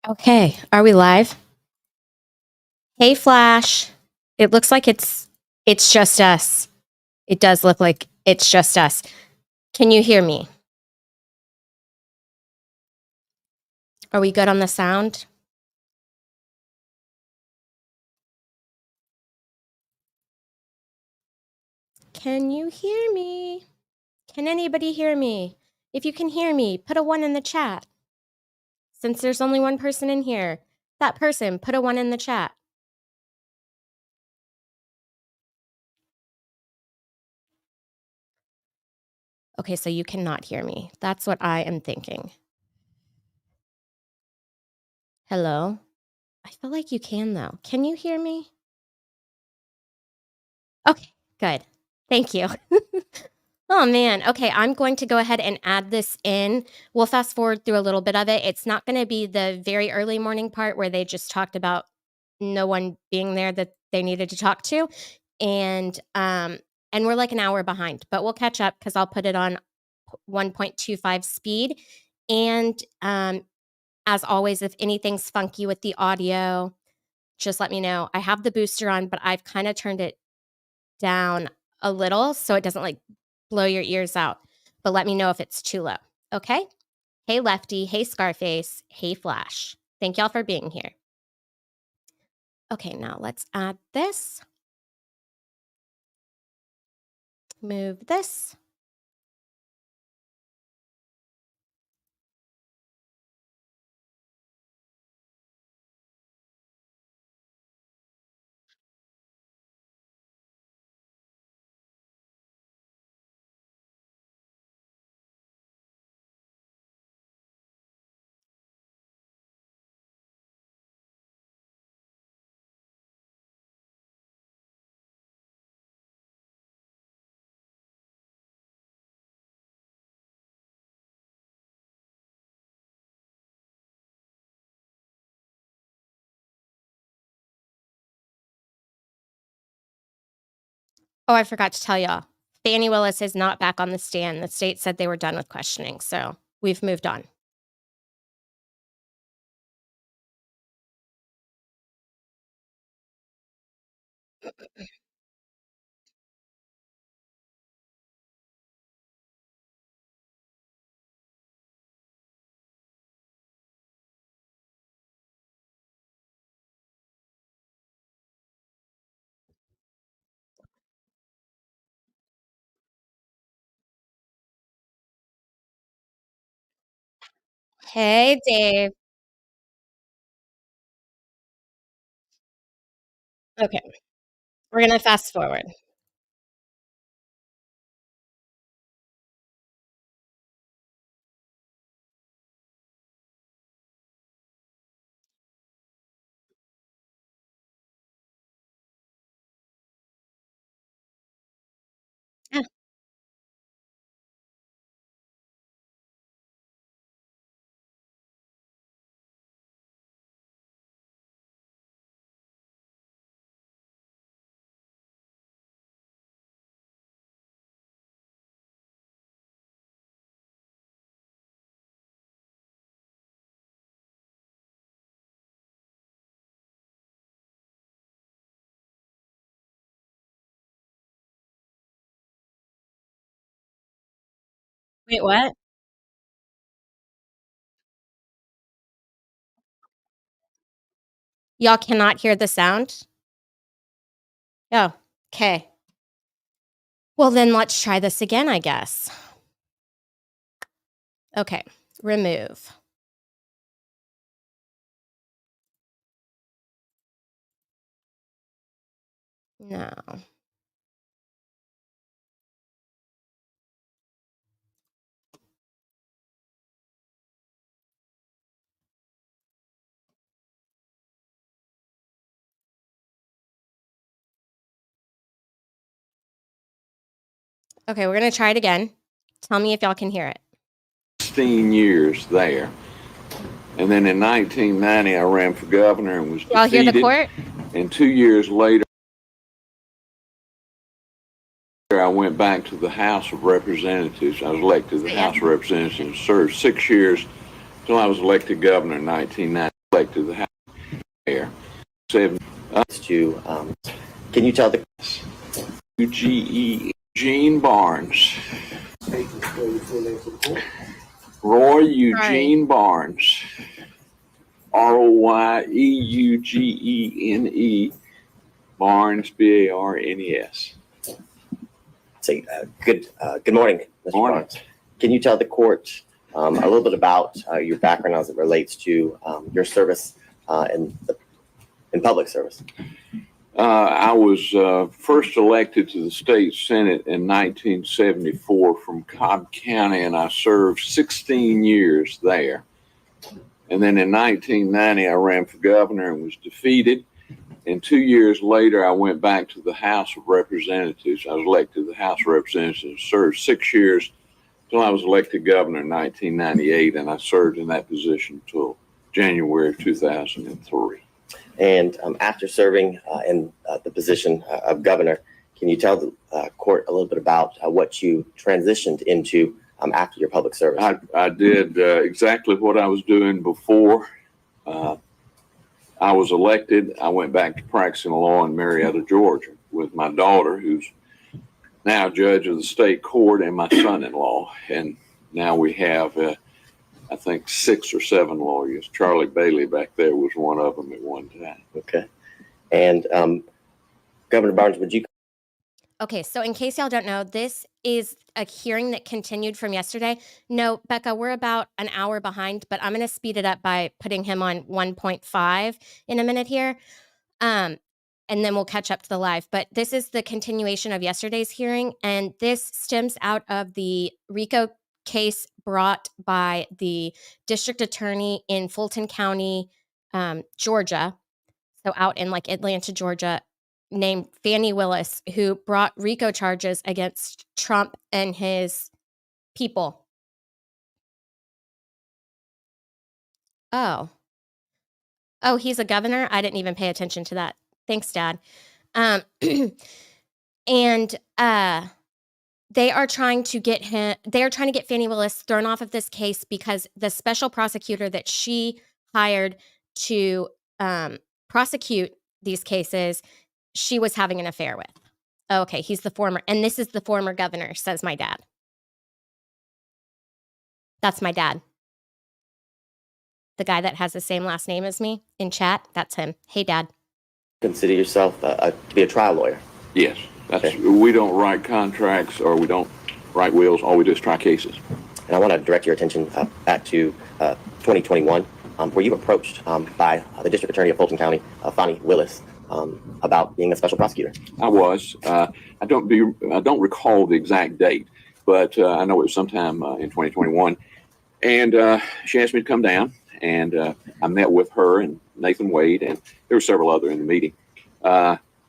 Okay, are we live? Hey, Flash. It looks like it's just us. It does look like it's just us. Can you hear me? Are we good on the sound? Can you hear me? Can anybody hear me? If you can hear me, put a 1 in the chat. Since there's only one person in here, that person, put a 1 in the chat. Okay, so you cannot hear me. That's what I am thinking. Hello? I feel like you can, though. Can you hear me? Okay, good. Thank you. Oh, man. Okay, I'm going to go ahead and add this in. We'll fast forward through a little bit of it. It's not gonna be the very early morning part where they just talked about no one being there that they needed to talk to, and we're like an hour behind, but we'll catch up because 'cause I'll put it on 1.25 speed, and, as always, if anything's funky with the audio, just let me know. I have the booster on, but I've kinda turned it down a little so it doesn't, like, blow your ears out, but let me know if it's too low, okay? Hey, Lefty. Hey, Scarface. Hey, Flash. Thank y'all for being here. Okay, now let's add this. Move this. Oh, I forgot to tell y'all. Fani Willis is not back on the stand. The state said they were done with questioning, so we've moved on. Hey, Dave. Okay, we're gonna fast forward. Yeah. Wait, what? Y'all cannot hear the sound? Oh, okay. Well, then let's try this again, I guess. Okay, remove. No. Okay, we're gonna try it again. Tell me if y'all can hear it. 16 years there. And then in 1990, I ran for governor and was Y'all hear the defeated. court? And 2 years later, I went back to the House of Representatives. I was elected to the House of Representatives and served 6 years until I was elected governor in 1990. elected to the House there. Can you tell the Eugene Barnes. Roy Eugene Barnes. Royeugene Barnes, Barnes. Say good morning, Mr. Barnes. Can you tell the court a little bit about your background as it relates to your service in public service? I was first elected to the state senate in 1974 from Cobb County, and I served 16 years there. And then in 1990, I ran for governor and was defeated. And 2 years later, I went back to the House of Representatives. I was elected to the House of Representatives, served 6 years until I was elected governor in 1998, and I served in that position until January of 2003. And after serving in the position of governor, can you tell the court a little bit about what you transitioned into after your public service? I did exactly what I was doing before I was elected. I went back to practicing law in Marietta, Georgia, with my daughter, who's now judge of the state court, and my son-in-law. And now we have I think 6 or 7 lawyers. Charlie Bailey back there was one of them at one time. Okay. And Governor Barnes, would you? Okay, so in case y'all don't know, this is a hearing that continued from yesterday. No, Becca, we're about an hour behind, but I'm going to speed it up by putting him on 1.5 in a minute here. And then we'll catch up to the live. But this is the continuation of yesterday's hearing, and this stems out of the RICO case brought by the district attorney in Fulton County, Georgia, so out in like Atlanta, Georgia, named Fani Willis, who brought RICO charges against Trump and his people. Oh, he's a governor? I didn't even pay attention to that. Thanks, Dad. And they are trying to get Fani Willis thrown off of this case because the special prosecutor that she hired to prosecute these cases, she was having an affair with. Okay, he's the former, and this is the former governor, says my dad. That's my dad. The guy that has the same last name as me in chat, that's him. Hey, Dad. Consider yourself to be a trial lawyer? Yes. Okay. We don't write contracts or we don't write wills. All we do is try cases. And I want to direct your attention back to 2021, where you were approached by the district attorney of Fulton County, Fani Willis, about being a special prosecutor. I was. I don't recall the exact date, but I know it was sometime in 2021. And she asked me to come down, and I met with her and Nathan Wade, and there were several other in the meeting.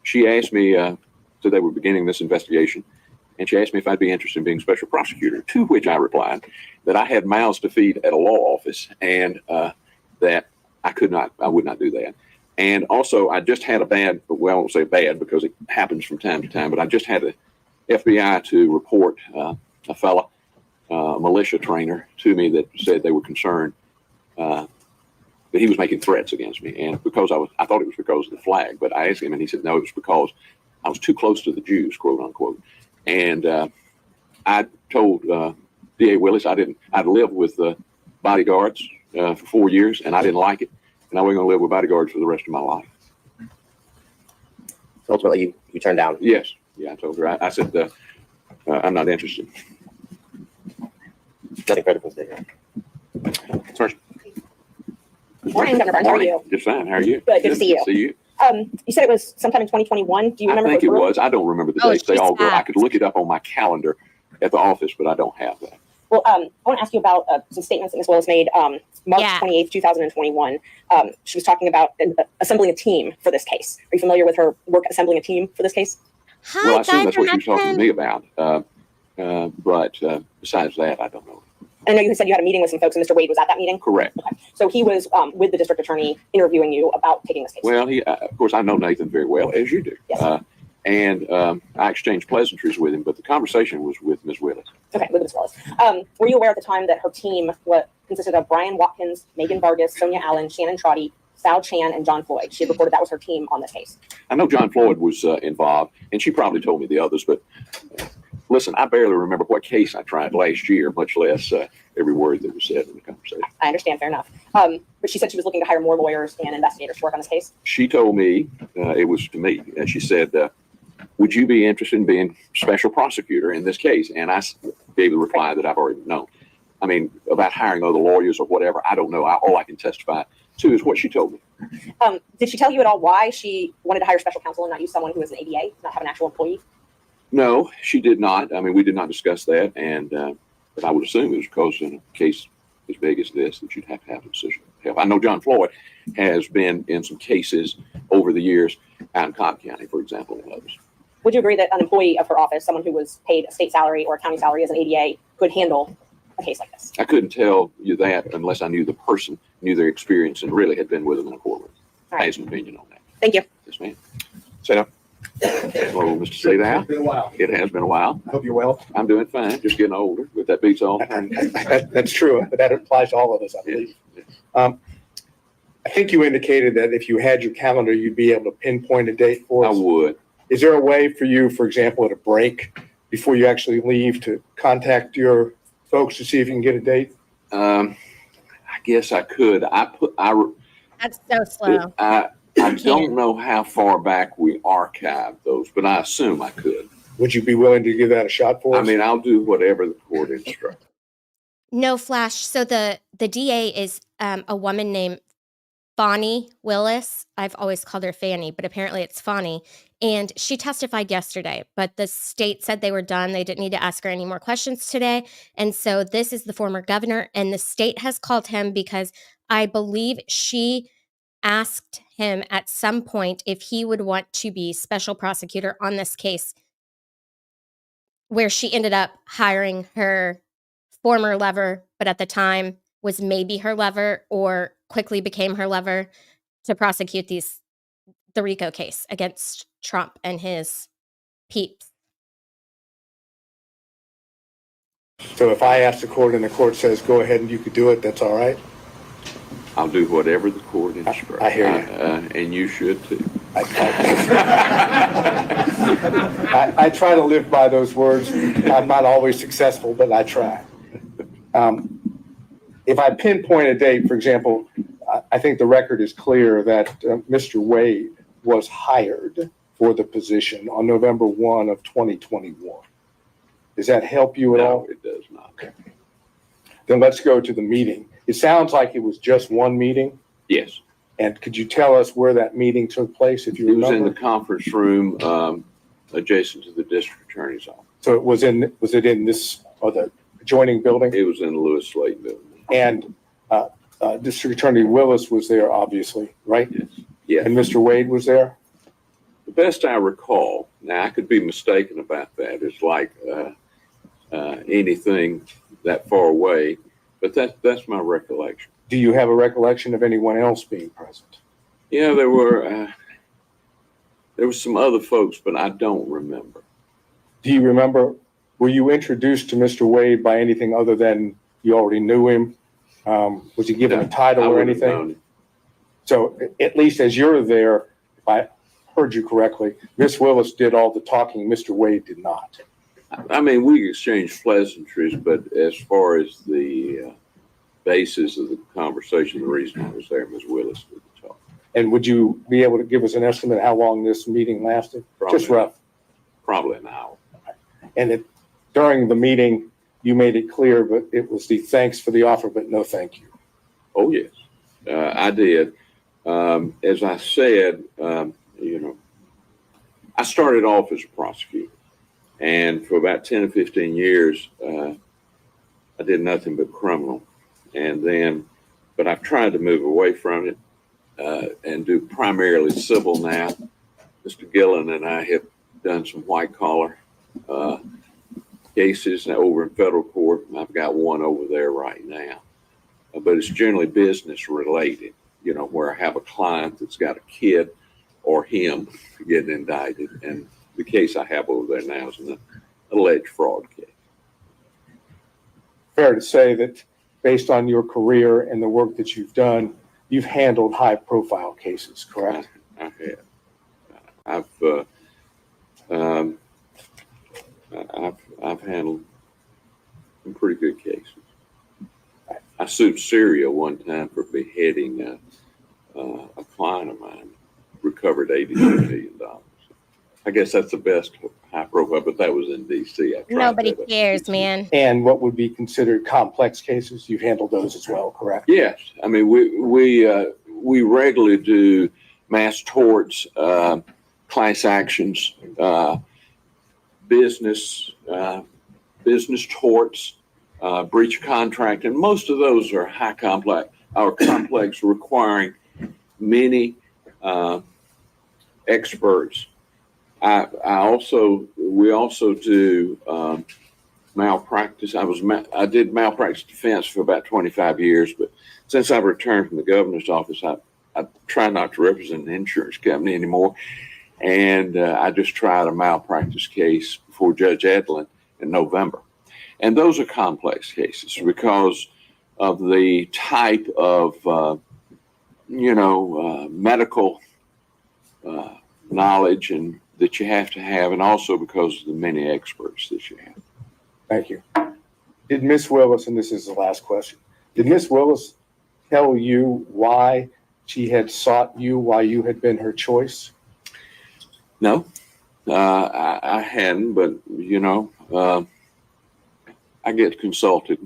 She asked me, so they were beginning this investigation, and she asked me if I'd be interested in being special prosecutor, to which I replied that I had mouths to feed at a law office, and that I would not do that. And also, I just had I won't say bad because it happens from time to time, but I just had the FBI to report a fella, militia trainer, to me that said they were concerned that he was making threats against me. And because I thought it was because of the flag, but I asked him and he said, no, it was because I was too close to the Jews, quote unquote. And I told DA Willis I'd lived with bodyguards for 4 years and I didn't like it. And I wasn't going to live with bodyguards for the rest of my life. So ultimately, you turned down? Yes. Yeah, I told her. I said, I'm not interested. Nothing further from today. Sorry. Morning, Governor Barnes. How are you? Just fine. How are you? Good to see you. You said it was sometime in 2021. Do you remember? I think it was. I don't remember the dates. They all go. I could look it up on my calendar at the office, but I don't have that. Well, I want to ask you about some statements that Ms. Willis made March 28th, 2021. She was talking about assembling a team for this case. Are you familiar with her work assembling a team for this case? Well, I assume that's what she was talking to me about. But besides that, I don't know. I know you said you had a meeting with some folks, and Mr. Wade was at that meeting? Correct. Okay. So he was with the district attorney interviewing you about taking this case. Well, of course, I know Nathan very well, as you do. Yes. And I exchanged pleasantries with him, but the conversation was with Ms. Willis. Okay, with Ms. Willis. Were you aware at the time that her team consisted of Brian Watkins, Megan Vargas, Sonia Allen, Shannon Trotty, Sal Chan, and John Floyd? She had reported that was her team on this case. I know John Floyd was involved, and she probably told me the others, but listen, I barely remember what case I tried last year, much less every word that was said in the conversation. I understand, fair enough. But she said she was looking to hire more lawyers and investigators to work on this case. She told me, it was to me, and she said, would you be interested in being special prosecutor in this case? And I gave the reply that I've already known. I mean, about hiring other lawyers or whatever, I don't know. All I can testify to is what she told me. Did she tell you at all why she wanted to hire special counsel and not use someone who was an ADA, not have an actual employee? No, she did not. I mean, we did not discuss that. And but I would assume it was because in a case as big as this that you'd have to have a decision help. I know John Floyd has been in some cases over the years out in Cobb County, for example, and others. Would you agree that an employee of her office, someone who was paid a state salary or a county salary as an ADA, could handle a case like this? I couldn't tell you that unless I knew the person, knew their experience, and really had been with them in a courtroom. All I right. have an opinion on that. Thank you. Yes, ma'am. Sit up. Hello, Mr. Sadow. It's been a while. It has been a while. I hope you're well. I'm doing fine. Just getting older, but that beats all. That's true, but that applies to all of us, I believe. Yes. I think you indicated that if you had your calendar, you'd be able to pinpoint a date for I us. would. Is there a way for you, for example, at a break before you actually leave to contact your folks to see if you can get a date? I guess I could. That's so slow. I don't know how far back we archived those, but I assume I could. Would you be willing to give that a shot for us? I mean, I'll do whatever the court instructs. No, Flash. So the DA is a woman named Fani Willis. I've always called her Fanny, but apparently it's Fani. And she testified yesterday, but the state said they were done. They didn't need to ask her any more questions today. And so this is the former governor, and the state has called him because I believe she asked him at some point if he would want to be special prosecutor on this case, where she ended up hiring her former lover, but at the time was maybe her lover or quickly became her lover, to prosecute the RICO case against Trump and his peeps. So if I ask the court and the court says, go ahead and you could do it, that's all right? I'll do whatever the court instructs. I hear you. And you should too. I try to live by those words. I'm not always successful, but I try. If I pinpoint a date, for example, I think the record is clear that Mr. Wade was hired for the position on November 1 of 2021. Does that help you at all? No, it does not. Then let's go to the meeting. It sounds like it was just one meeting. Yes. And could you tell us where that meeting took place, if you It was remember? in the conference room adjacent to the district attorney's office. So was it in this, or the adjoining building? It was in the Lewis Slate building. And District Attorney Willis was there, obviously, right? Yes. Yes. And Mr. Wade was there? The best I recall, now I could be mistaken about that, it's like anything that far away, but that's my recollection. Do you have a recollection of anyone else being present? Yeah, there were some other folks, but I don't remember. Do you remember, were you introduced to Mr. Wade by anything other than you already knew him? Was he given a title I or wouldn't have anything? known it. So at least as you're there, if I heard you correctly, Ms. Willis did all the talking, Mr. Wade did not. I mean, we exchanged pleasantries, but as far as the basis of the conversation, the reason I was there, Ms. Willis did the talk. And would you be able to give us an estimate how long this meeting lasted? Just rough. Probably an hour. And during the meeting, you made it clear, but it was the thanks for the offer, but no thank you. Oh, yes, I did. As I said, I started off as a prosecutor, and for about 10 or 15 years, I did nothing but criminal. And then, but I've tried to move away from it and do primarily civil now. Mr. Gillen and I have done some white collar cases over in federal court. I've got one over there right now, but it's generally business related, where I have a client that's got a kid or him getting indicted. And the case I have over there now is an alleged fraud case. fair to say that based on your career and the work that you've done, you've handled high-profile cases, correct? I have. I've handled some pretty good cases. I sued Syria one time for beheading a client of mine, recovered $82 million. I guess that's the best high profile, but that was in D.C. Nobody cares, man. And what would be considered complex cases, you've handled those as well, correct? Yes, I mean we regularly do mass torts, class actions, business torts, breach of contract, and most of those are complex, requiring many experts. We also do malpractice. I did malpractice defense for about 25 years, but since I've returned from the governor's office, I try not to represent an insurance company anymore. And I just tried a malpractice case before Judge Edlin in November. And those are complex cases because of the type of, medical knowledge and that you have to have, and also because of the many experts that you have. Thank you. Did Miss Willis, and this is the last question, did Miss Willis tell you why she had sought you, why you had been her choice? No, I hadn't, but I get consulted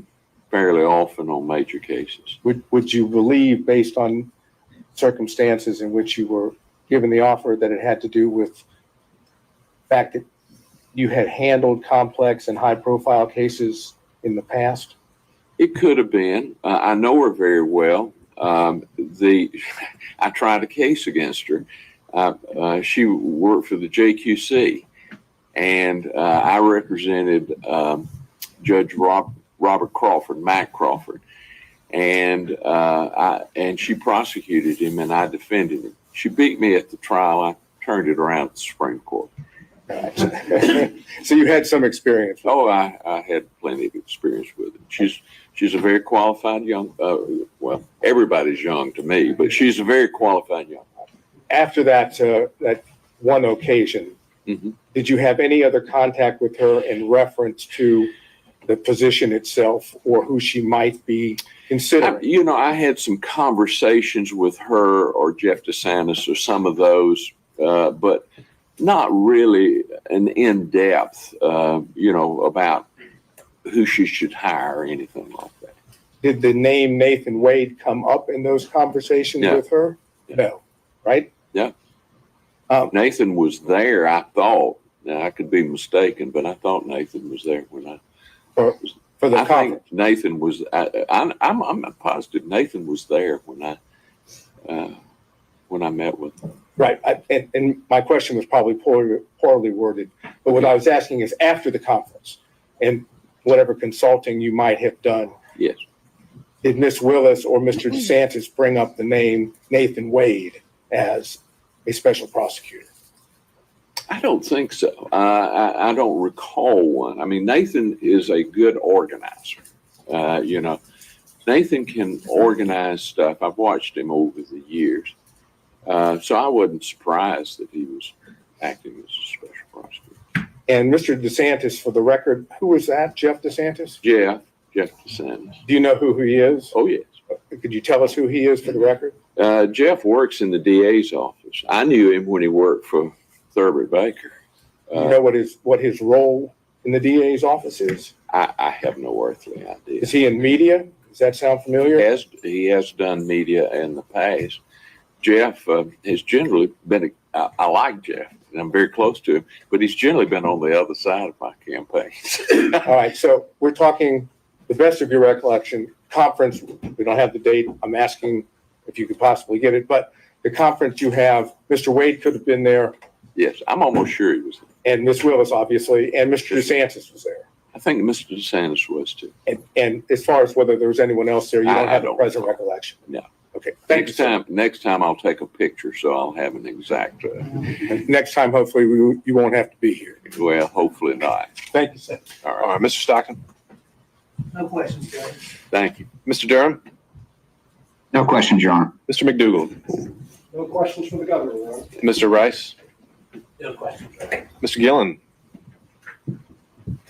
fairly often on major cases. Would you believe, based on circumstances in which you were given the offer, that it had to do with the fact that you had handled complex and high-profile cases in the past? It could have been. I know her very well. I tried a case against her. She worked for the JQC, and I represented Judge Robert Crawford, Mac Crawford, and she prosecuted him, and I defended him. She beat me at the trial. I turned it around at the Supreme Court. So you had some experience with Oh, I had plenty of experience with it. She's a very qualified young. Well, everybody's young to me, but she's a very qualified young. After that one occasion, Mm-hmm. did you have any other contact with her in reference to the position itself or who she might be considering? I had some conversations with her or Jeff DeSantis or some of those, but not really an in-depth, about who she should hire or anything like that. Did the name Nathan Wade come up in those conversations No. with her? Yeah. No, right? Yeah. Nathan was there, I thought. Now, I could be mistaken, but I thought Nathan was there when I For the I conference. think Nathan was. I'm positive Nathan was there when I met with him. Right. And my question was probably poorly worded, but what I was asking is after the conference and whatever consulting you might have done. Yes. Did Miss Willis or Mr. DeSantis bring up the name Nathan Wade as a special prosecutor? I don't think so. I don't recall one. I mean, Nathan is a good organizer. Nathan can organize stuff. I've watched him over the years. So I wasn't surprised that he was acting as a special prosecutor. And Mr. DeSantis, for the record, who was that? Jeff DeSantis? Jeff DeSantis. Do you know who he is? Oh, yes. Could you tell us who he is for the record? Jeff works in the DA's office. I knew him when he worked for Thurber Baker. Do you know what his role in the DA's office is? I have no earthly idea. Is he in media? Does that sound familiar? He has done media in the past. Jeff has generally been, I like Jeff, and I'm very close to him, but he's generally been on the other side of my campaigns. All right, so we're talking the best of your recollection, conference, we don't have the date, I'm asking if you could possibly get it, but the conference you have, Mr. Wade could have been there, Yes, I'm almost sure he was there. and Ms. Willis, obviously, and Mr. DeSantis was there. I think Mr. DeSantis was too. And as far as whether there was anyone else there, you don't I have a don't. present recollection? No. Okay, thank you, sir. Next time I'll take a picture, so I'll have an exact, And next time, hopefully, you won't have to be here. well, hopefully not. Thank you, sir. All All right. right, Mr. Stockton. No questions, Judge. Thank you. Mr. Durham? No questions, Your Honor. Mr. McDougall? No questions for the governor, Your Honor. Mr. Rice? No questions. Mr. Gillen?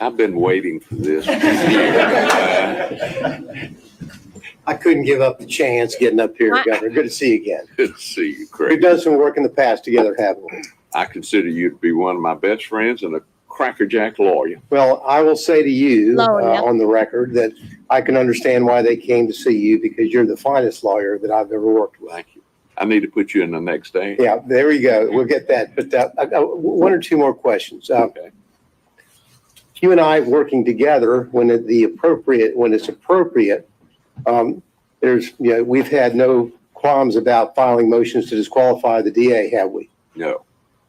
I've been waiting for this. I couldn't give up the chance getting up here, What? Governor. Good to see you again. Good to see you, We've Craig. done some work in the past together, haven't we? I consider you to be one of my best friends and a crackerjack lawyer. Well, I will say to you Lawyer. on the record that I can understand why they came to see you because you're the finest lawyer that I've ever worked with. Thank you. I need to put you in the next day. Yeah, there we go. We'll get that. But I got one or two more questions. Okay. You and I working together when it's appropriate. We've had no qualms about filing motions to disqualify the DA, have we? No.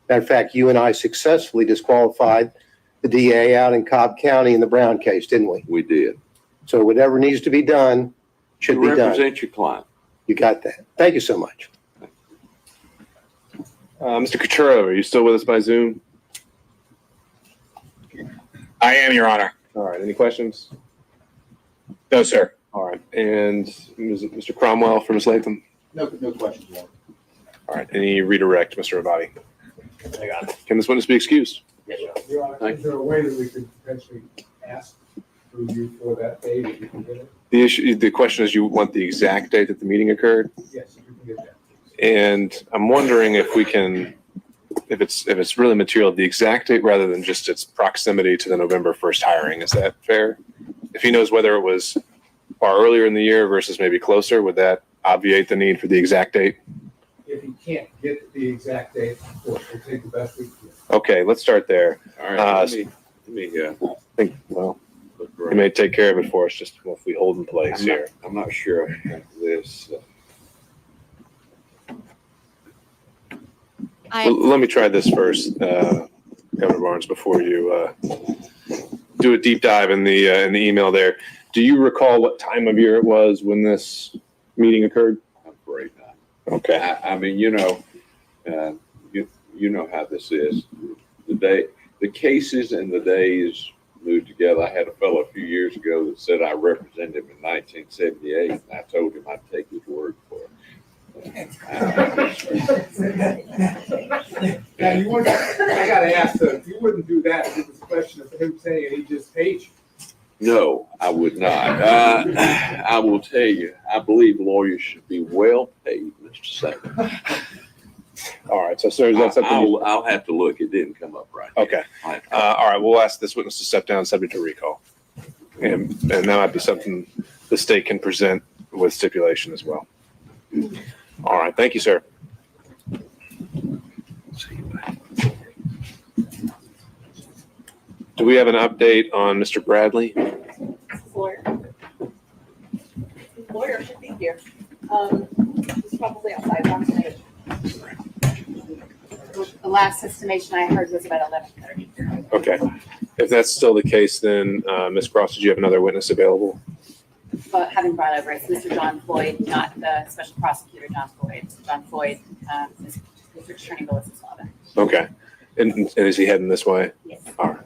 Matter of fact, you and I successfully disqualified the DA out in Cobb County in the Brown case, didn't we? We did. So whatever needs to be done should You be done. represent your client. You got that. Thank you so much. Mr. Coturo, are you still with us by Zoom? I am, Your Honor. All right, any questions? No, sir. All right, and Mr. Cromwell for Ms. Latham? No questions, Your Honor. All right, any redirect, Mr. Abadi? I got it. Can this witness be excused? Yes, Your Honor. Your Honor, Thank is there a way that we could potentially ask through you for that date if you can get it? The question is, you want the exact date that the meeting occurred? Yes, if you can get that. And I'm wondering if we can, if it's really material, the exact date rather than just its proximity to the November 1st hiring. Is that fair? If he knows whether it was far earlier in the year versus maybe closer, would that obviate the need for the exact date? If you can't get the exact date, of course, we'll take the best we can. Okay, let's start there. All right. Let me I think, well, look you around. may take care of it for us, just if we hold in place I'm not- here. I'm not sure I have this. Well, let me try this first, Governor Barnes, before you do a deep dive in the email there. Do you recall what time of year it was when this meeting occurred? I'm afraid not. Okay. I mean, you know how this is. The cases and the days moved together. I had a fellow a few years ago that said I represented him in 1978, and I told him I'd take his word for it. Now, you wouldn't, I gotta ask, you wouldn't do that if it was a question of him saying he just paid you. No, I would not. I will tell you, I believe lawyers should be well paid, Mr. Sager. All right. So, sir, is that something? I'll have to look. It didn't come up right. Okay. All right. We'll ask this witness to step down, subject to recall, and that might be something the state can present with stipulation as well. All right. Thank you, sir. Do we have an update on Mr. Bradley? Lawyer should be here. He's probably outside. One minute. The last estimation I heard was about 11:30. Okay. If that's still the case, then Ms. Cross, did you have another witness available? But having brought over, it's Mr. John Floyd, not the special prosecutor, John Floyd. John Floyd, District Attorney Willis's father. Okay. And is he heading this way? Yes. All right.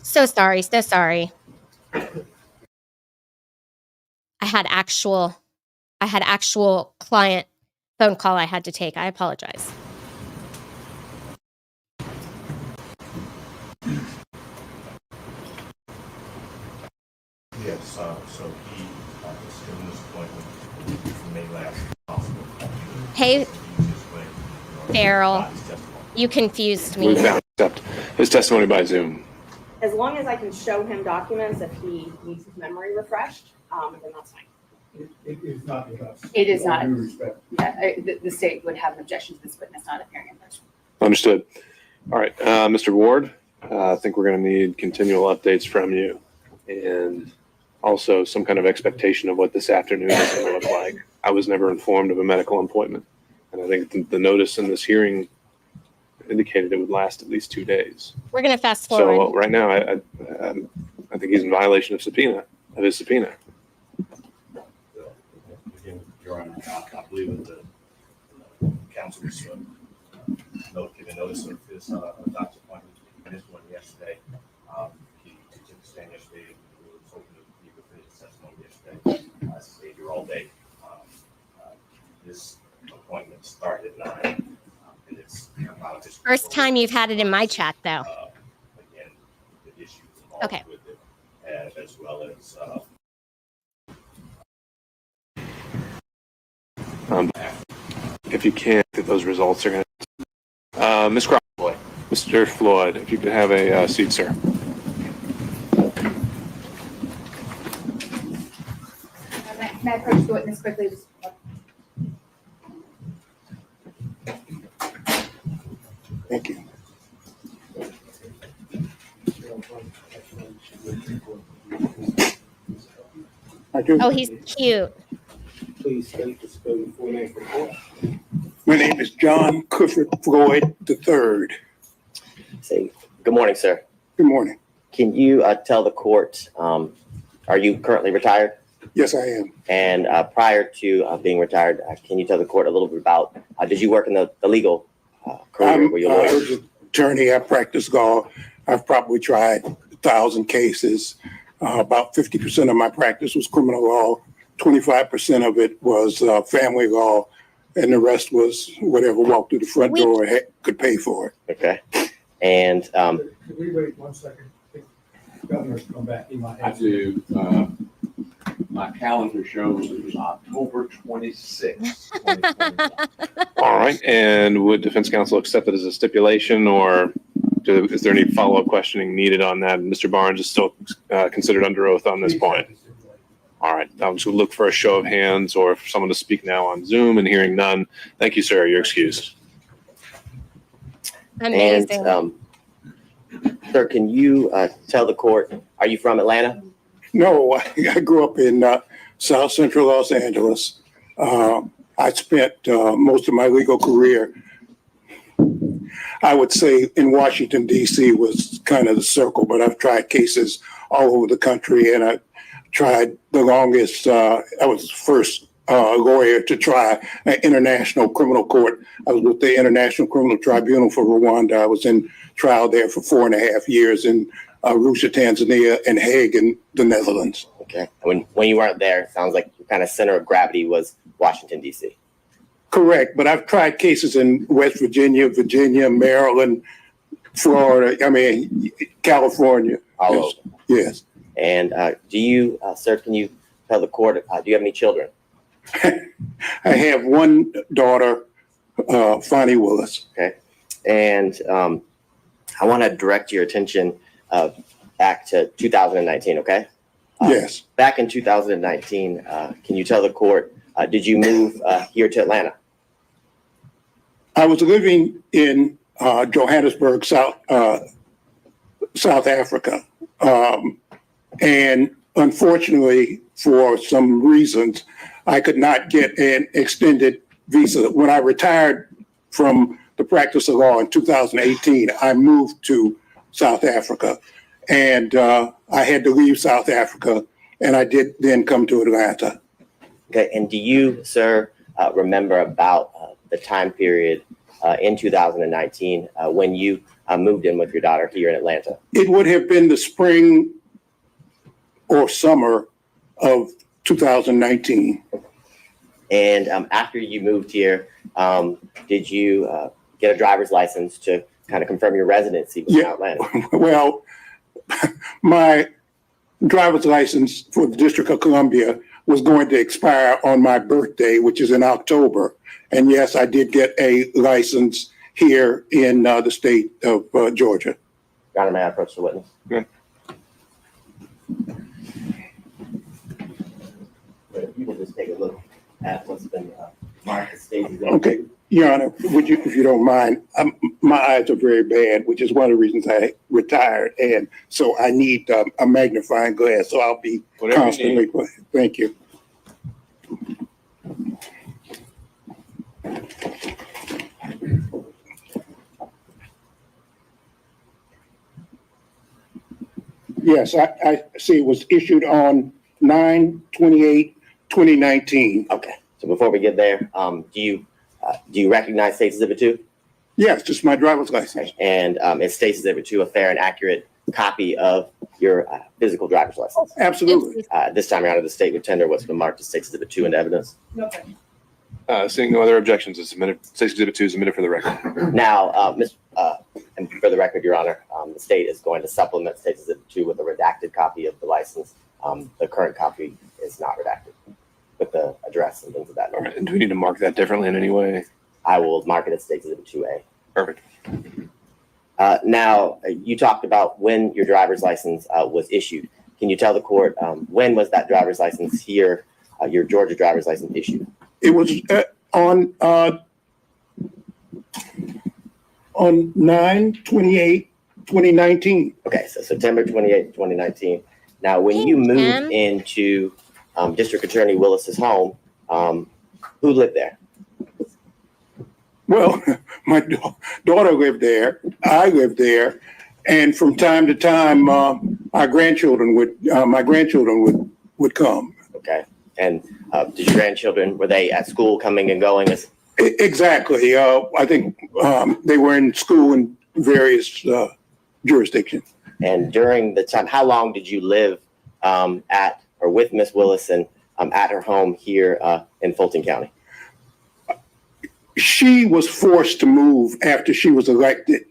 So sorry, so sorry. I had actual client phone call I had to take. I apologize. Yes, so he is given this appointment from May last possible. Hey, Farrell, you confused We me. found accept his testimony by Zoom. As long as I can show him documents if he needs his memory refreshed, then that's fine. It is not with us. It is not. With all due respect. Yeah, the state would have an objection to this witness not appearing in person. Understood. All right, Mr. Ward, I think we're going to need continual updates from you, and also some kind of expectation of what this afternoon is going to look like. I was never informed of a medical appointment, and I think the notice in this hearing indicated it would last at least 2 days. We're going to fast forward. So right now, I think he's in violation of his subpoena. Again, Your Honor, I believe that the counsel's given notice of his doctor's appointment. He missed one yesterday. He took the stand yesterday. We were hoping to be within his testimony yesterday. I stayed here all day. This appointment started at 9. And it's First time you've had it in my chat, though. Again, the issues involved Okay. with it, and as well as If you can't, those results are going to. Ms. Crosby, Mr. Floyd, if you could have a seat, sir. May I approach the witness quickly? Thank you. I do. Oh, he's cute. Please state the spell your full name for the court. My name is John Clifford Floyd III. Say, good morning, sir. Good morning. Can you tell the court, are you currently retired? Yes, I am. And prior to being retired, can you tell the court a little bit about, did you work in the legal career? Were you a I lawyer? was an attorney. I practiced law. I've probably tried 1,000 cases. About 50% of my practice was criminal law. 25% of it was family law. And the rest was whatever walked through the front door could pay for it. Okay. And Could we wait 1 second? Governor's come back. He might I have. do. My calendar shows it was October 26th. 2021. All right, and would defense counsel accept it as a stipulation, or is there any follow-up questioning needed on that? Mr. Barnes is still considered under oath on this point. All right, I'll just look for a show of hands or for someone to speak now on Zoom, and hearing none. Thank you, sir. You're excused. Amazing. And, sir, can you tell the court, are you from Atlanta? No, I grew up in South Central Los Angeles. I spent most of my legal career, I would say, in Washington, D.C. was kind of the circle, but I've tried cases all over the country, and I tried the longest. I was the first lawyer to try an international criminal court. I was with the International Criminal Tribunal for Rwanda. I was in trial there for 4.5 years in Arusha, Tanzania, and Hague in the Netherlands. Okay. When you weren't there, it sounds like your kind of center of gravity was Washington, D.C. Correct, but I've tried cases in West Virginia, Maryland, Florida, California. All over. Yes. And do you, sir, can you tell the court, do you have any children? I have one daughter, Fani Willis. Okay. And I want to direct your attention back to 2019, okay? Yes. Back in 2019, can you tell the court, did you move here to Atlanta? I was living in Johannesburg, South Africa. And unfortunately, for some reasons, I could not get an extended visa. When I retired from the practice of law in 2018, I moved to South Africa. And I had to leave South Africa, and I did then come to Atlanta. Okay. And do you, sir, remember about the time period in 2019 when you moved in with your daughter here in Atlanta? It would have been the spring or summer of 2019. And after you moved here, did you get a driver's license to kind of confirm your residency in Atlanta? Well, my driver's license for the District of Columbia was going to expire on my birthday, which is in October. And yes, I did get a license here in the state of Georgia. Your Honor, may I approach the witness? Good. If you will just take a look at what's been marked as stated. Okay, Your Honor, would you, if you don't mind, my eyes are very bad, which is one of the reasons I retired. And so I need a magnifying glass, so I'll be Whatever you constantly, thank you. Yes, I see it was issued on 9/28/2019. Okay, so before we get there, do you recognize State's Exhibit 2? Yes, just my driver's license. And is State's Exhibit 2 a fair and accurate copy of your physical driver's license? Absolutely. This time, Your Honor, the state would tender what's been marked as State's Exhibit 2 into evidence. Seeing no other objections, it's submitted. State's Exhibit 2 is submitted for the record. Now, and for the record, Your Honor, the state is going to supplement State's Exhibit 2 with a redacted copy of the license. The current copy is not redacted with the address and things of that All nature. right. And do we need to mark that differently in any way? I will mark it as State's Exhibit 2A. Perfect. Now, you talked about when your driver's license was issued. Can you tell the court when was that driver's license here, your Georgia driver's license issued? It was on 9/28/2019. Okay, so September 28, 2019. Now, when you moved into District Attorney Willis's home, who lived there? Well, my daughter lived there. I lived there, and from time to time, my grandchildren would come. Okay, and did your grandchildren, were they at school coming and going? Exactly. I think they were in school in various jurisdictions. And during the time, how long did you live at or with Miss Willis and at her home here in Fulton County? She was forced to move after she was elected.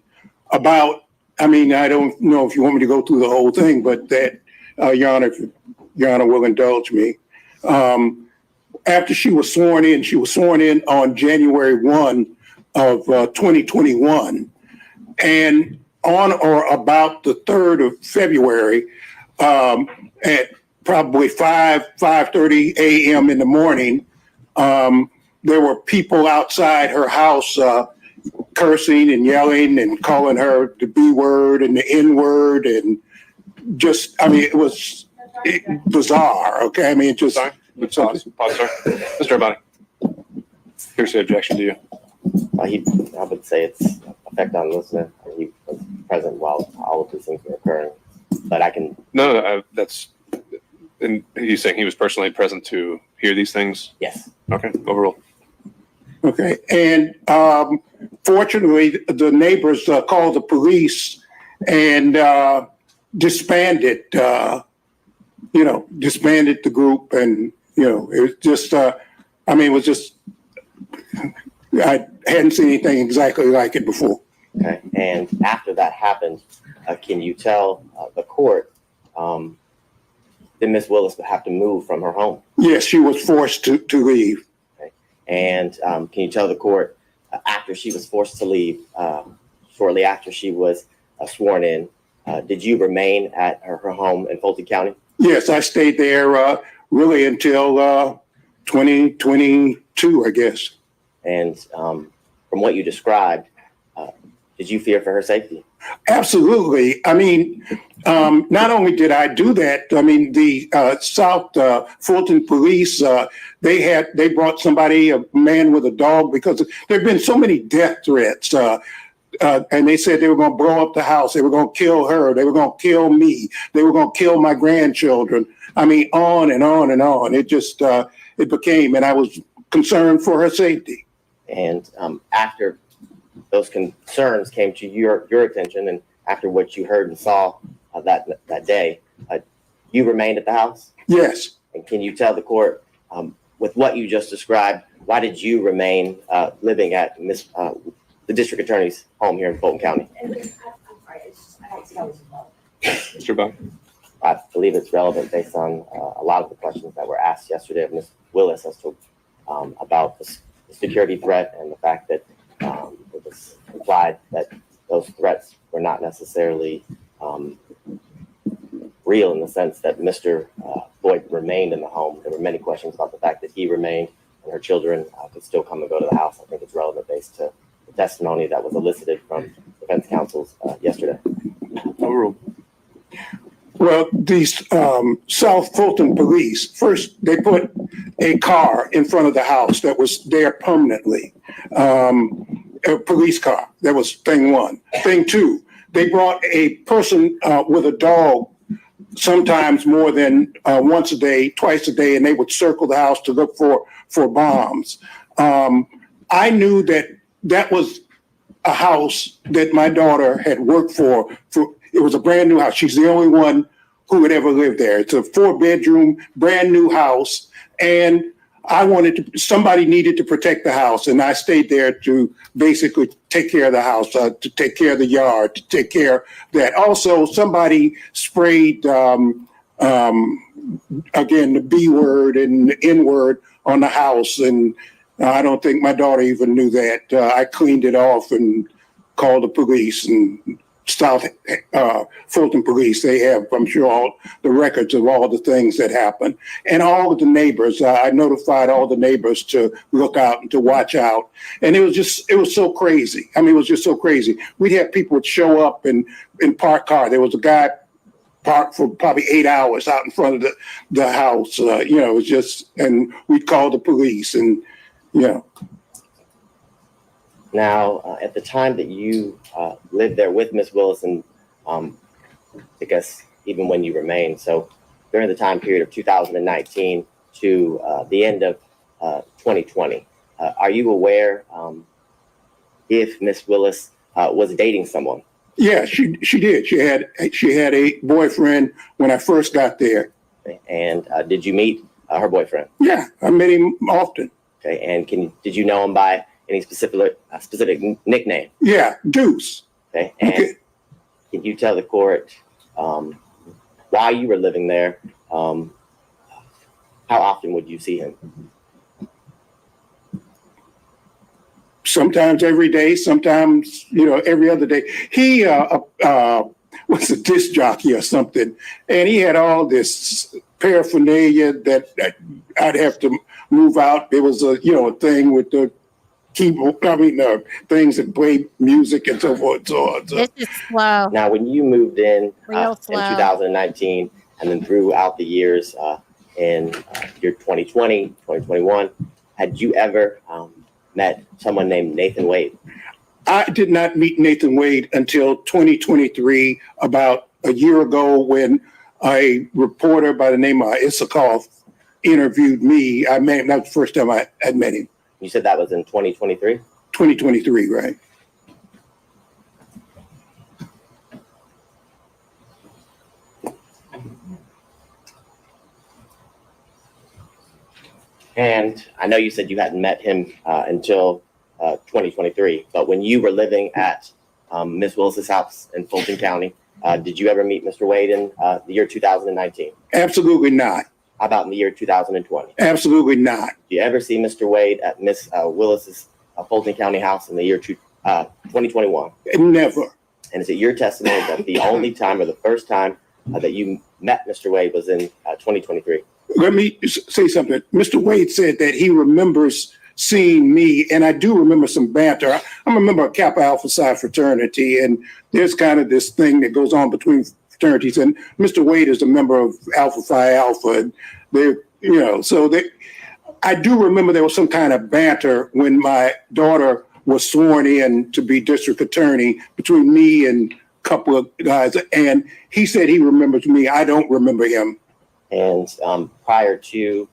I don't know if you want me to go through the whole thing, but that, Your Honor, if Your Honor will indulge me. After she was sworn in on January 1 of 2021. And on or about the 3rd of February, at probably 5:30 a.m. in the morning, there were people outside her house cursing and yelling and calling her the B word and the N word, and just, it was bizarre. Okay, Sorry. Pause, sir. Mr. Abadi. Here's the objection to you. I would say it's effect on listener. He was present while all of these things were occurring, but I can. No, that's. And he's saying he was personally present to hear these things? Yes. Okay, overruled. Okay, and fortunately, the neighbors called the police and disbanded the group, and it was just, it was just, I hadn't seen anything exactly like it before. Okay, and after that happened, can you tell the court that Miss Willis would have to move from her home? Yes, she was forced to leave. Okay. And can you tell the court after she was forced to leave, shortly after she was sworn in, did you remain at her home in Fulton County? Yes, I stayed there really until 2022, I guess. And from what you described, did you fear for her safety? Absolutely. Not only did I do that, the South Fulton police, they brought a man with a dog, because there have been so many death threats. And they said they were going to blow up the house. They were going to kill her. They were going to kill me. They were going to kill my grandchildren. On and on and on. It just, it became, and I was concerned for her safety. And after those concerns came to your attention, and after what you heard and saw that day, you remained at the house? Yes. And can you tell the court, with what you just described, why did you remain living at the district attorney's home here in Fulton County? Mr. Buck? I believe it's relevant based on a lot of the questions that were asked yesterday of Ms. Willis as to about the security threat and the fact that it was implied that those threats were not necessarily real, in the sense that Mr. Boyd remained in the home. There were many questions about the fact that he remained and her children could still come and go to the house. I think it's relevant based to the testimony that was elicited from defense counsels yesterday. Overruled. Well, these South Fulton police, first they put a car in front of the house that was there permanently, a police car. That was thing one. Thing two, they brought a person with a dog, sometimes more than once a day, twice a day, and they would circle the house to look for bombs. I knew that was a house that my daughter had worked for. It was a brand new house. She's the only one who had ever lived there. It's a 4-bedroom, brand new house. And somebody needed to protect the house. And I stayed there to basically take care of the house, to take care of the yard, to take care of that. Also, somebody sprayed, again, the B word and the N word on the house. And I don't think my daughter even knew that. I cleaned it off and called the police, and South Fulton police. They have, I'm sure, all the records of all the things that happened. And all of the neighbors, I notified all the neighbors to look out and to watch out. And it was so crazy. I mean, it was just so crazy. We'd have people show up and park car. There was a guy parked for probably 8 hours out in front of the house. It was just, and we'd call the police, and, Now, at the time that you lived there with Ms. Willis, and I guess even when you remained, so during the time period of 2019 to the end of 2020, are you aware if Ms. Willis was dating someone? Yeah, she did. She had a boyfriend when I first got there. And did you meet her boyfriend? Yeah, I met him often. Okay, and did you know him by any specific nickname? Yeah, Deuce. Okay, and can you tell the court while you were living there, how often would you see him? Sometimes every day, sometimes, every other day. He was a disc jockey or something, and he had all this paraphernalia that I'd have to move out. There was a thing with the keyboard, things that play music and so forth. So This is slow. Now, when you moved in Real in slow. 2019, and then throughout the years in year 2020, 2021, had you ever met someone named Nathan Wade? I did not meet Nathan Wade until 2023, about a year ago, when a reporter by the name of Issakoff interviewed me. That was the first time I had met him. You said that was in 2023? 2023, right. And I know you said you hadn't met him until 2023, but when you were living at Ms. Willis's house in Fulton County, did you ever meet Mr. Wade in the year 2019? Absolutely not. How about in the year 2020? Absolutely not. Did you ever see Mr. Wade at Ms. Willis's Fulton County house in the year 2021? Never. And is it your testimony that the only time or the first time that you met Mr. Wade was in 2023? Let me say something. Mr. Wade said that he remembers seeing me, and I do remember some banter. I'm a member of Kappa Alpha Psi fraternity, and there's kind of this thing that goes on between fraternities, and Mr. Wade is a member of Alpha Phi Alpha, and I do remember there was some kind of banter when my daughter was sworn in to be district attorney between me and a couple of guys, and he said he remembers me. I don't remember him. And prior to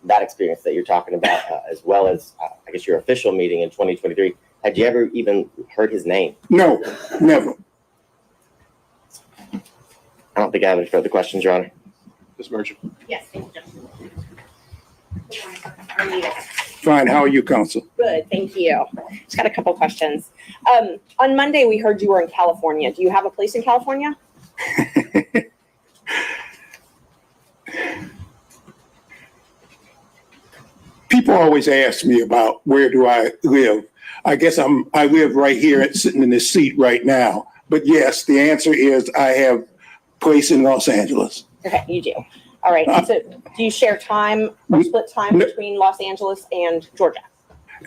that experience that you're talking about, as well as, I guess, your official meeting in 2023, Had you ever even heard his name? No, never. I don't think I have any further questions, Your Honor. Ms. Merchant. Yes, thank you. Fine. How are you, counsel? Good, thank you. Just got a couple questions. On Monday, we heard you were in California. Do you have a place in California? People always ask me about where do I live. I guess I live right here, sitting in this seat right now. But yes, the answer is I have a place in Los Angeles. Okay, you do. All right. So do you share time or split time between Los Angeles and Georgia?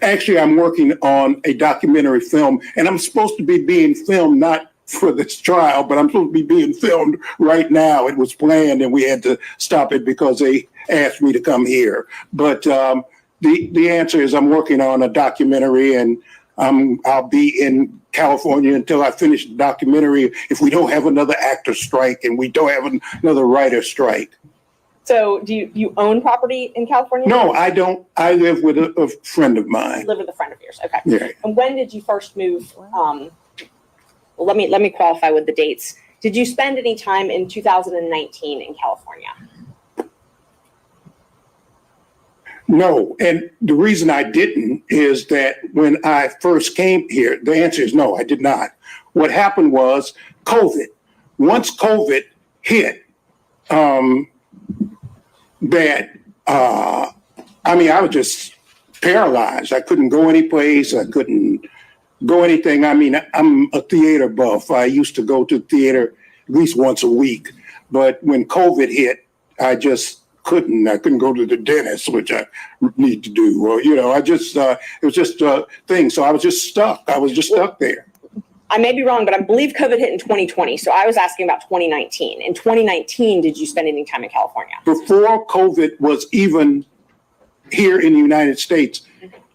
Actually, I'm working on a documentary film, and I'm supposed to be being filmed not for this trial, but I'm supposed to be being filmed right now. It was planned, and we had to stop it because they asked me to come here. But the answer is I'm working on a documentary, and I'll be in California until I finish the documentary if we don't have another actor strike and we don't have another writer strike. So do you own property in California? No, I don't. I live with a friend of mine. You live with a friend of yours. Okay. Yeah. And when did you first move? Well, let me qualify with the dates. Did you spend any time in 2019 in California? No, and the reason I didn't is that when I first came here, the answer is no, I did not. What happened was COVID. Once COVID hit, I was just paralyzed. I couldn't go any place. I couldn't go anything. I mean, I'm a theater buff. I used to go to theater at least once a week. But when COVID hit, I just couldn't. I couldn't go to the dentist, which I need to do. Or, it was just a thing. So I was just stuck. I was just stuck there. I may be wrong, but I believe COVID hit in 2020. So I was asking about 2019. In 2019, did you spend any time in California? Before COVID was even here in the United States,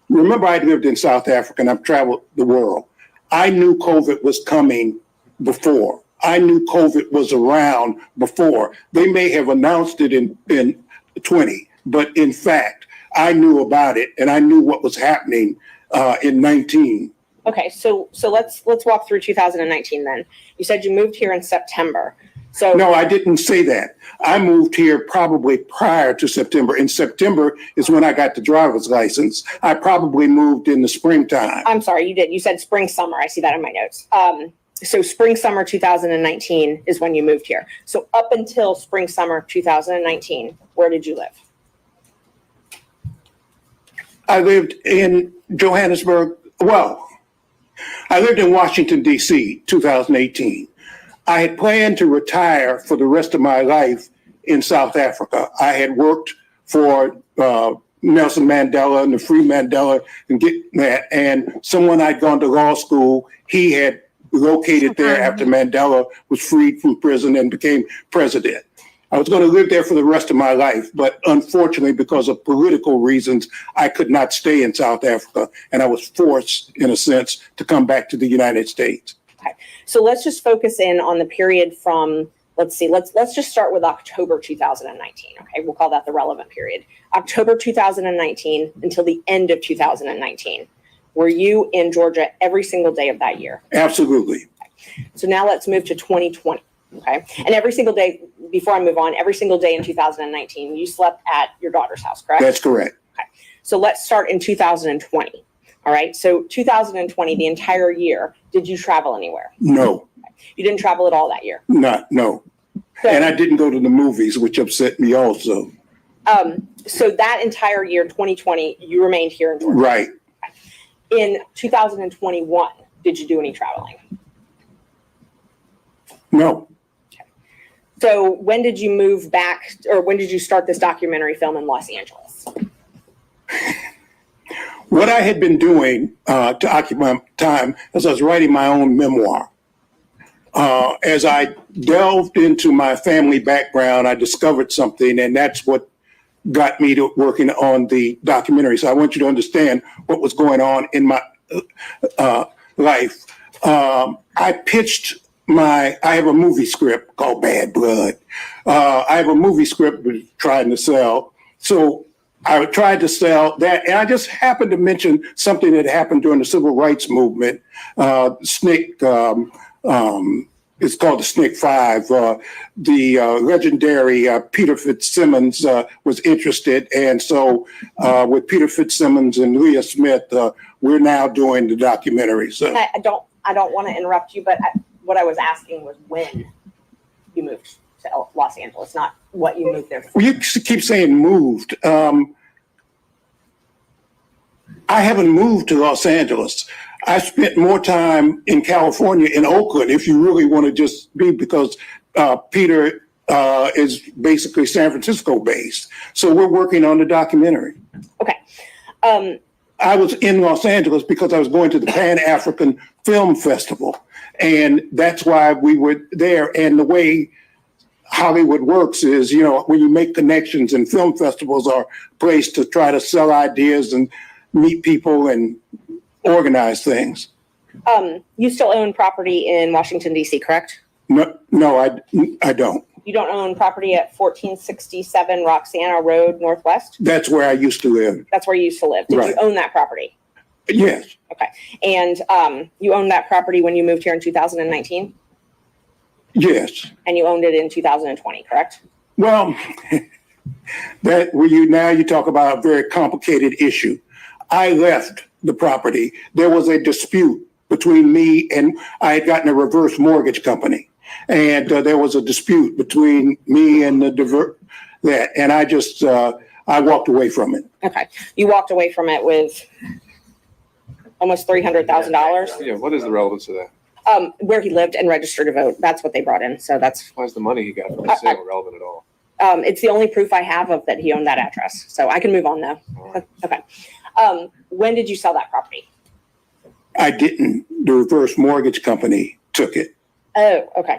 remember I lived in South Africa and I've traveled the world. I knew COVID was coming before. I knew COVID was around before. They may have announced it in 20, but in fact, I knew about it and I knew what was happening in 19. Okay, so let's walk through 2019 then. You said you moved here in September. So no, I didn't say that. I moved here probably prior to September. In September is when I got the driver's license. I probably moved in the springtime. I'm sorry, you did. You said spring, summer. I see that in my notes. So spring, summer 2019 is when you moved here. So up until spring, summer 2019, where did you live? I lived in Johannesburg. Well, I lived in Washington, D.C., 2018. I had planned to retire for the rest of my life in South Africa. I had worked for Nelson Mandela and the Free Mandela and get that. And someone I'd gone to law school, he had located there after Mandela was freed from prison and became president. I was going to live there for the rest of my life, but unfortunately, because of political reasons, I could not stay in South Africa, and I was forced, in a sense, to come back to the United States. Okay, so let's just focus in on the period from, let's just start with October 2019. Okay, we'll call that the relevant period. October 2019 until the end of 2019. Were you in Georgia every single day of that year? Absolutely. Okay. So now let's move to 2020. Okay. And every single day, before I move on, every single day in 2019, you slept at your daughter's house, correct? That's correct. Okay. So let's start in 2020. All right. So 2020, the entire year, did you travel anywhere? No. Okay. You didn't travel at all that year? No. So, and I didn't go to the movies, which upset me also. So that entire year, 2020, you remained here in Georgia? Right. Okay. In 2021, did you do any traveling? No. So when did you move back, or when did you start this documentary film in Los Angeles? What I had been doing to occupy time as I was writing my own memoir. As I delved into my family background, I discovered something, and that's what got me to working on the documentary. So I want you to understand what was going on in my life. I pitched I have a movie script called Bad Blood. I have a movie script we're trying to sell. So I tried to sell that, and I just happened to mention something that happened during the civil rights movement. SNCC, it's called the SNCC 5. The legendary Peter Fitzsimmons was interested, and so with Peter Fitzsimmons and Leah Smith, we're now doing the documentary. So I don't want to interrupt you, but what I was asking was when you moved to Los Angeles, not what you moved there for. well, you keep saying moved. I haven't moved to Los Angeles. I spent more time in California, in Oakland, if you really want to just be, because Peter is basically San Francisco based. So we're working on the documentary. Okay. I was in Los Angeles because I was going to the Pan-African Film Festival. And that's why we were there. And the way Hollywood works is, you know, when you make connections, and film festivals are a place to try to sell ideas and meet people and organize things. You still own property in Washington, D.C., correct? No, I don't. You don't own property at 1467 Roxana Road Northwest? That's where I used to live. That's where you used to live. Did Right. you own that property? Yes. Okay. And you owned that property when you moved here in 2019? Yes. And you owned it in 2020, correct? Well, now you talk about a very complicated issue. I left the property. There was a dispute between me, and I had gotten a reverse mortgage company. And there was a dispute between me and that. And I just, I walked away from it. Okay. You walked away from it with almost $300,000? Yeah, what is the relevance of that? Where he lived and registered to vote. That's what they brought in. So that's, Why is the money he got from the sale relevant at all? it's the only proof I have of that he owned that address. So I can move on though. All right. Okay. When did you sell that property? I didn't. The reverse mortgage company took it. Oh, okay.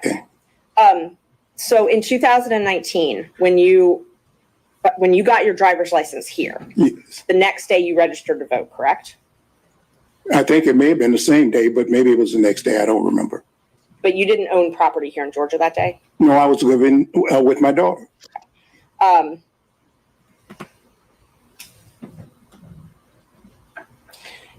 Okay. So in 2019, when you got your driver's license here, Yes. the next day you registered to vote, correct? I think it may have been the same day, but maybe it was the next day. I don't remember. But you didn't own property here in Georgia that day? No, I was living with my daughter.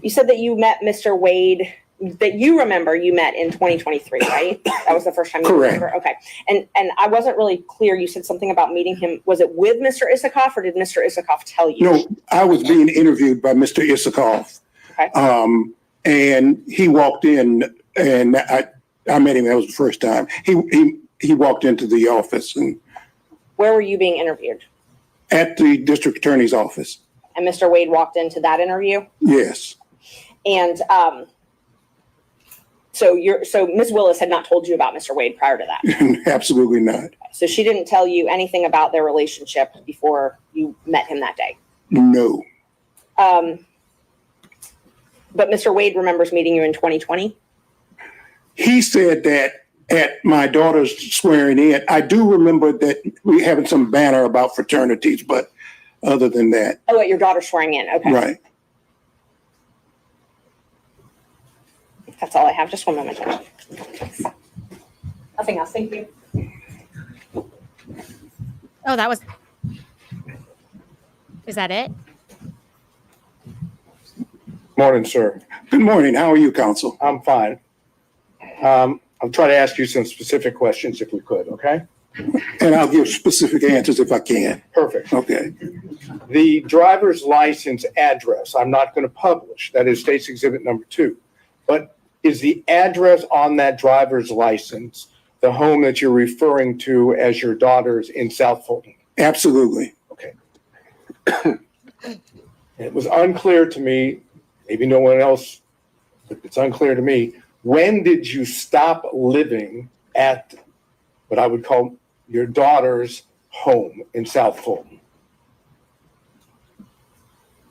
You said that you met Mr. Wade, that you remember you met in 2023, right? That was the first time you Correct. remember? Okay. And I wasn't really clear. You said something about meeting him. Was it with Mr. Isikoff, or did Mr. Isikoff tell you? No, I was being interviewed by Mr. Isikoff. Okay. And he walked in, and I met him. That was the first time. He walked into the office, and Where were you being interviewed? at the district attorney's office. And Mr. Wade walked into that interview? Yes. And so Ms. Willis had not told you about Mr. Wade prior to that. Absolutely not. So she didn't tell you anything about their relationship before you met him that day. No. But Mr. Wade remembers meeting you in 2020? He said that at my daughter's swearing in. I do remember that we having some banner about fraternities, but other than that, Oh, at your daughter swearing in. Okay. right. That's all I have. Just one moment. Judge. Nothing else. Thank you. Oh, that was. Is that it? Morning, sir. Good morning. How are you, counsel? I'm fine. I'll try to ask you some specific questions if we could, okay? And I'll give specific answers if I can. Perfect. Okay. The driver's license address, I'm not going to publish. That is State's Exhibit number 2. But is the address on that driver's license the home that you're referring to as your daughter's in South Fulton? Absolutely. Okay. It was unclear to me, maybe no one else, but it's unclear to me, when did you stop living at what I would call your daughter's home in South Fulton?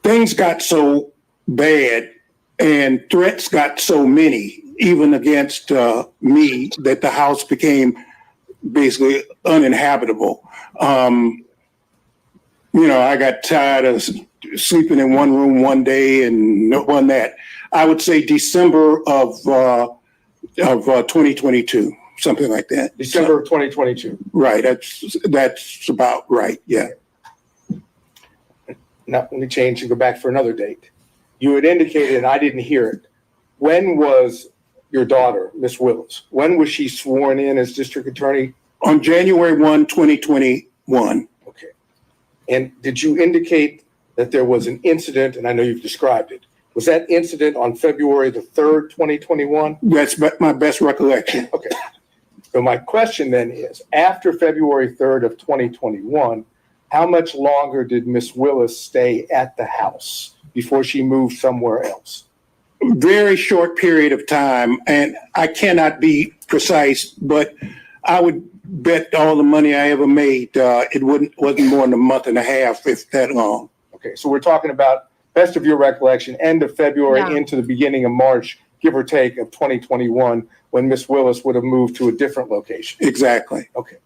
Things got so bad and threats got so many, even against me, that the house became basically uninhabitable. I got tired of sleeping in one room one day and one that. I would say December of 2022, something like that. December of 2022. Right. That's about right. Yeah. now let me change and go back for another date. You had indicated, and I didn't hear it. When was your daughter, Miss Willis, when was she sworn in as district attorney? On January 1, 2021. Okay. And did you indicate that there was an incident, and I know you've described it, was that incident on February the 3rd, 2021? That's my best recollection. Okay. So my question then is, after February 3rd of 2021, how much longer did Miss Willis stay at the house before she moved somewhere else? Very short period of time, and I cannot be precise, but I would bet all the money I ever made, it wasn't more than a month and a half, if that long. Okay, so we're talking about, best of your recollection, end of February Yeah. into the beginning of March, give or take, of 2021, when Miss Willis would have moved to a different location. Exactly. Okay.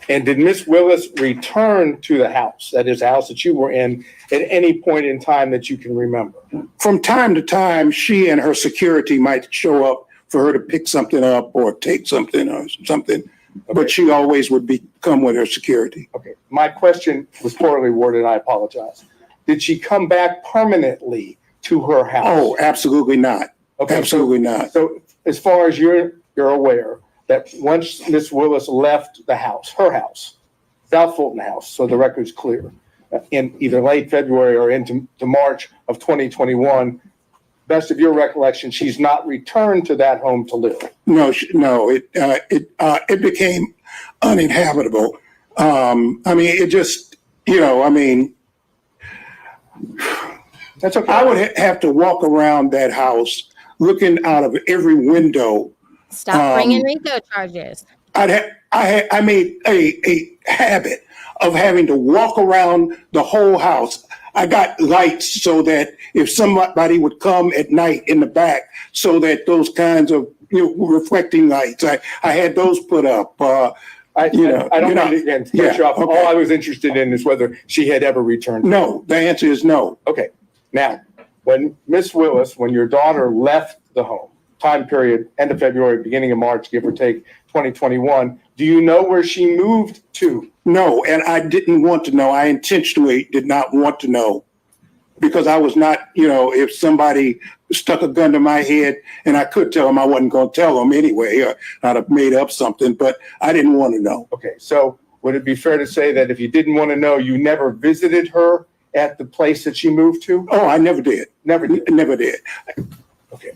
And did Miss Willis return to the house, that is, the house that you were in, at any point in time that you can remember? From time to time, she and her security might show up for her to pick something up or take something or something, but she always would come with her security. Okay, my question was poorly worded, I apologize. Did she come back permanently to her house? Oh, absolutely not. Okay, Absolutely not. So as far as you're aware, that once Miss Willis left the house, her house, South Fulton House, so the record's clear, in either late February or into March of 2021, best of your recollection, she's not returned to that home to live. No, it became uninhabitable. I mean, it just, That's okay. I would have to walk around that house looking out of every window. Stop bringing RICO charges. I made a habit of having to walk around the whole house. I got lights so that if somebody would come at night in the back, so that those kinds of reflecting lights, I had those put up. I don't mean to again cut you off. Okay. All I was interested in is whether she had ever returned. No, the answer is no. Okay. Now, when Miss Willis, when your daughter left the home, time period, end of February, beginning of March, give or take, 2021, do you know where she moved to? No, and I didn't want to know. I intentionally did not want to know because I was not, if somebody stuck a gun to my head and I could tell them, I wasn't going to tell them anyway, or I'd have made up something, but I didn't want to know. Okay, so would it be fair to say that if you didn't want to know, you never visited her at the place that she moved to? Oh, I never did. Never did. Never did. Okay.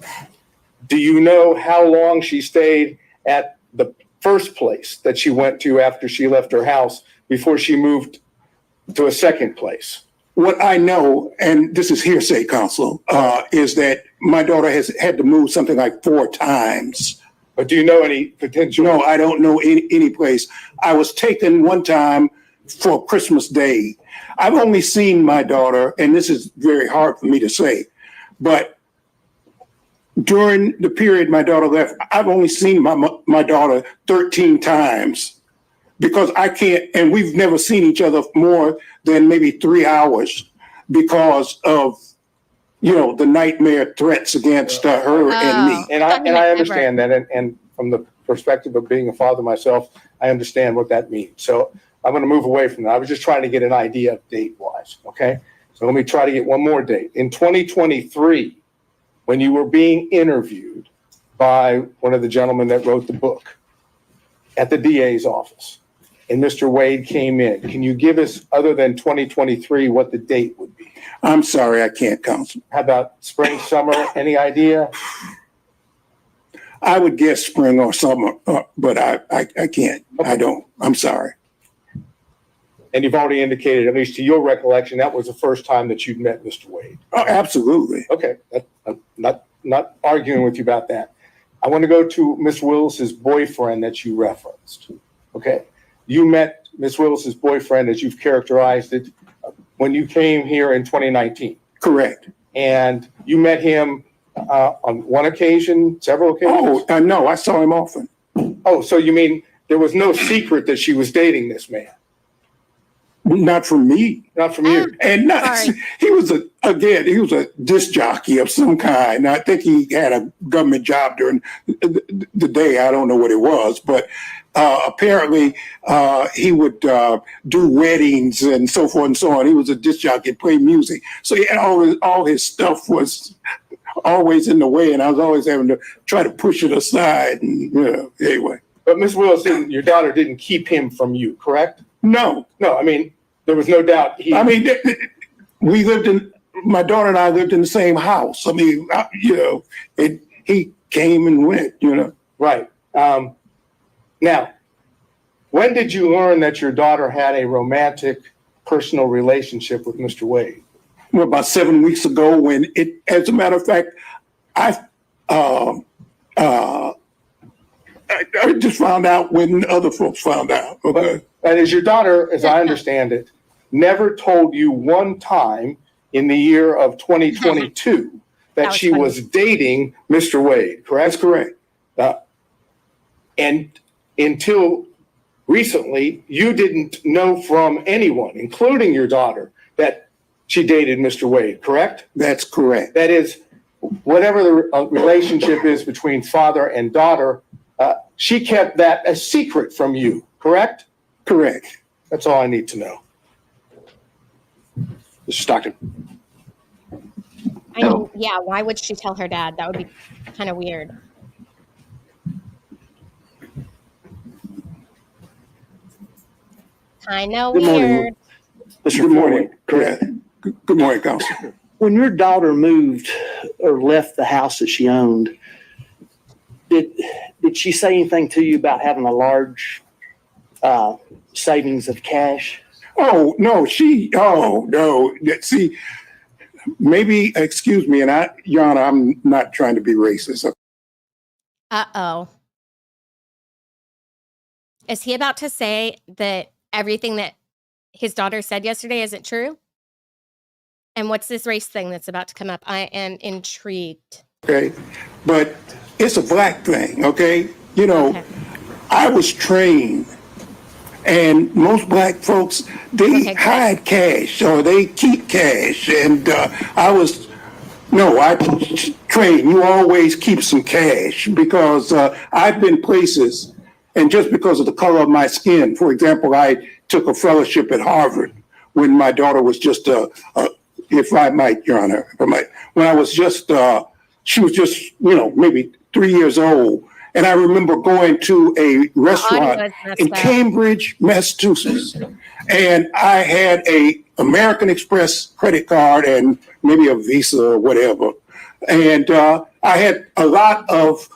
Do you know how long she stayed at the first place that she went to after she left her house before she moved to a second place? What I know, and this is hearsay, counsel, is that my daughter has had to move something like 4 times. But do you know any potential? No, I don't know any place. I was taken one time for Christmas Day. I've only seen my daughter, and this is very hard for me to say, but during the period my daughter left, I've only seen my daughter 13 times because I can't, and we've never seen each other more than maybe 3 hours because of, the nightmare threats against her and me. And I understand that, and from the perspective of being a father myself, I understand what that means. So I'm going to move away from that. I was just trying to get an idea of date-wise, okay? So let me try to get one more date. In 2023, when you were being interviewed by one of the gentlemen that wrote the book at the DA's office, and Mr. Wade came in, can you give us, other than 2023, what the date would be? I'm sorry, I can't, counsel. How about spring, summer, any idea? I would guess spring or summer, but I can't. Okay. I don't. I'm sorry. And you've already indicated, at least to your recollection, that was the first time that you'd met Mr. Wade. Oh, absolutely. Okay, I'm not arguing with you about that. I want to go to Miss Willis's boyfriend that you referenced. Okay, you met Miss Willis's boyfriend, as you've characterized it, when you came here in 2019. Correct. And you met him on one occasion, several occasions? Oh, no, I saw him often. Oh, so you mean there was no secret that she was dating this man? Not from me. Not from you. And he was a disc jockey of some kind. I think he had a government job during the day. I don't know what it was, but apparently he would do weddings and so forth and so on. He was a disc jockey, play music. So he had all his stuff was always in the way, and I was always having to try to push it aside. And anyway. But Ms. Willis, your daughter didn't keep him from you, correct? No. No, I mean, there was no doubt I mean, we lived in, my daughter and I lived in the same house. I mean, he came and went, Right. Now, when did you learn that your daughter had a romantic personal relationship with Mr. Wade? Well, about 7 weeks ago when as a matter of fact, I just found out when other folks found out. Okay. That is, your daughter, as I understand it, never told you one time in the year of 2022 that she funny. was dating Mr. Wade, correct? That's correct. And until recently, you didn't know from anyone, including your daughter, that she dated Mr. Wade, correct? That's correct. That is, whatever the relationship is between father and daughter, she kept that a secret from you, correct? Correct. That's all I need to know. Mr. Stockton. I mean, yeah, why would she tell her dad? That would be kind of weird. Kind of Good morning. weird. Good morning. Correct. Good morning, Counsel. When your daughter moved or left the house that she owned, did she say anything to you about having a large savings of cash? Oh, no, no. See, maybe, excuse me, and Your Honor, I'm not trying to be racist. Uh-oh. Is he about to say that everything that his daughter said yesterday isn't true? And what's this race thing that's about to come up? I am intrigued. Okay, but it's a black thing, okay? Okay. I was trained, and most black folks, they hide cash or they keep cash. And I trained, you always keep some cash because I've been places, and just because of the color of my skin, for example, I took a fellowship at Harvard when my daughter was just if I might, Your Honor, when I was just, she was just, maybe 3 years old. And I remember going to a restaurant in Cambridge, Massachusetts, and I had a American Express credit card and maybe a Visa or whatever. And I had a lot of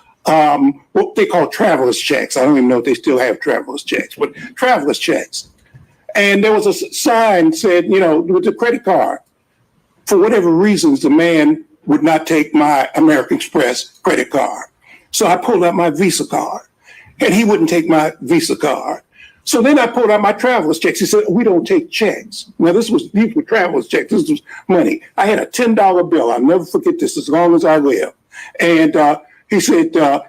what they call traveler's checks. I don't even know if they still have traveler's checks, but traveler's checks. And there was a sign said, with the credit card. For whatever reasons, the man would not take my American Express credit card. So I pulled out my Visa card, and he wouldn't take my Visa card. So then I pulled out my traveler's checks. He said, we don't take checks. Now, these were traveler's checks. This was money. I had a $10 bill. I'll never forget this as long as I live. And he said, the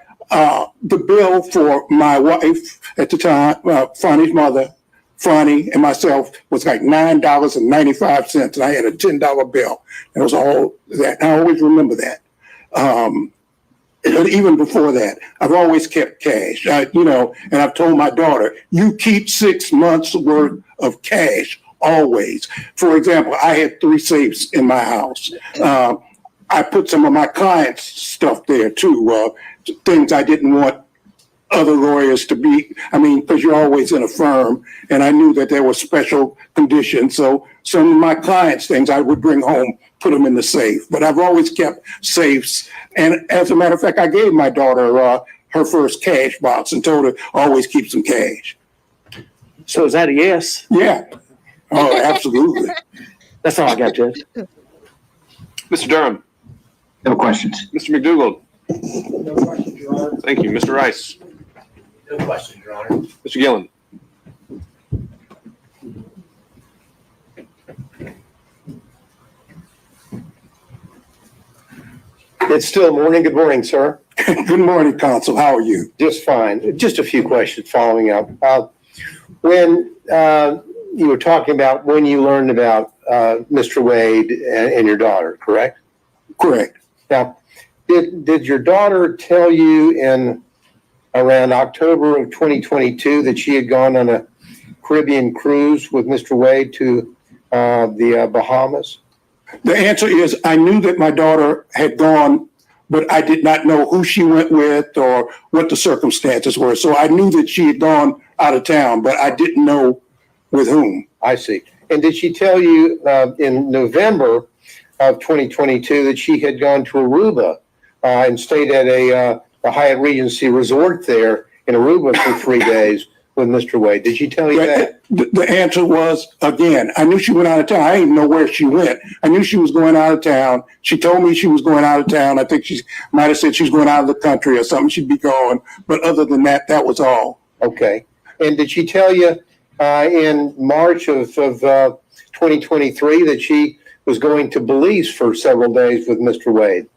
bill for my wife at the time, Fani's mother, Fani and myself, was like $9.95, and I had a $10 bill. That was all that. I always remember that. But even before that, I've always kept cash. And I've told my daughter, you keep 6 months worth of cash always. For example, I had 3 safes in my house. I put some of my clients' stuff there too, things I didn't want other lawyers to be, because you're always in a firm, and I knew that there were special conditions. So some of my clients' things I would bring home, put them in the safe. But I've always kept safes. And as a matter of fact, I gave my daughter her first cash box and told her always keep some cash. So is that a yes? Yeah. Oh, absolutely. That's all I got, Judge. Mr. Durham. No questions. Mr. McDougald. No questions, Your Honor. Thank you. Mr. Rice. No question, Your Honor. Mr. Gillen. It's still morning. Good morning, sir. Good morning, Counsel. How are you? Just fine. Just a few questions following up. When you were talking about when you learned about Mr. Wade and your daughter, correct? Correct. Now, did your daughter tell you in around October of 2022 that she had gone on a Caribbean cruise with Mr. Wade to the Bahamas? The answer is I knew that my daughter had gone, but I did not know who she went with or what the circumstances were. So I knew that she had gone out of town, but I didn't know with whom. I see. And did she tell you in November of 2022 that she had gone to Aruba and stayed at a Hyatt Regency resort there in Aruba for 3 days with Mr. Wade? Did she tell you that? The answer was, again, I knew she went out of town. I didn't know where she went. I knew she was going out of town. She told me she was going out of town. I think she might have said she was going out of the country or something. She'd be gone. But other than that, that was all. Okay. And did she tell you in March of 2023 that she was going to Belize for several days with Mr. Wade?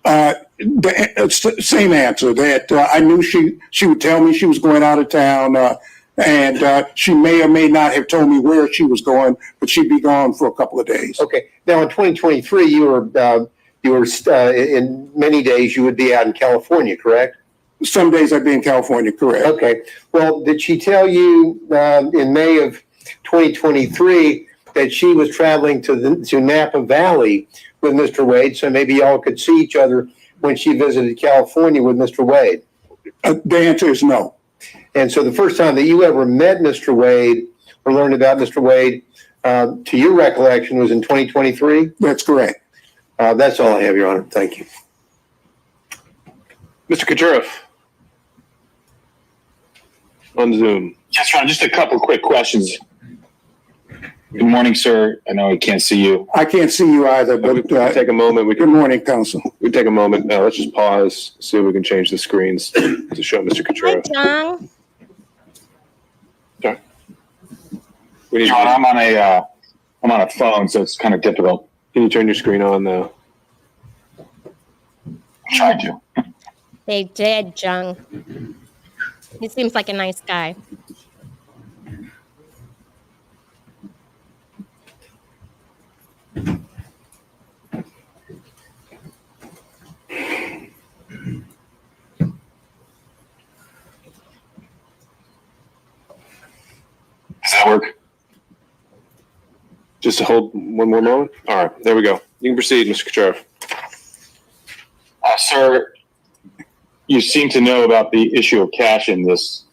The same answer, that I knew she would tell me she was going out of town, and she may or may not have told me where she was going, but she'd be gone for a couple of days. Okay. Now in 2023, you were in many days you would be out in California, correct? Some days I'd be in California, correct. Okay. Well, did she tell you in May of 2023 that she was traveling to Napa Valley with Mr. Wade, so maybe y'all could see each other when she visited California with Mr. Wade? The answer is no. And so the first time that you ever met Mr. Wade or learned about Mr. Wade, to your recollection, was in 2023? That's correct. That's all I have, Your Honor. Thank you. Mr. Kucherov on Zoom. Yes, Ron, just a couple quick questions. Good morning, sir. I know I can't see you. I can't see you either, We but can take a moment. good morning, counsel. We take a moment. Let's just pause, see if we can change the screens to show Mr. Hi, Kucherov. John. Sorry. We need, John, I'm on a phone, so it's kind of difficult. can you turn your screen on though? I'm trying to. They did, Jung. He seems like a nice guy. Does that work? Just to hold one more moment. All right, there we go. You can proceed, Mr. Kucherov. Sir, you seem to know about the issue of cash in this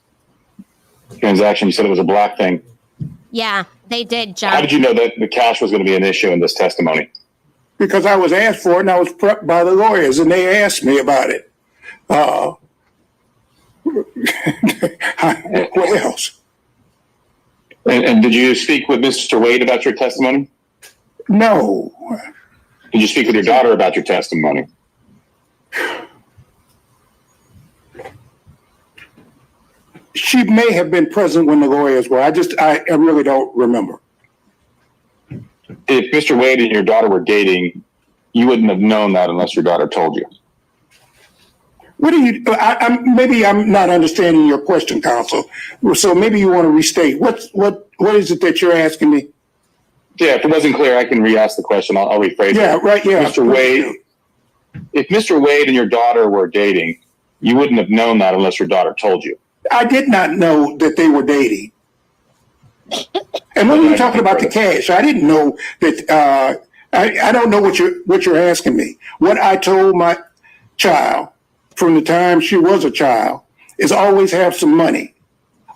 transaction. You said it was a black thing. Yeah, they did, How John. did you know that the cash was going to be an issue in this testimony? Because I was asked for it and I was prepped by the lawyers and they asked me about it. What else? And did you speak with Mr. Wade about your testimony? No. Did you speak with your daughter about your testimony? She may have been present when the lawyers were. I really don't remember. If Mr. Wade and your daughter were dating, you wouldn't have known that unless your daughter told you. What do you? Maybe I'm not understanding your question, counsel. So maybe you want to restate. What is it that you're asking me? Yeah, if it wasn't clear, I can re-ask the question. I'll rephrase it. Yeah, right. Yeah, Mr. Wade, if Mr. Wade and your daughter were dating, you wouldn't have known that unless your daughter told you. I did not know that they were dating. And when you're talking about the cash, I didn't know that. I don't know what you're asking me. What I told my child from the time she was a child is always have some money.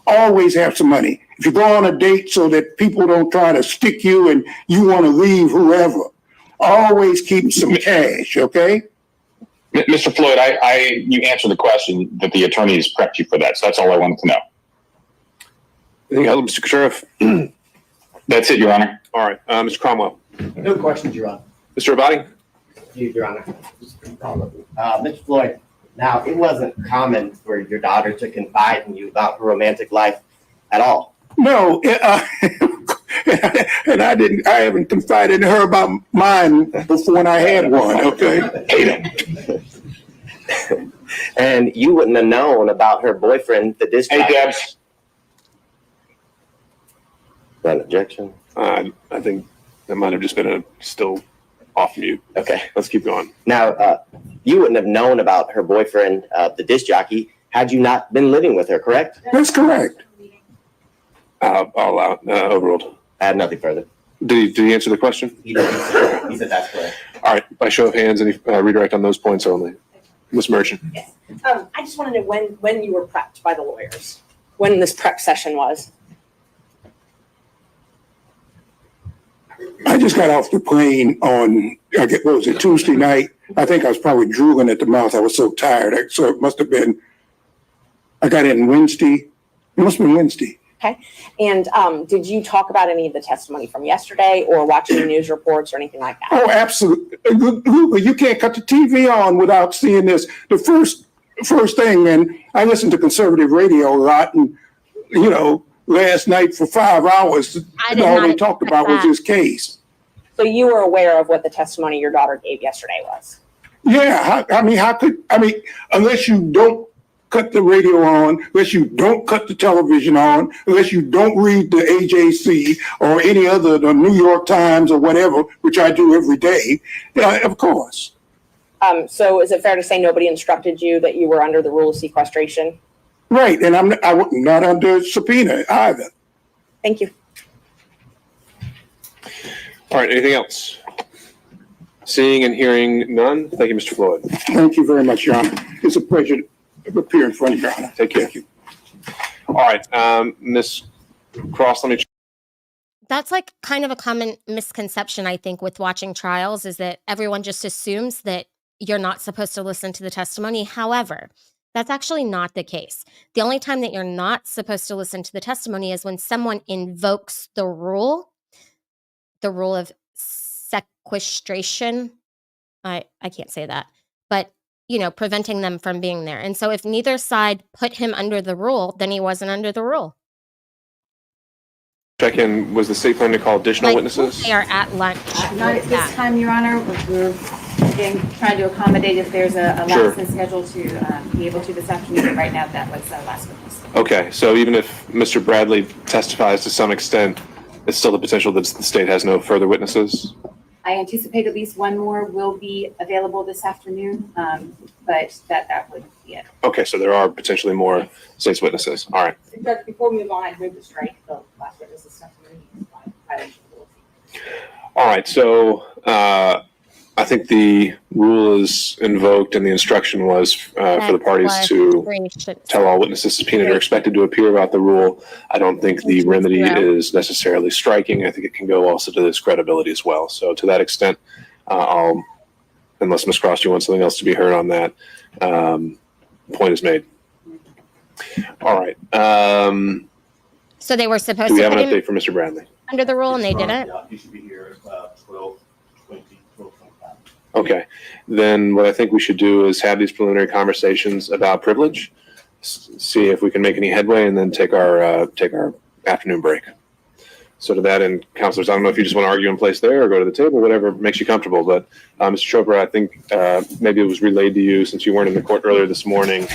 Always have some money. If you go on a date so that people don't try to stick you and you want to leave whoever, always keep some cash, okay? Mr. Floyd, you answered the question that the attorneys prepped you for that. So that's all I wanted to know. Anything else, Mr. Kucherov? That's it, Your Honor. All right, Mr. Cromwell. No questions, Your Honor. Mr. Abadi? Your Honor. Mr. Floyd, now, it wasn't common for your daughter to confide in you about her romantic life at all. No, and I haven't confided in her about mine before when I had one, okay? And you wouldn't have known about her boyfriend, the disc. Hey, Debs. An objection? I think that might have just been still off mute. Okay. Let's keep going. Now, you wouldn't have known about her boyfriend, the disc jockey, had you not been living with her, correct? That's correct. I'll allow, overruled. I have nothing further. Did he answer the question? He did. He said that's correct. All right, by show of hands, any redirect on those points only? Ms. Merchant? Yes. I just want to know when you were prepped by the lawyers, when this prep session was. I just got off the plane on, what was it, Tuesday night? I think I was probably drooling at the mouth. I was so tired. So it must have been, I got in Wednesday. It must have been Wednesday. Okay. And did you talk about any of the testimony from yesterday or watch any news reports or anything like that? Oh, absolutely. You can't cut the TV on without seeing this. The first thing, and I listen to conservative radio a lot, and, you know, last night for 5 hours, all they talked about was this case. So you were aware of what the testimony your daughter gave yesterday was? Yeah, unless you don't cut the radio on, unless you don't cut the television on, unless you don't read the AJC or any other, the New York Times or whatever, which I do every day, of course. So is it fair to say nobody instructed you that you were under the rule of sequestration? Right, and I'm not under subpoena either. Thank you. All right, anything else? Seeing and hearing none, thank you, Mr. Floyd. Thank you very much, Your Honor. It's a pleasure to appear in front of Your Honor. Take care. Thank you. All right, Ms. Cross, let me. That's like kind of a common misconception, I think, with watching trials, is that everyone just assumes that you're not supposed to listen to the testimony. However, that's actually not the case. The only time that you're not supposed to listen to the testimony is when someone invokes the rule of sequestration. I can't say that, but preventing them from being there. And so if neither side put him under the rule, then he wasn't under the rule. Check in, was the state planning to call additional witnesses? They are at lunch. Not at this time, Your Honor. We're again trying to accommodate if there's a Sure. lapse in schedule to be able to this afternoon. But right now, that was the last witness. Okay, so even if Mr. Bradley testifies to some extent, it's still the potential that the state has no further witnesses? I anticipate at least one more will be available this afternoon, but that would be it. Okay, so there are potentially more state's witnesses. All right. Judge, before we move on, I'd move to strike the last witness's testimony. All right, so I think the rule is invoked and the instruction was for the parties to tell all witnesses subpoenaed are expected to appear about the rule. I don't think the remedy is necessarily striking. I think it can go also to this credibility as well. So to that extent, unless Ms. Cross, you want something else to be heard on that, point is made. All right. So they were supposed Do we to have an put him update for Mr. Bradley? under the rule and they didn't? Yeah, he should be here at 12:20, 12:25. Okay, then what I think we should do is have these preliminary conversations about privilege, see if we can make any headway, and then take our afternoon break. So to that end, counselors, I don't know if you just want to argue in place there or go to the table, whatever makes you comfortable. But Mr. Chopra, I think maybe it was relayed to you since you weren't in the court earlier this morning.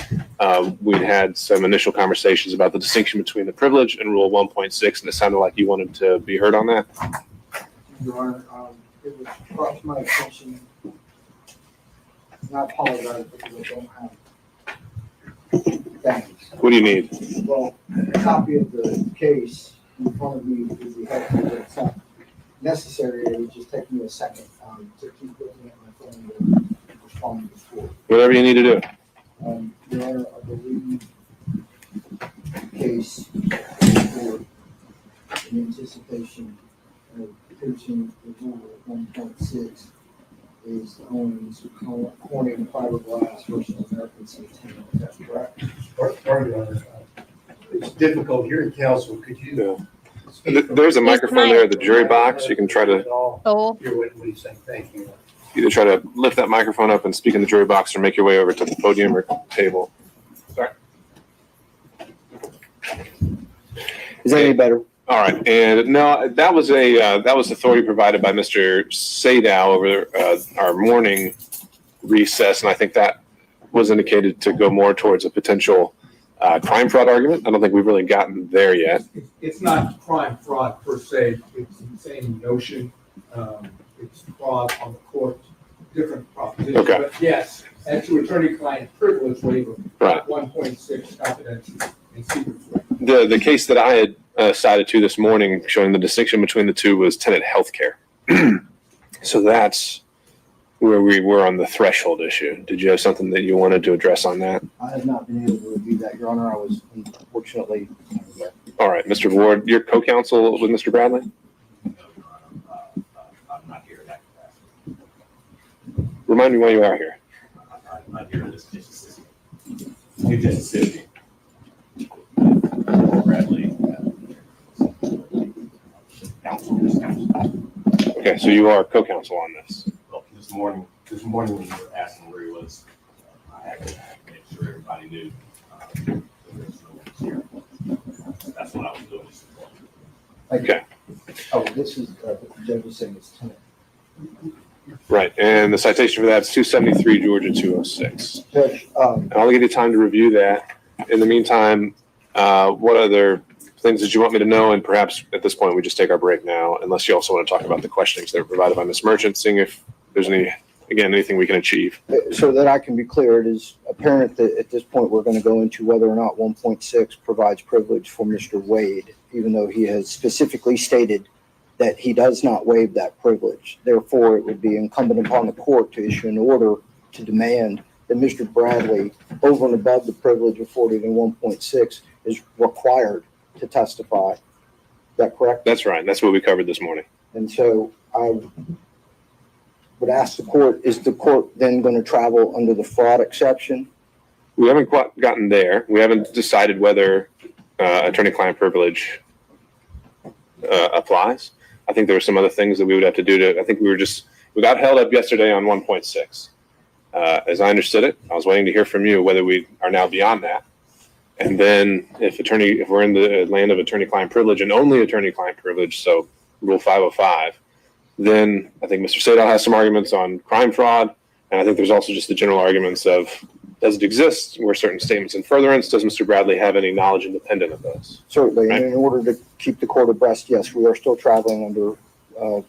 We'd had some initial conversations about the distinction between the privilege and Rule 1.6, and it sounded like you wanted to be heard on that. Your Honor, it was brought to my attention, and I apologize because I don't have things. What do you need? Well, a copy of the case in front of me would be helpful, but it's not necessary. It would just take me a second to keep looking at my phone and responding to the court. Whatever you need to do. Your Honor, I believe the case for in anticipation of piercing the rule of 1.6 is the Owens Corning fiberglass versus American Centennial. Is that correct? Pardon, Your Honor. It's difficult hearing counsel. Could you? There's a microphone there at the jury box. You can try to Hear what he's saying. Thank you. either try to lift that microphone up and speak in the jury box or make your way over to the podium or table. Sorry. Is that any better? All right, and no, that was authority provided by Mr. Sadow over our morning recess, and I think that was indicated to go more towards a potential crime fraud argument. I don't think we've really gotten there yet. It's not crime fraud per se. It's the same notion. It's fraud on the court, different proposition. Okay. But yes, and to attorney-client privilege waiver, Right. 1.6 confidential and secret. The case that I had cited to this morning showing the distinction between the two was tenant healthcare. So that's where we were on the threshold issue. Did you have something that you wanted to address on that? I have not been able to review that, Your Honor. I was unfortunately unaware. All right, Mr. Ward, your co-counsel with Mr. Bradley? No, Your Honor, I'm not here in that capacity. Remind me why you are here. I'm not here in this case. New Mississippi. Bradley. Counsel. Okay, so you are co-counsel on this. Well, this morning when you were asking where he was, I had to make sure everybody knew that there was no one here. That's what I was doing. Okay. Oh, this is, the judge is saying it's tenant. Right, and the citation for that is 273 Georgia 206. Judge, And I'll give you time to review that. In the meantime, what other things that you want me to know? And perhaps at this point, we just take our break now, unless you also want to talk about the questionings that were provided by Ms. Merchant, seeing if there's anything we can achieve. so that I can be clear, it is apparent that at this point, we're going to go into whether or not 1.6 provides privilege for Mr. Wade, even though he has specifically stated that he does not waive that privilege. Therefore, it would be incumbent upon the court to issue an order to demand that Mr. Bradley, over and above the privilege afforded in 1.6, is required to testify. Is that correct? That's right. That's what we covered this morning. And so I would ask the court, is the court then going to travel under the fraud exception? We haven't quite gotten there. We haven't decided whether attorney-client privilege applies. I think there were some other things that we would have to do to, I think we got held up yesterday on 1.6. As I understood it, I was waiting to hear from you whether we are now beyond that. And then if we're in the land of attorney-client privilege and only attorney-client privilege, so Rule 505, then I think Mr. Sadal has some arguments on crime fraud. And I think there's also just the general arguments of, does it exist? Were certain statements in furtherance? Does Mr. Bradley have any knowledge independent of those? Certainly. Right. And in order to keep the court abreast, yes, we are still traveling under,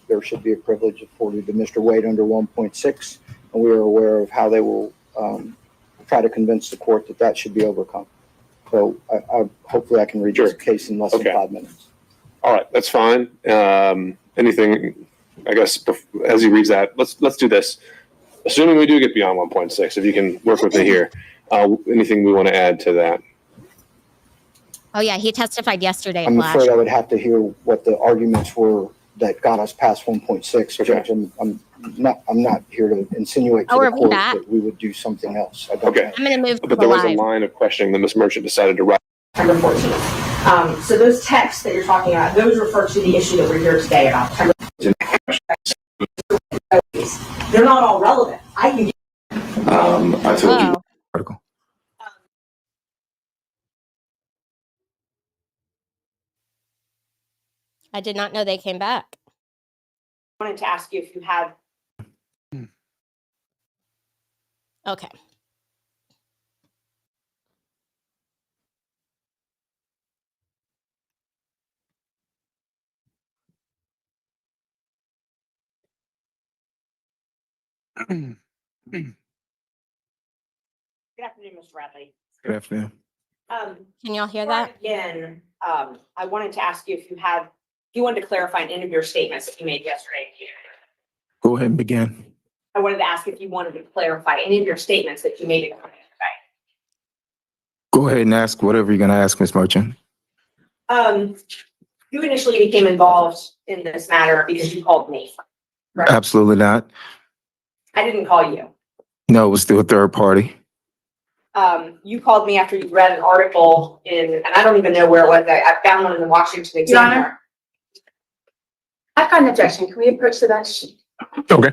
there should be a privilege afforded to Mr. Wade under 1.6. And we are aware of how they will try to convince the court that that should be overcome. So hopefully I can read this case in less than 5 minutes. All right, that's fine. Anything, I guess, as he reads that, let's do this. Assuming we do get beyond 1.6, if you can work with me here, anything we want to add to that? Oh, yeah, he testified yesterday. I'm afraid I would have to hear what the arguments were that got us past 1.6. Judge, I'm not here to insinuate to the court that we would do something else. I don't know. I'm going to move to But there was a line of questioning that Ms. Merchant decided to write. September 14th. So those texts that you're talking about, those refer to the issue that we're here today about. They're not all relevant. I can I told you. Article. I did not know they came back. I wanted to ask you if you had. Okay. Good afternoon, Mr. Bradley. Good afternoon. Can y'all hear that? Again, I wanted to ask you if you wanted to clarify any of your statements that you made yesterday. Go ahead and begin. I wanted to ask if you wanted to clarify any of your statements that you made yesterday. Go ahead and ask whatever you're going to ask, Ms. Merchant. You initially became involved in this matter because you called me. Right? Absolutely not. I didn't call you. No, it was through a third party. You called me after you read an article and I don't even know where it was. I found one in the Washington Examiner. I've got an objection. Can we approach the bench? Okay.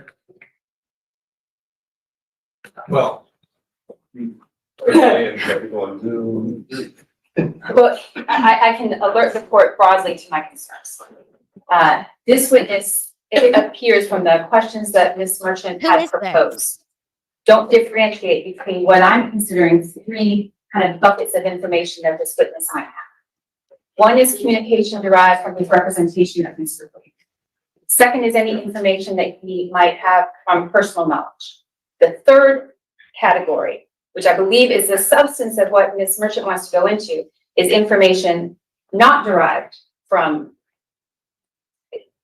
Well. Well, I can alert the court broadly to my concerns. This witness, it appears from the questions that Ms. Merchant had proposed, don't differentiate between what I'm considering 3 kind of buckets of information that this witness might have. One is communication derived from his representation of Mr. Wade. Second is any information that he might have from personal knowledge. The third category, which I believe is the substance of what Ms. Merchant wants to go into, is information not derived from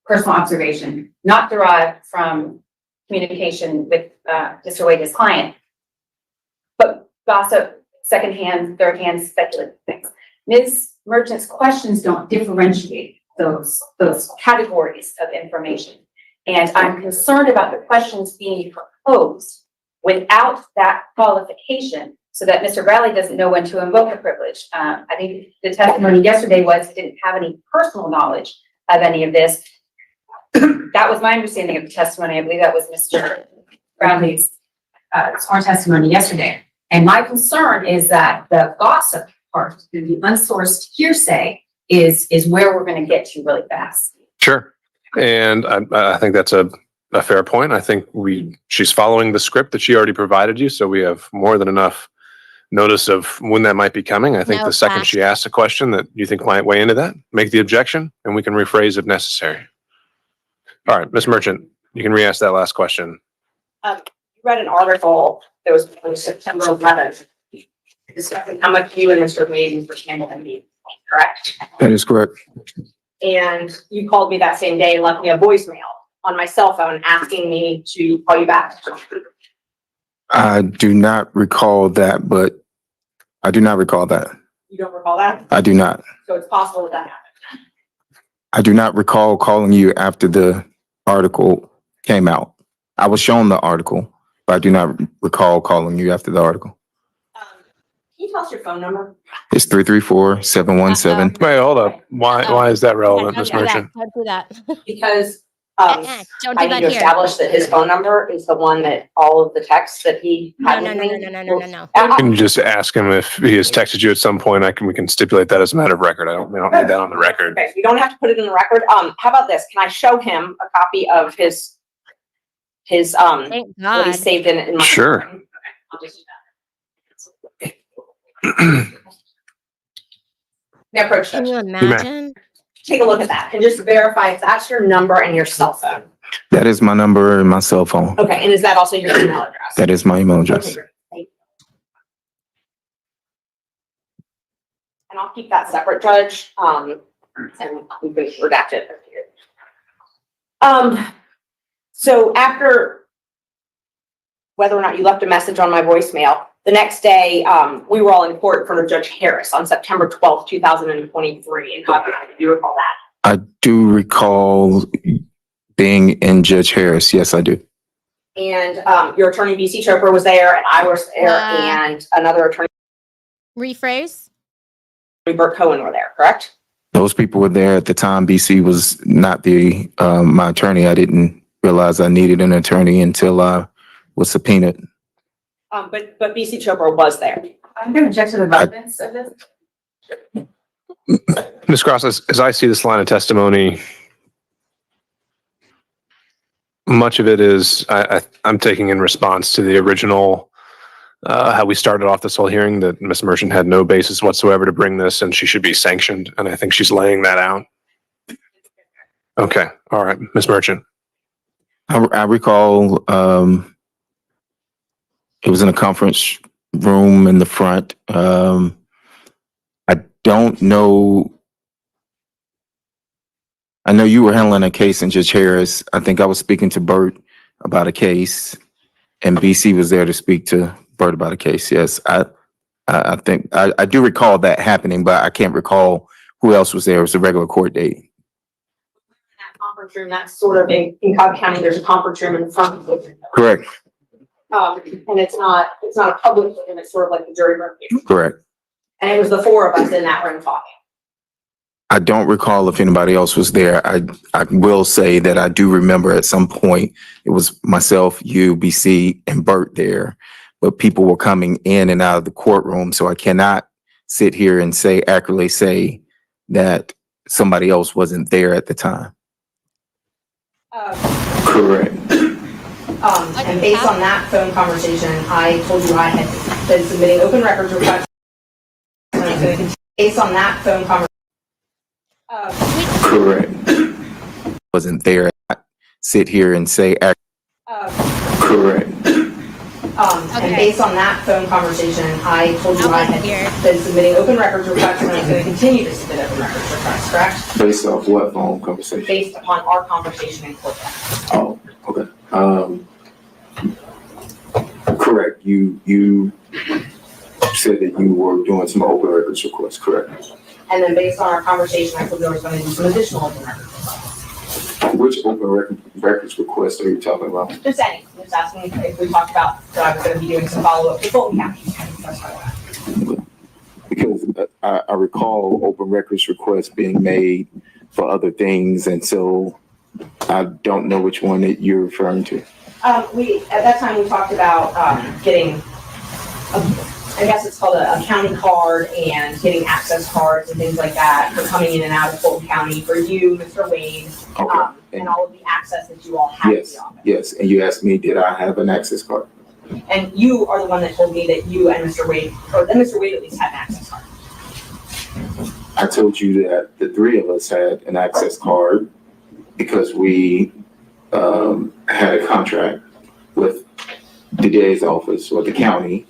personal observation, not derived from communication with Mr. Wade, his client, but gossip, secondhand, thirdhand, speculative things. Ms. Merchant's questions don't differentiate those categories of information. And I'm concerned about the questions being proposed without that qualification so that Mr. Bradley doesn't know when to invoke a privilege. I think the testimony yesterday was he didn't have any personal knowledge of any of this. That was my understanding of the testimony. I believe that was Mr. Bradley's sworn testimony yesterday. And my concern is that the gossip part, the unsourced hearsay, is where we're going to get to really fast. Sure. And I think that's a fair point. I think she's following the script that she already provided you, so we have more than enough notice of when that might be coming. I think the second she asks a question that you think might weigh into that, make the objection, and we can rephrase if necessary. All right, Ms. Merchant, you can re-ask that last question. You read an article that was on September 11th discussing how much you and Mr. Wade were handling me, correct? That is correct. And you called me that same day and left me a voicemail on my cell phone asking me to call you back. I do not recall that, but I do not recall that. You don't recall that? I do not. So it's possible that happened. I do not recall calling you after the article came out. I was shown the article, but I do not recall calling you after the article. Can you tell us your phone number? It's 334-717. Wait, hold up. Why is that relevant, Ms. Merchant? Don't do that. Because Don't do I that need to here. establish that his phone number is the one that all of the texts that he had No. with me. No. Can you just ask him if he has texted you at some point? We can stipulate that as a matter of record. We don't need that on the record. Okay, you don't have to put it in the record. How about this? Can I show him a copy of his Thank what he God. saved in my Sure. Okay, I'll just do that. May I approach Can Judge? you imagine? Take a look at that and just verify if that's your number and your cell phone. That is my number and my cell phone. Okay, and is that also your email address? That is my email address. Okay, great. Thank you. And I'll keep that separate, Judge, and we can redact it. So after, whether or not you left a message on my voicemail, the next day, we were all in court in front of Judge Harris on September 12th, 2023. And do you recall that? I do recall being in Judge Harris. Yes, I do. And your attorney, B.C. Chopra, was there, and I was there, and another attorney, Rephrase. Bert Cohen, were there, correct? Those people were there at the time. BC was not my attorney. I didn't realize I needed an attorney until I was subpoenaed. But B.C. Chopra was there. I'm going to object to the relevance of this. Ms. Cross, as I see this line of testimony, much of it is I'm taking in response to the original, how we started off this whole hearing, that Ms. Merchant had no basis whatsoever to bring this and she should be sanctioned. And I think she's laying that out. Okay. All right. Ms. Merchant. I recall it was in a conference room in the front. I don't know. I know you were handling a case in Judge Harris. I think I was speaking to Bert about a case, and BC was there to speak to Bert about a case. Yes, I think I do recall that happening, but I can't recall who else was there. It was a regular court date. That conference room, that's sort of in Cobb County, there's a conference room in front of it. Correct. And it's not a public room, it's sort of like a jury room. Correct. And it was the four of us in that room talking. I don't recall if anybody else was there. I will say that I do remember at some point it was myself, you, BC, and Bert there, but people were coming in and out of the courtroom, so I cannot sit here and accurately say that somebody else wasn't there at the time. Correct. And based on that phone conversation, I told you I had been submitting open records requests. Based on that phone conversation. Correct. Wasn't there. I sit here and say. Correct. And based on that phone conversation, I told you I had been submitting open records requests and I was going to continue to submit open records requests, correct? Based off what phone conversation? Based upon our conversation in court. Oh, okay. Correct. You said that you were doing some open records requests, correct? And then based on our conversation, I told you I was going to do some additional open records requests. Which open records request are you talking about? Just any, just asking if we talked about that I was going to be doing some follow-up with Fulton County. That's what I want. Because I recall open records requests being made for other things, and so I don't know which one that you're referring to. At that time, we talked about getting, I guess it's called a county card and getting access cards and things like that for coming in and out of Fulton County for you, Mr. Wade, and all of the access that you all have to the office. Yes, and you asked me, did I have an access card? And you are the one that told me that you and Mr. Wade, or that Mr. Wade at least had an access card. I told you that the three of us had an access card because we had a contract with the DA's office or the county.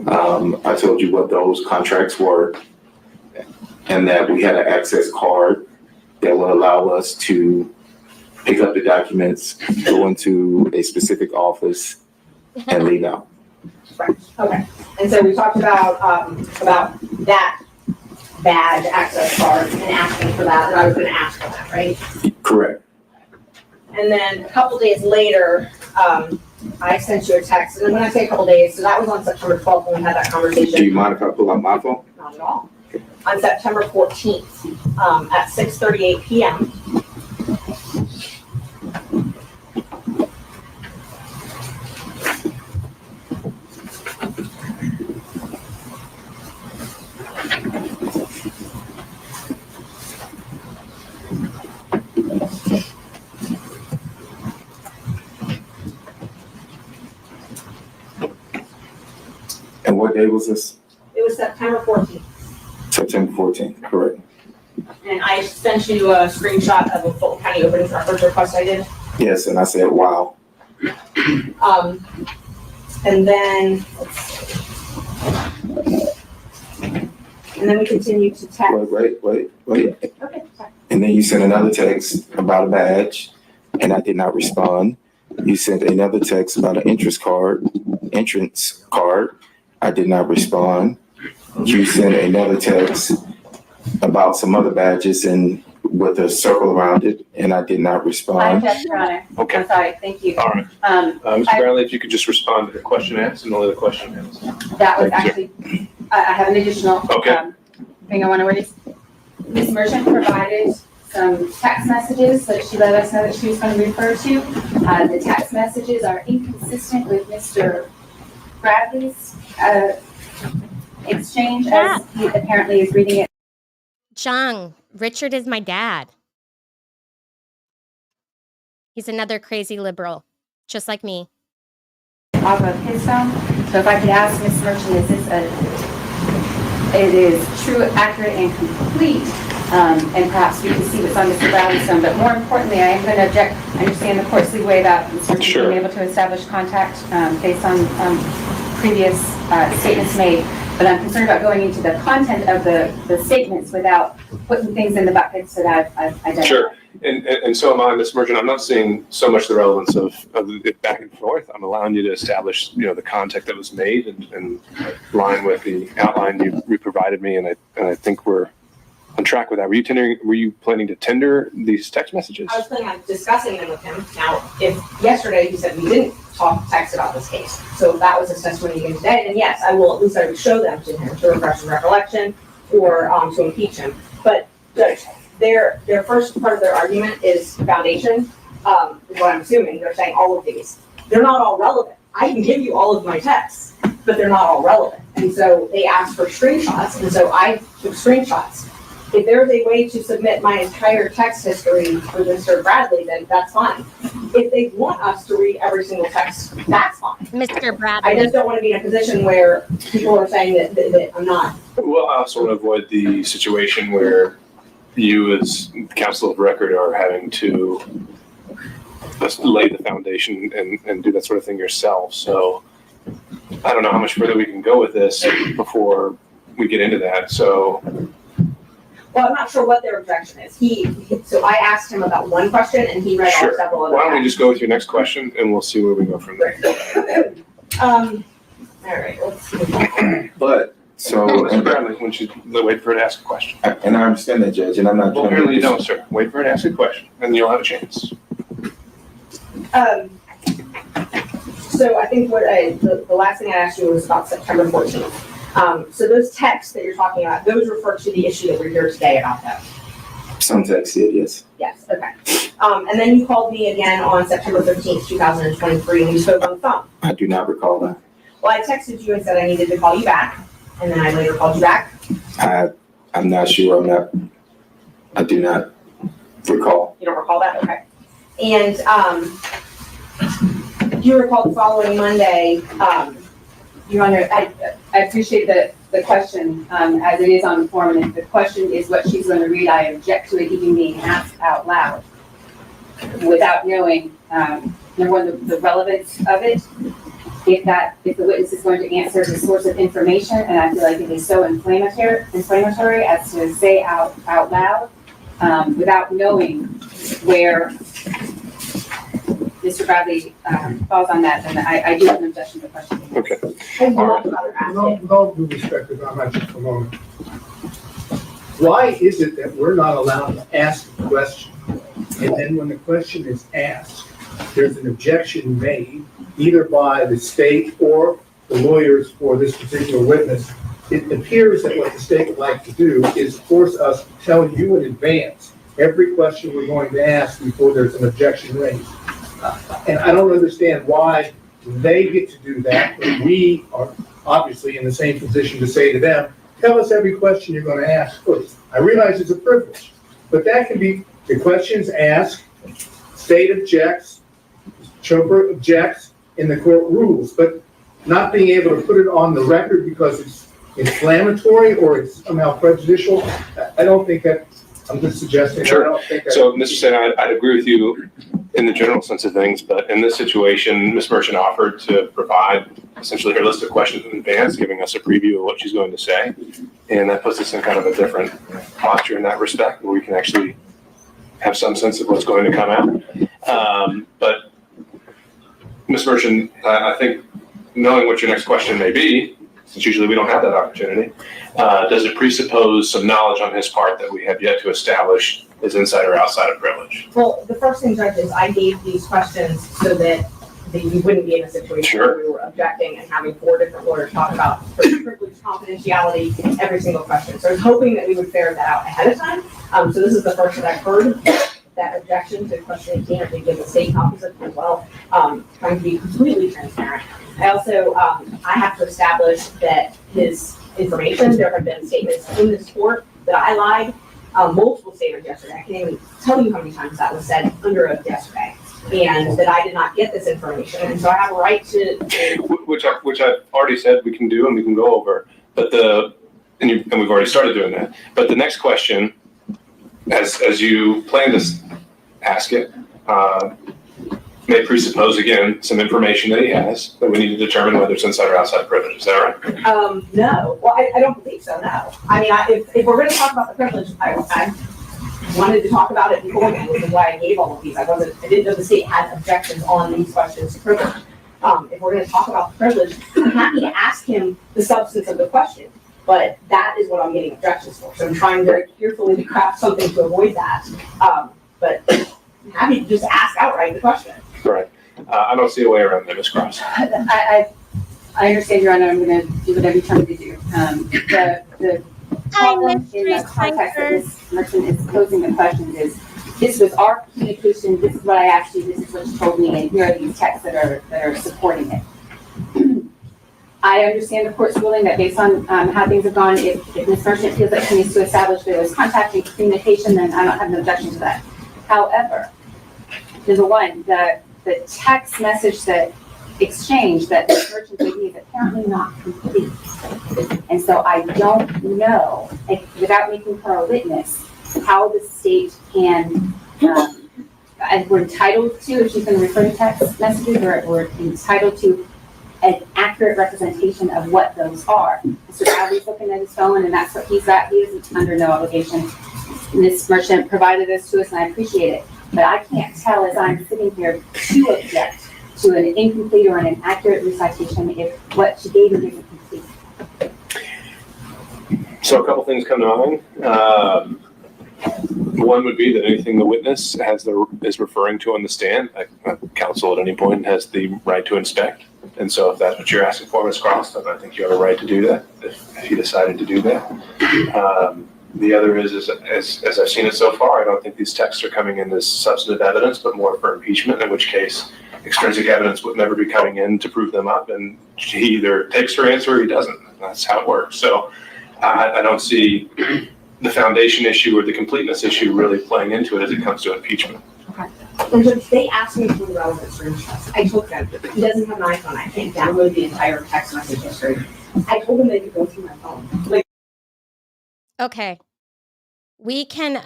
I told you what those contracts were and that we had an access card that would allow us to pick up the documents, go into a specific office, and leave out. Right, okay. And so we talked about that badge access card and asking for that, and I was gonna ask for that, right? Correct. And then a couple days later, I sent you a text, and then when I say a couple days, so that was on September 12th when we had that conversation. Do you mind if I pull out my phone? Not at all. On September 14th, at 6:38 p.m. And what day was this? It was September 14th. September 14th, correct. And I sent you a screenshot of a Fulton County opening records request I did. Yes, and I said, wow. And then, we continued to text. Wait. Okay, sorry. And then you sent another text about a badge, and I did not respond. You sent another text about an entrance card. I did not respond. You sent another text about some other badges and with a circle around it, and I did not respond. Yes, Your Honor. Okay. I'm sorry, thank you. All right. Mr. Bradley, if you could just respond to the question asked and only the question asked. That was Thank actually, I have an additional thing I want to raise. Ms. Merchant provided some text messages that she let us know that she was going to refer to. The text messages are inconsistent with Mr. Bradley's exchange as he apparently is reading it. Jung, Richard is my dad. He's another crazy liberal, just like me. Off of his phone. So if I could ask Ms. Merchant, is this it is true, accurate, and complete, and perhaps we can see what's on Mr. Bradley's phone. But more importantly, I am going to object. I understand the court's leeway about Ms. Merchant being able to establish contact based on previous statements made. But I'm concerned about going into the content of the statements without putting things in the buckets that I've identified. Sure. And so am I, Ms. Merchant. I'm not seeing so much the relevance of it back and forth. I'm allowing you to establish, the contact that was made and line with the outline you provided me, and I think we're on track with that. Were you planning to tender these text messages? I was planning on discussing them with him. Now, if yesterday he said we didn't text about this case, so that was his testimony again today, then yes, I will at least show them to him to refresh his recollection or to impeach him. But their first part of their argument is foundation, is what I'm assuming. They're saying all of these. They're not all relevant. I can give you all of my texts, but they're not all relevant. And so they asked for screenshots, and so I took screenshots. If there's a way to submit my entire text history for Mr. Bradley, then that's fine. If they want us to read every single text, that's fine. Mr. Bradley. I just don't want to be in a position where people are saying that I'm not. Well, I also want to avoid the situation where you as counsel of record are having to lay the foundation and do that sort of thing yourself. So I don't know how much further we can go with this before we get into that. So, Well, I'm not sure what their objection is. So I asked him about one question and he read off sure. several other. Why don't we just go with your next question and we'll see where we go from there. All right, let's see. But, so, Mr. Bradley, when you wait for her to ask a question. and I understand that, Judge, and I'm not. Well, apparently you don't, sir. Wait for her to ask a question and you'll have a chance. So I think the last thing I asked you was about September 14th. So those texts that you're talking about, those refer to the issue that we're here today about though. Some text did, yes. Yes, okay. And then you called me again on September 15th, 2023, and we spoke on the phone. I do not recall that. Well, I texted you and said I needed to call you back, and then I later called you back. I'm not sure. I do not recall. You don't recall that? Okay. And do you recall the following Monday? Your Honor, I appreciate the question as it is on the form, and if the question is what she's going to read, I object to it even being asked out loud without knowing, number one, the relevance of it. If the witness is going to answer the source of information, and I feel like it is so inflammatory as to say out loud without knowing where Mr. Bradley falls on that, then I do have an objection to the question. Okay. And All right. With all due respect, if I might just for a moment. Why is it that we're not allowed to ask a question? And then when the question is asked, there's an objection made either by the state or the lawyers for this particular witness. It appears that what the state would like to do is force us to tell you in advance every question we're going to ask before there's an objection raised. And I don't understand why they get to do that, but we are obviously in the same position to say to them, tell us every question you're going to ask first. I realize it's a privilege, but that can be the questions asked, state objects, Chopra objects, and the court rules, but not being able to put it on the record because it's inflammatory or it's somehow prejudicial, I don't think that, I'm just suggesting. Sure. I don't think that. So, Mr. Sen, I'd agree with you in the general sense of things, but in this situation, Ms. Merchant offered to provide essentially her list of questions in advance, giving us a preview of what she's going to say. And that puts us in kind of a different posture in that respect, where we can actually have some sense of what's going to come out. But Ms. Merchant, I think knowing what your next question may be, since usually we don't have that opportunity, does it presuppose some knowledge on his part that we have yet to establish is inside or outside of privilege? Well, the first thing, Judge, is I gave these questions so that you wouldn't be in a situation where we were objecting and having 4 different lawyers talk about privilege, confidentiality, every single question. So I was hoping that we would ferret that out ahead of time. So this is the first that I've heard that objection to question 18, or to give the state copies of it as well, trying to be completely transparent. I also, I have to establish that his information, there have been statements in this court that I lied, multiple statements yesterday. I can't even tell you how many times that was said under oath yesterday, and that I did not get this information. And so I have a right to which I've already said we can do and we can go over. But and we've already started doing that. But the next question, as you plan to ask it, may presuppose again some information that he has that we need to determine whether it's inside or outside privilege. Is that right? No. Well, I don't believe so. No. I mean, if we're going to talk about the privilege, I wanted to talk about it beforehand, which is why I gave all of these. I didn't know the state had objections on these questions to privilege. If we're going to talk about the privilege, I'm happy to ask him the substance of the question, but that is what I'm getting objections for. So I'm trying very carefully to craft something to avoid that. But I'm happy to just ask outright the question. Right. I don't see a way around that, Ms. Cross. I understand, Your Honor. I'm going to do whatever you tell me to do. The problem in the context that Ms. Merchant is posing the question is, this was our communication, this is what I asked you, this is what you told me, and here are these texts that are supporting it. I understand the court's ruling that based on how things have gone, if Ms. Merchant feels like she needs to establish there was contact and communication, then I don't have an objection to that. However, number one, the text message that exchange that Ms. Merchant gave me is apparently not complete. And so I don't know, without making her a witness, how the state can, and we're entitled to, if she's going to refer to text messages, we're entitled to an accurate representation of what those are. Mr. Bradley's looking at his phone, and that's what he's at. He is under no obligation. Ms. Merchant provided this to us, and I appreciate it. But I can't tell as I'm sitting here to object to an incomplete or an inaccurate recitation if what she gave me isn't complete. So a couple things come to mind. One would be that anything the witness is referring to on the stand, counsel at any point has the right to inspect. And so if that's what you're asking for, Ms. Cross, then I think you have a right to do that if you decided to do that. The other is as I've seen it so far, I don't think these texts are coming in as substantive evidence, but more for impeachment, in which case extrinsic evidence would never be coming in to prove them up, and he either takes her answer or he doesn't. That's how it works. So I don't see the foundation issue or the completeness issue really playing into it as it comes to impeachment. Okay. And so they asked me for the relevant screenshots. I took them. He doesn't have an iPhone. I can't download the entire text message history. I told him they could go through my phone. Okay. We can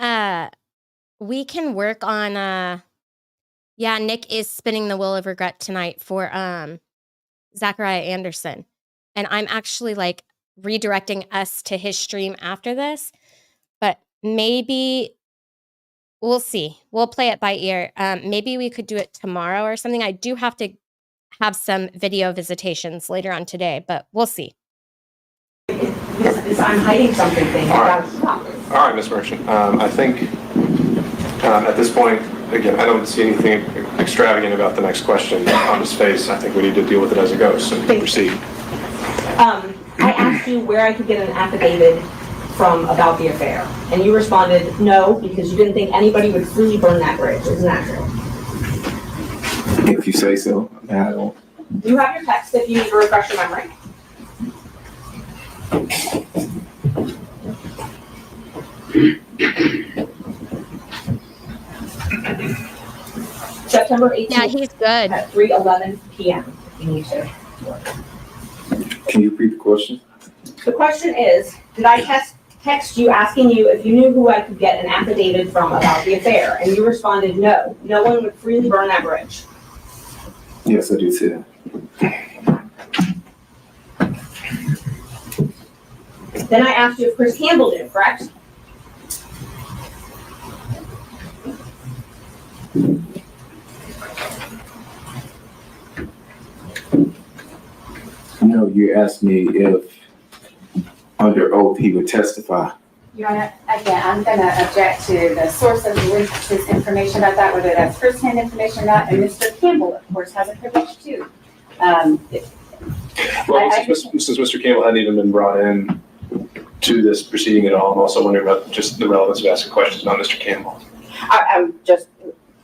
work on yeah, Nick is spinning the wheel of regret tonight for Zachariah Anderson. And I'm actually like redirecting us to his stream after this. But maybe we'll see. We'll play it by ear. Maybe we could do it tomorrow or something. I do have to have some video visitations later on today, but we'll see. I'm hiding something. All right, Ms. Merchant. I think at this point, again, I don't see anything extravagant about the next question on his face. I think we need to deal with it as it goes. So proceed. I asked you where I could get an affidavit from about the affair, and you responded no, because you didn't think anybody would freely burn that bridge. Isn't that true? If you say so. I don't. Do you have your text if you need to refresh your memory? September 18th. Yeah, he's good. At 3:11 p.m. if you need to. Can you repeat the question? The question is, did I text you asking you if you knew who I could get an affidavit from about the affair? And you responded no. No one would freely burn that bridge. Yes, I do see that. Then I asked you if Chris Campbell did, correct? No, you asked me if under oath he would testify. Your Honor, again, I'm going to object to the source of the witness's information about that, whether that's firsthand information or not. And Mr. Campbell, of course, has a privilege too. Well, since Mr. Campbell hadn't even been brought in to this proceeding at all, I'm also wondering about just the relevance of asking questions about Mr. Campbell.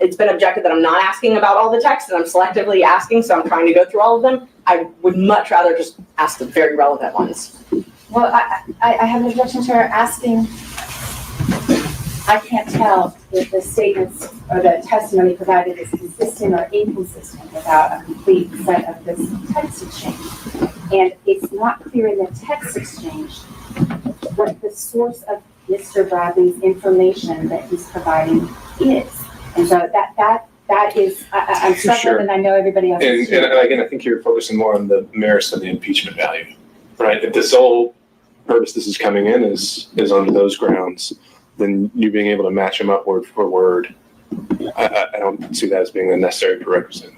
It's been objected that I'm not asking about all the texts and I'm selectively asking, so I'm trying to go through all of them. I would much rather just ask the very relevant ones. Well, I have an objection to her asking. I can't tell if the statements or the testimony provided is consistent or inconsistent without a complete set of this text exchange. And it's not clear in the text exchange what the source of Mr. Bradley's information that he's providing is. And so that is, I'm struggling, Sure. And I know everybody else is And again, I think you're focusing more on the merits than the impeachment value, right? If the sole purpose this is coming in is under those grounds, then you being able to match them up word for word, I don't see that as being a necessary prerequisite.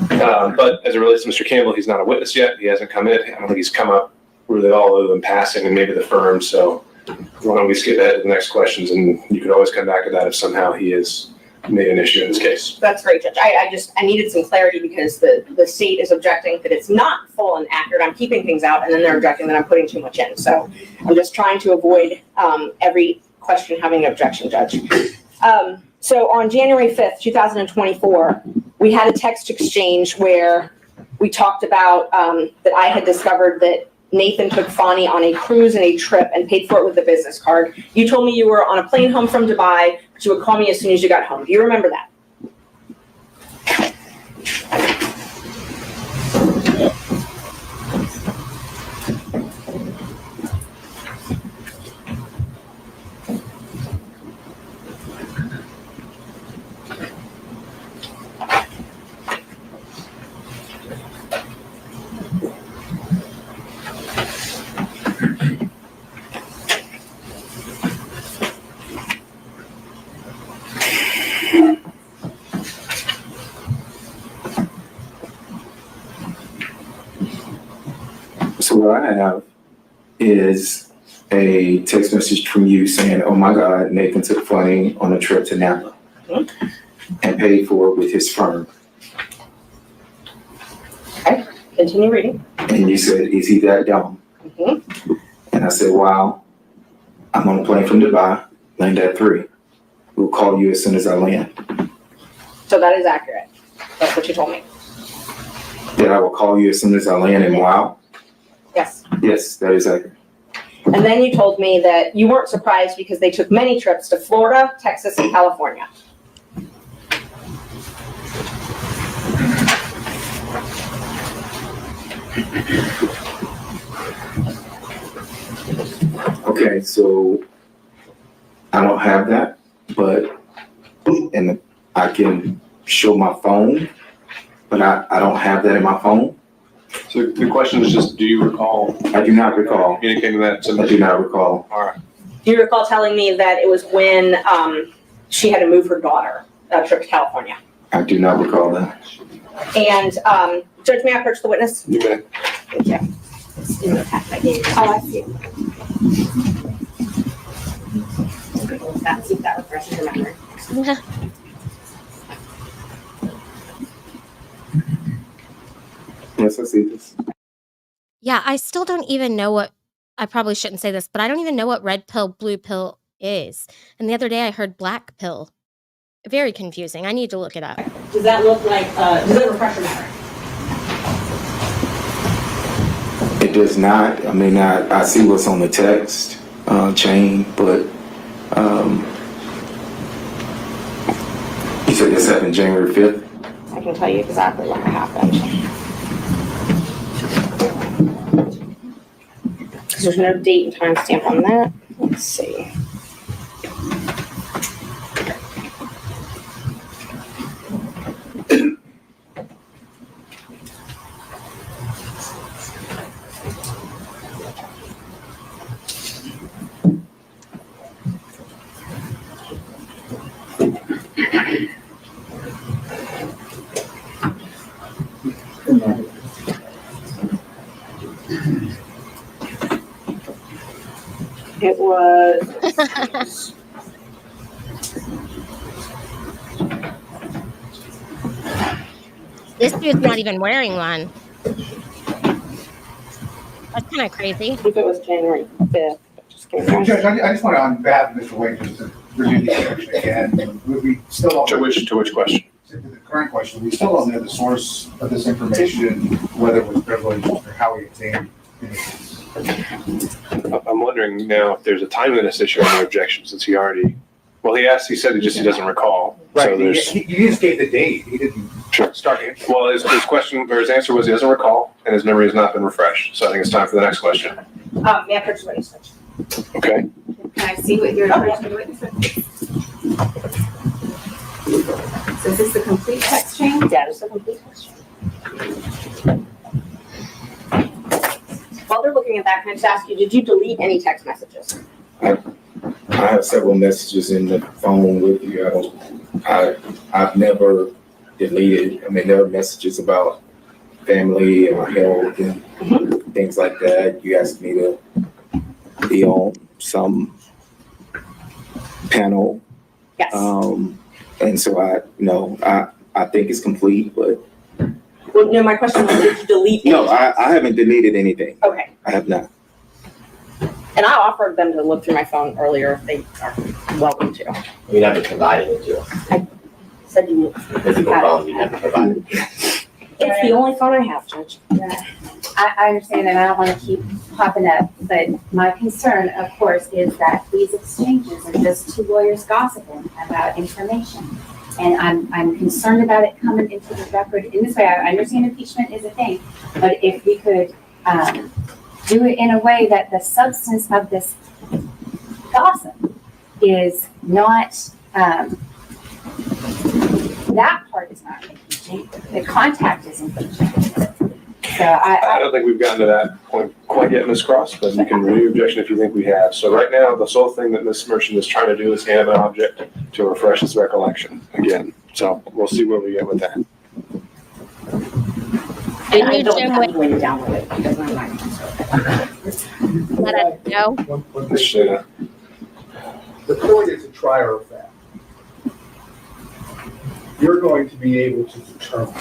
But as it relates to Mr. Campbell, he's not a witness yet. He hasn't come in. I don't think he's come up really at all other than passing and maybe the firm. So why don't we skip ahead to the next questions, and you could always come back to that if somehow he has made an issue in this case. That's great, Judge. I needed some clarity because the state is objecting that it's not full and accurate. I'm keeping things out, and then they're objecting that I'm putting too much in. So I'm just trying to avoid every question having an objection, Judge. So on January 5th, 2024, we had a text exchange where we talked about that I had discovered that Nathan took Fani on a cruise and a trip and paid for it with a business card. You told me you were on a plane home from Dubai, but you would call me as soon as you got home. Do you remember that? So what I have is a text message from you saying, "Oh my God, Nathan took Fani on a trip to Napa and paid for it with his firm." Okay, continue reading. And you said, "Is he that dumb?" And I said, "Wow, I'm on a plane from Dubai, land at 3. We'll call you as soon as I land." So that is accurate. That's what you told me. That I will call you as soon as I land, and wow. Yes. Yes, that is accurate. And then you told me that you weren't surprised because they took many trips to Florida, Texas, and California. Okay, so I don't have that, but, and I can show my phone, but I don't have that in my phone. So the question is just, do you recall I do not recall. communicating that to I do not recall. All right. Do you recall telling me that it was when she had to move her daughter a trip to California? I do not recall that. And Judge, may I approach the witness? You may. Thank you. It's in the packet I gave you. Oh, I see. See if that refreshes your memory. Yes, I see this. Yeah, I still don't even know what, I probably shouldn't say this, but I don't even know what red pill, blue pill is. And the other day I heard black pill. Very confusing. I need to look it up. Does that look like, does that refresh your memory? It does not. I mean, I see what's on the text chain, but you said this happened January 5th? I can tell you exactly when it happened. Because there's no date and time stamp on that. Let's see. It was. This dude's not even wearing one. That's kind of crazy. I think it was January 5th. Just give me Judge, I just want to, on behalf of Mr. Wade, just to review the section again. We still don't. To which question? To the current question, we still don't know the source of this information, whether it was privileged or how we obtained it. I'm wondering now if there's a timeliness issue on the objection, since he already, well, he said he doesn't recall. So Right, there's, he just gave the date, he didn't start it. well, his question, or his answer was he doesn't recall, and his memory has not been refreshed. So I think it's time for the next question. May I approach the witness? Okay. Can I see what you're approaching the witness with? So is this the complete text chain? Yeah, it's a complete text chain. While they're looking at that, can I just ask you, did you delete any text messages? I have several messages in the phone with you. I've never deleted. I mean, there are messages about family and health and things like that. You asked me to be on some panel. Yes. And so I think it's complete, but. Well, no, my question was, did you delete any? No, I haven't deleted anything. Okay. I have not. And I offered them to look through my phone earlier if they are welcome to. You never provided it to us. Said you would. Physical phone, you never provided. It's the only phone I have, Judge. Yeah. I understand and I don't want to keep popping up, but my concern, of course, is that these exchanges are just two lawyers gossiping about information. And I'm concerned about it coming into the record in this way. I understand impeachment is a thing, but if we could do it in a way that the substance of this gossip is not, that part is not impeaching, the contact is impeaching. So I don't think we've gotten to that point quite yet, Ms. Cross, but you can review objection if you think we have. So right now, the sole thing that Ms. Merchant is trying to do is hand an object to refresh his recollection again. So we'll see where we get with that. And I you, don't Jim, have would the way to download it because I'm not concerned. let us know. The court is a trier of fact. You're going to be able to determine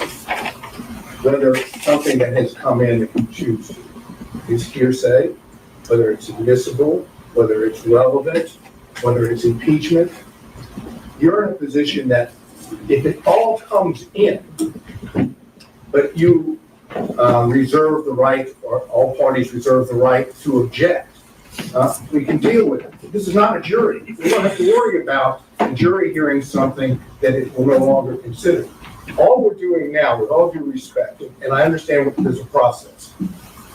whether something that has come in, if you choose to, is hearsay, whether it's admissible, whether it's relevant, whether it's impeachment. You're in a position that if it all comes in, but you reserve the right, or all parties reserve the right to object, we can deal with it. This is not a jury. We don't have to worry about the jury hearing something that it will no longer consider. All we're doing now, with all due respect, and I understand there's a process,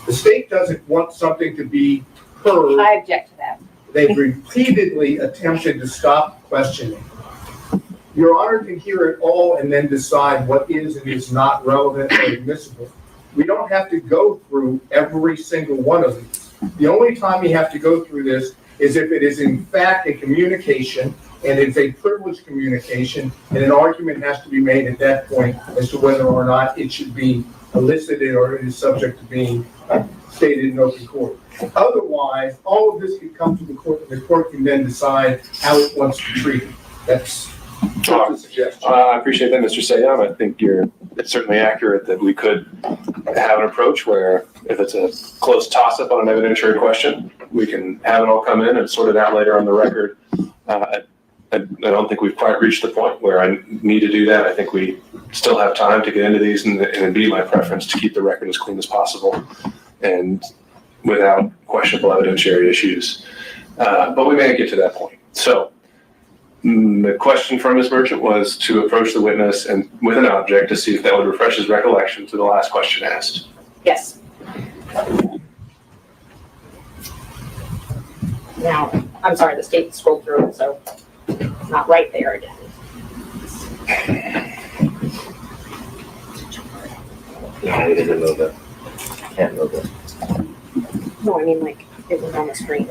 the state doesn't want something to be heard. I object to that. They've repeatedly attempted to stop questioning. Your Honor can hear it all and then decide what is and is not relevant or admissible. We don't have to go through every single one of these. The only time you have to go through this is if it is in fact a communication and it's a privileged communication, and an argument has to be made at that point as to whether or not it should be elicited or it is subject to being stated in open court. Otherwise, all of this can come to the court, and the court can then decide how it wants to treat it. That's the suggestion. I appreciate that, Mr. Sayam. I think it's certainly accurate that we could have an approach where if it's a close toss-up on an evidentiary question, we can have it all come in and sort it out later on the record. I don't think we've quite reached the point where I need to do that. I think we still have time to get into these, and it'd be my preference to keep the record as clean as possible and without questionable evidentiary issues. But we may get to that point. So the question from Ms. Merchant was to approach the witness and with an object to see if that would refresh his recollection to the last question asked. Yes. Now, I'm sorry, the state scrolled through it, so it's not right there again. No, we didn't move it. Can't move it. No, I mean, like, it was on the screen.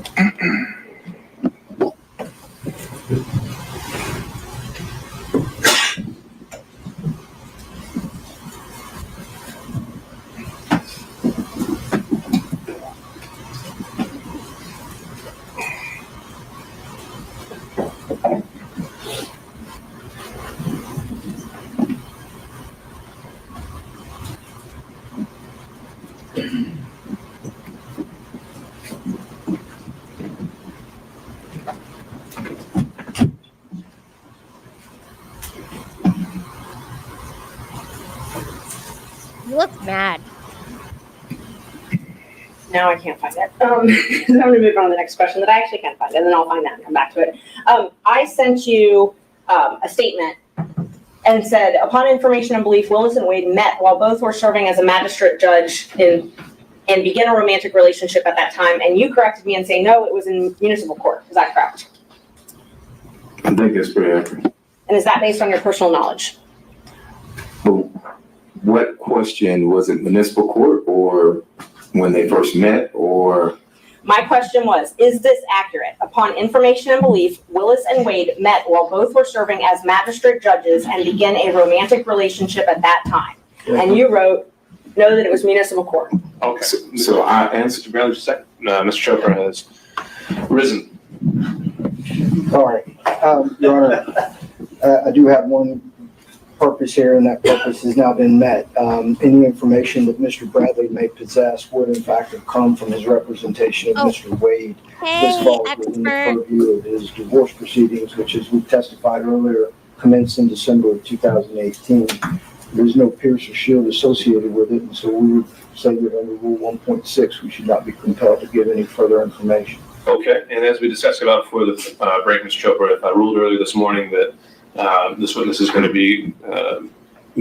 You look mad. Now I can't find it. I'm going to move on to the next question that I actually can't find it, and then I'll find that and come back to it. I sent you a statement and said, upon information and belief, Willis and Wade met while both were serving as a magistrate judge and began a romantic relationship at that time. And you corrected me and say, no, it was in municipal court. Is that correct? I think it's pretty accurate. And is that based on your personal knowledge? But what question was it, municipal court or when they first met, or? My question was, is this accurate? Upon information and belief, Willis and Wade met while both were serving as magistrate judges and began a romantic relationship at that time. And you wrote, no, that it was municipal court. Okay. So I answered to Bradley just a second. Mr. Chopra has risen. All right, Your Honor, I do have one purpose here, and that purpose has now been met. Any information that Mr. Bradley may possess would in fact have come from his representation of Mr. Wade. This falls within the purview of his divorce proceedings, which, as we testified earlier, commenced in December of 2018. There's no pierce or shield associated with it, and so we would say that under Rule 1.6, we should not be compelled to give any further information. Okay, and as we discussed about before the break, Mr. Chopra, I ruled earlier this morning that this witness is going to be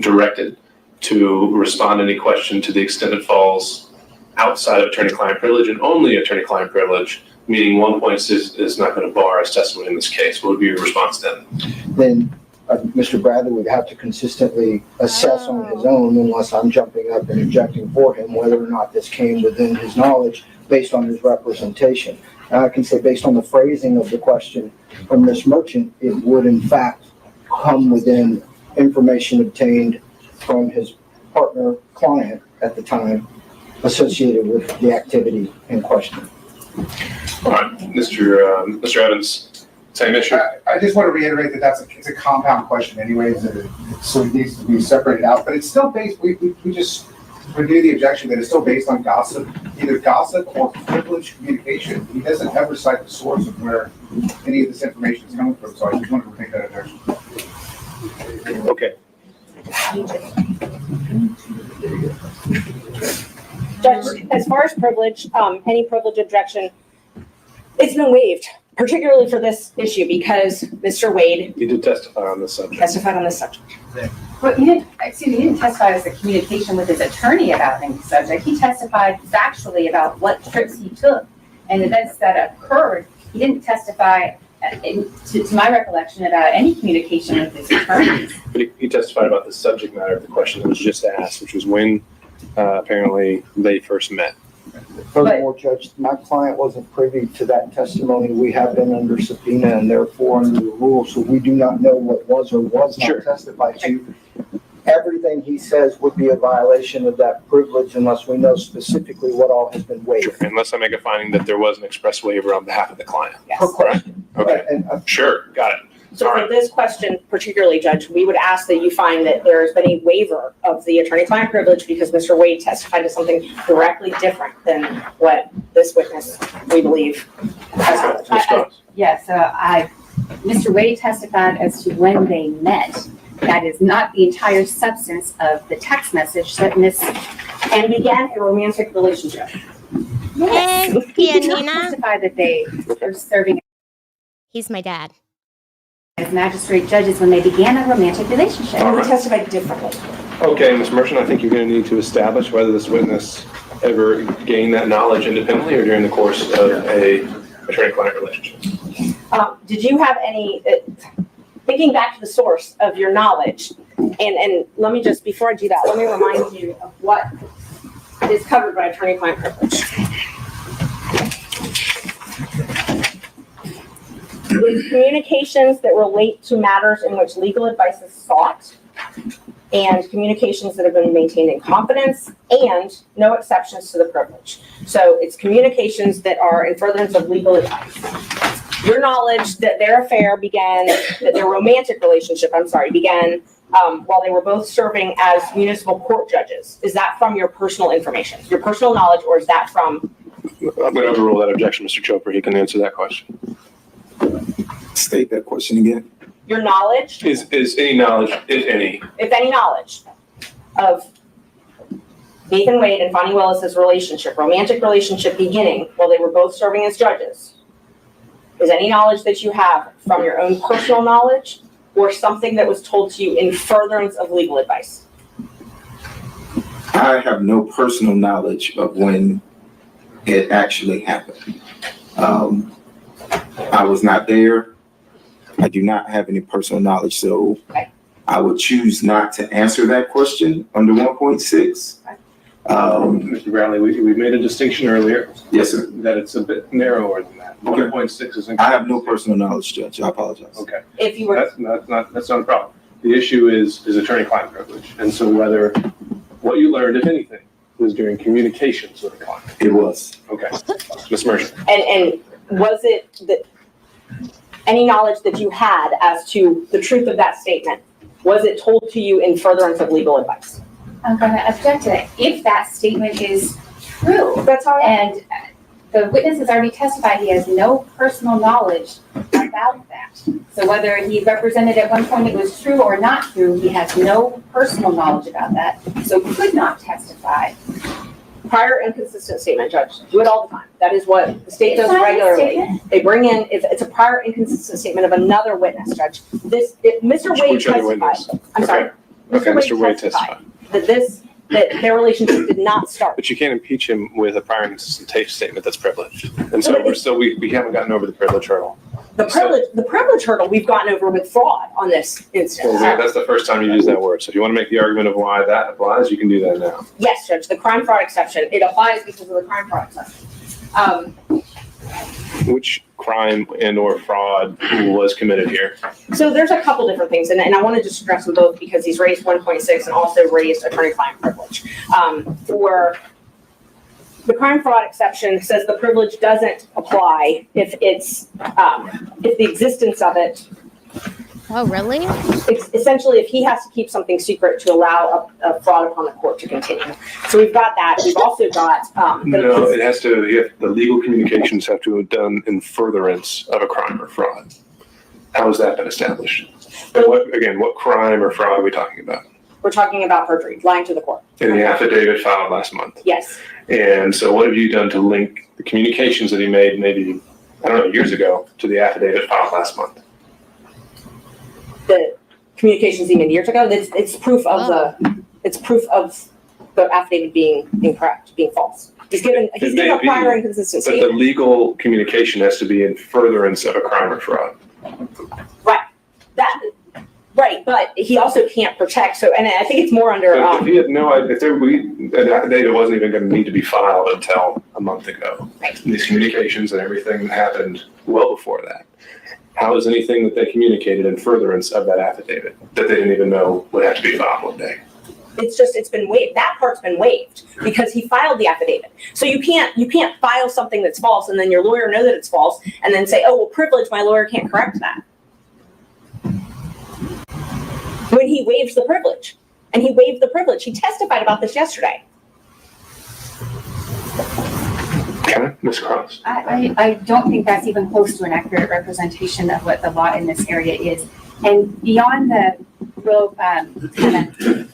directed to respond to any question to the extent it falls outside of attorney-client privilege and only attorney-client privilege, meaning 1.6 is not going to bar his testimony in this case. What would be your response then? Then Mr. Bradley would have to consistently assess on his own, unless I'm jumping up and objecting for him, whether or not this came within his knowledge based on his representation. And I can say based on the phrasing of the question from Ms. Merchant, it would in fact come within information obtained from his partner client at the time associated with the activity in question. All right, Mr. Evans, same issue. I just want to reiterate that it's a compound question anyways, so it needs to be separated out, but it's still based, we just renew the objection that it's still based on gossip, either gossip or privileged communication. He doesn't ever cite the source of where any of this information is coming from, so I just wanted to make that objection. Okay. Judge, as far as privilege, any privilege objection, it's been waived, particularly for this issue because Mr. Wade You did testify on this subject. testified on this subject. But he didn't testify as a communication with his attorney about any subject. He testified factually about what trips he took and events that occurred. He didn't testify, to my recollection, about any communication with his attorney. But he testified about the subject matter of the question that was just asked, which was when apparently they first met. Furthermore, Judge, my client wasn't privy to that testimony. We have been under subpoena and therefore under the rules, so we do not know what was or was not testified to. Everything he says would be a violation of that privilege unless we know specifically what all has been waived. Unless I make a finding that there was an express waiver on behalf of the client. Yes. Per question. Okay, sure, got it. So for this question particularly, Judge, we would ask that you find that there has been a waiver of the attorney-client privilege because Mr. Wade testified to something directly different than what this witness, we believe, has. Yes, Mr. Wade testified as to when they met. That is not the entire substance of the text message that and began a romantic relationship. Yes. He did not testify that they were serving He's my dad. as magistrate judges when they began a romantic relationship. And he testified differently. Okay, Ms. Merchant, I think you're going to need to establish whether this witness ever gained that knowledge independently or during the course of a attorney-client relationship. Did you have any, thinking back to the source of your knowledge, and let me just, before I do that, let me remind you of what is covered by attorney-client privilege. It's communications that relate to matters in which legal advice is sought, and communications that have been maintained in confidence, and no exceptions to the privilege. So it's communications that are in furtherance of legal advice. Your knowledge that their affair began, that their romantic relationship, began while they were both serving as municipal court judges. Is that from your personal information, your personal knowledge, or is that from? I'm going to overrule that objection, Mr. Chopra. He can answer that question. State that question again. Your knowledge? Is any knowledge, if any knowledge of Nathan Wade and Fani Willis's relationship, romantic relationship beginning while they were both serving as judges, is any knowledge that you have from your own personal knowledge or something that was told to you in furtherance of legal advice? I have no personal knowledge of when it actually happened. I was not there. I do not have any personal knowledge, so I would choose not to answer that question under 1.6. Mr. Bradley, we made a distinction earlier. Yes, sir. That it's a bit narrower than that. Okay. 1.6 is. I have no personal knowledge, Judge. I apologize. Okay. If you were, That's not a problem. The issue is attorney-client privilege, and so whether what you learned, if anything, was during communications with a client. It was. Okay, Ms. Merchant. and was it that any knowledge that you had as to the truth of that statement, was it told to you in furtherance of legal advice? I'm going to object to that. If that statement is true, that's all right. And the witness has already testified he has no personal knowledge about that. So whether he represented at one point it was true or not true, he has no personal knowledge about that, so could not testify. Prior inconsistent statement, Judge. Do it all the time. That is what the state does regularly. They bring in, if it's a prior inconsistent statement of another witness, Judge. Mr. Wade testified. I'm sorry. Okay, Mr. Wade testified. That their relationship did not start. But you can't impeach him with a prior inconsistent statement that's privileged. And so we haven't gotten over the privilege hurdle. The privilege hurdle we've gotten over with fraud on this instance. Well, that's the first time you use that word. So if you want to make the argument of why that applies, you can do that now. Yes, Judge, the crime fraud exception, it applies because of the crime fraud exception. which crime and or fraud was committed here? So there's a couple different things, and I want to just stress them both because he's raised 1.6 and also raised attorney-client privilege. For the crime fraud exception says the privilege doesn't apply if it's if the existence of it. Oh, really? Essentially, if he has to keep something secret to allow a fraud upon the court to continue. So we've got that. We've also got. No, it has to, the legal communications have to have done in furtherance of a crime or fraud. How has that been established? And what crime or fraud are we talking about? We're talking about perjury, lying to the court. In the affidavit filed last month? Yes. And so what have you done to link the communications that he made maybe, I don't know, years ago to the affidavit filed last month? The communications he made years ago, it's proof of the affidavit being incorrect, being false. He's given a prior inconsistent But the statement. legal communication has to be in furtherance of a crime or fraud. Right, but he also can't protect, so, and I think it's more under, But if he had no idea, an affidavit wasn't even gonna need to be filed until a month ago. Right. These communications and everything happened well before that. How is anything that they communicated in furtherance of that affidavit that they didn't even know would have to be filed one day? it's been waived. That part's been waived because he filed the affidavit. So you can't file something that's false and then your lawyer know that it's false and then say, oh, well, privilege, my lawyer can't correct that. When he waives the privilege, and he waived the privilege. He testified about this yesterday. Okay, Ms. Cross. I don't think that's even close to an accurate representation of what the law in this area is. And beyond the real kind of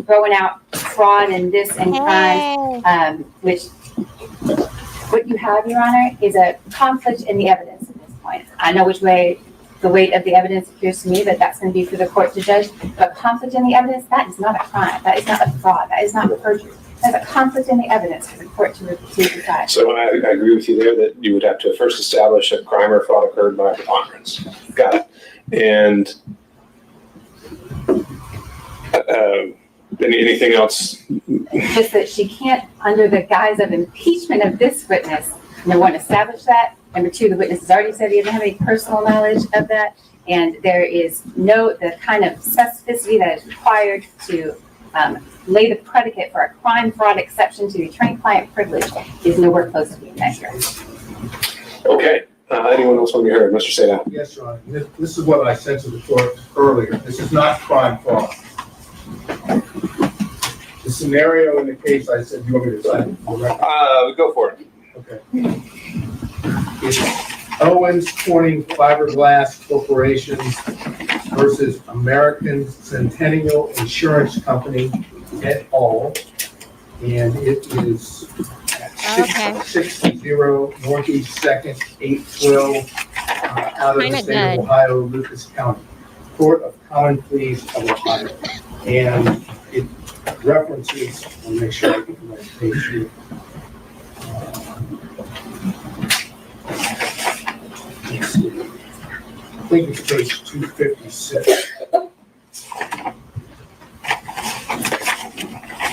throwing out fraud and this and crime, which what you have, Your Honor, is a conflict in the evidence at this point. I know which way the weight of the evidence appears to me that that's going to be for the court to judge, but conflict in the evidence, that is not a crime. That is not a fraud. That is not perjury. That's a conflict in the evidence for the court to decide. So I agree with you there that you would have to first establish that crime or fraud occurred by preponderance. Got it. And anything else? Just that she can't, under the guise of impeachment of this witness, number one, establish that. Number two, the witness has already said he doesn't have any personal knowledge of that. And there is the kind of specificity that is required to lay the predicate for a crime fraud exception to the attorney-client privilege is nowhere close to being met here. Okay. Anyone else want to be heard? Mr. Sada? Yes, Your Honor. This is what I said to the court earlier. This is not crime fraud. The scenario in the case I said, you want me to say? Go for it. Okay. It's Owens Corning Fiberglass Corporation versus American Centennial Insurance Company et al. And it is at 660 Northeast 2nd, 812, out of the state of Ohio, Lucas County, Court of Common Pleas of Ohio. And it references, I'll make sure I get the right page here. I think it's page 256.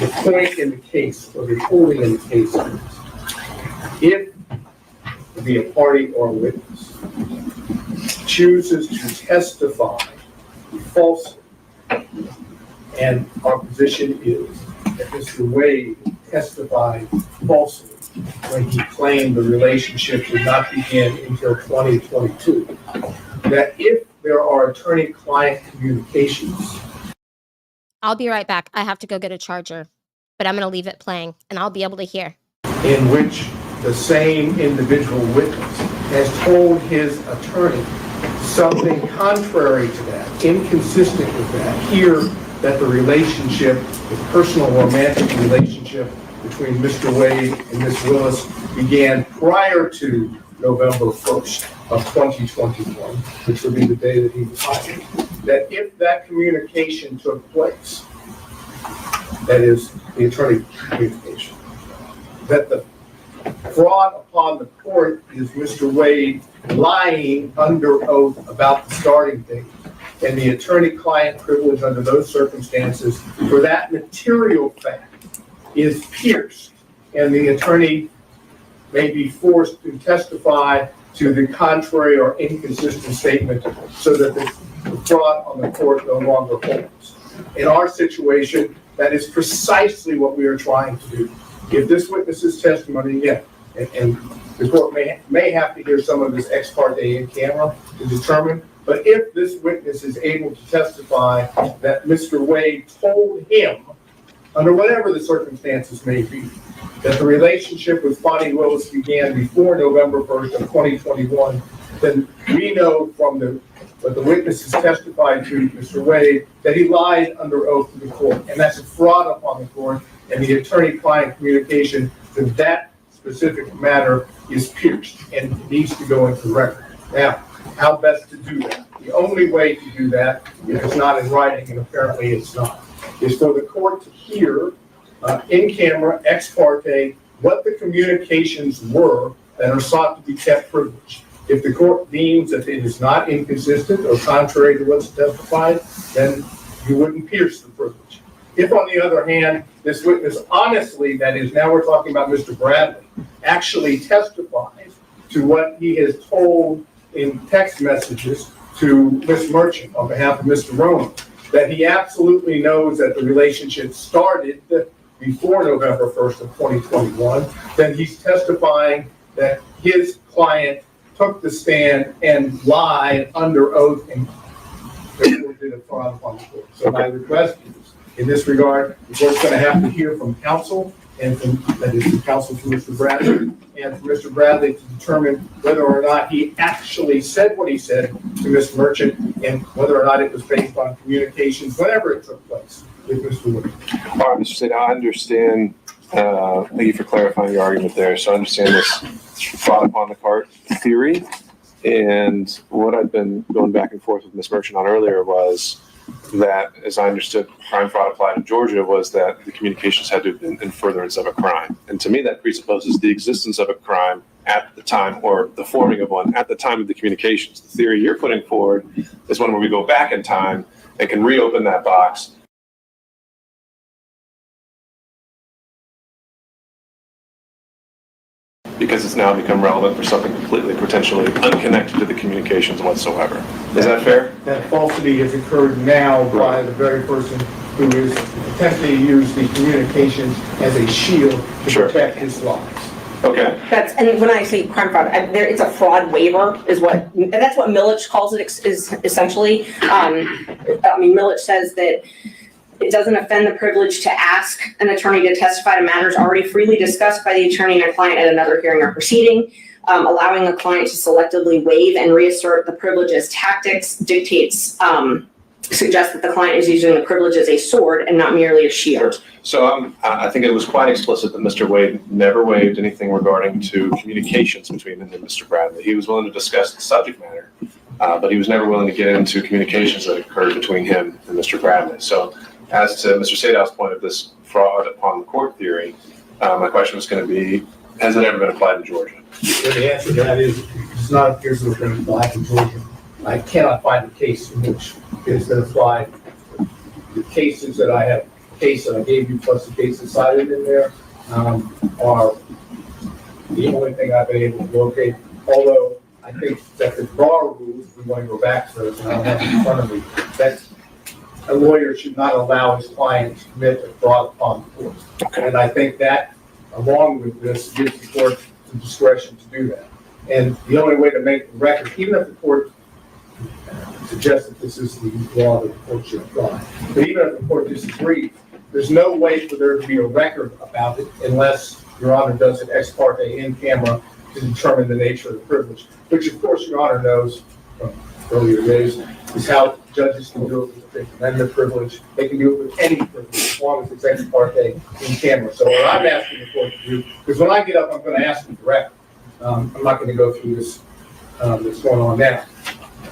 The point in the case, or the holding in the case, is if the party or witness chooses to testify falsely, and our position is that Mr. Wade testified falsely when he claimed the relationship did not begin until 2022, that if there are attorney-client communications. I'll be right back. I have to go get a charger, but I'm going to leave it playing and I'll be able to hear. In which the same individual witness has told his attorney something contrary to that, inconsistent with that, here that the relationship, the personal romantic relationship between Mr. Wade and Ms. Willis began prior to November 1st of 2021, which would be the day that he was hired, that if that communication took place, that is the attorney communication, that the fraud upon the court is Mr. Wade lying under oath about the starting date, and the attorney-client privilege under those circumstances for that material fact is pierced, and the attorney may be forced to testify to the contrary or inconsistent statement so that the fraud on the court no longer holds. In our situation, that is precisely what we are trying to do. If this witness's testimony, again, and the court may have to hear some of this ex parte in camera to determine, but if this witness is able to testify that Mr. Wade told him, under whatever the circumstances may be, that the relationship with Fani Willis began before November 1st of 2021, then we know from what the witness has testified to Mr. Wade that he lied under oath to the court, and that's a fraud upon the court, and the attorney-client communication that specific matter is pierced and needs to go into the record. Now, how best to do that? The only way to do that, if it's not in writing, and apparently it's not, is for the court to hear in camera, ex parte, what the communications were that are sought to be kept privileged. If the court deems that it is not inconsistent or contrary to what's testified, then you wouldn't pierce the privilege. If, on the other hand, this witness honestly, that is, now we're talking about Mr. Bradley, actually testifies to what he has told in text messages to Ms. Merchant on behalf of Mr. Roman, that he absolutely knows that the relationship started before November 1st of 2021, then he's testifying that his client took the stand and lied under oath and therefore did a fraud upon the court. So my request is, in this regard, the court's going to have to hear from counsel, and that is the counsel to Mr. Bradley, and for Mr. Bradley to determine whether or not he actually said what he said to Ms. Merchant, and whether or not it was based on communications, whenever it took place with Mr. Wood. All right, Mr. State, I understand. Thank you for clarifying your argument there. So I understand this fraud upon the cart theory, and what I've been going back and forth with Ms. Merchant on earlier was that, as I understood, crime fraud applied in Georgia was that the communications had to have been in furtherance of a crime. And to me, that presupposes the existence of a crime at the time, or the forming of one at the time of the communications. The theory you're putting forward is one where we go back in time and can reopen that box because it's now become relevant for something completely, potentially unconnected to the communications whatsoever. Is that fair? That falsity has occurred now by the very person who is attempting to use the communications as a shield to protect his lives. Okay. And when I say crime fraud, it's a fraud waiver, that's what Millich calls it, is essentially. Millich says that it doesn't offend the privilege to ask an attorney to testify to matters already freely discussed by the attorney and a client at another hearing or proceeding. Allowing a client to selectively waive and reassert the privilege as tactics dictates, suggests that the client is using the privilege as a sword and not merely a shield. So I think it was quite explicit that Mr. Wade never waived anything regarding to communications between him and Mr. Bradley. He was willing to discuss the subject matter, but he was never willing to get into communications that occurred between him and Mr. Bradley. So as to Mr. Sadow's point of this fraud upon the court theory, my question was going to be, has it ever been applied in Georgia? The answer to that is, it's not appears to have been applied in Georgia. I cannot find a case in which it has been applied. The cases that I have, the case that I gave you plus the cases cited in there, are the only thing I've been able to locate. Although I think that the broader rules, if we want to go back to those, and I don't have it in front of me, that a lawyer should not allow his client to commit a fraud upon the court. Okay. And I think that, along with this, gives the court the discretion to do that. And the only way to make the record, even if the court suggests that this is the law that the court should apply, but even if the court disagrees, there's no way for there to be a record about it unless Your Honor does it ex parte in camera to determine the nature of the privilege, which of course Your Honor knows from earlier days is how judges can do it with the Fifth Amendment privilege. They can do it with any privilege as long as it's ex parte in camera. So what I'm asking the court to do, because when I get up, I'm going to ask the record. I'm not going to go through this that's going on now,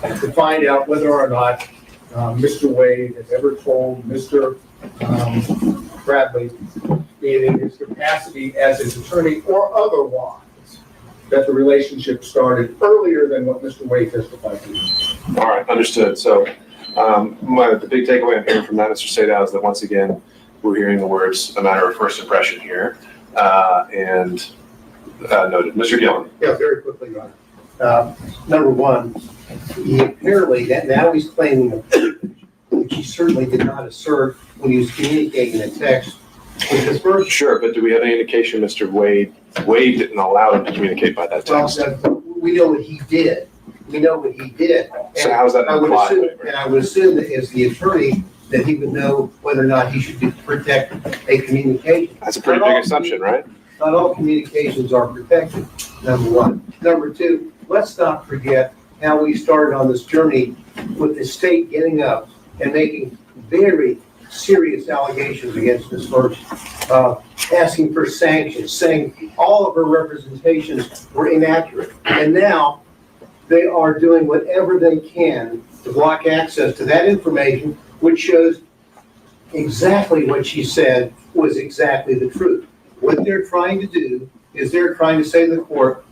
to find out whether or not Mr. Wade has ever told Mr. Bradley, in his capacity as his attorney or otherwise, that the relationship started earlier than what Mr. Wade testified to. All right, understood. So the big takeaway I'm hearing from that, Mr. Sadow, is that once again, we're hearing the words a matter of first impression here. And Noted. Mr. Gillen. Yeah, very quickly, Your Honor. Number one, he apparently, that now he's claiming a privilege, which he certainly did not assert when he was communicating a text with his first. Sure, but do we have any indication Mr. Wade didn't allow him to communicate by that text? Well, we know what he did. We know what he did. So how is that I would implied assume, waiver? and I would assume that as the attorney, that he would know whether or not he should protect a communication. That's a pretty big assumption, right? Not all communications are protected, number one. Number two, let's not forget how we started on this journey with the state getting up and making very serious allegations against Ms. Lurch, asking for sanctions, saying all of her representations were inaccurate. And now they are doing whatever they can to block access to that information, which shows exactly what she said was exactly the truth. What they're trying to do is they're trying to say to the court,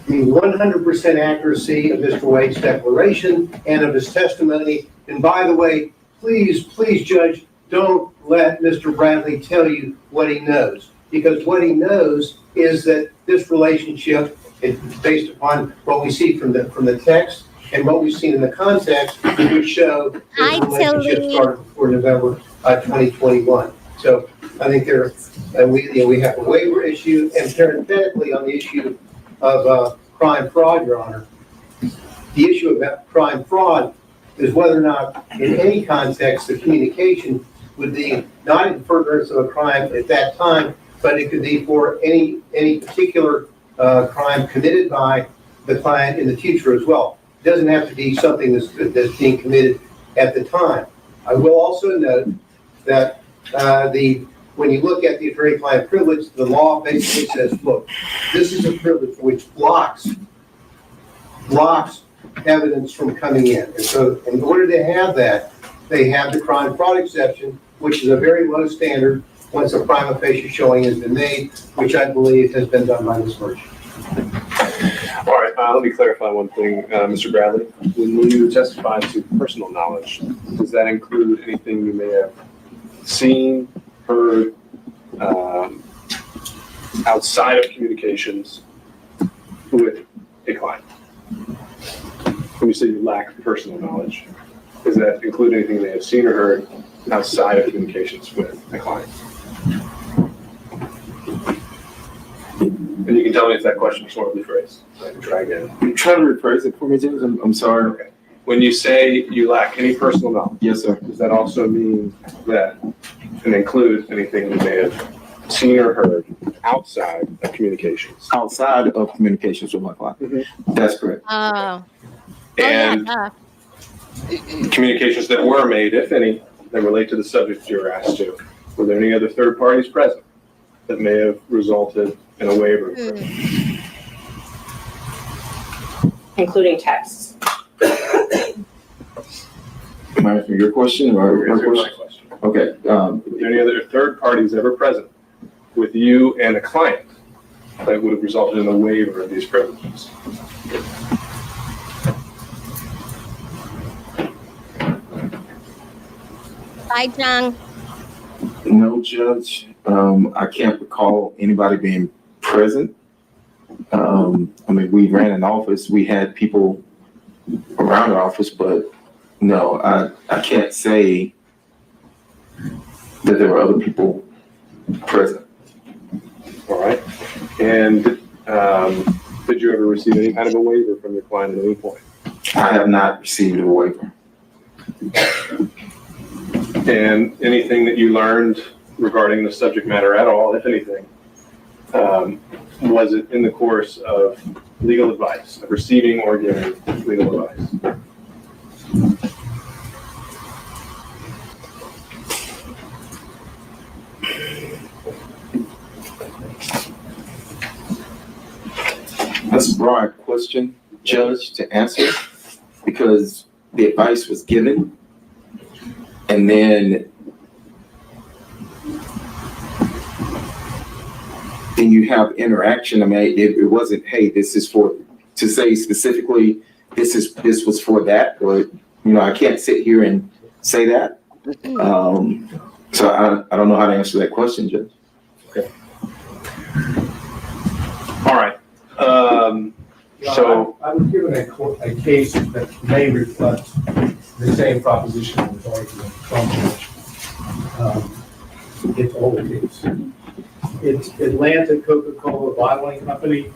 the 100% accuracy of Mr. Wade's declaration and of his testimony. And by the way, please, Judge, don't let Mr. Bradley tell you what he knows. Because what he knows is that this relationship is based upon what we see from the text and what we've seen in the context, which show that the relationship started before November 2021. So I think we have a waiver issue, and parenthetically on the issue of crime fraud, Your Honor, the issue about crime fraud is whether or not in any context the communication would be not in furtherance of a crime at that time, but it could be for any particular crime committed by the client in the future as well. It doesn't have to be something that's being committed at the time. I will also note that when you look at the attorney-client privilege, the law basically says, look, this is a privilege which blocks evidence from coming in. And so in order to have that, they have the crime fraud exception, which is a very low standard once a prima facie showing has been made, which I believe has been done by this version. All right, let me clarify one thing, Mr. Bradley. When you testify to personal knowledge, does that include anything you may have seen, heard, outside of communications with a client? When you say you lack personal knowledge, does that include anything they have seen or heard outside of communications with a client? And you can tell me if that question is horribly phrased. I can try again. Try to rephrase it for me, James. I'm sorry. Okay. When you say you lack any personal knowledge, Yes, sir. does that also mean that and include anything you may have seen or heard outside of communications? Outside of communications with my client. Mm-hmm. That's correct. Oh. And communications that were made, if any, that relate to the subject you were asked to. Were there any other third parties present that may have resulted in a waiver? Including texts. Am I asking your question or her Answer my question? question. Okay. Were there any other third parties ever present with you and a client that would have resulted in a waiver of these privileges? Bye, Jung. No, Judge. I can't recall anybody being present. I mean, we ran an office. We had people around the office, but no, I can't say that there were other people present. All right. And did you ever receive any kind of a waiver from your client at any point? I have not received a waiver. And anything that you learned regarding the subject matter at all, if anything, was it in the course of legal advice, of receiving or giving legal advice? That's a broad question, Judge, to answer, because the advice was given, and then you have interaction. I mean, it wasn't, hey, this is for, to say specifically, this was for that, or, I can't sit here and say that. So I don't know how to answer that question, Judge. Okay. All So I was given a case that may reflect the same proposition I was arguing from it's old case. It's Atlanta Coca-Cola Bottling Company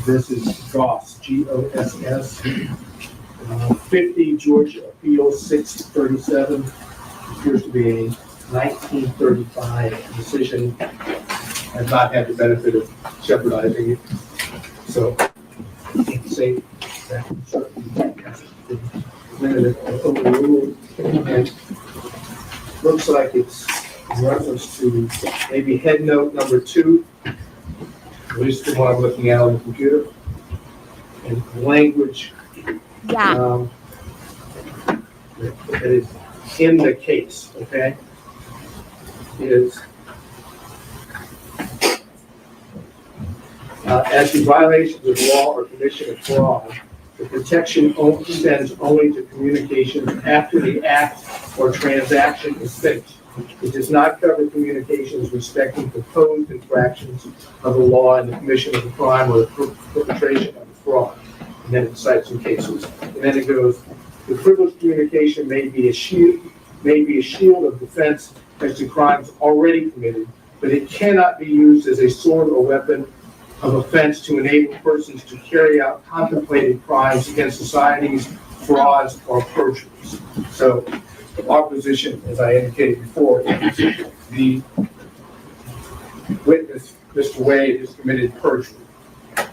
versus Goss, G-O-S-S, 50 Georgia Appeal 637, appears to be a 1935 decision. I've not had the benefit of jeopardizing it, so I can say that certainly has been overruled, and looks like it's in reference to maybe head note number 2, at least the one I'm looking at on the computer, and language that is in the case, okay, is as to violations of law or commission of fraud, the protection extends only to communication after the act or transaction is finished. It does not cover communications respecting proposed infractions of the law and the commission of the crime or the perpetration of the fraud. And then it cites some cases. And then it goes, the privileged communication may be a shield of defense as to crimes already committed, but it cannot be used as a sword or weapon of offense to enable persons to carry out contemplated crimes against societies, frauds, or perjuries. So our position, as I indicated before, is the witness, Mr. Wade, has committed perjury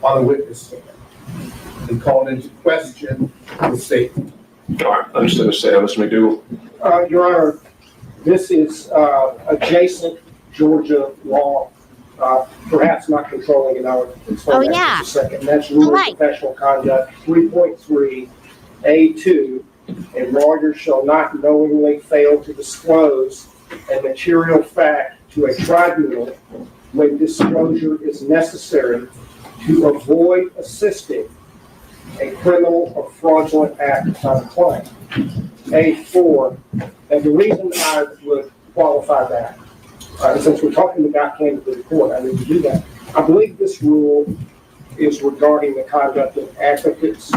on the witness stand and called into question the statement. all right, understood, Mr. McDougal. Your Honor, this is adjacent Georgia law, perhaps not controlling, and I'll explain that in just a second. That's rule of professional conduct 3.3A2. A lawyer shall not knowingly fail to disclose a material fact to a tribunal when disclosure is necessary to avoid assisting a criminal or fraudulent act on a claim. A4, and the reason I would qualify that, since we're talking about claims to the court, I need to do that. I believe this rule is regarding the conduct of advocates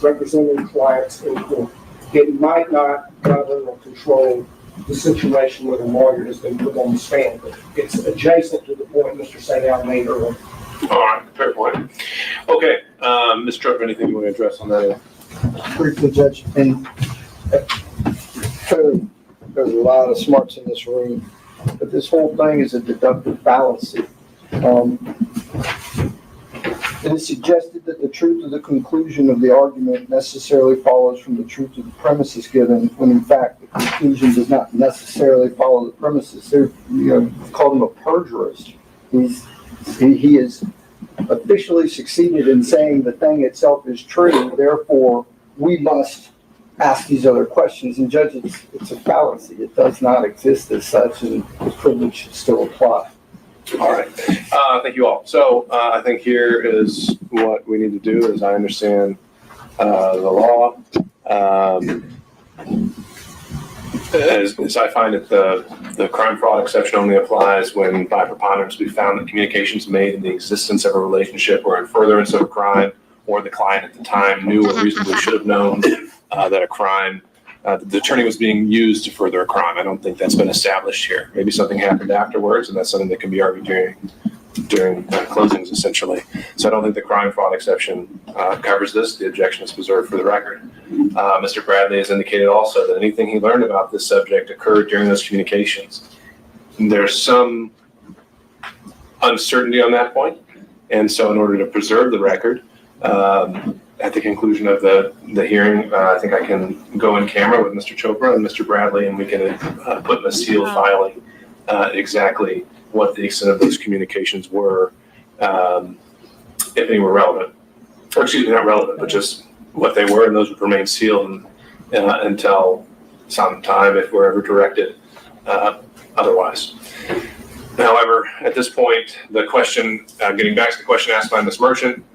representing clients in court. It might not govern or control the situation where the lawyer has been put on the stand, but it's adjacent to the point Mr. St. Al made earlier. All right, fair point. Okay, Ms. Trump, anything you want to address on that? Briefly, Judge, and clearly there's a lot of smarts in this room, but this whole thing is a deductive fallacy. It is suggested that the truth of the conclusion of the argument necessarily follows from the truth of the premises given, when in fact the conclusion does not necessarily follow the premises. They're, called him a perjurist. He has officially succeeded in saying the thing itself is true, therefore we must ask these other questions. And Judge, it's a fallacy. It does not exist as such, and the privilege should still apply. All right. Thank you all. So I think here is what we need to do, as I understand the law. As I find it, the crime fraud exception only applies when by preponderance we found that communications made in the existence of a relationship or in furtherance of a crime, or the client at the time knew or reasonably should have known that a crime, the attorney was being used to further a crime. I don't think that's been established here. Maybe something happened afterwards, and that's something that can be argued during closings, essentially. So I don't think the crime fraud exception covers this. The objection is preserved for the record. Mr. Bradley has indicated also that anything he learned about this subject occurred during those communications. There's some uncertainty on that point, and so in order to preserve the record, at the conclusion of the hearing, I think I can go in camera with Mr. Chopra and Mr. Bradley, and we can put in a sealed filing exactly what the extent of those communications were, if any were relevant. Or excuse me, not relevant, but just what they were, and those would remain sealed until some time if we're ever directed otherwise. However, at this point, the question, getting back to the question asked by Ms. Merchant,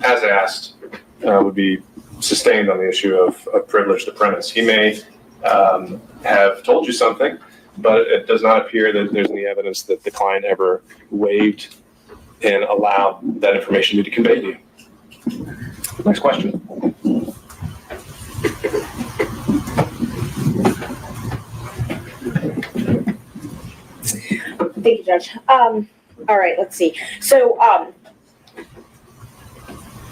as asked, would be sustained on the issue of privilege to premise. He may have told you something, but it does not appear that there's any evidence that the client ever waived and allow that information to be conveyed to you. Next question. Thank you, Judge. All right, let's see. So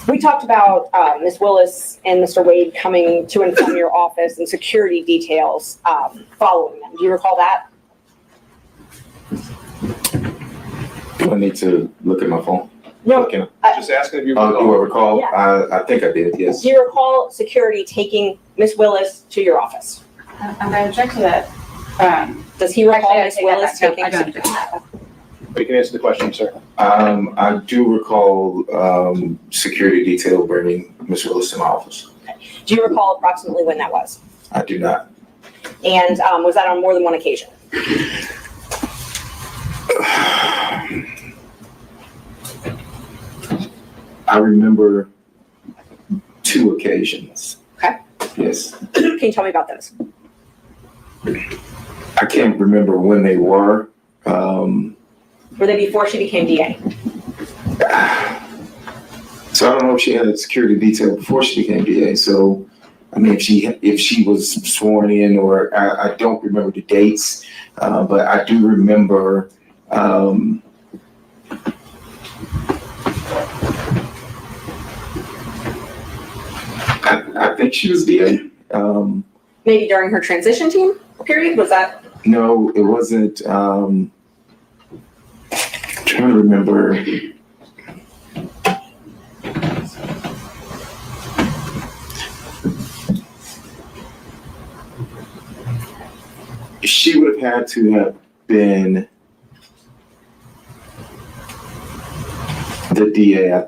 we talked about Ms. Willis and Mr. Wade coming to and from your office and security details following them. Do you recall that? Do I need to look at my phone? No. Okay. Just asking if you Do I recall? Yeah. I think I did, yes. Do you recall security taking Ms. Willis to your office? I'm going to object to that. Does he recall Ms. Actually, I Willis take that taking? back. No, You can answer the question, sir. I do recall security detail bringing Ms. Willis to my office. Do you recall approximately when that was? I do not. And was that on more than one occasion? I remember 2 occasions. Okay. Yes. Can you tell me about those? I can't remember when they were. Were they before she became DA? So I don't know if she had a security detail before she became DA. So, I mean, if she was sworn in, or I don't remember the dates, but I do remember. I think she was DA. Maybe during her transition team period? Was that? No, it wasn't. Trying to remember. She would have had to have been the DA,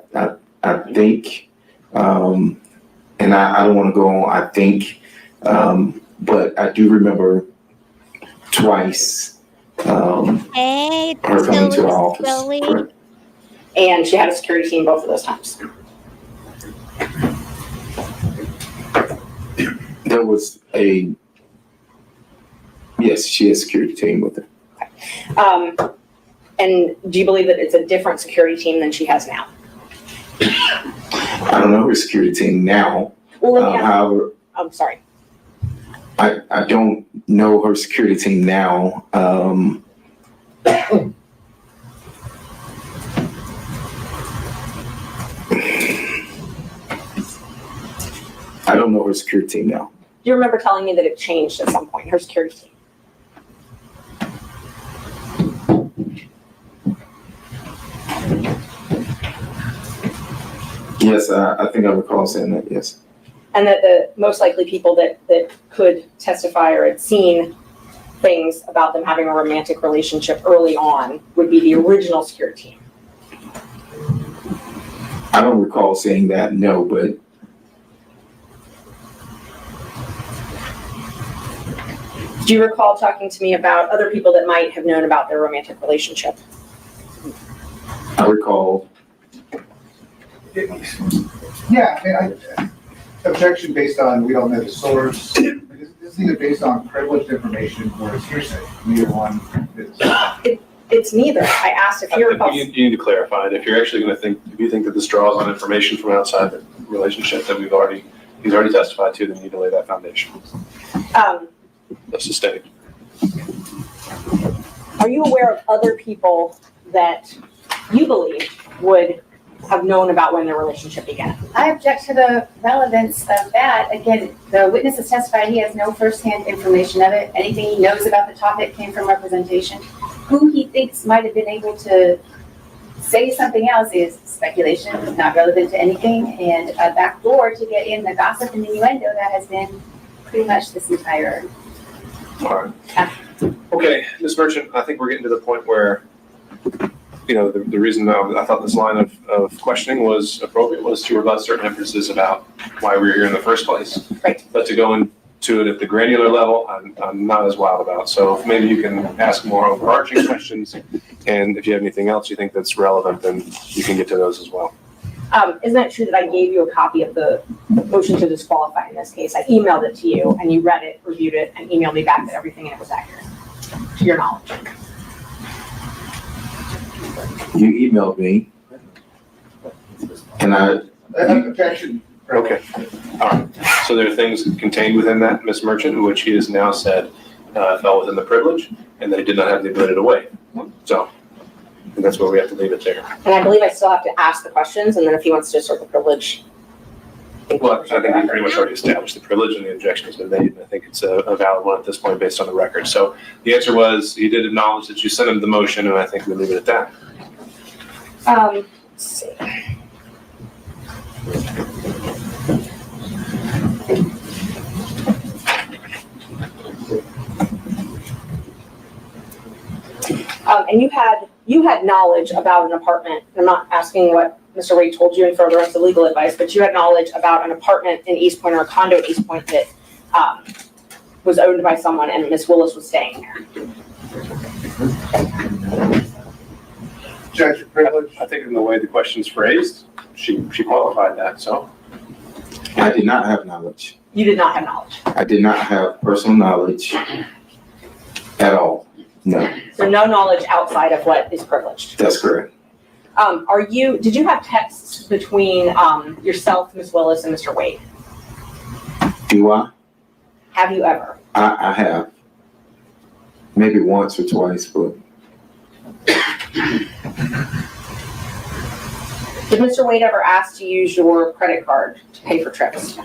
I think. And I don't want to go on, I think, but I do remember twice Hey, her coming to our Billy. office. Correct. And she had a security team both of those times. There was yes, she has a security team with her. And do you believe that it's a different security team than she has now? I don't know her security team now. Well, let me ask. However, I'm sorry. I don't know her security team now. I don't know her security team now. Do you remember telling me that it changed at some point, her security team? Yes, I think I recall saying that, yes. And that the most likely people that could testify or had seen things about them having a romantic relationship early on would be the original security team. I don't recall saying that, no, but Do you recall talking to me about other people that might have known about their romantic relationship? I recall. Yeah, I mean, objection based on, we don't know the source. This is either based on privileged information or it's hearsay. Neither one is. It's neither. I asked if you recall. You need to clarify it. If you're actually going to if you think that this draws on information from outside the relationship that he's already testified to, then you need to lay that foundation. That's sustained. Are you aware of other people that you believe would have known about when their relationship began? I object to the relevance of that. Again, the witness has testified he has no firsthand information of it. Anything he knows about the topic came from representation. Who he thinks might have been able to say something else is speculation, not relevant to anything, and a backdoor to get in the gossip and innuendo that has been pretty much this entire. All right. Okay, Ms. Merchant, I think we're getting to the point where, you know, the reason I thought this line of questioning was appropriate was to rebut certain inferences about why we were here in the first place. Right. But to go into it at the granular level, I'm not as wild about. So if maybe you can ask more overarching questions, and if you have anything else you think that's relevant, then you can get to those as well. Isn't it true that I gave you a copy of the motion to disqualify in this case? I emailed it to you and you read it, reviewed it, and emailed me back that everything in it was accurate, to your knowledge. You emailed me. And Objection. Okay. All right. So there are things contained within that, Ms. Merchant, which he has now said fell within the privilege and that he did not have the ability to waive. So and that's where we have to leave it there. And I believe I still have to ask the questions, and then if he wants to assert the privilege. Well, I think we pretty much already established the privilege and the objection has been made, and I think it's a valid one at this point based on the record. So the answer was he did acknowledge that you sent him the motion, and I think we'll leave it at that. Let's see. And you had knowledge about an apartment. I'm not asking what Mr. Wade told you in furtherance of legal advice, but you had knowledge about an apartment in East Point or a condo in East Point that was owned by someone and Ms. Willis was staying there. Judge, your privilege. I think in the way the question's phrased, she qualified that, so. I did not have knowledge. You did not have knowledge. I did not have personal knowledge at all. No, So no knowledge outside of what is privileged. that's correct. Did you have texts between yourself, Ms. Willis, and Mr. Wade? Do I? Have you ever? I have. Maybe once or twice, but Did Mr. Wade ever ask to use your credit card to pay for trips?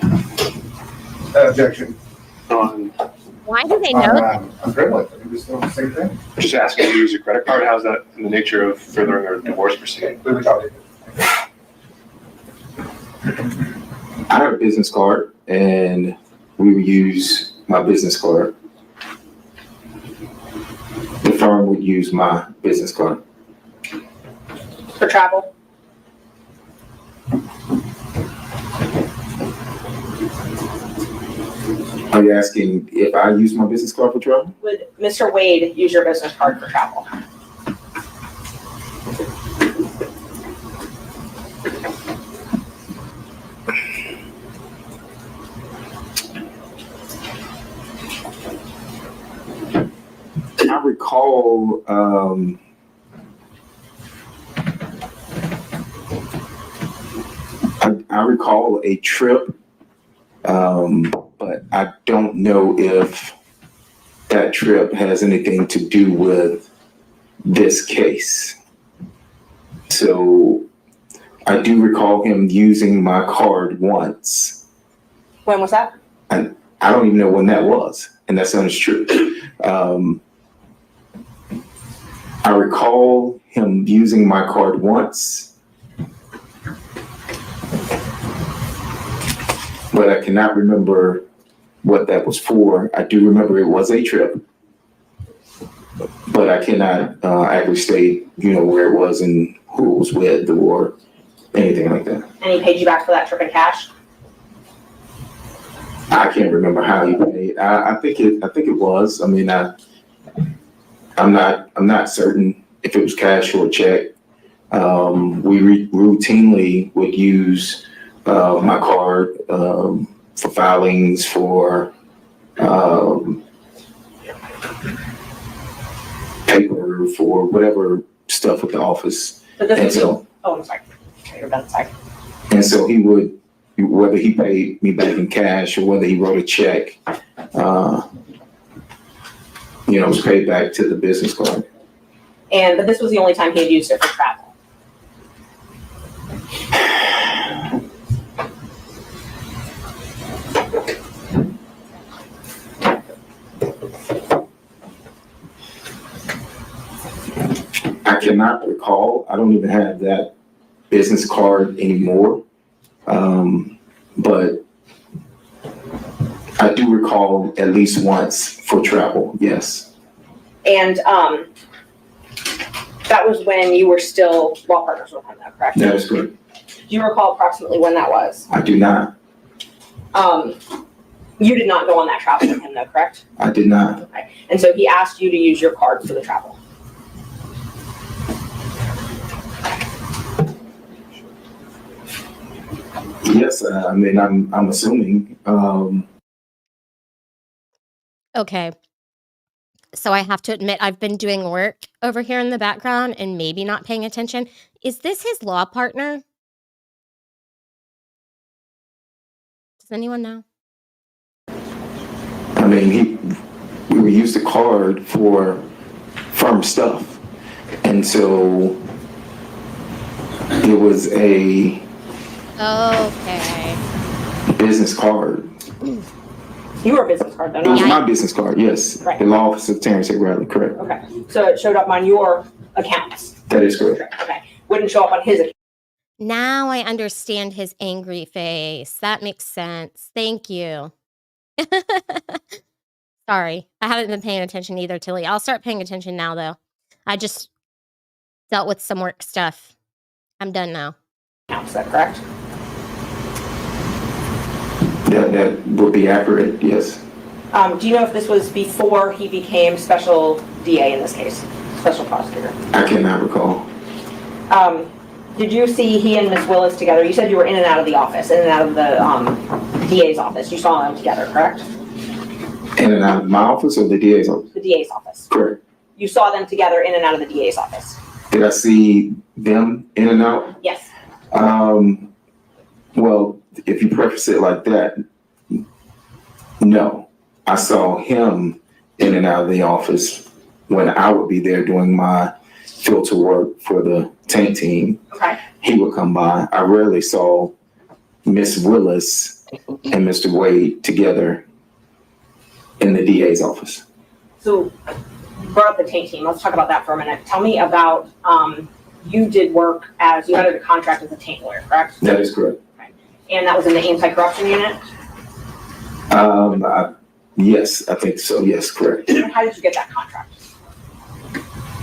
Objection. Why do they know? I'm privileged. I think we're still the same thing. Just asking you to use your credit card. How's that in the nature of furthering a divorce proceeding? We were talking. I have a business card and we would use my business card. The firm would use my business card. For travel? Are you asking if I use my business card for travel? Would Mr. Wade use your business card for travel? I recall, I recall a trip, but I don't know if that trip has anything to do with this case. So I do recall him using my card once. When was that? And I don't even know when that was, and that sounds true. I recall him using my card once, but I cannot remember what that was for. I do remember it was a trip, but I cannot actually state, where it was and who it was with or anything like that. And he paid you back for that trip in cash? I can't remember how he paid. I think it was. I mean, I'm not certain if it was cash or a check. We routinely would use my card for filings, for paper, for whatever stuff with the office. But this And was so, I'm sorry. You're done, sorry. and so he would, whether he paid me back in cash or whether he wrote a check, it was paid back to the business card. But this was the only time he had used it for travel. I cannot recall. I don't even have that business card anymore. But I do recall at least once for travel, yes. And that was when you were still law partners with him, though, correct? That is good. Do you recall approximately when that was? I do not. You did not go on that travel with him, though, correct? I did not. Okay. And so he asked you to use your card for the travel. Yes, I mean, I'm assuming. Okay. So I have to admit, I've been doing work over here in the background and maybe not paying attention. Is this his law partner? Does anyone know? I mean, we would use the card for firm stuff. And so it was a business card. You were a business card though, It was not my business card, yes. Right. The law office of Terrence Bradley, correct. Okay, so it showed up on your accounts. That is correct. Okay, wouldn't show up on his account. Now I understand his angry face. That makes sense. Thank you. Sorry, I haven't been paying attention either, Tilly. I'll start paying attention now, though. I just dealt with some work stuff. I'm done now. Is that correct? That would be accurate, yes. Do you know if this was before he became special DA in this case, special prosecutor? I cannot recall. Did you see he and Ms. Willis together? You said you were in and out of the office, in and out of the DA's office. You saw them together, correct? In and out of my office or the DA's office? The DA's office. Correct. You saw them together in and out of the DA's office? Did I see them in and out? Yes. Well, if you preface it like that, no. I saw him in and out of the office when I would be there doing my filter work for the tank team. Okay. He would come by. I rarely saw Miss Willis and Mr. Wade together in the DA's office. So, you brought up the tank team. Let's talk about that for a minute. Tell me about, you did work you had a contract as a tank lawyer, correct? That is correct. Okay. And that was in the anti-corruption unit? Yes, I think so. Yes, correct. How did you get that contract?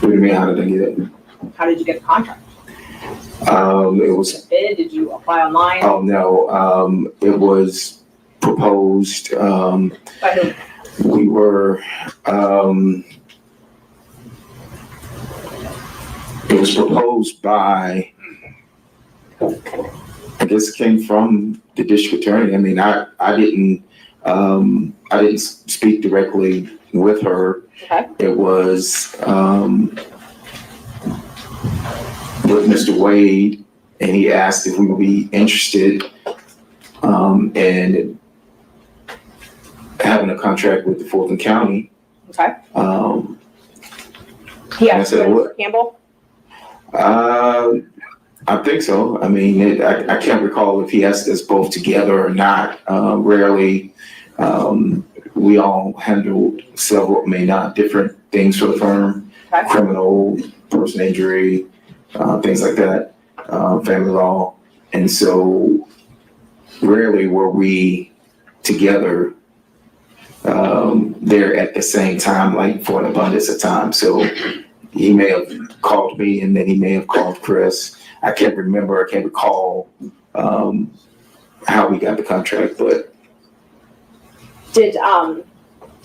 What do you mean, how did I get it? How did you get the contract? It was. Bid? Did you apply online? Oh no, it was proposed. By who? We were. It was proposed by. I guess it came from the district attorney. I mean, I didn't speak directly with her. Okay. It was with Mr. Wade, and he asked if we would be interested in having a contract with the Fulton County. Okay. He asked you, Mr. Campbell? I think so. I mean, I can't recall if he asked us both together or not. Rarely. We all handled several, not different things for the firm, Okay. criminal, personal injury, things like that, family law. And so rarely were we together there at the same time, like for an abundance of time. So he may have called me and then he may have called Chris. I can't recall how we got the contract, but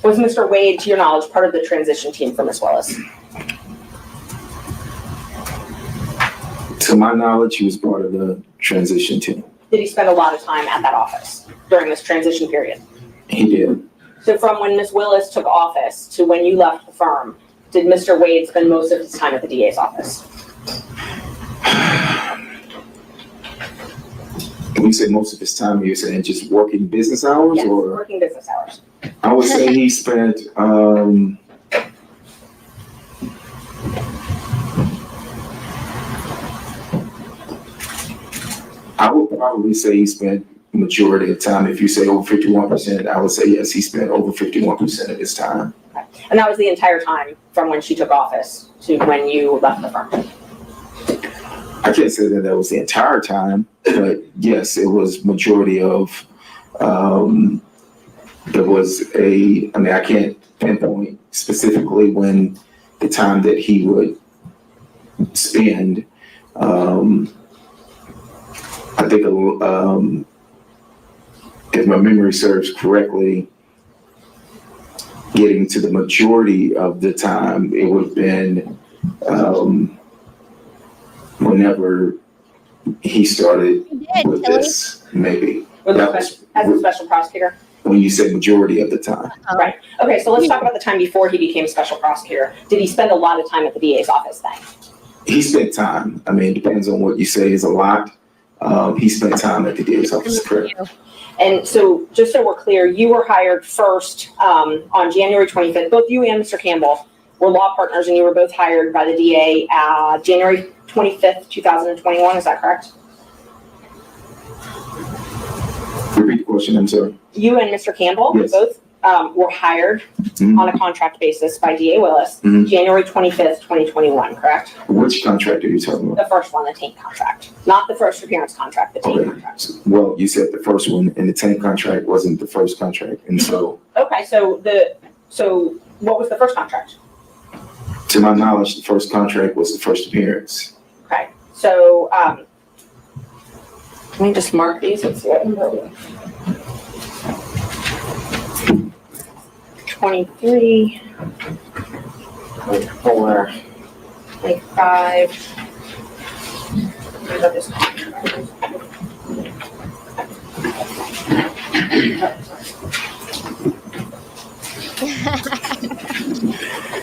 Was Mr. Wade, to your knowledge, part of the transition team for Ms. Willis? to my knowledge, he was part of the transition team. Did he spend a lot of time at that office during this transition period? He did. So from when Ms. Willis took office to when you left the firm, did Mr. Wade spend most of his time at the DA's office? When you say most of his time, you're saying just working business hours? Yes, or working business hours. I would say he spent I would probably say he spent majority of time. If you say over 51%, I would say yes, he spent over 51% of his time. Okay. And that was the entire time from when she took office to when you left the firm? I can't say that was the entire time, but yes, it was majority of, there was I can't pinpoint specifically when the time that he would spend. I think if my memory serves correctly, getting to the majority of the time, it would have been whenever he started with this, maybe. As a special prosecutor? when you say majority of the time. Right. Okay, so let's talk about the time before he became special prosecutor. Did he spend a lot of time at the DA's office then? He spent time. I mean, it depends on what you say is a lot. He spent time at the DA's office, correct? And so, just so we're clear, you were hired first on January 25th. Both you and Mr. Campbell were law partners, and you were both hired by the DA January 25th, 2021. Is that correct? Repeat the question, I'm sorry. You and Mr. Campbell Yes. both were hired on a contract basis by DA Willis January 25th, 2021, correct? Which contract are you talking about? The first one, the taint contract, not the first appearance contract, the taint contract. Well, you said the first one, and the tank contract wasn't the first contract, and so. Okay, so what was the first contract? To my knowledge, the first contract was the first appearance. Okay, so let me just mark these. Let's see what number. 23, 24, 25. What about this contract?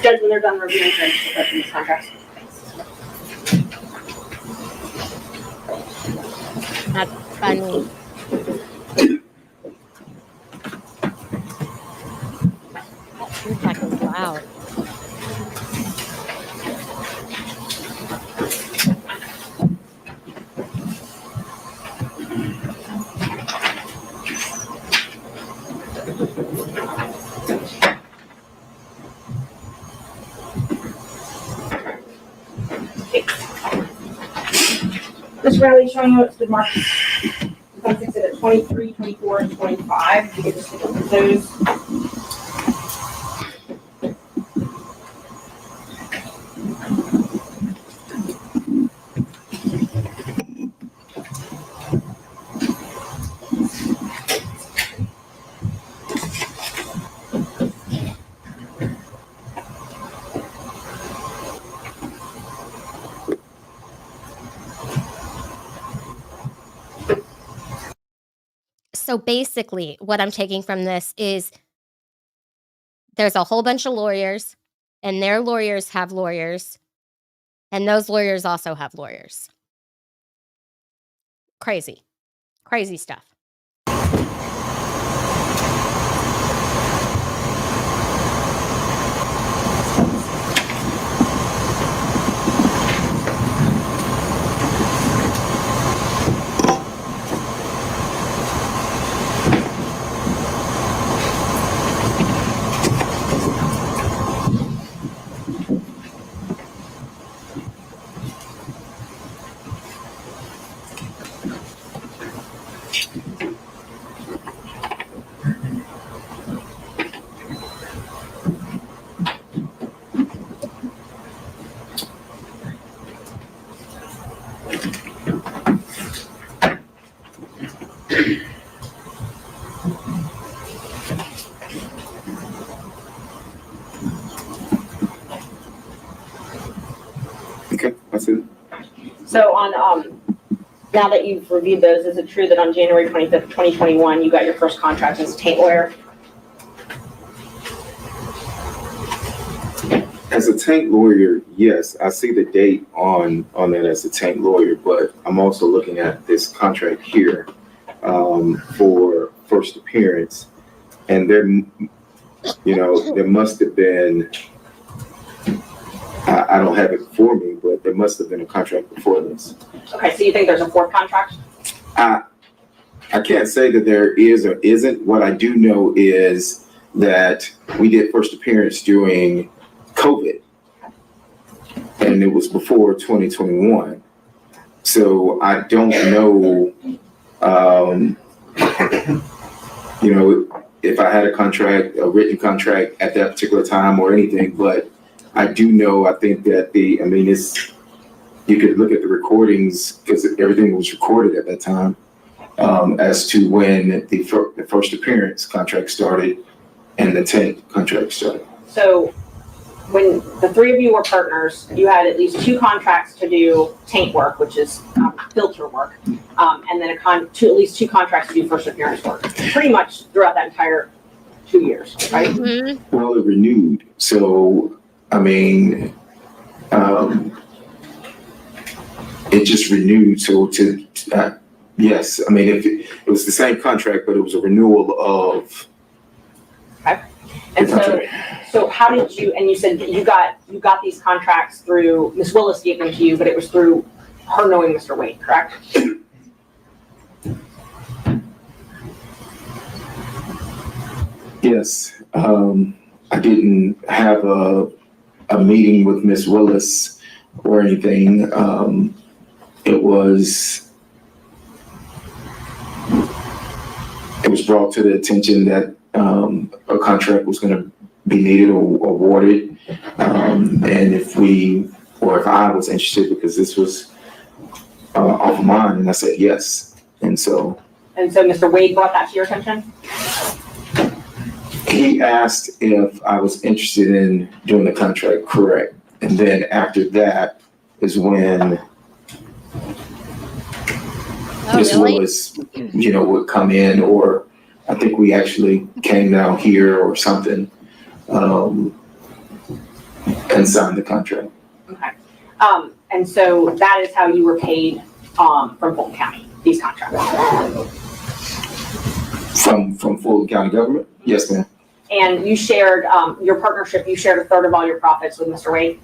Judge, when they're done reviewing these contracts. That's funny. That feedback is loud. Mr. Bradley, showing you what's been marked. Come fix it at 23, 24, and 25. You can just look at those. So basically, what I'm taking from this is there's a whole bunch of lawyers, and their lawyers have lawyers, and those lawyers also have lawyers. Crazy. Crazy stuff. Okay, that's it. So on now that you've reviewed those, is it true that on January 25th, 2021, you got your first contract as a taint lawyer? As a tank lawyer, yes, I see the date on that as a tank lawyer, but I'm also looking at this contract here for first appearance, and there must have been. I don't have it for me, but there must have been a contract before this. Okay, so you think there's a fourth contract? I can't say that there is or isn't. What I do know is that we did first appearance during COVID, and it was before 2021. So I don't know, if I had a written contract at that particular time or anything, but I do know, I think that you could look at the recordings because everything was recorded at that time as to when the first appearance contract started and the taint contract started. So when the three of you were partners, you had at least two contracts to do taint work, which is filter work. and then at least two contracts to do first appearance work, pretty much throughout that entire 2 years, right? Mm-hmm. Well, it renewed. So, I mean, it just renewed. So yes, I mean, if it was the same contract, but it was a renewal of. Okay. And so how did you, and you said that you got these contracts through, Ms. Willis gave them to you, but it was through her knowing Mr. Wade, correct? Yes, I didn't have a meeting with Ms. Willis or anything. It was brought to the attention that a contract was going to be needed or awarded, and if I was interested, because this was off of mine, and I said yes, and so Mr. Wade brought that to your attention? He asked if I was interested in doing the contract, correct. And then after that is when Ms. Willis, would come in, or I think we actually came down here or something, and signed the contract. Okay. And so that is how you were paid from Fulton County, these contracts? From Fulton County government? Yes, ma'am. And you shared, your partnership, you shared a third of all your profits with Mr. Wade?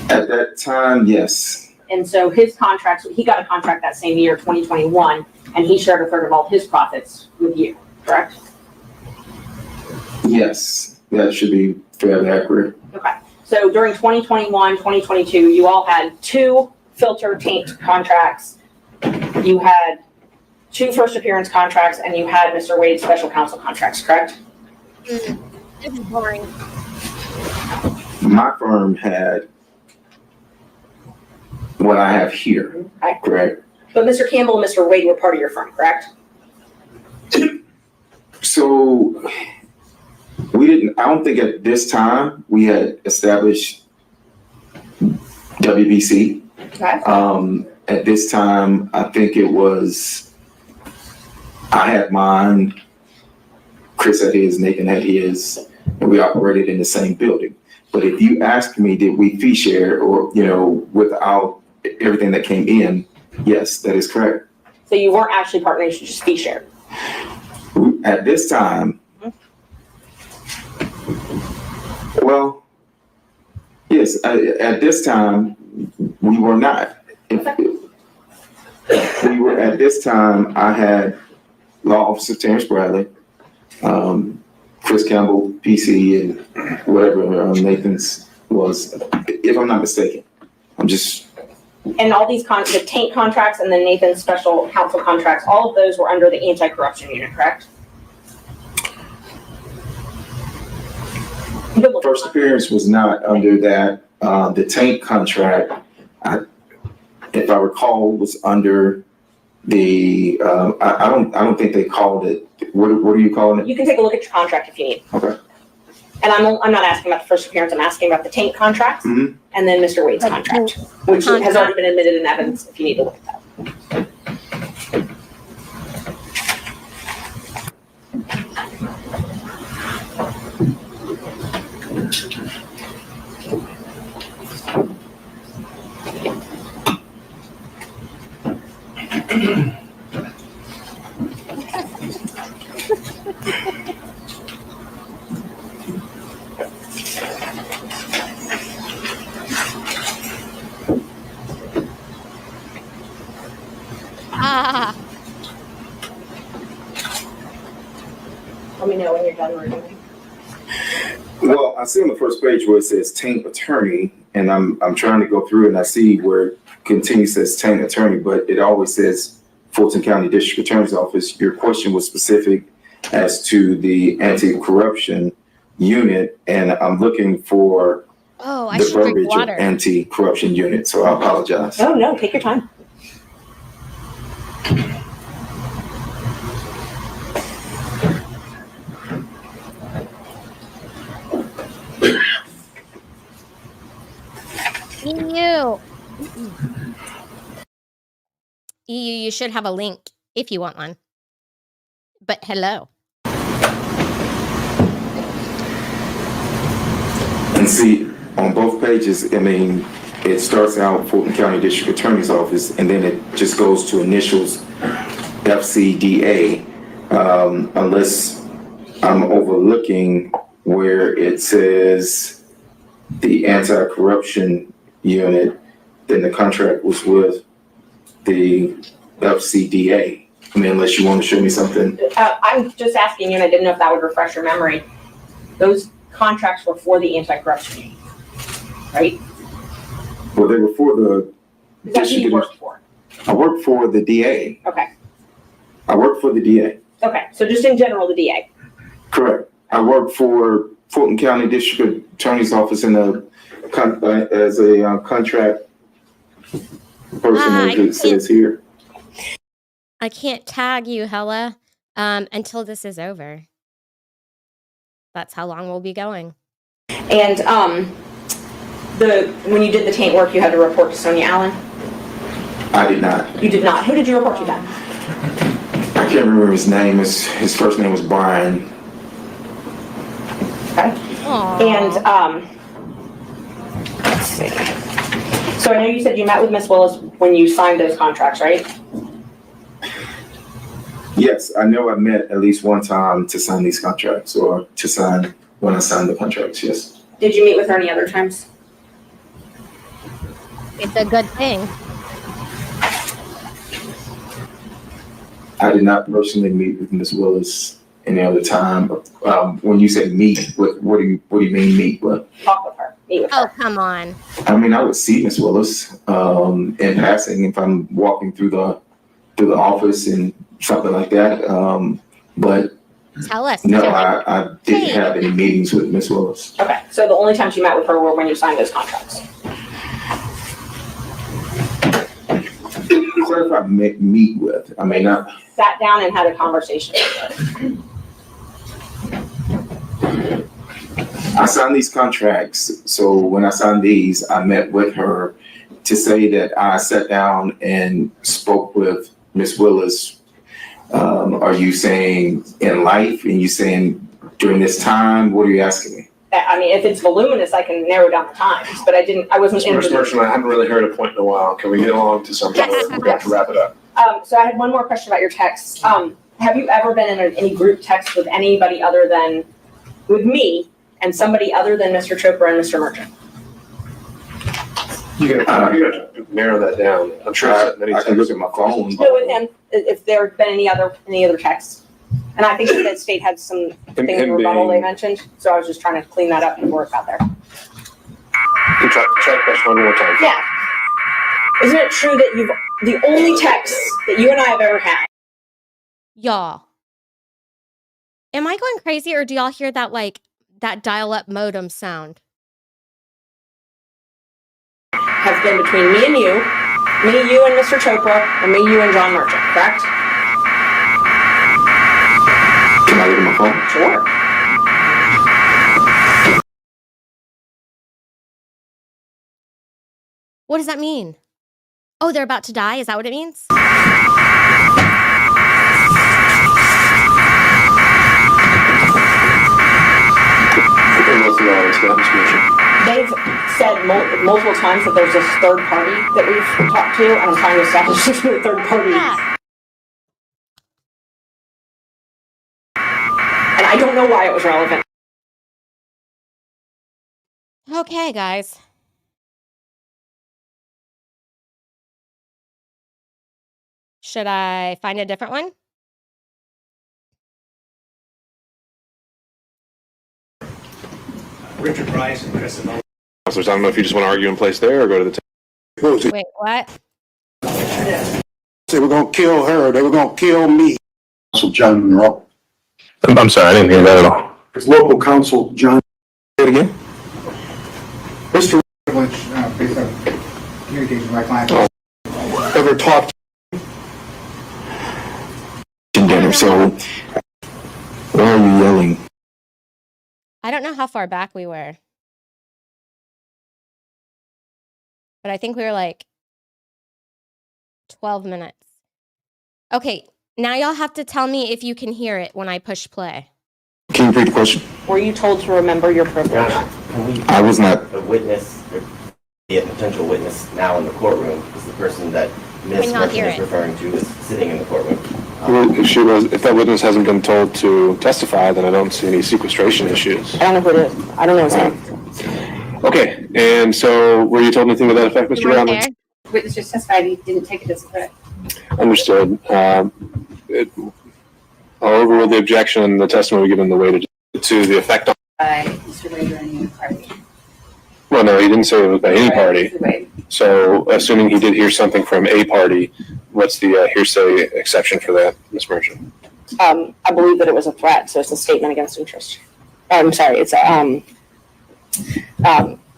At that time, yes. And so his contracts, he got a contract that same year, 2021, and he shared a third of all his profits with you, correct? Yes, that should be fairly accurate. Okay. So during 2021, 2022, you all had 2 filter taint contracts. You had 2 first appearance contracts, and you had Mr. Wade's special counsel contracts, correct? This is boring. My firm had what I have here, Okay. correct? But Mr. Campbell and Mr. Wade were part of your firm, correct? So I don't think at this time we had established WBC. Okay. At this time, I think it was, I had mine, Chris had his, Nathan had his, and we operated in the same building. But if you ask me, did we fee share or, without everything that came in, yes, that is correct. So you weren't actually partners, you just fee shared? At this time, well, yes, at this time, we were not. We were, at this time, I had Law Officer Terrence Bradley, Chris Campbell, PC, and whatever Nathan's was, if I'm not mistaken. And all these the taint contracts and then Nathan's special counsel contracts, all of those were under the anti-corruption unit, correct? First appearance was not under that. The taint contract, if I recall, was under the. I don't think they called it. What are you calling it? You can take a look at your contract if you need. Okay. And I'm not asking about the first appearance. I'm asking about the taint contracts, and then Mr. Wade's contract, which has already been admitted in evidence. If you need to look at that. Let me know when you're done reviewing. Well, I see on the first page where it says taint attorney, and I'm trying to go through and I see where it continues says taint attorney, but it always says Fulton County District Attorney's Office. Your question was specific as to the anti-corruption unit, and I'm looking for the verbiage of anti-corruption unit, so I apologize. Oh, no, take your time. You. You should have a link if you want one. But hello. And see, on both pages, I mean, it starts out Fulton County District Attorney's Office, and then it just goes to initials FCDA, unless I'm overlooking where it says the anti-corruption unit, then the contract was with the FCDA. I mean, unless you want to show me something. I'm just asking you, and I didn't know if that would refresh your memory. Those contracts were for the anti-corruption unit, right? Well, they were for the Is that who you worked for? I worked for the DA. Okay. I worked for the DA. Okay. So just in general, the DA. Correct. I worked for Fulton County District Attorney's Office as a contract person, as it says here. I can't tag you, Hella, until this is over. That's how long we'll be going. And when you did the taint work, you had to report to Sonia Allen? I did not. You did not. Who did you report to then? I can't remember his name. His first name was Brian. Okay. Aww. And let's see. So I know you said you met with Miss Willis when you signed those contracts, right? Yes, I know I met at least one time to sign these contracts, or to sign when I signed the contracts, yes. Did you meet with her any other times? It's a good thing. I did not personally meet with Ms. Willis any other time. When you say meet, what do you mean meet? What? Talk with her. Meet with her. Oh, come on. I mean, I would see Ms. Willis in passing if I'm walking through the office and something like that. But tell us. No, I didn't have any meetings with Ms. Willis. Okay, so the only times you met with her were when you signed those contracts. Clarify meet with. I mean, not. Sat down and had a conversation with her. I signed these contracts, so when I signed these, I met with her. To say that I sat down and spoke with Ms. Willis, are you saying in life, and you saying during this time? What are you asking me? I mean, if it's voluminous, I can narrow down the times, but I wasn't in. Mr. Merchant, I haven't really heard a point in a while. Can we get along to something? Yes. We're going to wrap it up. So I had one more question about your text. Have you ever been in any group text with anybody other than, with me, and somebody other than Mr. Chopra and Mr. Merchant? You gotta narrow that down. I'm sure I said many I times. can look at my phone. No, with him, if there had been any other texts. And I think that state had some things in rebuttal they mentioned, so I was just trying to clean that up before it got there. Can try the question one more time. Yeah. Isn't it true that the only text that you and I have ever had? Y'all, am I going crazy, or do y'all hear that, like, that dial-up modem sound? Has been between me, you, and Mr. Chopra, or me, you, and John Merchant, correct? Can I look at my phone? Sure. What does that mean? Oh, they're about to die? Is that what it means? They've said multiple times that there's this third party that we've talked to, and I'm trying to establish this with a third party. Yeah. And I don't know why it was relevant. Okay, guys. Should I find a different one? Richard Price and Chris and So I don't know if you just want to argue in place there or go to the Wait, what? They were gonna kill her, they were gonna kill me. Counsel John Monroe. I'm sorry, I didn't hear that at all. It's local counsel John. Say it again. Mr. Privilege, based on communication with my client. Ever talked to dinner? So why are you yelling? I don't know how far back we were. But I think we were like 12 minutes. Okay, now y'all have to tell me if you can hear it when I push play. Can you repeat the question? Were you told to remember your privilege? I was not. A witness, or be a potential witness now in the courtroom is the person that Ms. Can y'all Merchant hear is it? referring to is sitting in the courtroom. If that witness hasn't been told to testify, then I don't see any sequestration issues. I don't know who it is. I don't know his name. Okay, and so were you told anything to that effect, Mr. You weren't Bradley? there? Witness just testified, he didn't take it as a threat. Understood. I'll overrule the objection, the testimony given the weightage to the effect on. By Mr. Wade or any party. Well, no, he didn't say it was by any party. Mr. Wade. So assuming he did hear something from a party, what's the hearsay exception for that, Ms. Merchant? I believe that it was a threat, so it's a statement against interest. I'm sorry, it's a,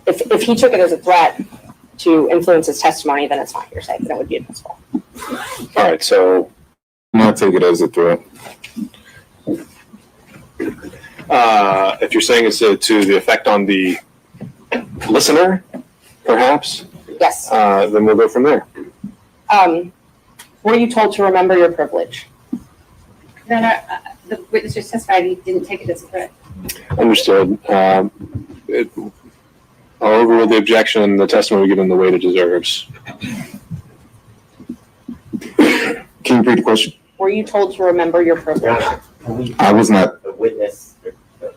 if he took it as a threat to influence his testimony, then it's not hearsay, then it would be admissible. All right, so I'll take it as a threat. if you're saying it's to the effect on the listener, perhaps, Yes. then we'll go from there. Were you told to remember your privilege? No, the witness just testified, he didn't take it as a threat. Understood. I'll overrule the objection, the testimony given the weight it deserves. Can you repeat the question? Were you told to remember your privilege? I was not. A witness,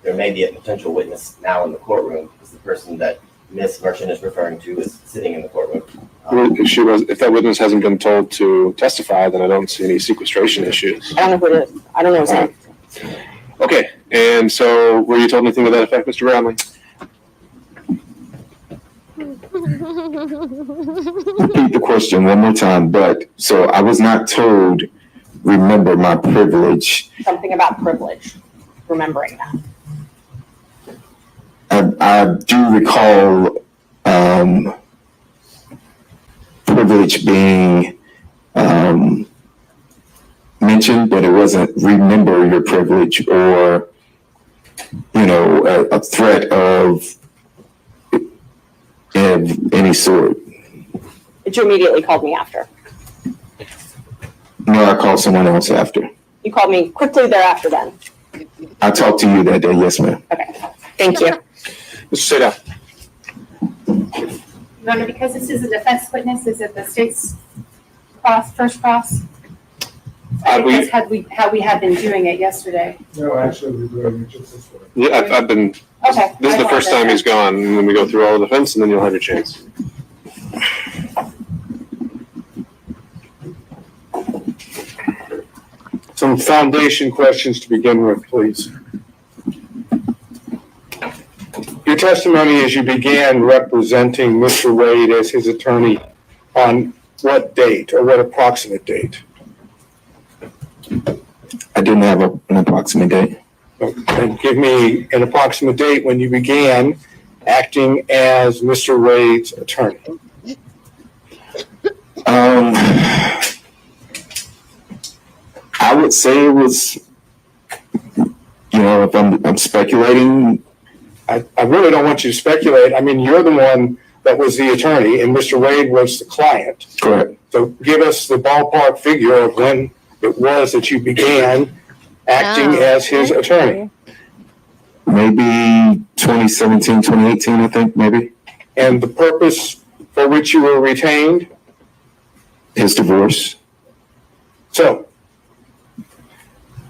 there may be a potential witness now in the courtroom is the person that Ms. Merchant is referring to is sitting in the courtroom. If that witness hasn't been told to testify, then I don't see any sequestration issues. I don't know who it is. I don't know his name. Okay, and so were you told anything to that effect, Mr. Bradley? Repeat the question one more time, but so I was not told, remember my privilege. Something about privilege, remembering that. I do recall privilege being mentioned, but it wasn't remember your privilege or, a threat of any sort. But you immediately called me after. No, I called someone else after. You called me quickly thereafter then. I talked to you that day, yes, ma'am. Okay, thank you. Mr. Seda. Your Honor, because this is a defense witness, is it the state's first cross? That's how we had been doing it yesterday. No, actually, we're doing it just this way. Yeah, I've been, Okay. this is the first time he's gone, and then we go through all the defense, and then you'll have your chance. Some foundation questions to begin with, please. Your testimony as you began representing Mr. Wade as his attorney on what date or what approximate date? I didn't have an approximate date. And give me an approximate date when you began acting as Mr. Wade's attorney. I would say it was, if I'm speculating. I really don't want you to speculate. I mean, you're the one that was the attorney and Mr. Wade was the client. Correct. So give us the ballpark figure of when it was that you began acting as his attorney. Maybe 2017, 2018, I think, maybe. And the purpose for which you were retained? His divorce. So,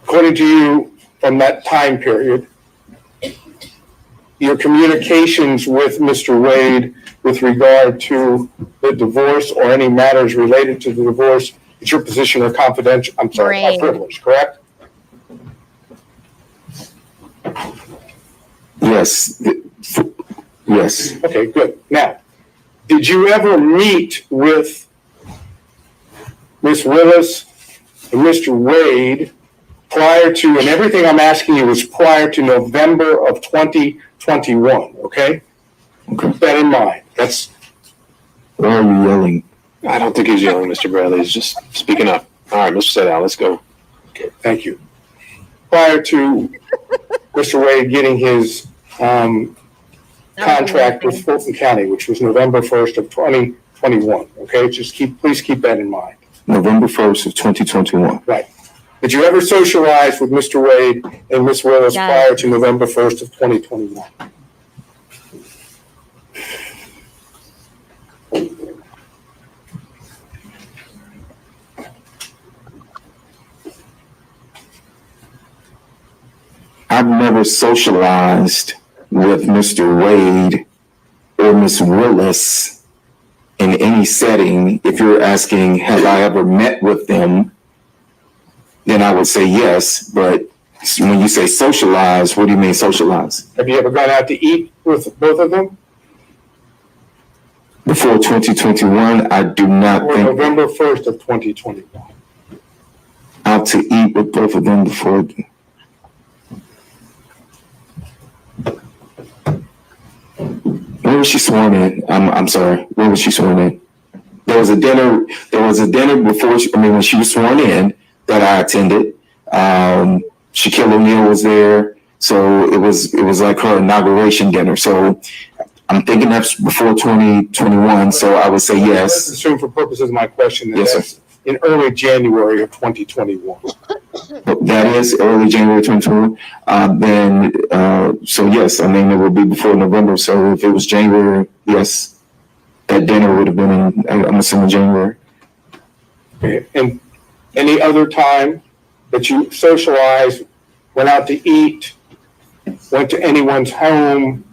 according to you, from that time period, your communications with Mr. Wade with regard to the divorce or any matters related to the divorce, it's your position are confidential, are privileged, correct? Yes. Yes. Okay, good. Now, did you ever meet with Ms. Willis and Mr. Wade prior to, and everything I'm asking you is prior to November of 2021, okay? Keep that in mind. Why are you yelling? I don't think he's yelling, Mr. Bradley. He's just speaking up. All right, Mr. Seda, let's go. Okay, thank you. Prior to Mr. Wade getting his contract with Fulton County, which was November 1st of 2021, okay? Please keep that in mind. November 1st of 2021. Right. Did you ever socialize with Mr. Wade and Ms. Willis Yes. prior to November 1st of 2021? I've never socialized with Mr. Wade or Ms. Willis in any setting. If you're asking, have I ever met with them, then I would say yes. But when you say socialize, what do you mean socialize? Have you ever gone out to eat with both of them? Before 2021, I do not Or think November 1st of 2021? out to eat with both of them before. Where was she sworn in? I'm sorry. Where was she sworn in? There was a dinner before when she was sworn in that I attended. Shaquille O'Neal was there. So it was like her inauguration dinner. So I'm thinking that's before 2021. So I would say Let's yes. assume for purposes of my question that Yes, sir. that's in early January of 2021. That is early January 2021. So yes, I mean, it would be before November. So if it was January, yes, that dinner would have been in, I'm assuming, January. Okay. And any other time that you socialized, went out to eat, went to anyone's home,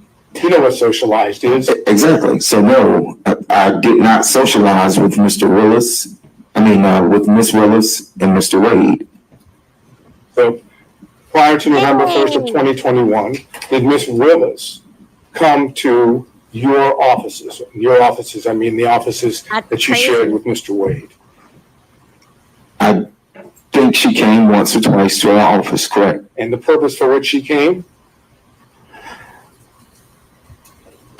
you know what socialized is? Exactly. So no, I did not socialize with Mr. Willis. With Miss Willis and Mr. Wade. So prior to November 1st of 2021, did Miss Willis come to your offices? Your offices, I mean the offices that you shared with Mr. Wade. I think she came once or twice to our office, correct? And the purpose for which she came?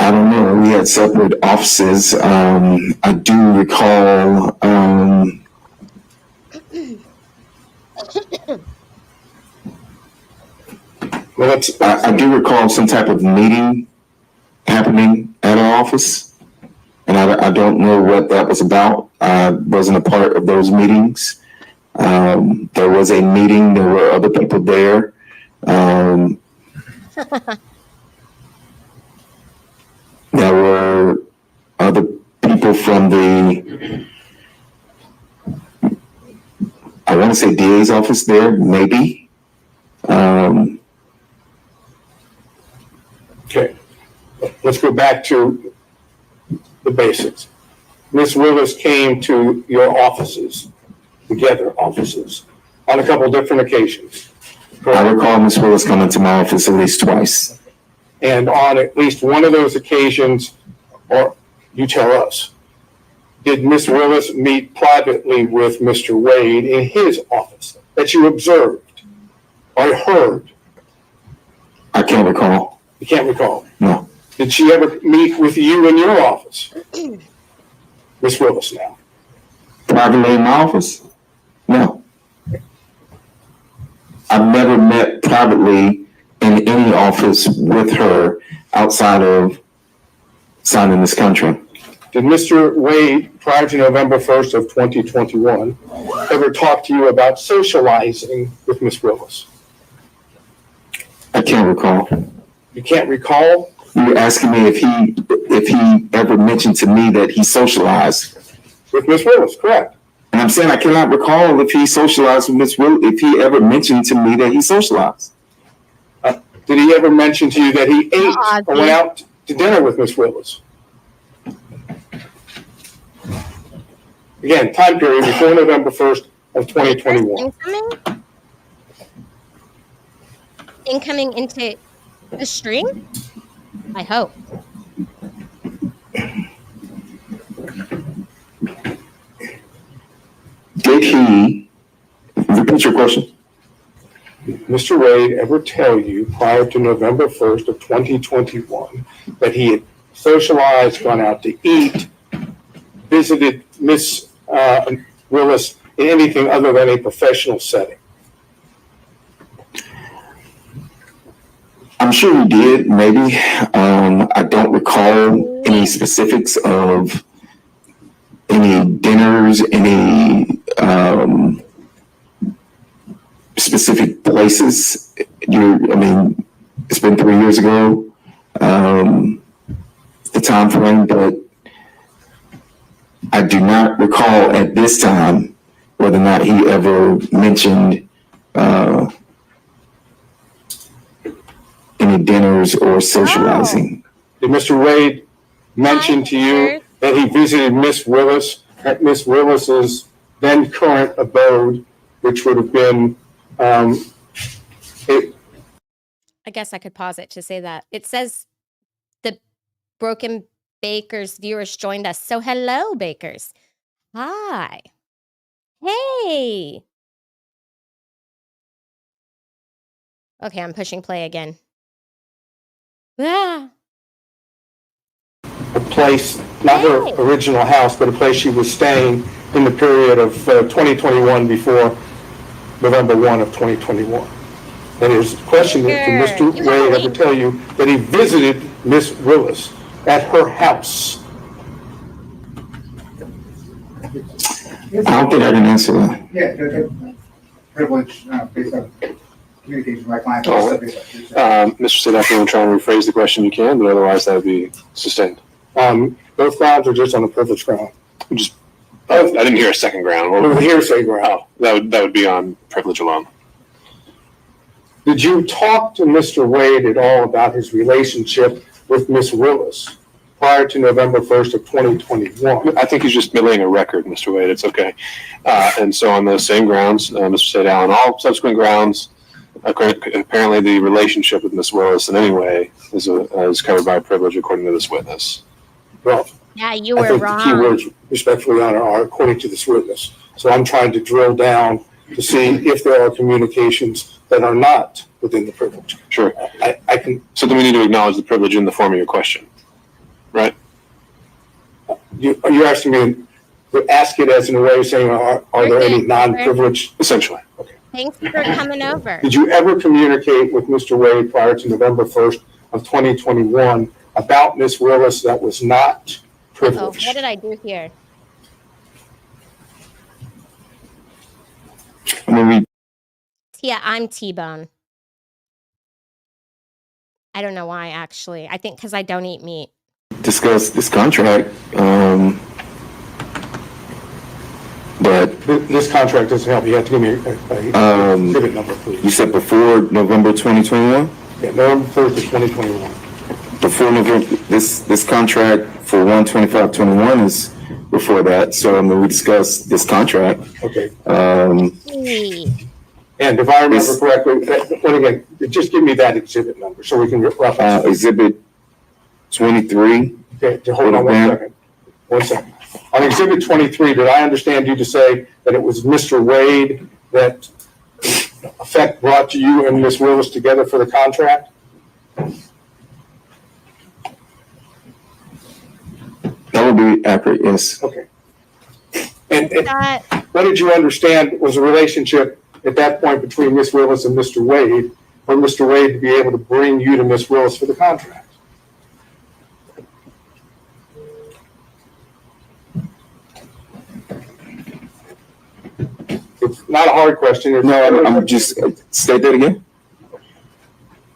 I don't know. We had separate offices. I do recall. I do recall some type of meeting happening at our office, and I don't know what that was about. I wasn't a part of those meetings. There was a meeting. There were other people there. There were other people from I want to say DA's office there, maybe. Okay, let's go back to the basics. Miss Willis came to your offices, together offices, on a couple different occasions. I recall Miss Willis coming to my office at least twice. And on at least one of those occasions, or you tell us, did Miss Willis meet privately with Mr. Wade in his office that you observed or heard? I can't recall. You can't recall? No. Did she ever meet with you in your office? Miss Willis now. Privately in my office? No. I've never met privately in any office with her outside of signing this contract. Did Mr. Wade, prior to November 1st of 2021, ever talk to you about socializing with Miss Willis? I can't recall. You can't recall? You were asking me if he ever mentioned to me that he socialized with Miss Willis, correct? And I'm saying I cannot recall if he socialized with Miss Willis, if he ever mentioned to me that he socialized. Did he ever mention to you that he ate or went out to dinner with Miss Willis? Again, time period before November 1st of 2021. Incoming into the string? I hope. Did he, repeat your question? Mr. Wade ever tell you prior to November 1st of 2021 that he had socialized, gone out to eat, visited Miss Willis in anything other than a professional setting? I'm sure he did, maybe. I don't recall any specifics of any dinners, any specific places. It's been 3 years ago, the time frame, but I do not recall at this time whether or not he ever mentioned any dinners or socializing. Did Mr. Wade mention to you that he visited Miss Willis at Miss Willis's then current abode, which would have been, I guess I could pause it to say that. It says the Broken Bakers viewers joined us. So hello, Bakers. Hi. Hey. Okay, I'm pushing play again. Ah. a place, not her original house, but a place she was staying in the period of 2021 before November 1 of 2021. And his question to Mr. Wade ever tell you that he visited Miss Willis at her house? I don't think I can answer that. Yeah, the privilege based on communication with my client. Mr. Sidak, if you want to try and rephrase the question, you can, but otherwise that would be sustained. Both grounds are just on the privilege ground. I didn't hear a second ground. What was the hearsay ground? That would be on privilege alone. Did you talk to Mr. Wade at all about his relationship with Miss Willis prior to November 1st of 2021? I think he's just middling a record, Mr. Wade. It's okay. And so on those same grounds, Mr. Sadal, on all subsequent grounds, apparently the relationship with Miss Willis in any way is covered by privilege according to this witness. Well, yeah, you I were think wrong. the key words, respectfully, Honor, are according to this witness. So I'm trying to drill down to see if there are communications that are not within the privilege. Sure. I can. So then we need to acknowledge the privilege in the form of your question, right? You're asking me to ask it as in a way of saying, are there any non-privileged? Essentially. Okay. Thanks for coming over. Did you ever communicate with Mr. Wade prior to November 1st of 2021 about Miss Willis that was not privileged? What did I do here? Yeah, I'm T-Bone. I don't know why, actually. I think because I don't eat meat. Discuss this contract, but this contract doesn't help. You have to give me a exhibit number, please. You said before November 2021? Yeah, November 1st of 2021. Before November, this contract for 1/25/21 is before that. So we discussed this contract. Okay. And if I remember correctly, and again, just give me that exhibit number so we can reference. Exhibit 23. Okay, hold on 1 second. 1 second. On exhibit 23, did I understand you to say that it was Mr. Wade that effect brought you and Miss Willis together for the contract? That would be accurate, yes. Okay. And what did you understand was a relationship at that point between Miss Willis and Mr. Wade, for Mr. Wade to be able to bring you to Miss Willis for the contract? It's not a hard question. No, I'm just, state that again.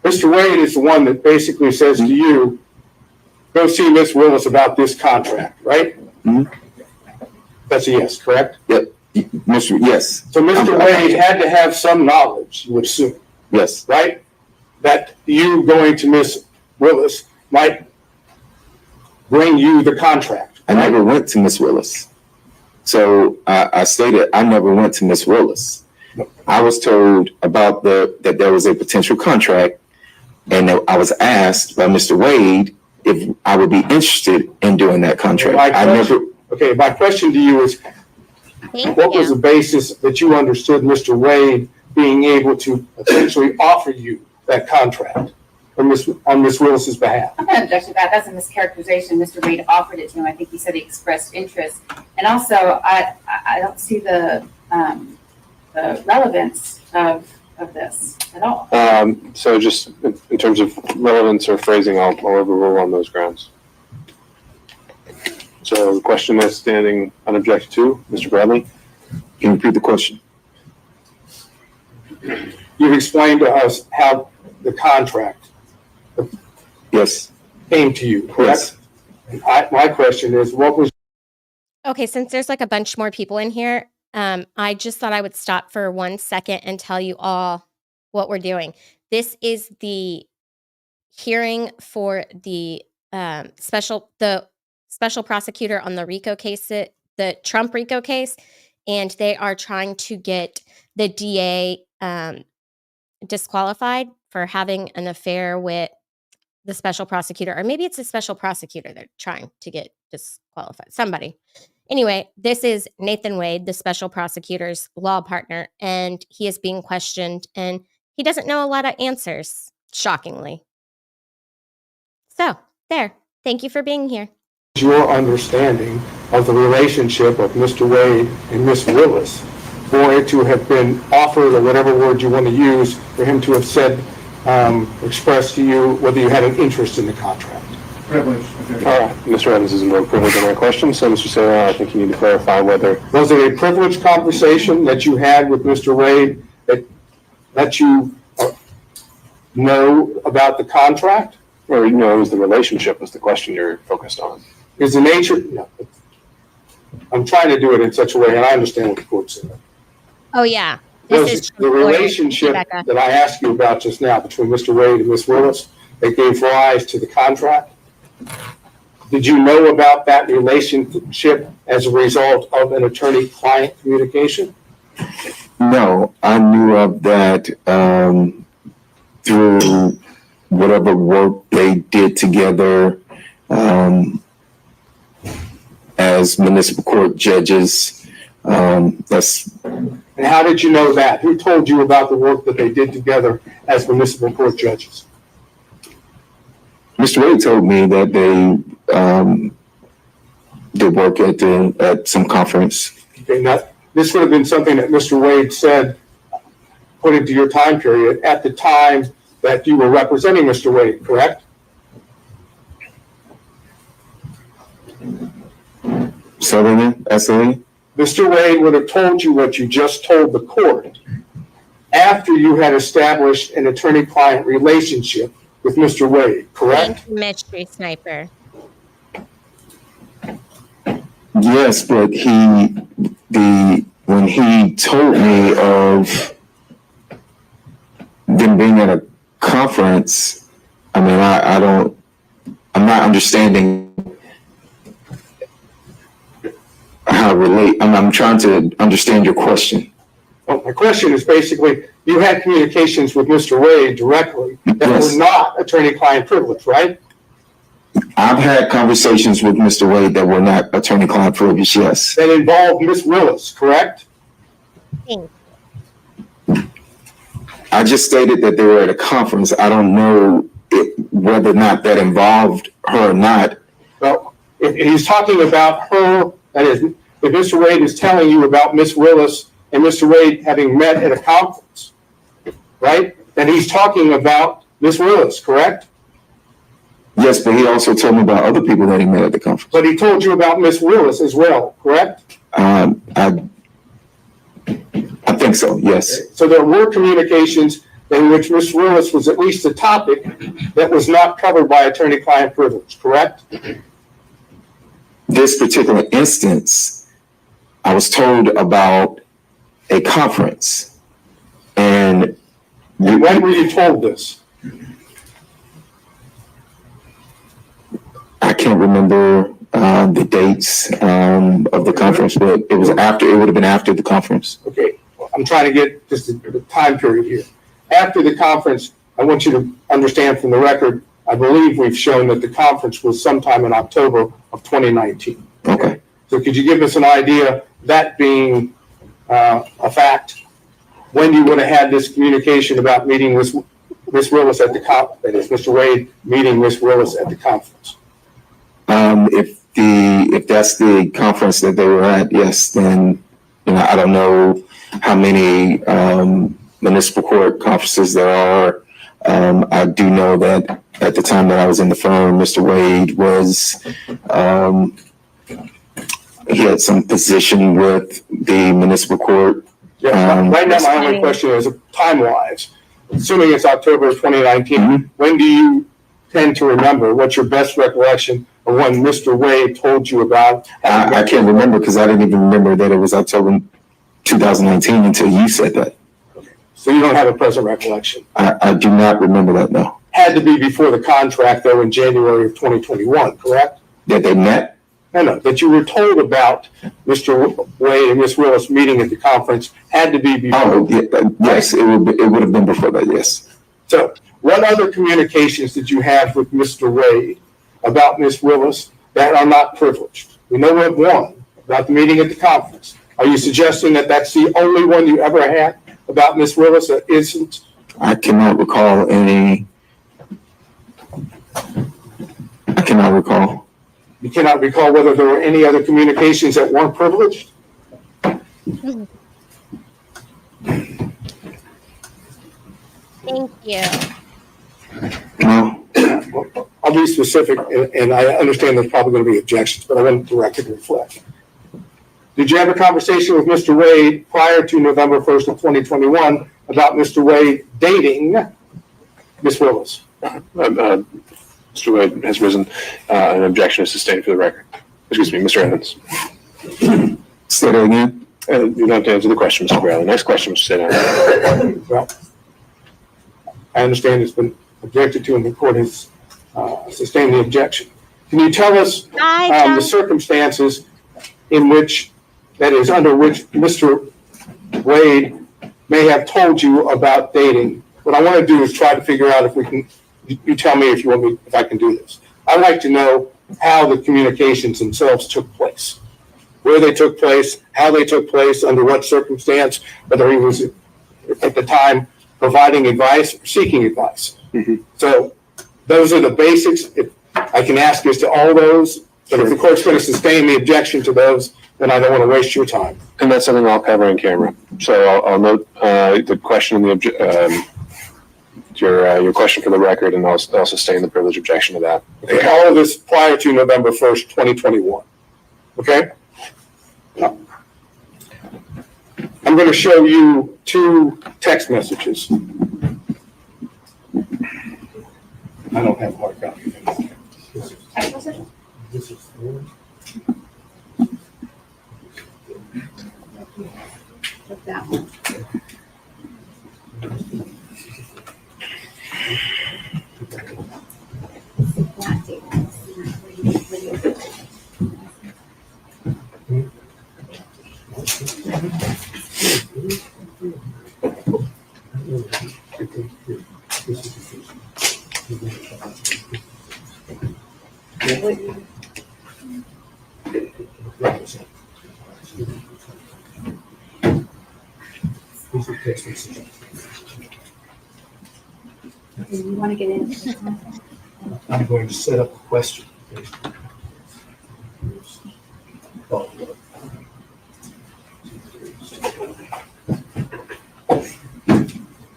Mr. Wade is the one that basically says to you, go see Miss Willis about this contract, right? Mm-hmm. That's a yes, correct? Yep. Yes. So Mr. Wade had to have some knowledge, you would assume. Yes. Right? That you going to Miss Willis might bring you the contract. I never went to Miss Willis. So I stated I never went to Miss Willis. I was told about that there was a potential contract, and that I was asked by Mr. Wade if I would be interested in doing that contract. My question to you is, what was the basis that you understood Mr. Wade being able to potentially offer you that contract on Miss Willis's behalf? I'm going to object to that. That's a mischaracterization. Mr. Wade offered it to him. I think he said he expressed interest. And also, I don't see the relevance of this at all. So just in terms of relevance or phrasing, I'll overrule on those grounds. So the question is standing unobjected to, Mr. Bradley. Can you repeat the question? You've explained to us how the contract Yes. came to you, correct? My question is, what was Okay, since there's like a bunch more people in here, I just thought I would stop for 1 second and tell you all what we're doing. This is the hearing for the special prosecutor on the RICO case, the Trump RICO case, and they are trying to get the DA disqualified for having an affair with the special prosecutor, or maybe it's a special prosecutor they're trying to get disqualified. Somebody. Anyway, this is Nathan Wade, the special prosecutor's law partner, and he is being questioned, and he doesn't know a lot of answers, shockingly. So, there. Thank you for being here. your understanding of the relationship of Mr. Wade and Miss Willis for it to have been offered, or whatever word you want to use, for him to have said, expressed to you whether you had an interest in the contract? Privilege. All right, Mr. Evans is invoked privilege on that question, so Mr. Sarah, I think you need to clarify whether. Was it a privileged conversation that you had with Mr. Wade that let you know about the contract? Or, you know, it was the relationship was the question you're focused on. Is the nature, no, I'm trying to do it in such a way, and I understand what the court said. Oh, yeah. Was the relationship that I asked you about just now between Mr. Wade and Miss Willis that gave rise to the contract? Did you know about that relationship as a result of an attorney-client communication? No, I knew of that through whatever work they did together as municipal court judges. And how did you know that? Who told you about the work that they did together as municipal court judges? Mr. Wade told me that they did work at some conference. Okay, now, this would have been something that Mr. Wade said, put into your time period, at the time that you were representing Mr. Wade, correct? Southern SAE? Mr. Wade would have told you what you just told the court after you had established an attorney-client relationship with Mr. Wade, correct? Mystery sniper. Yes, but when he told me of them being at a conference, I mean, I'm not understanding how to relate. I'm trying to understand your question. Well, my question is basically, you had communications with Mr. Wade directly that were not attorney-client privilege, right? I've had conversations with Mr. Wade that were not attorney-client privilege, yes. That involved Miss Willis, correct? I just stated that they were at a conference. I don't know whether or not that involved her or not. Well, if he's talking about her, that is, if Mr. Wade is telling you about Miss Willis and Mr. Wade having met at a conference, right? Then he's talking about Miss Willis, correct? Yes, but he also told me about other people that he met at the conference. But he told you about Miss Willis as well, correct? I think so, yes. Okay. So there were communications in which Miss Willis was at least a topic that was not covered by attorney-client privilege, correct? This particular instance, I was told about a conference. And when were you told this? I can't remember the dates of the conference, but it would have been after the conference. Okay, I'm trying to get just the time period here. After the conference, I want you to understand from the record, I believe we've shown that the conference was sometime in October of 2019. Okay. So could you give us an idea, that being a fact, when you would have had this communication about meeting with Miss Willis at the conference, that is, Mr. Wade meeting Miss Willis at the conference? If that's the conference that they were at, yes, then I don't know how many municipal court conferences there are. I do know that at the time that I was in the firm, Mr. Wade was he had some position with the municipal court. Yeah, right now, my only question is time-wise, assuming it's October of 2019, when do you tend to remember? What's your best recollection of when Mr. Wade told you about? I can't remember because I didn't even remember that it was October 2019 until you said that. So you don't have a present recollection? I do not remember that, no. Had to be before the contract, though, in January of 2021, correct? That they met? No, that you were told about Mr. Wade and Ms. Willis meeting at the conference had to be before. Oh, yes, it would have been before that, yes. So what other communications did you have with Mr. Wade about Ms. Willis that are not privileged? We know we have one about the meeting at the conference. Are you suggesting that that's the only one you ever had about Ms. Willis that isn't? I cannot recall any. I cannot recall. You cannot recall whether there were any other communications that weren't privileged? Thank you. No. I'll be specific, and I understand there's probably going to be objections, but I want the record to reflect. Did you have a conversation with Mr. Wade prior to November 1st of 2021 about Mr. Wade dating Ms. Willis? Mr. Wade has risen. An objection is sustained for the record. Excuse me, Mr. Evans. Say that again. You don't have to answer the question, Mr. Bradley. Next question, Mr. Senator. Well, I understand it's been objected to and the court has sustained the objection. Can you tell us the circumstances in which, that is, under which Mr. Wade may have told you about dating? What I want to do is try to figure out if we can, you tell me if you want me, if I can do this. I'd like to know how the communications themselves took place, where they took place, how they took place, under what circumstance, whether he was at the time providing advice or seeking advice. So those are the basics. If I can ask as to all those, but if the court's going to sustain the objection to those, then I don't want to waste your time. And that's something I'll cover in camera. So I'll note the question and your question for the record, and I'll sustain the privilege objection to that. Okay, all of this prior to November 1st, 2021. Okay? I'm going to show you two text messages. I don't have hard copies. This is That one. You want to get into this one? I'm going to set up a question.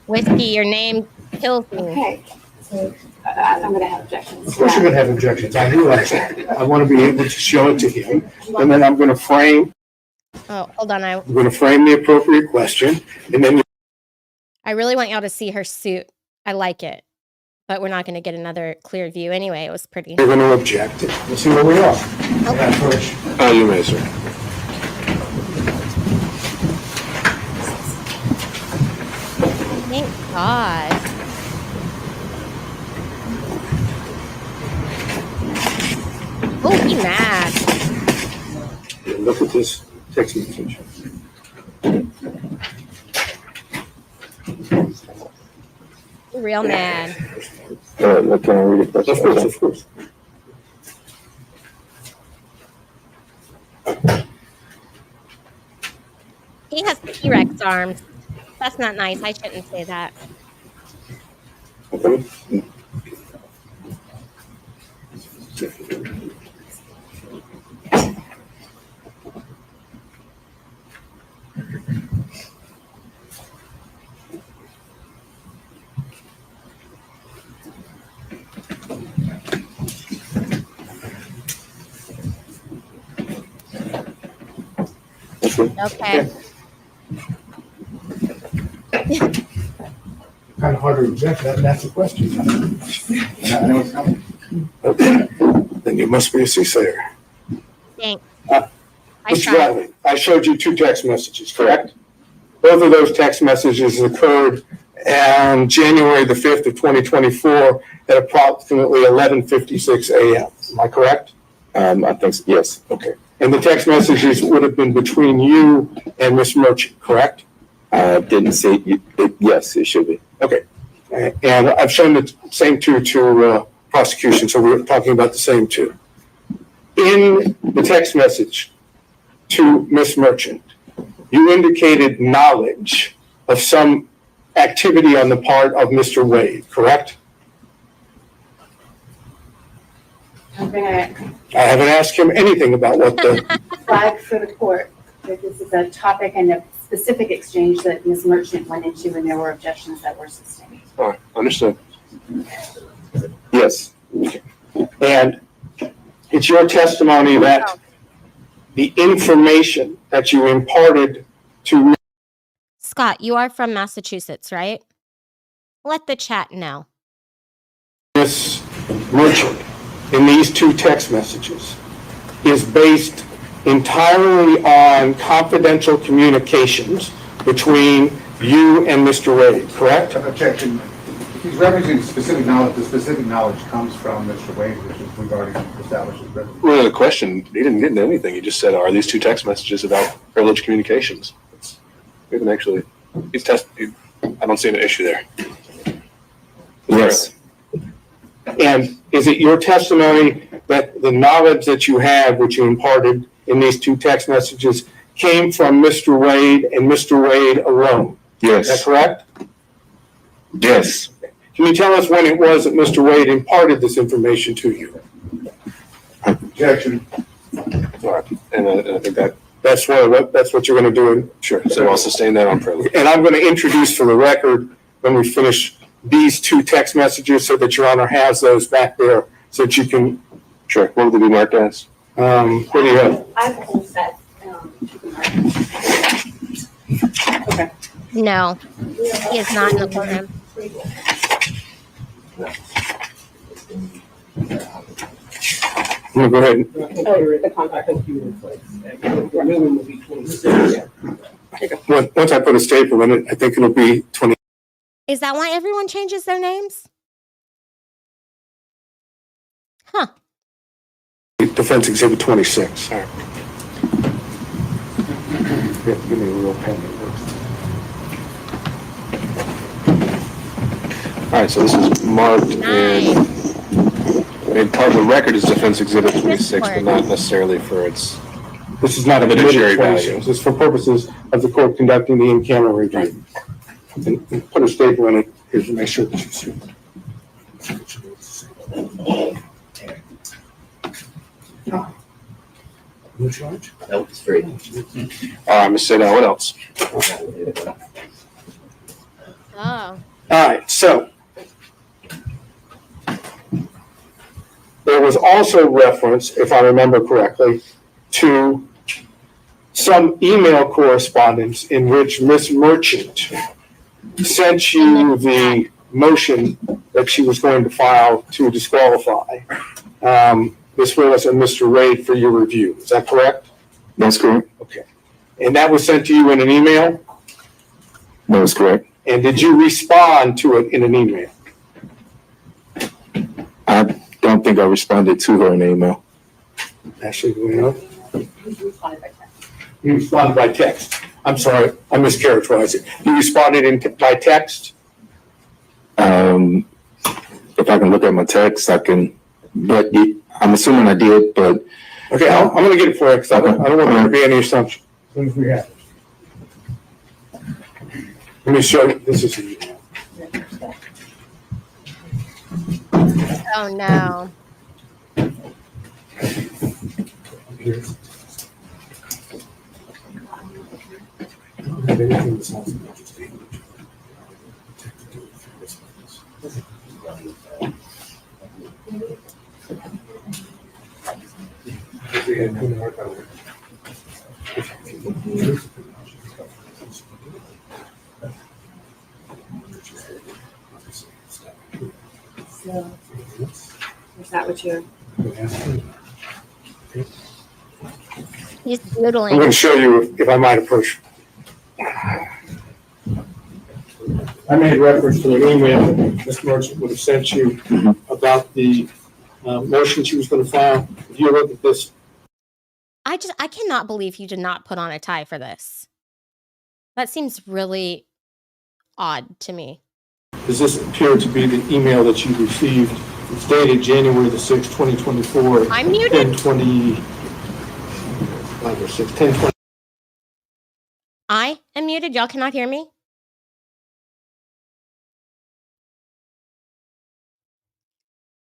Whiskey, your name kills me. Okay, so I'm going to have objections. Of course you're going to have objections. I realize that. I want to be able to show it to him, and then I'm going to frame. Oh, hold on. I'm going to frame the appropriate question, and then I really want y'all to see her suit. I like it, but we're not going to get another clear view anyway. It was pretty. you're going to object. We'll see where we are. Okay. You may, sir. Thank God. Oh, he mad. Look at this text message. Real mad. Can I read it? Of course, of course. He has T-Rex arms. That's not nice. I shouldn't say that. Understood. Okay. Kind of hard to object, that's a question. I know it's coming. Okay, then you must be a soothsayer. Thanks. I Mr. tried. Bradley, I showed you 2 text messages, correct? Both of those text messages occurred on January the 5th of 2024 at approximately 11:56 a.m. Am I correct? I think, so, yes. Okay. And the text messages would have been between you and Ms. Merchant, correct? I didn't say, yes, it should be. Okay. And I've shown the same 2 to prosecution, so we're talking about the same 2. In the text message to Ms. Merchant, you indicated knowledge of some activity on the part of Mr. Wade, correct? I'm gonna I haven't asked him anything about what the, flag for the court that this is a topic and a specific exchange that Ms. Merchant went into and there were objections that were sustained. All right, understood. Yes. and it's your testimony that the information that you imparted to Scott, you are from Massachusetts, right? Let the chat know. Ms. Merchant in these 2 text messages is based entirely on confidential communications between you and Mr. Wade, correct? Objection. He's referencing specific knowledge. The specific knowledge comes from Mr. Wade, which is we've already established as resident. Well, the question, he didn't get into anything. He just said, are these 2 text messages about privileged communications? We haven't actually, I don't see an issue there. Yes. And is it your testimony that the knowledge that you have, which you imparted in these 2 text messages, came from Mr. Wade and Mr. Wade alone? Is that Yes. correct? Yes. Can you tell us when it was that Mr. Wade imparted this information to you? Objection. All right, and I think that, That's what you're going to do. sure, so I'll sustain that on privilege. And I'm going to introduce for the record, when we finish these 2 text messages, so that Your Honor has those back there, so that you can, Sure, what would they be marked as? what do you have? I have a whole set. Okay. No, he is not in the courtroom. I'm going to go ahead and The contract. once I put a staple in it, I think it'll be 20. Is that why everyone changes their names? Huh. Defense Exhibit 26. All right. Give me a real pen. All right, so this is marked and part of the record is Defense Exhibit 26, but not necessarily for its This is not a evidentiary evidentiary value. value. This is for purposes of the court conducting the in-camera review. And put a staple in it here to make sure that you see. No charge? Nope, it's free. All right, Ms. Seda, what else? Oh. All right, so there was also reference, if I remember correctly, to some email correspondence in which Ms. Merchant sent you the motion that she was going to file to disqualify Ms. Willis and Mr. Wade for your review. Is that correct? That's correct. Okay. And that was sent to you in an email? That was correct. And did you respond to it in an email? I don't think I responded to her in email. Actually, you know, you responded by text. I'm sorry, I mischaracterized it. You responded by text? If I can look at my text, I can, but I'm assuming I did, but. Okay, I'm going to get it for you because I don't want there to be any assumption. As soon as we have it. Let me show you. This is the email. Oh, no. So, is that what you're? He's I'm going doodling. to show you if I might approach. I made reference to an email that Ms. Merchant would have sent you about the motion she was going to file. If you look at this, I cannot believe you did not put on a tie for this. That seems really odd to me. does this appear to be the email that you received? It's dated January the 6th, 2024. I'm muted. 10:20. 10:20. I am muted. Y'all cannot hear me?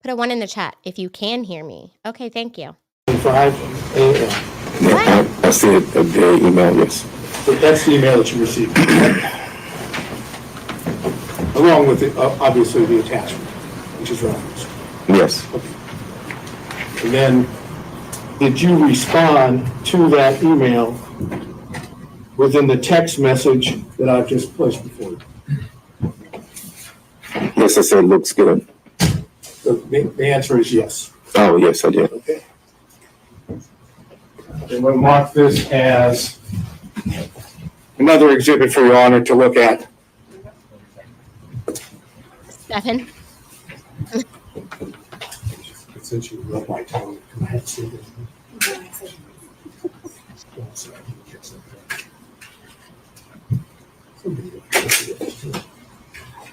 Put a 1 in the chat if you can hear me. Okay, thank you. 5 a.m. Yeah, I see it, the email, yes. So that's the email that you received. Along with, obviously, the attachment, which is referenced. Yes. And then, did you respond to that email within the text message that I've just placed before you? Yes, I said looks good. So the answer is yes. Oh, yes, I did. Okay. And we'll mark this as another exhibit for your honor to look at. Stephen? Since you love my tone, can I have some?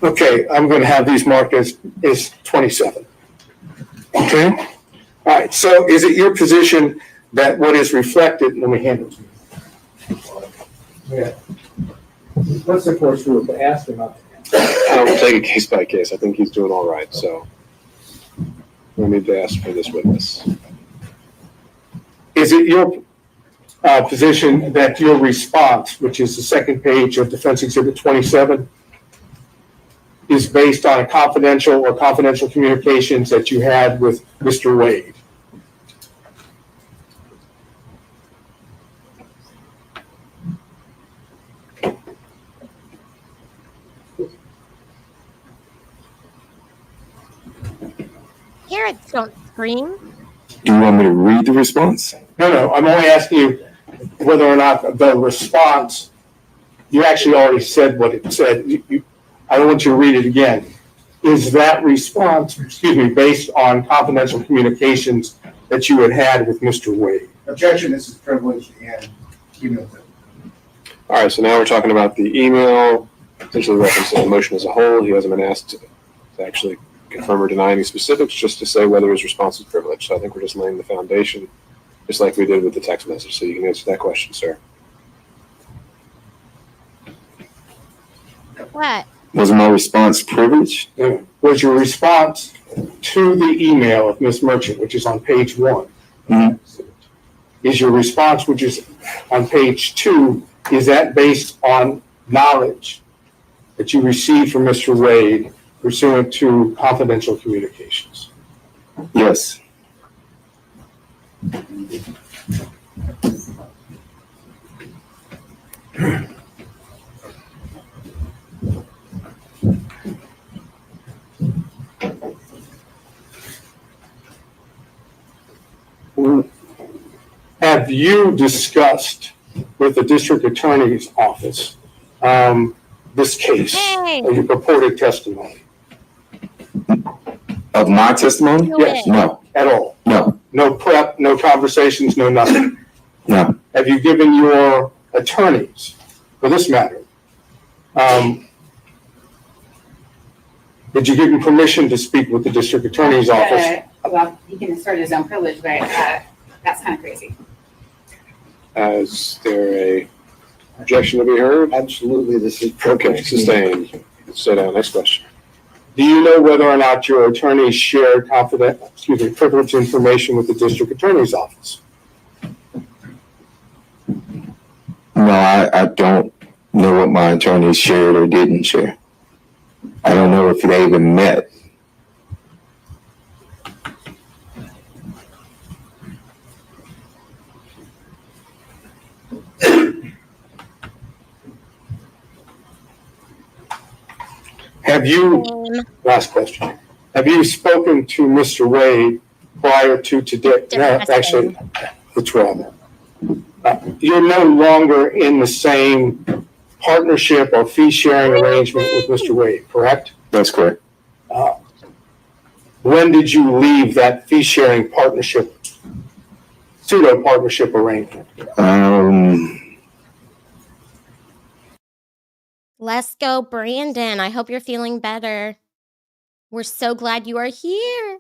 Okay, I'm going to have these marked as 27. Okay? All right, so is it your position that what is reflected, let me hand it to you. Yeah. Let's of course do it, but ask him about I will take it case by case. I think he's doing all right, so we need to ask for this witness. Is it your position that your response, which is the second page of Defense Exhibit 27, is based on a confidential or confidential communications that you had with Mr. Wade? Parents don't scream. Do you want me to read the response? No, I'm only asking you whether or not the response, you actually already said what it said. I don't want you to read it again. Is that response, based on confidential communications that you had had with Mr. Wade? Objection, this is privileged and cumulative. All right, so now we're talking about the email, essentially referencing the motion as a whole. He hasn't been asked to actually confirm or deny any specifics, just to say whether his response is privileged. So I think we're just laying the foundation, just like we did with the text message. So you can answer that question, sir. What? Was my response privileged? Was your response to the email of Ms. Merchant, which is on page 1? Mm-hmm. Is your response, which is on page 2, is that based on knowledge that you received from Mr. Wade pursuant to confidential communications? Yes. Have you discussed with the district attorney's office this case, or your purported testimony? Of my testimony? Yes. No. At all? No. No prep, no conversations, no nothing? No. Have you given your attorneys, for this matter, did you give them permission to speak with the district attorney's office? Well, he can assert his own privilege, but that's kind of crazy. Is there a objection to be heard? Absolutely, this is Okay, sustained. Sit down. Next question. Do you know whether or not your attorneys shared privileged information with the district attorney's office? No, I don't know what my attorneys shared or didn't share. I don't know if they even met. Have you, last question, have you spoken to Mr. Wade prior to today? No, actually, withdraw that. You're no longer in the same partnership or fee sharing arrangement with Mr. Wade, correct? That's correct. When did you leave that fee sharing partnership, pseudo partnership arrangement? Let's go, Brandon. I hope you're feeling better. We're so glad you are here.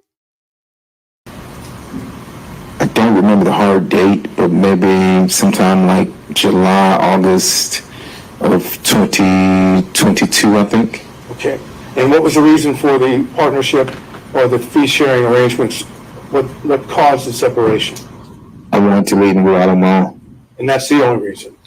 I don't remember the hard date, but maybe sometime like July, August of 2022, I think. Okay. And what was the reason for the partnership or the fee sharing arrangements? What caused the separation? I wanted to leave and go out on my own. And that's the only reason?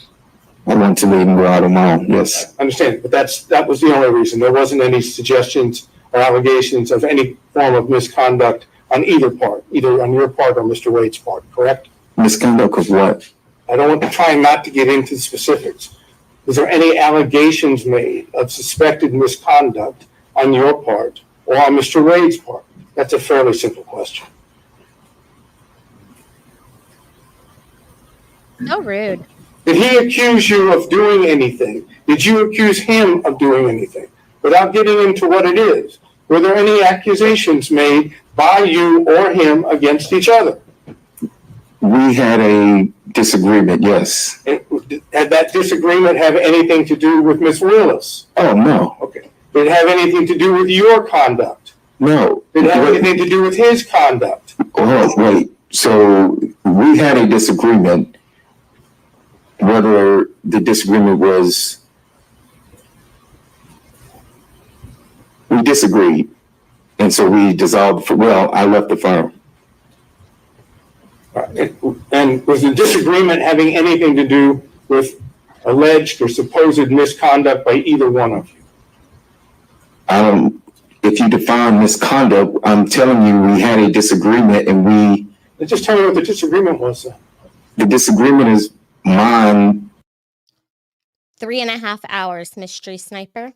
I wanted to leave and go out on my own, yes. I understand, but that was the only reason. There wasn't any suggestions or allegations of any form of misconduct on either part, either on your part or Mr. Wade's part, correct? Misconduct of what? I don't want to try not to get into the specifics. Was there any allegations made of suspected misconduct on your part or on Mr. Wade's part? That's a fairly simple question. So rude. Did he accuse you of doing anything? Did you accuse him of doing anything? Without getting into what it is, were there any accusations made by you or him against each other? We had a disagreement, yes. And had that disagreement have anything to do with Ms. Willis? Oh, no. Okay. Did it have anything to do with your conduct? No. Did it have anything to do with his conduct? Oh, wait. So we had a disagreement. Whether the disagreement was, we disagreed. And so we dissolved, I left the firm. And was the disagreement having anything to do with alleged or supposed misconduct by either one of you? If you define misconduct, I'm telling you, we had a disagreement and Just tell me what the disagreement was then. The disagreement is mine. 3.5 hours, mystery sniper.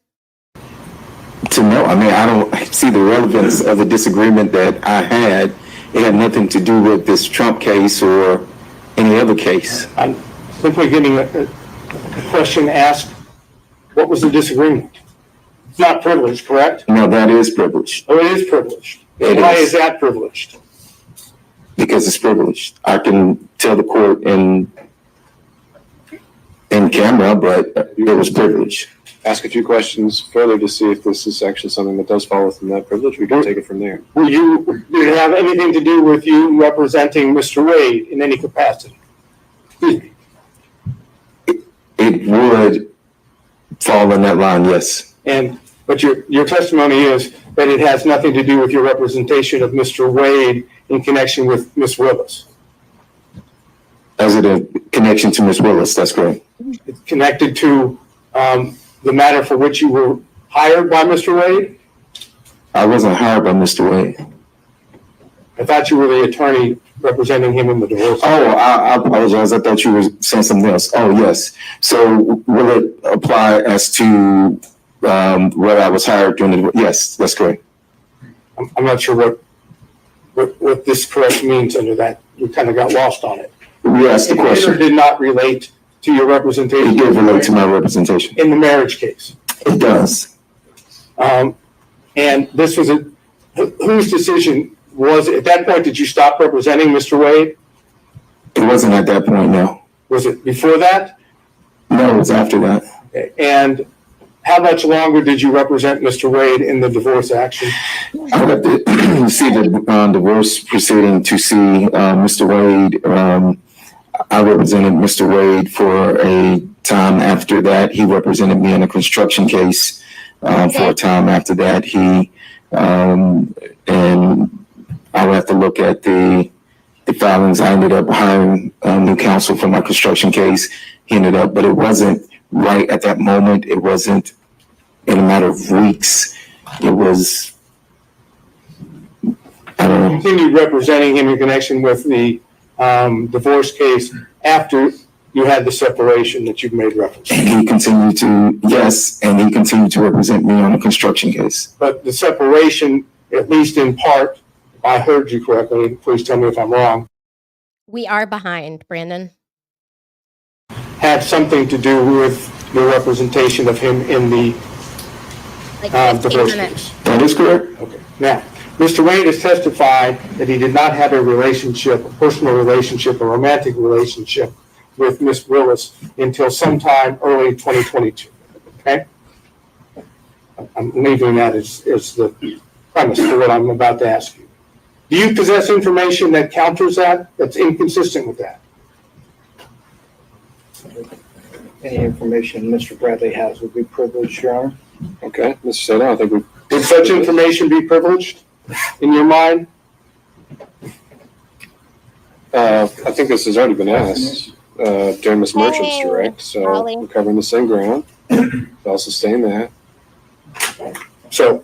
To know, I mean, I don't see the relevance of the disagreement that I had. It had nothing to do with this Trump case or any other case. I'm simply getting a question asked, what was the disagreement? It's not privileged, correct? No, that is privileged. Oh, it is privileged. Why is that privileged? Because it's privileged. I can tell the court in camera, but it was privileged. Ask a few questions further to see if this is actually something that does fall within that privilege. We can take it from there. Did it have anything to do with you representing Mr. Wade in any capacity? It would fall in that line, yes. But your testimony is that it has nothing to do with your representation of Mr. Wade in connection with Ms. Willis. As a connection to Ms. Willis, that's correct. It's connected to the matter for which you were hired by Mr. Wade? I wasn't hired by Mr. Wade. I thought you were the attorney representing him in the divorce. Oh, I apologize. I thought you were saying something else. Oh, yes. So will it apply as to whether I was hired during the divorce? Yes, that's correct. I'm not sure what this correct means under that. You kind of got lost on it. You asked the question. It did not relate to your representation. It did relate to my representation. In the marriage case. It does. And this was whose decision was it? At that point, did you stop representing Mr. Wade? It wasn't at that point, no. Was it before that? No, it was after that. Okay. And how much longer did you represent Mr. Wade in the divorce action? I would have to see the divorce proceeding to see Mr. Wade. I represented Mr. Wade for a time after that. He represented me in a construction case for a time after that. And I would have to look at the filings. I ended up hiring a new counsel for my construction case. He ended up, but it wasn't right at that moment. It wasn't in a matter of weeks. It was, I don't know. Continued representing him in connection with the divorce case after you had the separation that you've made reference to. And he continued to, yes, and he continued to represent me on a construction case. But the separation, at least in part, if I heard you correctly, please tell me if I'm wrong, We are behind, Brandon. had something to do with your representation of him in the Like 15 divorce minutes. case. That is correct. Okay. Now, Mr. Wade has testified that he did not have a relationship, a personal relationship, a romantic relationship with Miss Willis until sometime early 2022. Okay? I'm leaving that as the premise for what I'm about to ask you. Do you possess information that counters that, that's inconsistent with that? Any information Mr. Bradley has would be privileged, Your Honor. Okay, Mr. Sena, I think we. Would such information be privileged in your mind? I think this has already been asked during Ms. Merchant's direct, so Holly. we're covering the same ground. I'll sustain that. So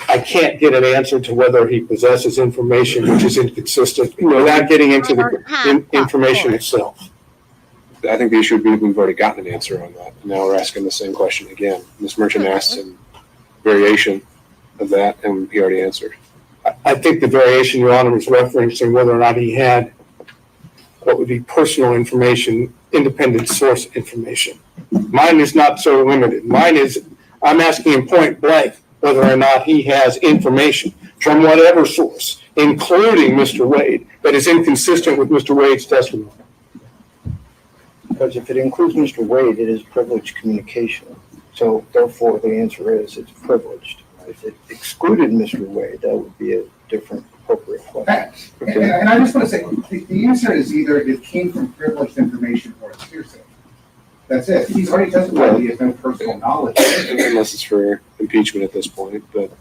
I can't get an answer to whether he possesses information which is inconsistent without getting into the information itself. I think the issue would be we've already gotten an answer on that. Now we're asking the same question again. Ms. Merchant asked a variation of that, and he already answered. I think the variation, Your Honor, was referencing whether or not he had what would be personal information, independent source information. Mine is not so limited. Mine is, I'm asking him point blank whether or not he has information from whatever source, including Mr. Wade, that is inconsistent with Mr. Wade's testimony. Because if it includes Mr. Wade, it is privileged communication. So therefore, the answer is it's privileged. If it excluded Mr. Wade, that would be a different appropriate question. And I just want to say, the answer is either it came from privileged information or it's hearsay. That's it. He's already testified he has no personal knowledge. Unless it's for impeachment at this point, but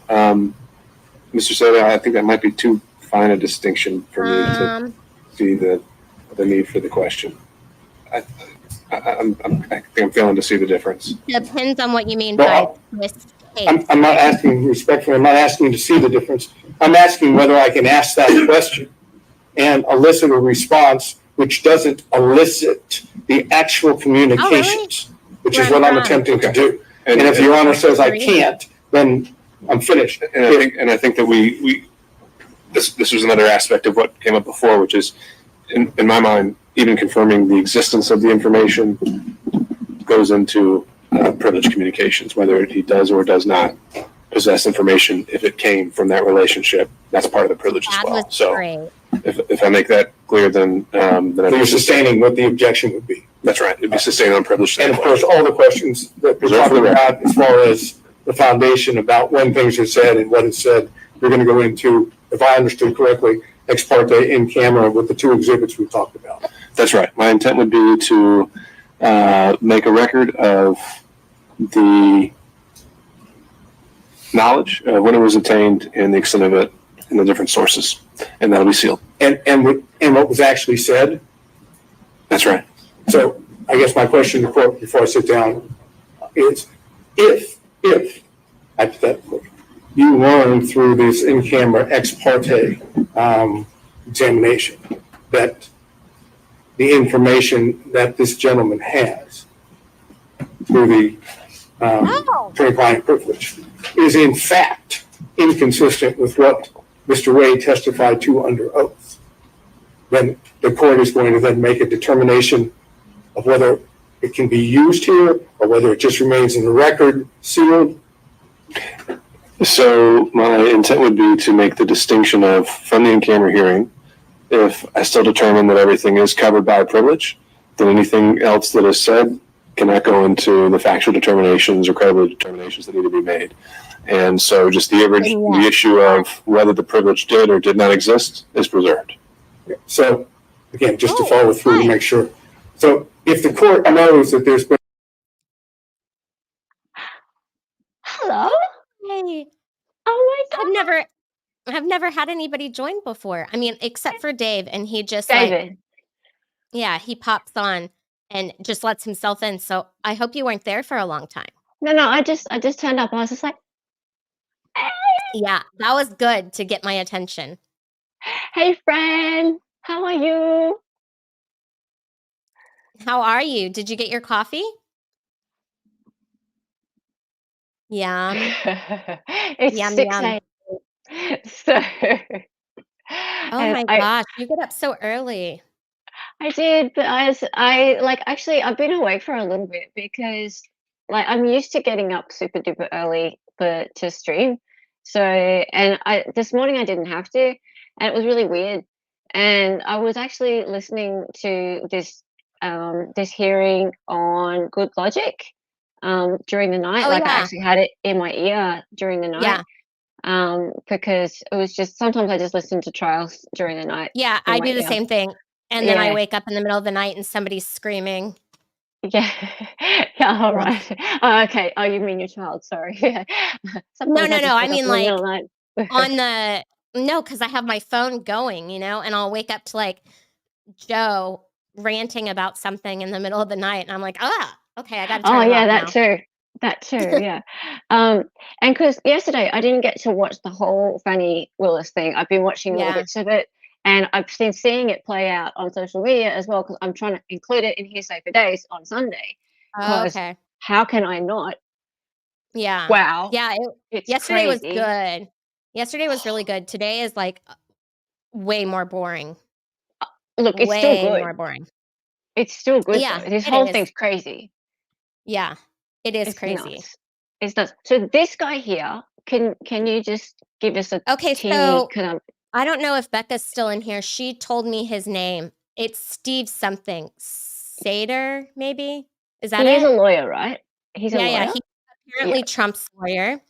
Mr. Soto, I think that might be too fine a distinction for me to see the need for the question. I think I'm failing to see the difference. Depends on what you mean No, by this case. I'm not asking respectfully, I'm not asking you to see the difference. I'm asking whether I can ask that question and elicit a response which doesn't elicit the actual communications, which is what I'm attempting to do. And if Your Honor says I can't, then I'm finished. And I think that this was another aspect of what came up before, which is, in my mind, even confirming the existence of the information goes into privileged communications, whether he does or does not possess information. If it came from that relationship, that's part of the privilege as well. So if I make that clear, then You're sustaining what the objection would be. That's right. It'd be sustained on privilege. And of course, all the questions that we're talking about as far as the foundation about when things are said and what is said, you're going to go into, if I understood correctly, ex parte in camera with the two exhibits we talked about. That's right. My intent would be to make a record of the knowledge of when it was obtained and the extent of it in the different sources, and that'll be sealed. And what was actually said? That's right. So I guess my question to court before I sit down is, if hypothetically you learn through this in-camera ex parte examination that the information that this gentleman has through the attorney-client privilege is in fact inconsistent with what Mr. Wade testified to under oath, then the court is going to then make a determination of whether it can be used here or whether it just remains in the record sealed. So my intent would be to make the distinction of, from the in-camera hearing, if I still determine that everything is covered by privilege, then anything else that is said cannot go into the factual determinations or credibility determinations that need to be made. And so just the issue of whether the privilege did or did not exist is preserved. So again, just to follow through to make sure. So if the court knows that there's been Hello. Hey. Oh my God. I've never had anybody join before. I mean, except for Dave, and he just he pops on and just lets himself in. So I hope you weren't there for a long time. No, I just turned up. I was just like, yeah, that was good to get my attention. Hey friend, how are you? How are you? Did you get your coffee? Yum. It's Yum, 6 yum. a.m. So, Oh and my gosh, you get up so early. I did, but I like actually I've been awake for a little bit because like I'm used to getting up super duper early for to stream. So and I this morning I didn't have to, and it was really weird. And I was actually listening to this hearing on good logic during the night. Oh Like I yeah. actually had it in my ear during the night. Yeah. Because it was just sometimes I just listen to trials during the night Yeah, in I my do the ear. same thing. And then I Yeah. wake up in the middle of the night and somebody's screaming. Yeah. Yeah, all Yeah. right. Oh, okay. Oh, you mean your child, sorry. Yeah. No, Sometimes I no, no. just I wake up mean in the like middle of the night. on the no, because I have my phone going, and I'll wake up to like Joe ranting about something in the middle of the night, and I'm like, okay, I got to Oh, turn it yeah, off now. That too, yeah. And because yesterday I didn't get to watch the whole Fani Willis thing. I've been watching little Yeah. bits of it, and I've been seeing it play out on social media as well because I'm trying to include it in Hearsay for Days on Sunday. Oh, Because okay. how can I not? Yeah. Wow, Yeah. it's Yesterday was crazy. good. Yesterday was really good. Today is like way more boring. Look, it's still Way good. more boring. It's still good Yeah, though. This it whole is. thing's crazy. Yeah, it is It's crazy. nuts. It's nuts. So this guy here, can you just give us a Okay, teeny so kind of I don't know if Becca's still in here. She told me his name. It's Steve something. Sater, maybe? Is that he is it? a lawyer, right? He's a Yeah, lawyer? he's Yeah. apparently Trump's lawyer.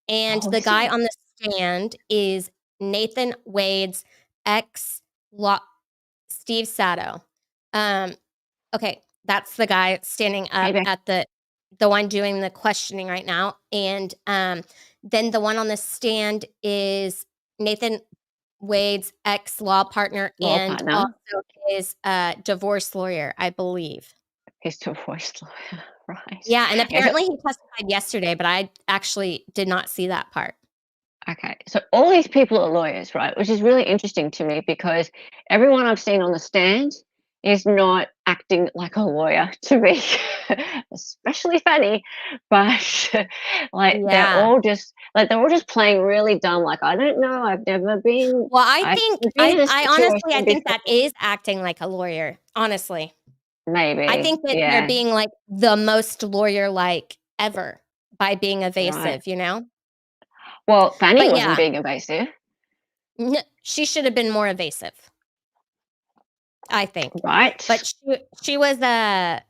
And Oh, the is guy he? on the stand is Nathan Wade's ex-law Steve Sato. Okay, that's the guy standing Hey, up Beck. at the one doing the questioning right now. And then the one on the stand is Nathan Wade's ex-law partner Law and partner. also his divorce lawyer, I believe. His divorce lawyer, right. Yeah, and Okay, so apparently he testified yesterday, but I actually did not see that part. okay, so all these people are lawyers, right? Which is really interesting to me because everyone I've seen on the stand is not acting like a lawyer to me, especially Fanny. But like they're Yeah. all just playing really dumb. Like I don't know, I've never been. Well, I I've think been in a I honestly I situation think before. that is acting like a lawyer, honestly. Maybe, I think that they're yeah, being like the most lawyer-like ever by being right. evasive, Well, Fanny But wasn't yeah, being evasive, she should have been more evasive, I think. right? But she was yeah,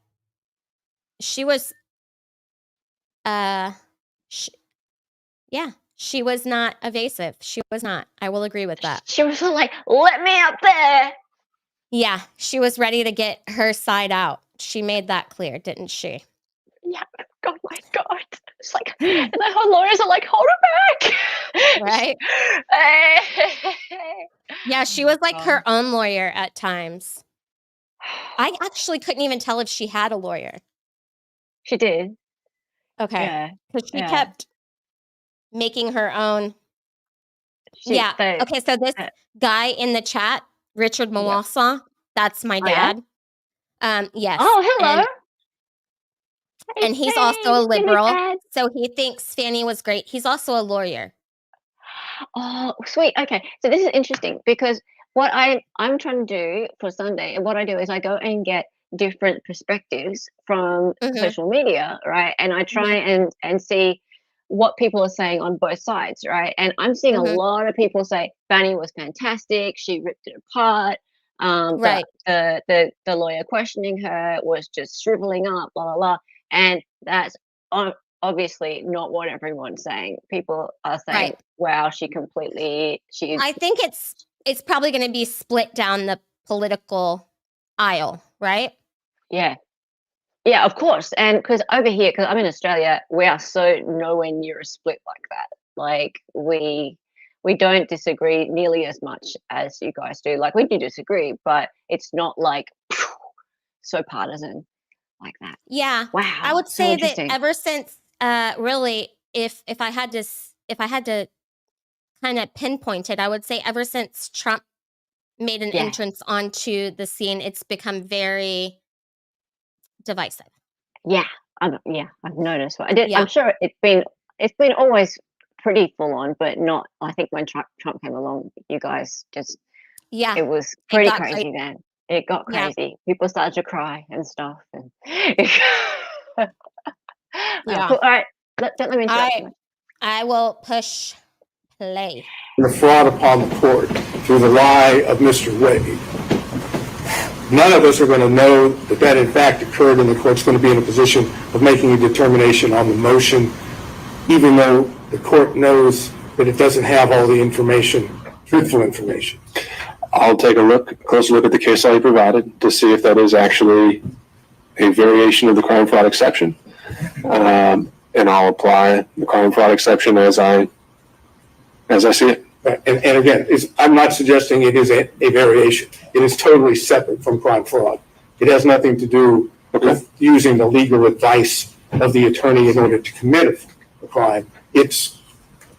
she was not evasive. She was not. I will agree with that. She was like, "Let me up there." Yeah, she was ready to get her side out. She made that clear, didn't she? Yeah. Oh my god. It's like, and the whole lawyers are like, "Hold her back." Right? Yeah, she was like her own lawyer at times. I actually couldn't even tell if she had a lawyer. She did. Okay. Yeah. Because she Yeah. kept making her own. Yeah. They, Okay, so this guy in the chat, Richard Yep. Mawasa, that's my Oh, yeah? dad. Yes. Oh, hello. And he's also a liberal, so he thinks Fanny was great. He's also a lawyer. Oh, sweet. Okay. So this is interesting because what I'm trying to do for Sunday, and what I do is I go and get different perspectives from social media, right? And I try and see what people are saying on both sides, right? And I'm seeing a lot of people say Fanny was fantastic. She ripped it apart. Right. The lawyer questioning her was just shriveling up, blah blah blah. And that's obviously not what everyone's saying. People are saying, Right. "Wow, she's." I think it's probably going to be split down the political aisle, right? Yeah, yeah, of course. And because over here, because I'm in Australia, we are so nowhere near a split like that. Like we don't disagree nearly as much as you guys do. Like we do disagree, but it's not like so partisan like that. Yeah. Wow, I would so say that interesting. ever since really if I had to kind of pinpoint it, I would say ever since Trump made an Yeah. entrance onto the scene, it's become very divisive. Yeah, I've noticed. I did. Yeah. I'm sure it's been always pretty full on, but not. I think when Trump came along, you guys just Yeah, it was pretty got crazy crazy. then. It got Yeah. crazy. People started to cry and stuff. And Yeah. All right, don't let me interrupt you. I will push play. The fraud upon the court through the lie of Mr. Wade. None of us are going to know that that in fact occurred, and the court's going to be in a position of making a determination on the motion, even though the court knows that it doesn't have all the information, truthful information. I'll take a closer look at the case law you provided to see if that is actually a variation of the crime fraud exception. And I'll apply the crime fraud exception as I see it. And again, I'm not suggesting it is a variation. It is totally separate from crime fraud. It has nothing to do with using the legal advice of the attorney in order to commit a crime. It's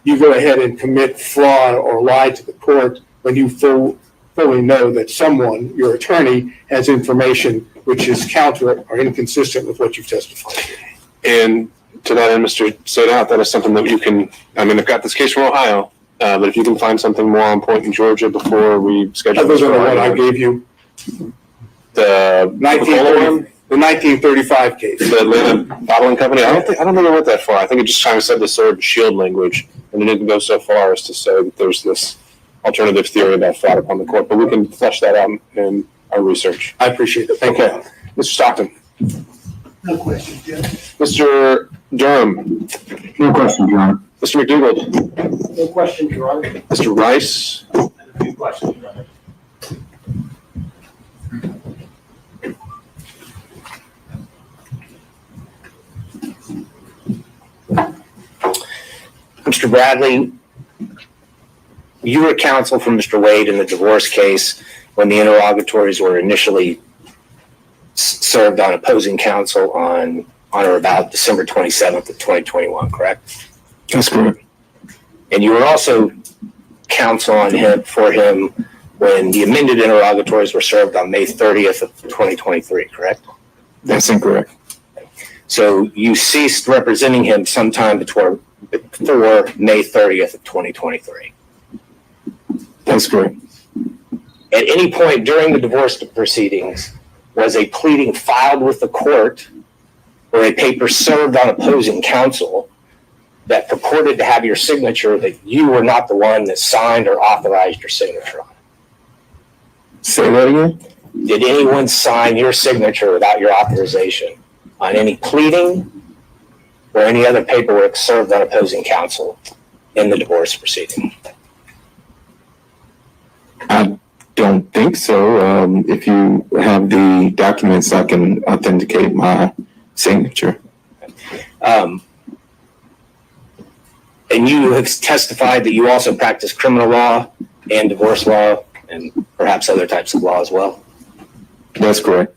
you go ahead and commit fraud or lie to the court when you fully know that someone, your attorney, has information which is counter or inconsistent with what you've testified. And to that end, Mr. Sadat, that is something that you can, I mean, I've got this case from Ohio, but if you can find something more on point in Georgia before we schedule Other than the one I gave you, the 1935 case. The Atlanta Bottling Company, I don't think it went that far. I think it just kind of said the sword and shield language, and it didn't go so far as to say that there's this alternative theory about fraud upon the court, but we can flesh that out in our research. I appreciate it. Thank you. Mr. Stockton. No question, Judge. Mr. Durham. No question, Your Honor. Mr. McDougald. No question, Your Honor. Mr. Rice. A few questions, Your Honor. Mr. Bradley, you were counsel for Mr. Wade in the divorce case when the interrogatories were initially served on opposing counsel on or about December 27th of 2021, correct? That's correct. And you were also counsel for him when the amended interrogatories were served on May 30th of 2023, correct? That's incorrect. So you ceased representing him sometime before May 30th of 2023. That's correct. At any point during the divorce proceedings, was a pleading filed with the court or a paper served on opposing counsel that purported to have your signature that you were not the one that signed or authorized your signature on? Say that again? Did anyone sign your signature without your authorization on any pleading or any other paperwork served on opposing counsel in the divorce proceeding? I don't think so. If you have the documents, I can authenticate my signature. And you have testified that you also practice criminal law and divorce law and perhaps other types of law as well? That's correct.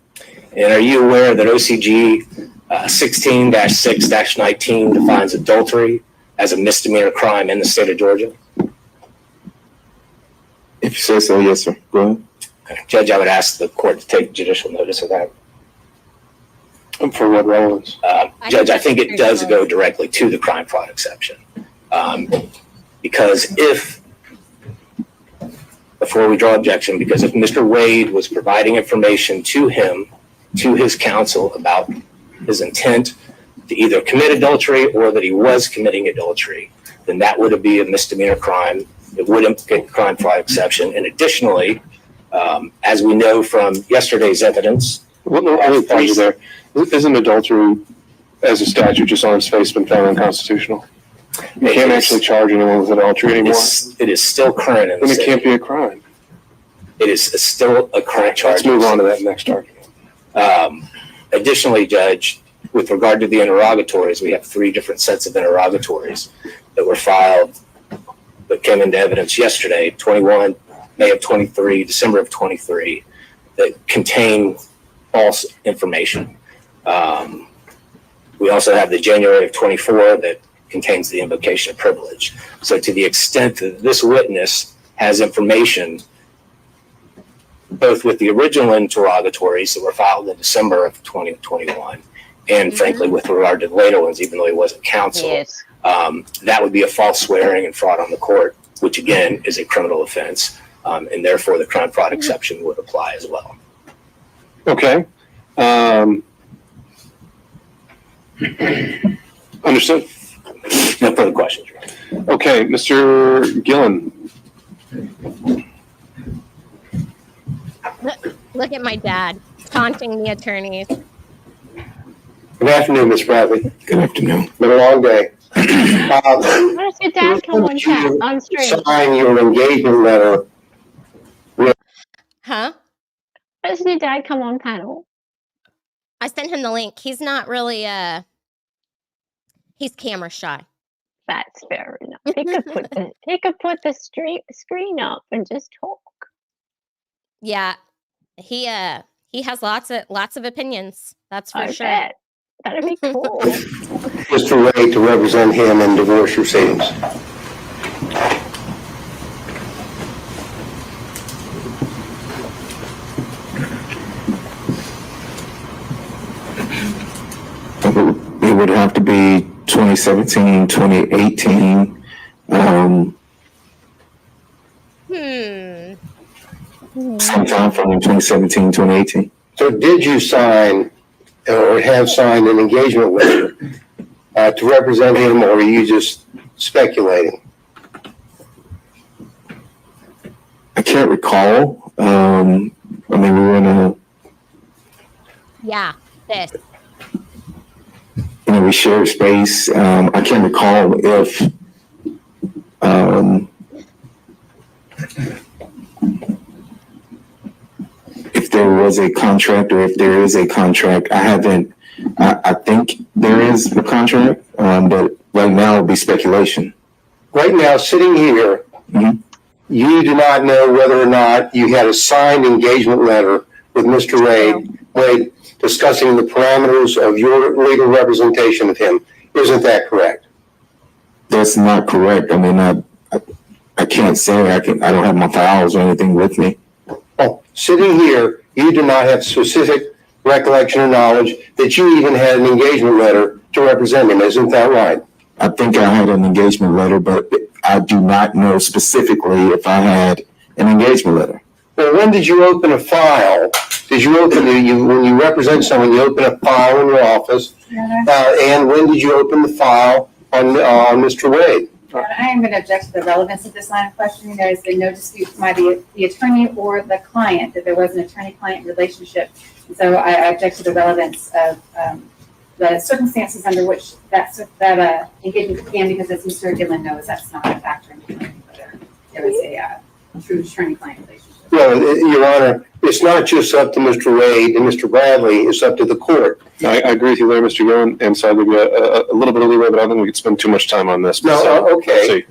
And are you aware that OCG 16-6-19 defines adultery as a misdemeanor crime in the state of Georgia? If you say so, yes, sir. Go ahead. Judge, I would ask the court to take judicial notice of that. For what relevance? Judge, I think it does go directly to the crime fraud exception. Because before we draw objection, because if Mr. Wade was providing information to his counsel about his intent to either commit adultery or that he was committing adultery, then that would be a misdemeanor crime. It would implicate the crime fraud exception. And additionally, as we know from yesterday's evidence, Isn't adultery as a statute just on its face been found unconstitutional? You can't actually charge anyone with adultery anymore. It is still current in the Then it state. can't be a crime. It is still a current charge. Let's move on to that next argument. Additionally, Judge, with regard to the interrogatories, we have 3 different sets of interrogatories that were filed that came into evidence yesterday, 21, May of 23, December of 23, that contain false information. We also have the January of 24 that contains the invocation of privilege. So to the extent that this witness has information both with the original interrogatories that were filed in December of 2021, and frankly, with regard to the later ones, even though he wasn't counsel, Yes. that would be a false swearing and fraud on the court, which again is a criminal offense, and therefore the crime fraud exception would apply as well. Okay. Understood. No further questions. Okay, Mr. Gillen. Look at my dad taunting the attorneys. Good afternoon, Ms. Bradley. Good afternoon. Been a long day. Why does your dad come on chat on stream? Sign your engagement letter. Huh? Why doesn't your dad come on panel? I sent him the link. He's not really he's camera shy. That's fair enough. He could put the screen up and just talk. Yeah. He has lots of opinions. That's for I sure. bet. That'd be cool. Mr. Ray to represent him in divorce proceedings. It would have to be 2017, 2018. Sometime from 2017, 2018. So did you sign or have signed an engagement letter to represent him, or are you just speculating? I can't recall. I mean, we were in a, Yeah, this. we shared space. I can't recall if there was a contract or if there is a contract. I think there is a contract, but right now it would be speculation. Right now, sitting here, you do not know whether or not you had a signed engagement letter with Mr. Wade discussing the parameters of your legal representation of him. Isn't that correct? That's not correct. I mean, I can't say I don't have my files or anything with me. Oh, sitting here, you do not have specific recollection or knowledge that you even had an engagement letter to represent him. Isn't that right? I think I had an engagement letter, but I do not know specifically if I had an engagement letter. Well, when did you open a file? Did you open when you represent someone, you open a file in your office? And when did you open the file on Mr. Wade? I am going to object to the relevance of this line of questioning. There has been no dispute by the attorney or the client that there was an attorney-client relationship. So I object to the relevance of the circumstances under which that engagement began, because as Mr. Gillen knows, that's not a factor in determining whether there was a true attorney-client relationship. Well, Your Honor, it's not just up to Mr. Wade and Mr. Bradley, it's up to the court. I agree with you there, Mr. Gillen, and so I'll give you a little bit of leeway, but I don't think we could spend too much time on this. No, okay,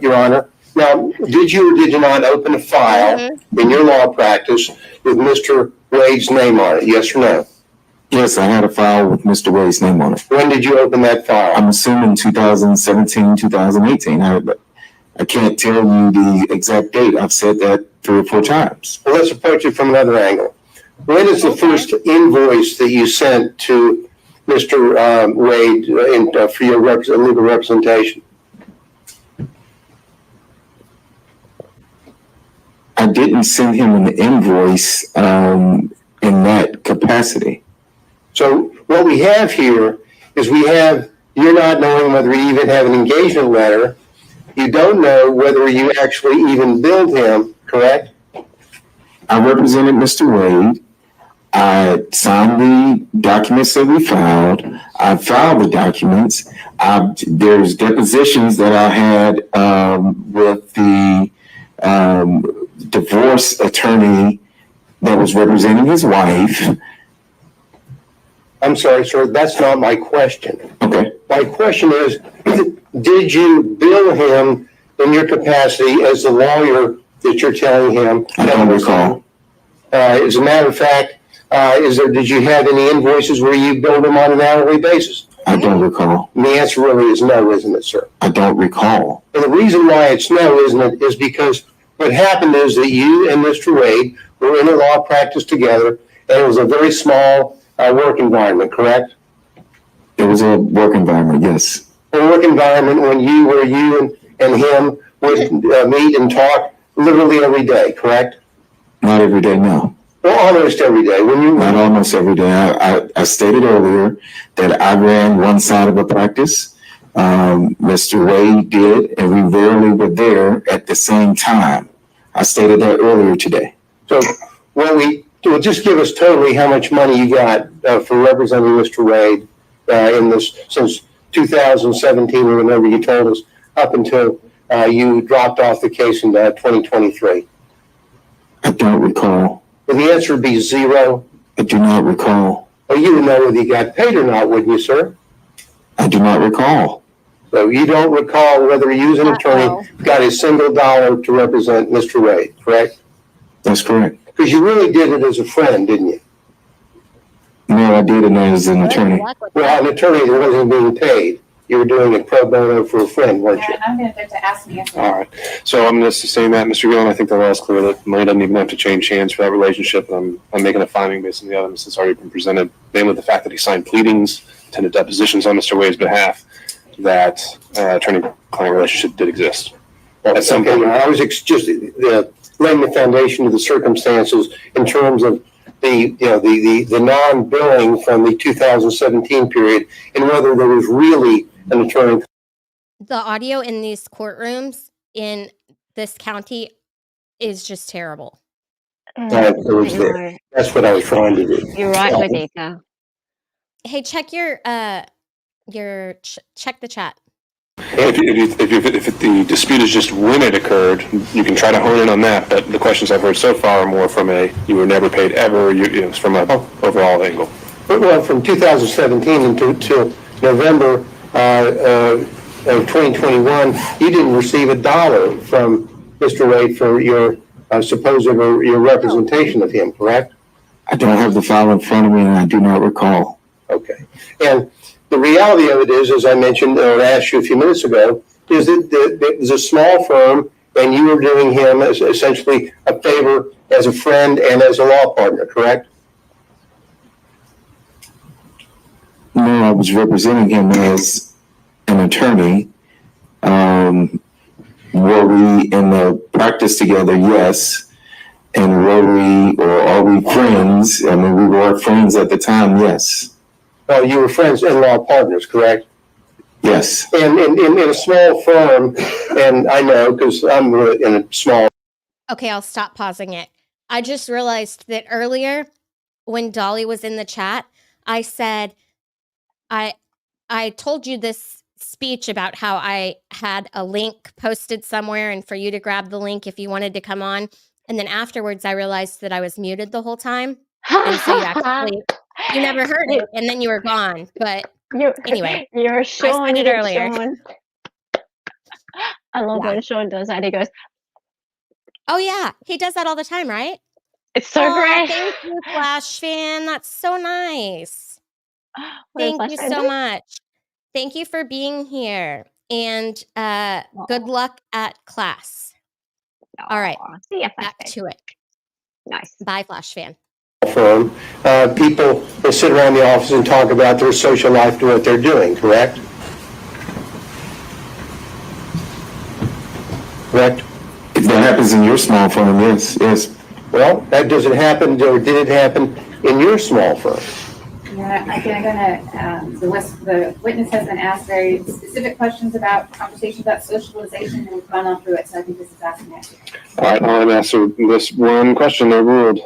Your Honor. Now, did you or did you not open a file in your law practice with Mr. Wade's name on it, yes or no? Yes, I had a file with Mr. Wade's name on it. When did you open that file? I'm assuming 2017, 2018. I can't tell you the exact date. I've said that 3 or 4 times. Well, let's approach it from another angle. When is the first invoice that you sent to Mr. Wade for your legal representation? I didn't send him an invoice in that capacity. So what we have here is you're not knowing whether you even have an engagement letter. You don't know whether you actually even billed him, correct? I represented Mr. Wade. I signed the documents that we filed. I filed the documents. There's depositions that I had with the divorce attorney that was representing his wife. I'm sorry, sir, that's not my question. Okay. My question is, did you bill him in your capacity as the lawyer that you're telling him? I don't recall. As a matter of fact, did you have any invoices where you billed him on an hourly basis? I don't recall. And the answer really is no, isn't it, sir? I don't recall. And the reason why it's no, isn't it, is because what happened is that you and Mr. Wade were in a law practice together, and it was a very small work environment, correct? It was a work environment, yes. A work environment where you and him would meet and talk literally every day, correct? Not every day, no. Well, almost every day. Not almost every day. I stated earlier that I ran one side of a practice. Mr. Wade did, and we rarely were there at the same time. I stated that earlier today. So, well, just give us totally how much money you got for representing Mr. Wade in this since 2017, or whenever you told us, up until you dropped off the case in 2023. I don't recall. Well, the answer would be zero. I do not recall. Well, you would know whether you got paid or not, wouldn't you, sir? I do not recall. So you don't recall whether you, as an attorney, got a single dollar to represent Mr. Wade, correct? That's correct. Because you really did it as a friend, didn't you? No, I did it as an attorney. Well, an attorney that wasn't being paid. You were doing it pro bono for a friend, weren't you? And I'm going to ask me. All right. So I'm going to sustain that, Mr. Gillen. I think the law is clear that money doesn't even have to change hands for that relationship. And I'm making a finding based on the evidence that's already been presented, namely the fact that he signed pleadings, attended depositions on Mr. Wade's behalf, that attorney-client relationship did exist. At some point, I was just laying the foundation of the circumstances in terms of the non-billing from the 2017 period, and whether there was really an attorney. The audio in these courtrooms in this county is just terrible. That's what I was trying to do. You're right, Ladika. Hey, check check the chat. If the dispute is just when it occurred, you can try to hone in on that. But the questions I've heard so far are more from you were never paid ever. It's from an overall angle. Well, from 2017 until November of 2021, you didn't receive a dollar from Mr. Wade for your supposed or your representation of him, correct? I don't have the file in front of me, and I do not recall. Okay. And the reality of it is, as I mentioned or asked you a few minutes ago, is that it was a small firm, and you were doing him as essentially a favor as a friend and as a law partner, correct? No, I was representing him as an attorney. Were we in the practice together? Yes. And are we friends? I mean, we were friends at the time, yes. Well, you were friends and law partners, correct? Yes. And in a small firm, and I know because I'm in a small. Okay, I'll stop pausing it. I just realized that earlier when Dolly was in the chat, I said, I told you this speech about how I had a link posted somewhere and for you to grab the link if you wanted to come on. And then afterwards, I realized that I was muted the whole time. And so you never heard it, and then you were gone. But anyway, you're Sean. I said it earlier. Sean. I love when Sean does that. He goes, "Oh yeah, he does that all the time, right?" It's so great. Thank you, Flash fan. That's so nice. Thank you so much. Thank you for being here, and good luck at class. All right, see ya, back to it. Nice. Bye, Flash fan. Firm, people will sit around the office and talk about their social life to what they're doing, correct? Correct? If that happens in your small firm, yes. Well, that doesn't happen, or did it happen in your small firm? Yeah, the witness has been asked very specific questions about conversations about socialization, and we've gone on through it, so I think this is asking that. All right, I'll answer this one question. They're ruled.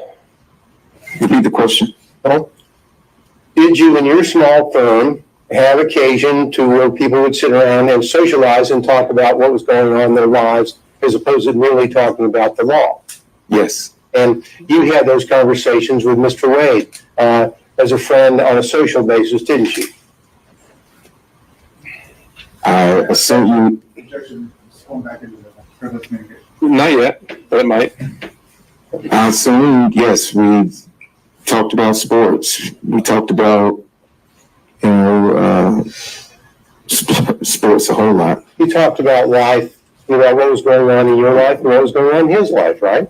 Repeat the question. Well, did you in your small firm have occasion to where people would sit around and socialize and talk about what was going on in their lives as opposed to really talking about the law? Yes. And you had those conversations with Mr. Wade as a friend on a social basis, didn't you? I assume you. Objection, going back into the privilege communication. Not yet, but it might. I assume, yes, we talked about sports. We talked about, sports a whole lot. You talked about life, what was going on in your life and what was going on in his life, right?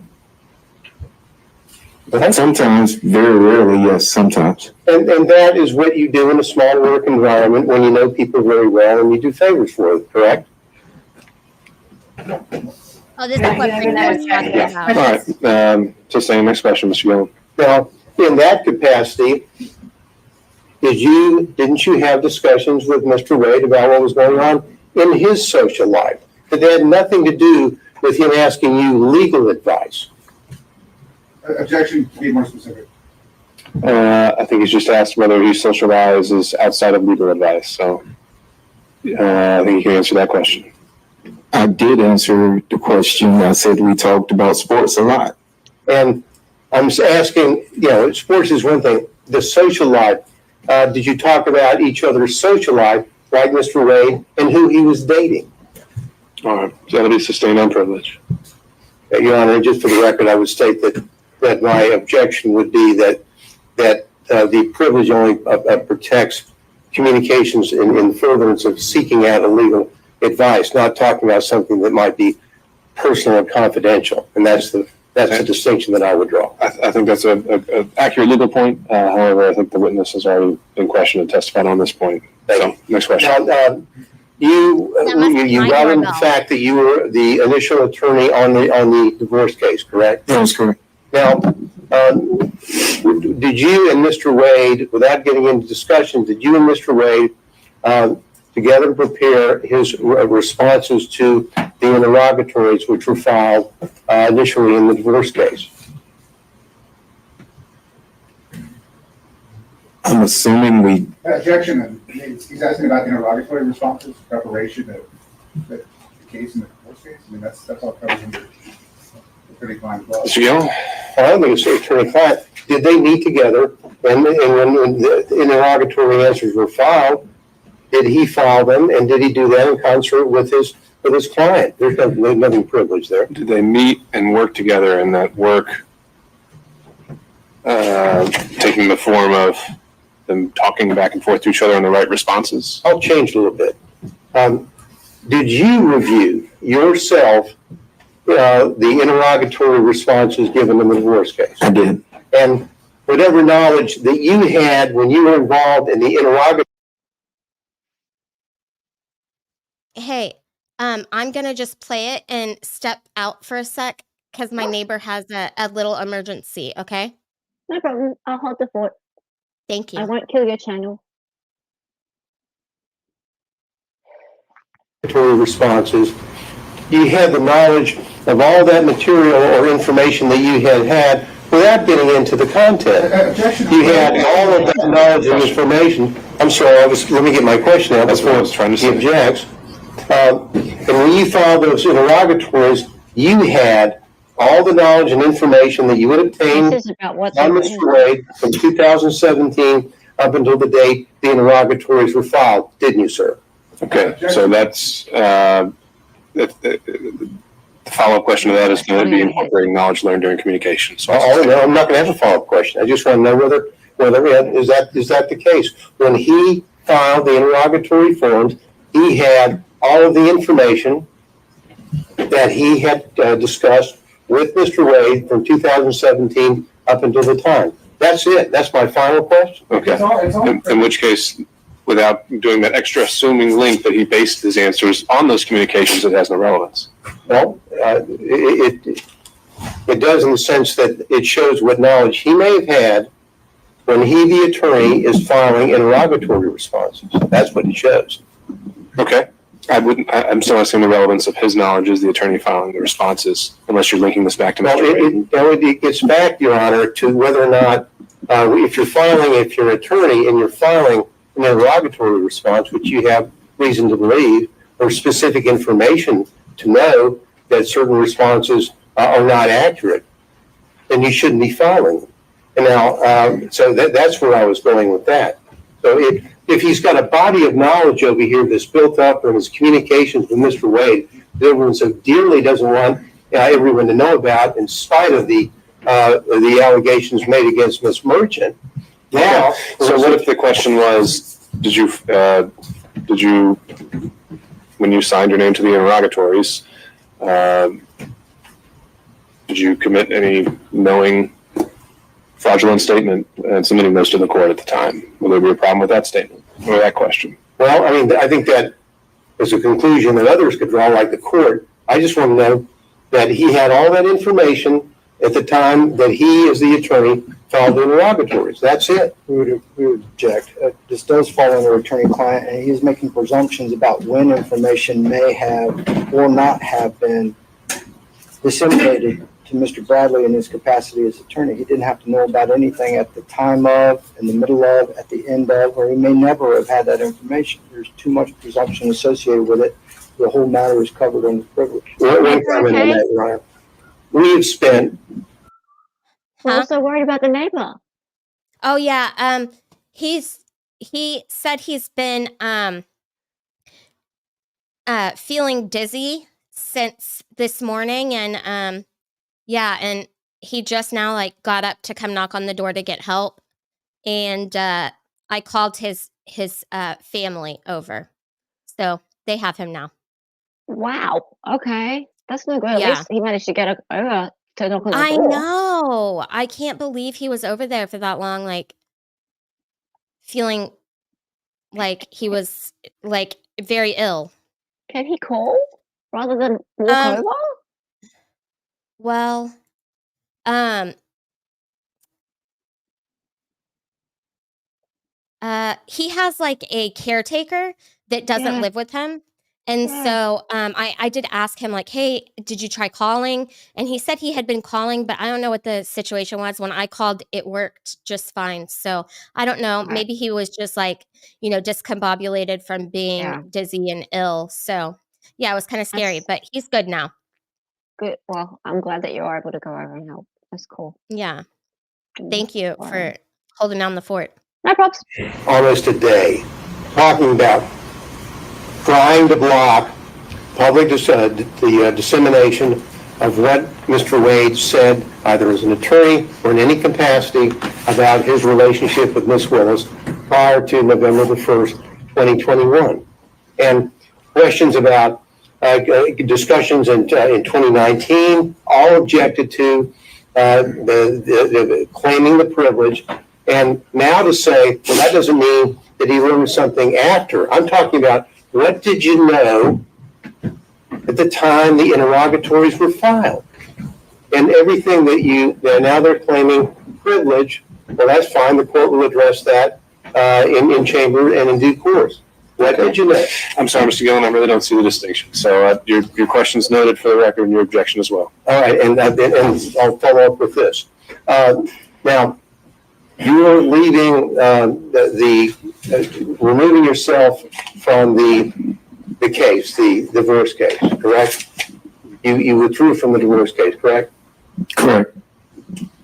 Sometimes, very rarely, yes, sometimes. And that is what you do in a small work environment when you know people very well and you do favors for them, correct? Oh, this is what Brenda was talking about. All right, just saying, next question, Mr. Gillen. Now, in that capacity, didn't you have discussions with Mr. Wade about what was going on in his social life? That had nothing to do with him asking you legal advice. Objection, to be more specific. I think he's just asked whether he socializes outside of legal advice, so I think you can answer that question. I did answer the question. I said we talked about sports a lot. And I'm asking, sports is one thing. The social life, did you talk about each other's social life, like Mr. Wade, and who he was dating? All right, so that'll be sustained on privilege. Your Honor, just for the record, I would state that my objection would be that the privilege only protects communications in furtherance of seeking out illegal advice, not talking about something that might be personal and confidential. And that's the distinction that I would draw. I think that's an accurate legal point. However, I think the witness has already been questioned and testified on this point. So, next question. Now, you brought in the fact that you were the initial attorney on the divorce case, correct? That was correct. Now, did you and Mr. Wade, without getting into discussion, did you and Mr. Wade together prepare his responses to the interrogatories which were filed initially in the divorce case? I'm assuming we. Objection, he's asking about the interrogatory responses, preparation of the case in the divorce case. I mean, that's all covered under attorney-client law. Mr. Gillen? I don't think it's attorney-client. Did they meet together? And when the interrogatory answers were filed, did he file them, and did he do that in concert with his client? There's nothing privileged there. Did they meet and work together, and that work taking the form of them talking back and forth to each other on the right responses? I'll change a little bit. Did you review yourself the interrogatory responses given in the divorce case? I did. And whatever knowledge that you had when you were involved in the interrogatory. Hey, I'm gonna just play it and step out for a sec because my neighbor has a little emergency, okay? No problem. I'll hold the fort. Thank you. I won't kill your channel. Responses, you had the knowledge of all that material or information that you had without getting into the content. You had all of that knowledge and information. I'm sorry, let me get my question out before he objects. And when you filed those interrogatories, you had all the knowledge and information that you had obtained on Mr. Wade from 2017 up until the date the interrogatories were filed, didn't you, sir? Okay, so that's the follow-up question to that is going to be incorporating knowledge learned during communication. So I'm not going to have a follow-up question. I just want to know whether is that the case? When he filed the interrogatory forms, he had all of the information that he had discussed with Mr. Wade from 2017 up until the time. That's it. That's my final question. Okay. In which case, without doing that extra assuming link that he based his answers on those communications, it has no relevance. Well, it does in the sense that it shows what knowledge he may have had when he, the attorney, is filing interrogatory responses. That's what it shows. Okay. I'm still not seeing the relevance of his knowledge as the attorney filing the responses, unless you're linking this back to Mr. Wade. It gets back, Your Honor, to whether or not, if you're an attorney and you're filing an interrogatory response, which you have reason to believe, or specific information to know that certain responses are not accurate, then you shouldn't be filing them. And now, so that's where I was going with that. So if he's got a body of knowledge over here that's built up in his communications with Mr. Wade, that everyone so dearly doesn't want everyone to know about, in spite of the allegations made against Ms. Merchant. Now, so what if the question was, did you, when you signed your name to the interrogatories, did you commit any knowing fraudulent statement and submitting those to the court at the time. Will there be a problem with that statement or that question? Well, I mean, I think that is a conclusion that others could draw, like the court. I just want to know that he had all that information at the time that he, as the attorney, filed the interrogatories. That's it. We would object. This does fall under attorney-client, and he is making presumptions about when information may have or not have been disseminated to Mr. Bradley in his capacity as attorney. He didn't have to know about anything at the time of, in the middle of, at the end of, or he may never have had that information. There's too much presumption associated with it. The whole matter is covered under privilege. One comment on that, Your Honor. We have spent. I'm so worried about the neighbor. Oh yeah. He said he's been feeling dizzy since this morning, and yeah, and he just now like got up to come knock on the door to get help, and I called his family over, so they have him now. Wow. Okay, that's no good. At Yeah. least he managed to get over to knock on the I door. know. I can't believe he was over there for that long, like feeling like he was like very ill. Can he call rather than walk over? Well, he has like a caretaker that doesn't Yeah. live with him. And Yeah. so I did ask him, like, hey, did you try calling? And he said he had been calling, but I don't know what the situation was. When I called, it worked just fine. So I don't know. Right. Maybe he was just like, discombobulated from being Yeah. dizzy and ill. So yeah, it was kind of scary, but he's good now. Good. Well, I'm glad that you're able to go over and help. That's cool. Yeah. Thank you for holding down the fort. No problems. Almost a day, talking about trying to block public the dissemination of what Mr. Wade said, either as an attorney or in any capacity, about his relationship with Ms. Willis prior to November the 1st, 2021. And questions about discussions in 2019, all objected to, the claiming the privilege. And now to say, well, that doesn't mean that he learned something after. I'm talking about, what did you know at the time the interrogatories were filed? And everything that now they're claiming privilege, well, that's fine. The court will address that in chamber and in due course. What did you know? I'm sorry, Mr. Gillen, I really don't see the distinction. So your question's noted for the record and your objection as well. All right, and I'll follow up with this. Now, you are leaving removing yourself from the case, the divorce case, correct? You withdrew from the divorce case, correct? Correct.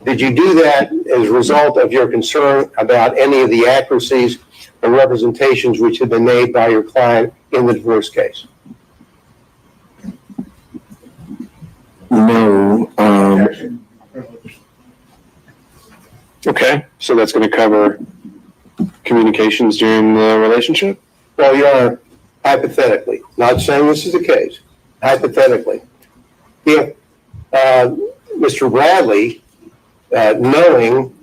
Did you do that as a result of your concern about any of the accuracies or representations which have been made by your client in the divorce case? No. Okay, so that's going to cover communications during the relationship? Well, Your Honor, hypothetically, not saying this is the case, hypothetically, if Mr. Bradley, knowing,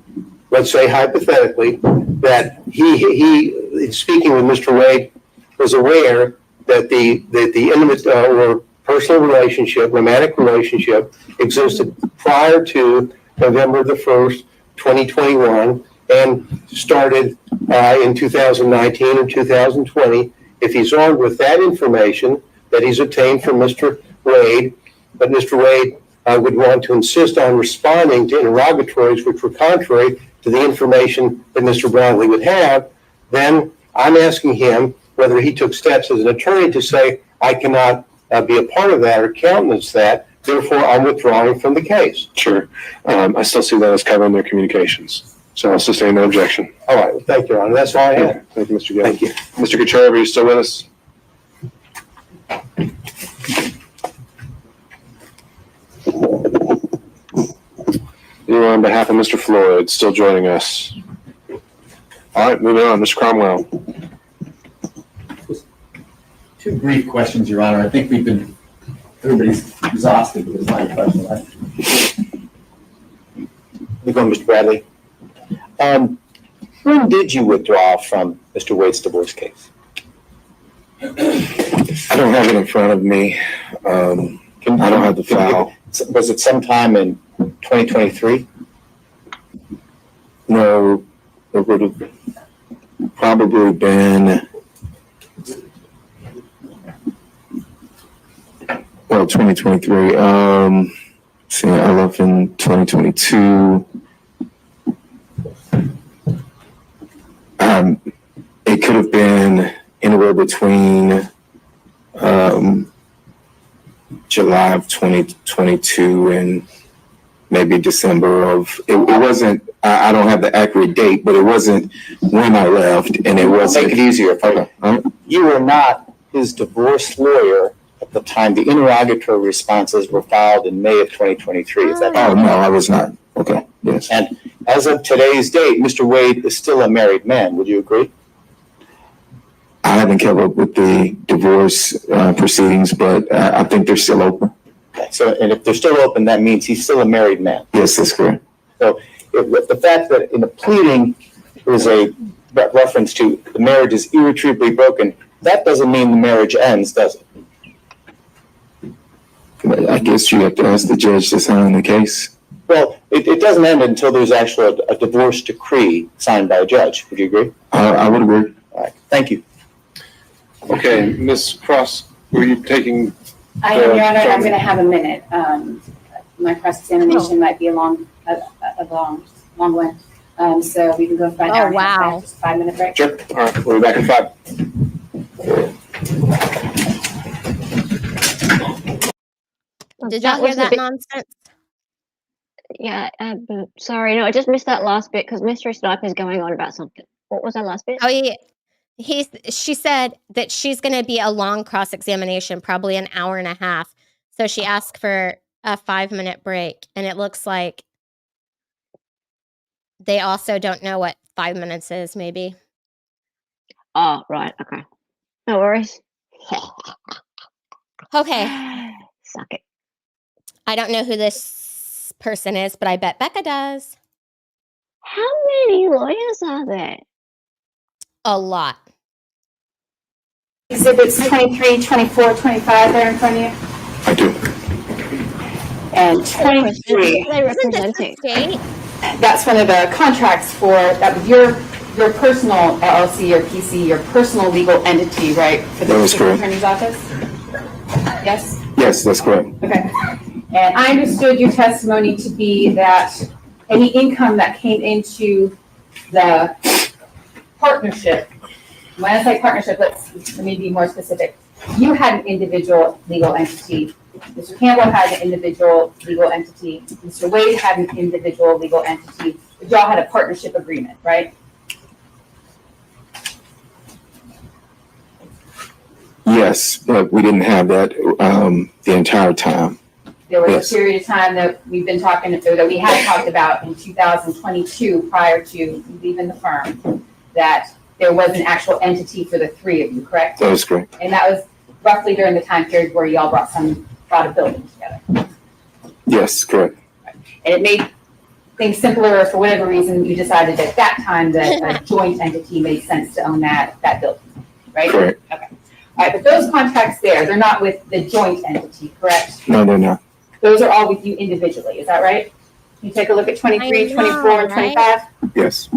let's say hypothetically, that he speaking with Mr. Wade, was aware that the intimate or personal relationship, romantic relationship, existed prior to November the 1st, 2021, and started in 2019 or 2020, if he's armed with that information that he's obtained from Mr. Wade, but Mr. Wade would want to insist on responding to interrogatories which were contrary to the information that Mr. Bradley would have, then I'm asking him whether he took steps as an attorney to say, I cannot be a part of that or countenance that, therefore I'm withdrawing from the case. Sure. I still see that as covering their communications. So I'll sustain no objection. All right. Well, thank you, Your Honor. That's all I have. Thank you, Mr. Gill. Thank you. Mr. Kucherov, are you still with us? You on behalf of Mr. Floyd, still joining us. All right, moving on. Mr. Cromwell. Two brief questions, Your Honor. I think everybody's exhausted with this line of questioning. You go, Mr. Bradley. When did you withdraw from Mr. Wade's divorce case? I don't have it in front of me. I don't have the file. Was it sometime in 2023? No, it would have probably been, well, 2023. See, I left in 2022. It could have been anywhere between July of 2022 and maybe December of, it wasn't, I don't have the accurate date, but it wasn't when I left, and it wasn't. Make it easier. You were not his divorce lawyer at the time the interrogatory responses were filed in May of 2023. Is that Oh, no, I was not. Okay, yes. And as of today's date, Mr. Wade is still a married man. Would you agree? I haven't kept up with the divorce proceedings, but I think they're still open. Okay, so, and if they're still open, that means he's still a married man. Yes, that's correct. So if the fact that in the pleading there was a reference to the marriage is irretrievably broken, that doesn't mean the marriage ends, does it? I guess you have to ask the judge to sign the case. Well, it doesn't end until there's actually a divorce decree signed by a judge. Would you agree? I would agree. All right, thank you. Okay, Ms. Cross, were you taking? I am, Your Honor. I'm going to have a minute. My cross-examination might be a long one. So we can go for an hour and a half, just 5 minute break. Sure. All right, we'll be back in 5. Did y'all hear that nonsense? Yeah, sorry, no, I just missed that last bit because Mystery Sniper's going on about something. What was that last bit? Oh, yeah. She said that she's going to be a long cross-examination, probably an hour and a half. So she asked for a 5-minute break, and it looks like they also don't know what 5 minutes is, maybe. Oh, right, okay. No worries. Okay. Suck it. I don't know who this person is, but I bet Becca does. How many lawyers are there? A lot. Exhibits 23, 24, 25 there in front of you. I do. And 23. They representing. That's one of the contracts for that was your personal LLC or PC, your personal legal entity, right? For the That is correct. attorney's office? Yes? Yes, that's correct. Okay. And I understood your testimony to be that any income that came into the partnership, when I say partnership, let me be more specific. You had an individual legal entity. Mr. Campbell had an individual legal entity. Mr. Wade had an individual legal entity. But y'all had a partnership agreement, right? Yes, but we didn't have that the entire time. There was Yes. a period of time that we've been talking, that we had talked about in 2022 prior to leaving the firm, that there was an actual entity for the three of you, correct? That is correct. And that was roughly during the time period where y'all brought a building together. Yes, correct. And it made things simpler, or for whatever reason, you decided at that time that a joint entity made sense to own that building, right? Correct. Okay. All right, but those contracts there, they're not with the joint entity, correct? No, they're not. Those are all with you individually, is that right? Can you take a look at 23, 24, and 25? Yes.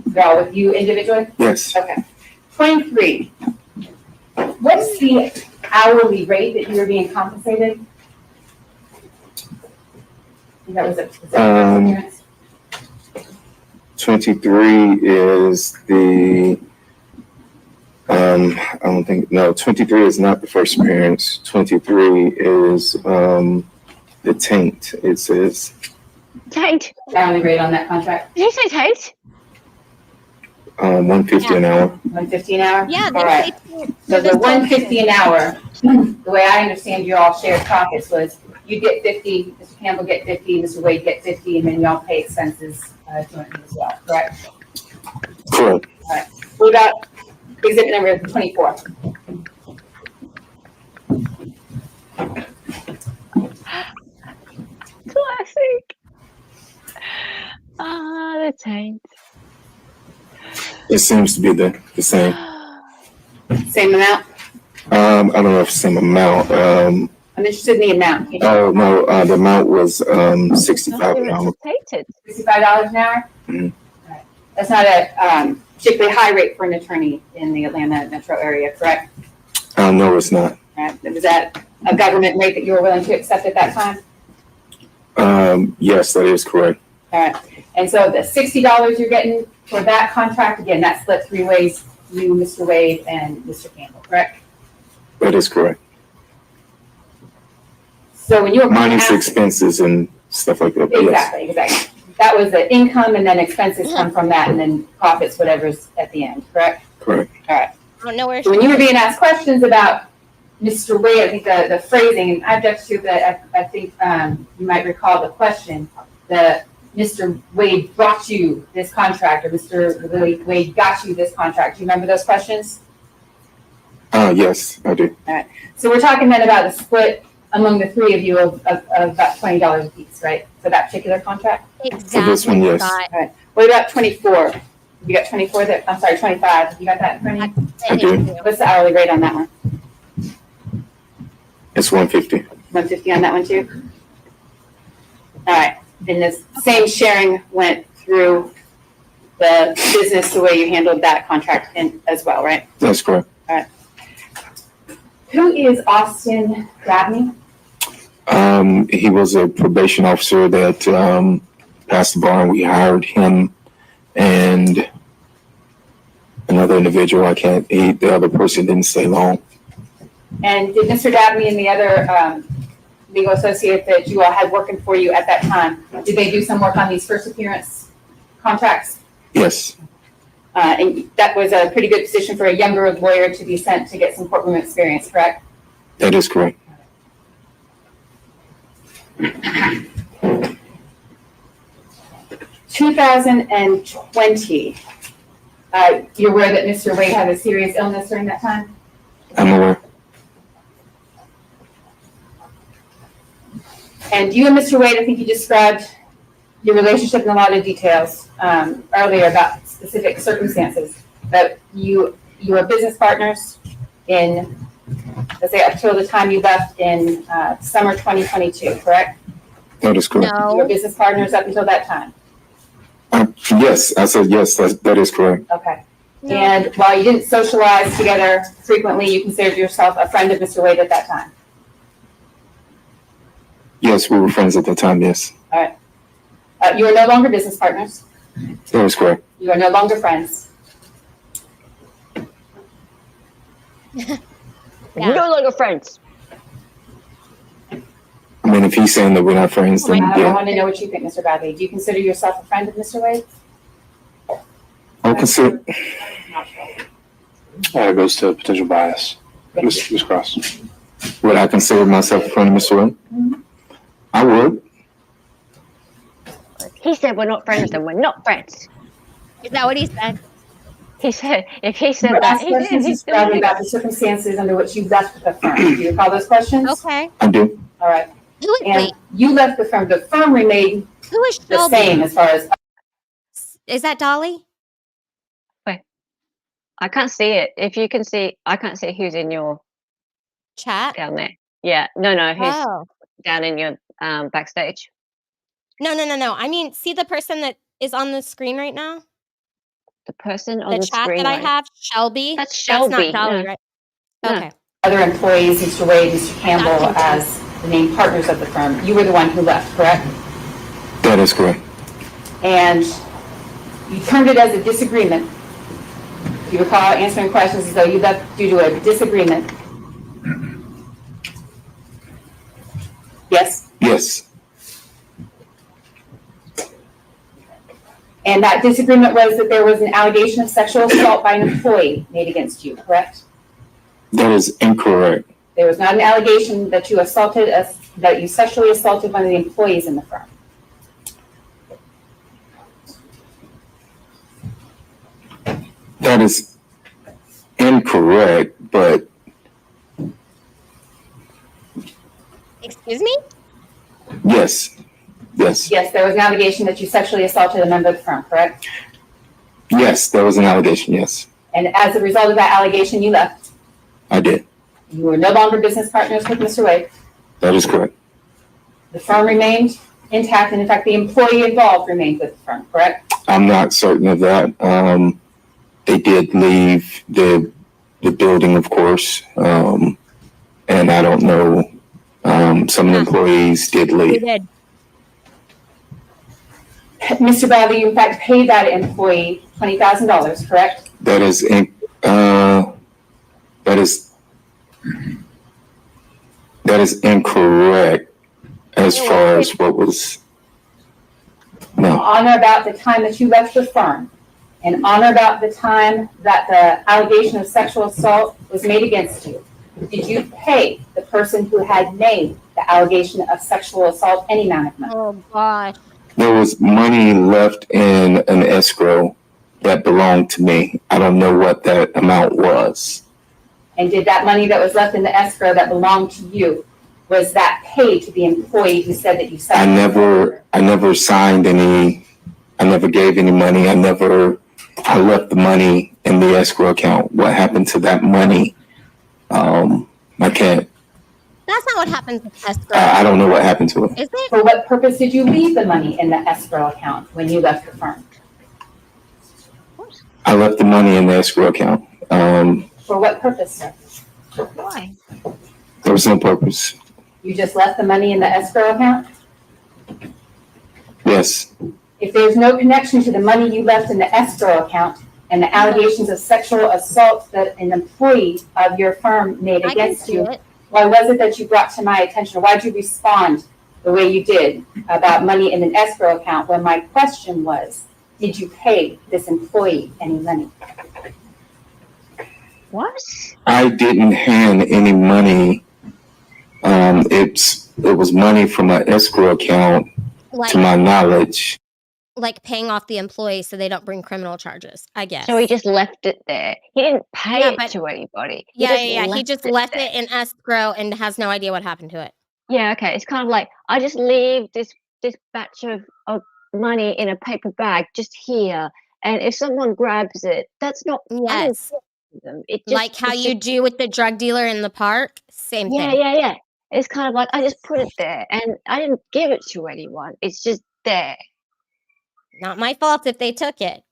They're all with you individually? Yes. Okay. 23. What's the hourly rate that you were being compensated? That was a 23 is the, I don't think, no, 23 is not the first appearance. 23 is the taint, it says. Taint? Hourly rate on that contract? Did you say taint? 150 an hour. 150 an hour? Yeah. All right. So the 150 an hour, the way I understand you all shared profits was you get 50, Mr. Campbell get 50, Mr. Wade get 50, and then y'all pay expenses jointly as well, correct? Correct. All right. What about exhibit number 24? Classic. the taint. It seems to be the same. Same amount? I don't know if it's the same amount. I'm interested in the amount. Oh, no, the amount was $65. $65 an hour? Mhm. Right. That's not a particularly high rate for an attorney in the Atlanta metro area, correct? No, it's not. Right. Was that a government rate that you were willing to accept at that time? Yes, that is correct. All right. And so the $60 you're getting for that contract, again, that's split three ways, you, Mr. Wade, and Mr. Campbell, correct? That is correct. So when you were Minus expenses and stuff like that. Exactly, exactly. That was the income, and then expenses come from that, and then profits, whatever's at the end, correct? Correct. All right. I don't know where. So when you were being asked questions about Mr. Wade, I think the phrasing, and I object to, but I think you might recall the question that Mr. Wade brought you this contract, or Mr. Wade got you this contract. Do you remember those questions? Yes, I do. All right. So we're talking then about the split among the three of you of about $20 a piece, right? For that particular contract? Exactly. For this one, yes. All right. What about 24? You got 24 that, I'm sorry, 25. You got that in front of you? I do. What's the hourly rate on that one? It's 150. 150 on that one too? All right. And this same sharing went through the business the way you handled that contract as well, right? That's correct. All right. Who is Austin Bradley? He was a probation officer that passed the bar, and we hired him and another individual. The other person didn't stay long. And did Mr. Dabney and the other legal associate that you all had working for you at that time, did they do some work on these first appearance contracts? Yes. And that was a pretty good position for a younger lawyer to be sent to get some courtroom experience, correct? That is correct. 2020, you're aware that Mr. Wade had a serious illness during that time? I'm aware. And you and Mr. Wade, I think you described your relationship in a lot of details earlier about specific circumstances. But you were business partners in, let's say, up till the time you left in summer 2022, correct? That is correct. You were business partners up until that time? Yes, I said yes, that is correct. Okay. No. And while you didn't socialize together frequently, you considered yourself a friend of Mr. Wade at that time? Yes, we were friends at the time, yes. All right. You are no longer business partners. That is correct. You are no longer friends. No longer friends. I mean, if he's saying that we're not friends, then I yeah. want to know what you think, Mr. Bradley. Do you consider yourself a friend of Mr. Wade? I'll consider. It goes to potential bias. Ms. Cross. Would I consider myself a friend of Mr. Wade? Mm-hmm. I would. He said we're not friends, then we're not friends. Is that what he said? He said, if he said You that, asked questions, Mr. Bradley, about the circumstances under which you left the firm. Do you recall those questions? Okay. I do. All right. And Wait, you left the firm. The firm remained who is the Shelby? same as far as. Is that Dolly? I can't see it. If you can see, I can't see who's in your Chat? down there. Yeah, no, who's Oh. down in your backstage? No. I mean, see the person that is on the screen right now? The person on The the chat screen. that I right? have, Shelby? That's Shelby. That's not Dolly, no. right? No. Okay. Other employees, Mr. Wade, Mr. Campbell, as the named partners of the firm. You were the one who left, correct? That is correct. And you termed it as a disagreement. You recall answering questions as though you left due to a disagreement. Yes? Yes. And that disagreement was that there was an allegation of sexual assault by an employee made against you, correct? That is incorrect. There was not an allegation that you sexually assaulted one of the employees in the firm. That is incorrect, but Excuse me? yes. Yes. Yes, there was an allegation that you sexually assaulted a member of the firm, correct? Yes, there was an allegation. Yes, And as a result of that allegation, you left. I did. You were no longer business partners with Mr. Wade. That is correct. The firm remained intact, and in fact, the employee involved remained with the firm, correct? I'm not certain of that. They did leave the building, of course, and I don't know. Some of the employees did We leave. did. Mr. Bradley, you in fact paid that employee $20,000, correct? That is incorrect as far as what was. No, On or about the time that you left the firm, and on or about the time that the allegation of sexual assault was made against you, did you pay the person who had made the allegation of sexual assault any amount of money? Oh, gosh. there was money left in an escrow that belonged to me. I don't know what that amount was. And did that money that was left in the escrow that belonged to you, was that paid to the employee who said that you I sexually never signed any, I never gave any money. I left the money in the escrow account. What happened to that money? I can't, That's not what happens with escrow. I don't know what happened to it. Is it? For what purpose did you leave the money in the escrow account when you left the firm? I left the money in the escrow account. For what purpose, sir? Why? There was no purpose. You just left the money in the escrow account? Yes, If there's no connection to the money you left in the escrow account and the allegations of sexual assault that an employee of your firm made I can against see you, it. why was it that you brought to my attention, or why did you respond the way you did about money in an escrow account when my question was, did you pay this employee any money? What? I didn't hand any money. It was money from an escrow account, to my knowledge. Like paying off the employee so they don't bring criminal charges, I guess. So he just left it there. He didn't pay Yeah, it but- to anybody. Yeah. He just left there. it in escrow and has no idea what happened to it. Yeah, okay. It's kind of like I just leave this batch of money in a paper bag just here, and if someone grabs it, that's not I didn't Yes. give them. It just, Like how it's you just- do with the drug dealer in the park. Same yeah, thing. yeah. It's kind of like I just put it there, and I didn't give it to anyone. It's just there. Not my fault if they took it.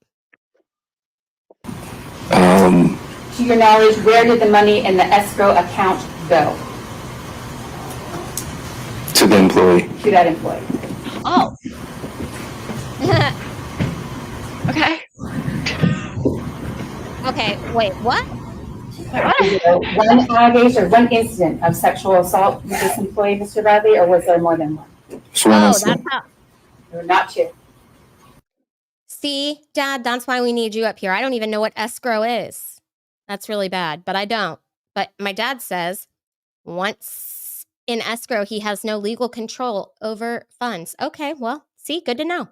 To your knowledge, where did the money in the escrow account go To the employee. to that employee? Oh, okay. Okay, wait, what? Was there one allegation or one incident of sexual assault with this employee, Mr. Bradley, or was there more than one? It's one Oh, incident. that's how. There were not two. See, Dad, that's why we need you up here. I don't even know what escrow is. That's really bad, but I don't. But my dad says once in escrow, he has no legal control over funds. Okay, well, see, good to know.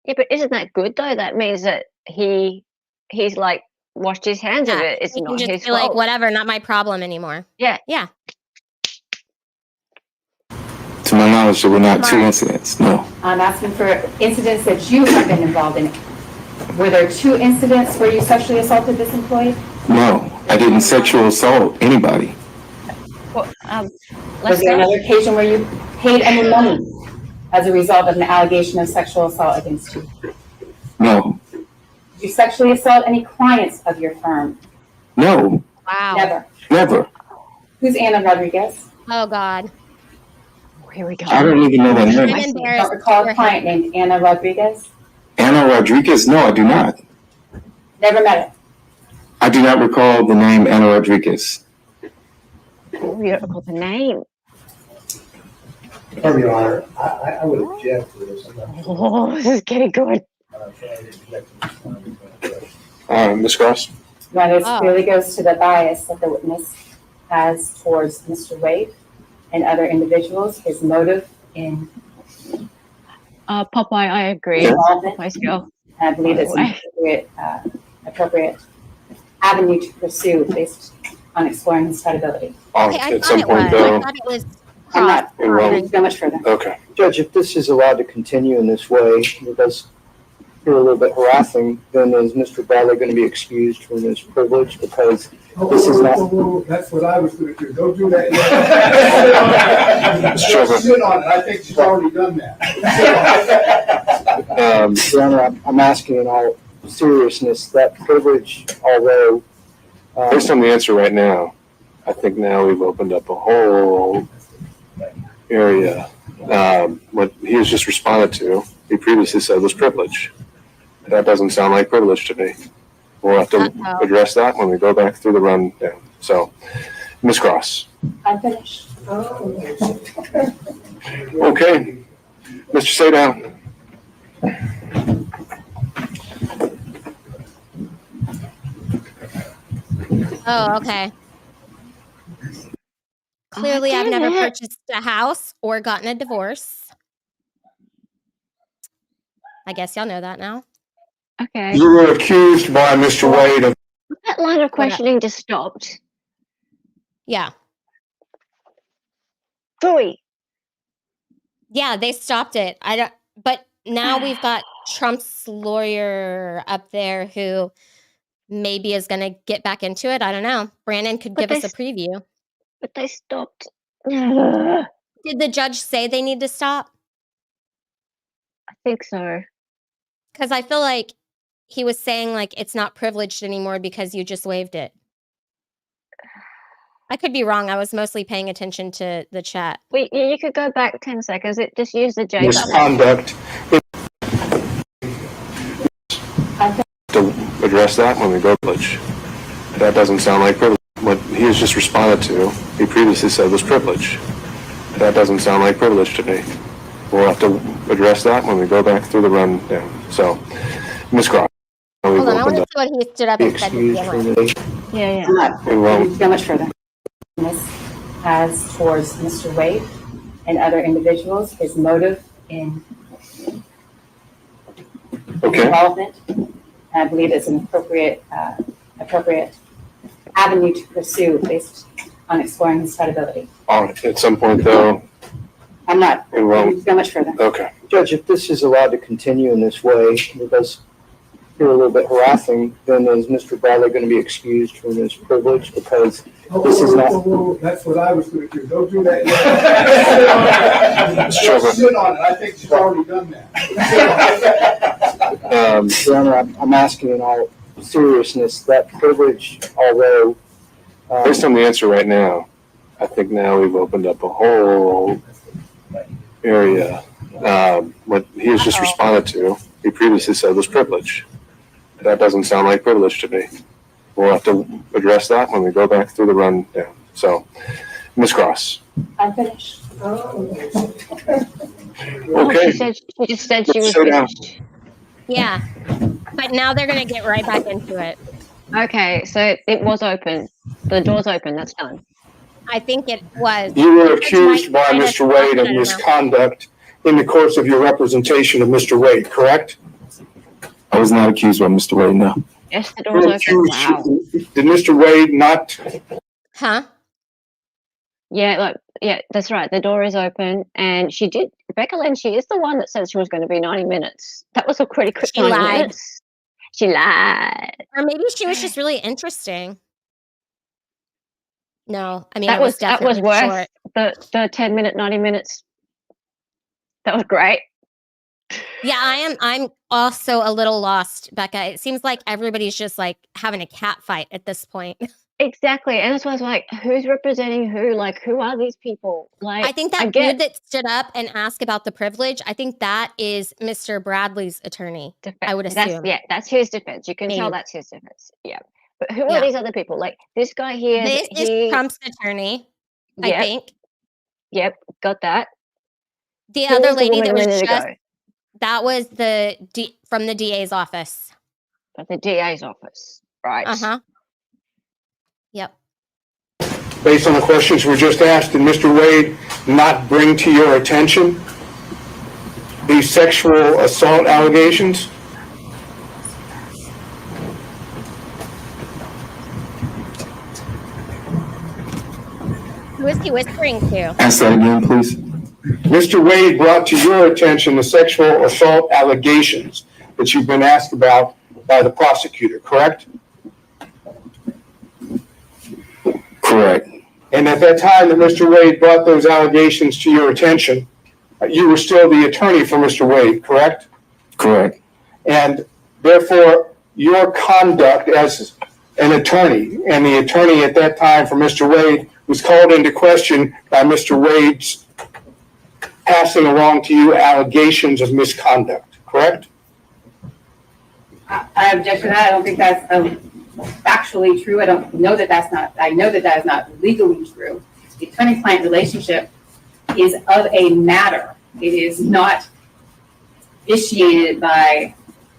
Yeah, but isn't that good though? That means that he's like washed his hands of Yeah, it. It's he can not just his be like, fault. whatever, not my problem anymore. Yeah. Yeah. To my knowledge, there were not two Right. incidents. No. I'm asking for incidents that you have been involved in. Were there two incidents where you sexually assaulted this employee? No, I didn't sexual assault anybody. Well, Was let's there go. another occasion where you paid any money as a result of an allegation of sexual assault against you? No, Did you sexually assault any clients of your firm? no, Wow. Never. never. Who's Anna Rodriguez? Oh, God. Here we go. I don't even know that I'm name. Don't embarrassed. recall a client named Anna Rodriguez? Anna Rodriguez? No, I do not. Never met her. I do not recall the name Anna Rodriguez. Oh, you don't recall the name. From your honor, I would object to this. I'm not sure. Oh, this is getting good. So I would object to this. Ms. Cross? Well, this Oh. really goes to the bias that the witness has towards Mr. Wade and other individuals, his motive in Popeye, I agree. involvement. Popeye's girl. And I believe it's an appropriate avenue to pursue based on exploring his credibility. Okay, I At thought some it point, was. I though, thought it was I'm not Well, going to go much further. Okay. Judge, if this is allowed to continue in this way, it does appear a little bit harassing, then is Mr. Bradley going to be excused from his privilege because this is not. That's what I was going to do. Don't do that yet. Mr. Sit on it. I think she's already done that. Your Honor, I'm asking in all seriousness, that privilege, although. Based on the answer right now, I think now we've opened up a whole area. What he has just responded to, he previously said was privilege. That doesn't sound like privilege to me. We'll have to address that when we go back through the rundown. So, Ms. Cross. I'm finished. Okay. Mr. Saydown. Oh, okay. Clearly, I've never purchased a house or gotten a divorce. I guess y'all know that now. Okay. You were accused by Mr. Wade of. That line of questioning just stopped. Yeah. Phooey. Yeah, they stopped it. I don't, but now we've got Trump's lawyer up there who maybe is going to get back into it. I don't know. Brandon could give us a preview. But they stopped. Did the judge say they need to stop? I think so. Because I feel like he was saying like it's not privileged anymore because you just waived it. I could be wrong. I was mostly paying attention to the chat. Wait, you could go back 10 seconds. It just used the J button. Misconduct. To address that when we go privilege. That doesn't sound like privilege. What he has just responded to, he previously said was privilege. That doesn't sound like privilege to me. We'll have to address that when we go back through the rundown. So, Ms. Cross. Hold on, I want to see what he stood up and said to begin with. Yeah. I'm not going to go much further. This has towards Mr. Wade and other individuals, his motive in involvement. And I believe it's an appropriate avenue to pursue based on exploring his credibility. All right. At some point, though. I'm not going to go much further. Okay. Judge, if this is allowed to continue in this way, it does appear a little bit harassing, then is Mr. Bradley going to be excused from his privilege because this is not. That's what I was going to do. Don't do that yet. Sit on it. I think she's already done that. Your Honor, I'm asking in all seriousness, that privilege, although. Based on the answer right now, I think now we've opened up a whole area. What he has just responded to, he previously said was privilege. That doesn't sound like privilege to me. We'll have to address that when we go back through the rundown. So, Ms. Cross. I'm finished. Okay. She just said she was Sit down. finished. Yeah, but now they're going to get right back into it. Okay, so it was open. The door's open. That's done. I think it was. You were accused by Mr. Wade of misconduct in the course of your representation of Mr. Wade, correct? I was not accused by Mr. Wade, no. Yes, the door's open. Wow. Did Mr. Wade not? Huh? Yeah, that's right. The door is open, and she did. Rebecca Lynn, she is the one that said she was going to be 90 minutes. That was a pretty quick 90 minutes. She lied. Or maybe she was just really interesting. No, I mean that was definitely worth short. the 10-minute, 90 minutes. That was great. Yeah, I'm also a little lost, Becca. It seems like everybody's just like having a cat fight at this point. Exactly. And that's why I was like, who's representing who? Like, who are these people? Like, I think that dude that stood up and asked about the privilege, I think that is Mr. Bradley's attorney. I would assume. That's his defense. You can tell that's his defense. Yeah. But who are these other people? Like this guy here. This is Trump's attorney, I think. Yep, got that. The Who other was the lady woman that was a minute just, ago? that was from the DA's office. At the DA's office, right. Uh-huh. Yep. Based on the questions we just asked, did Mr. Wade not bring to your attention these sexual assault allegations? Who is he whispering to? Ask that again, please. Mr. Wade brought to your attention the sexual assault allegations that you've been asked about by the prosecutor, correct? Correct. And at that time that Mr. Wade brought those allegations to your attention, you were still the attorney for Mr. Wade, correct? Correct. And therefore, your conduct as an attorney and the attorney at that time for Mr. Wade was called into question by Mr. Wade's passing along to you allegations of misconduct, correct? I object to that. I don't think that's factually true. I don't know that that's not, I know that that is not legally true. The attorney-client relationship is of a matter. It is not vitiated by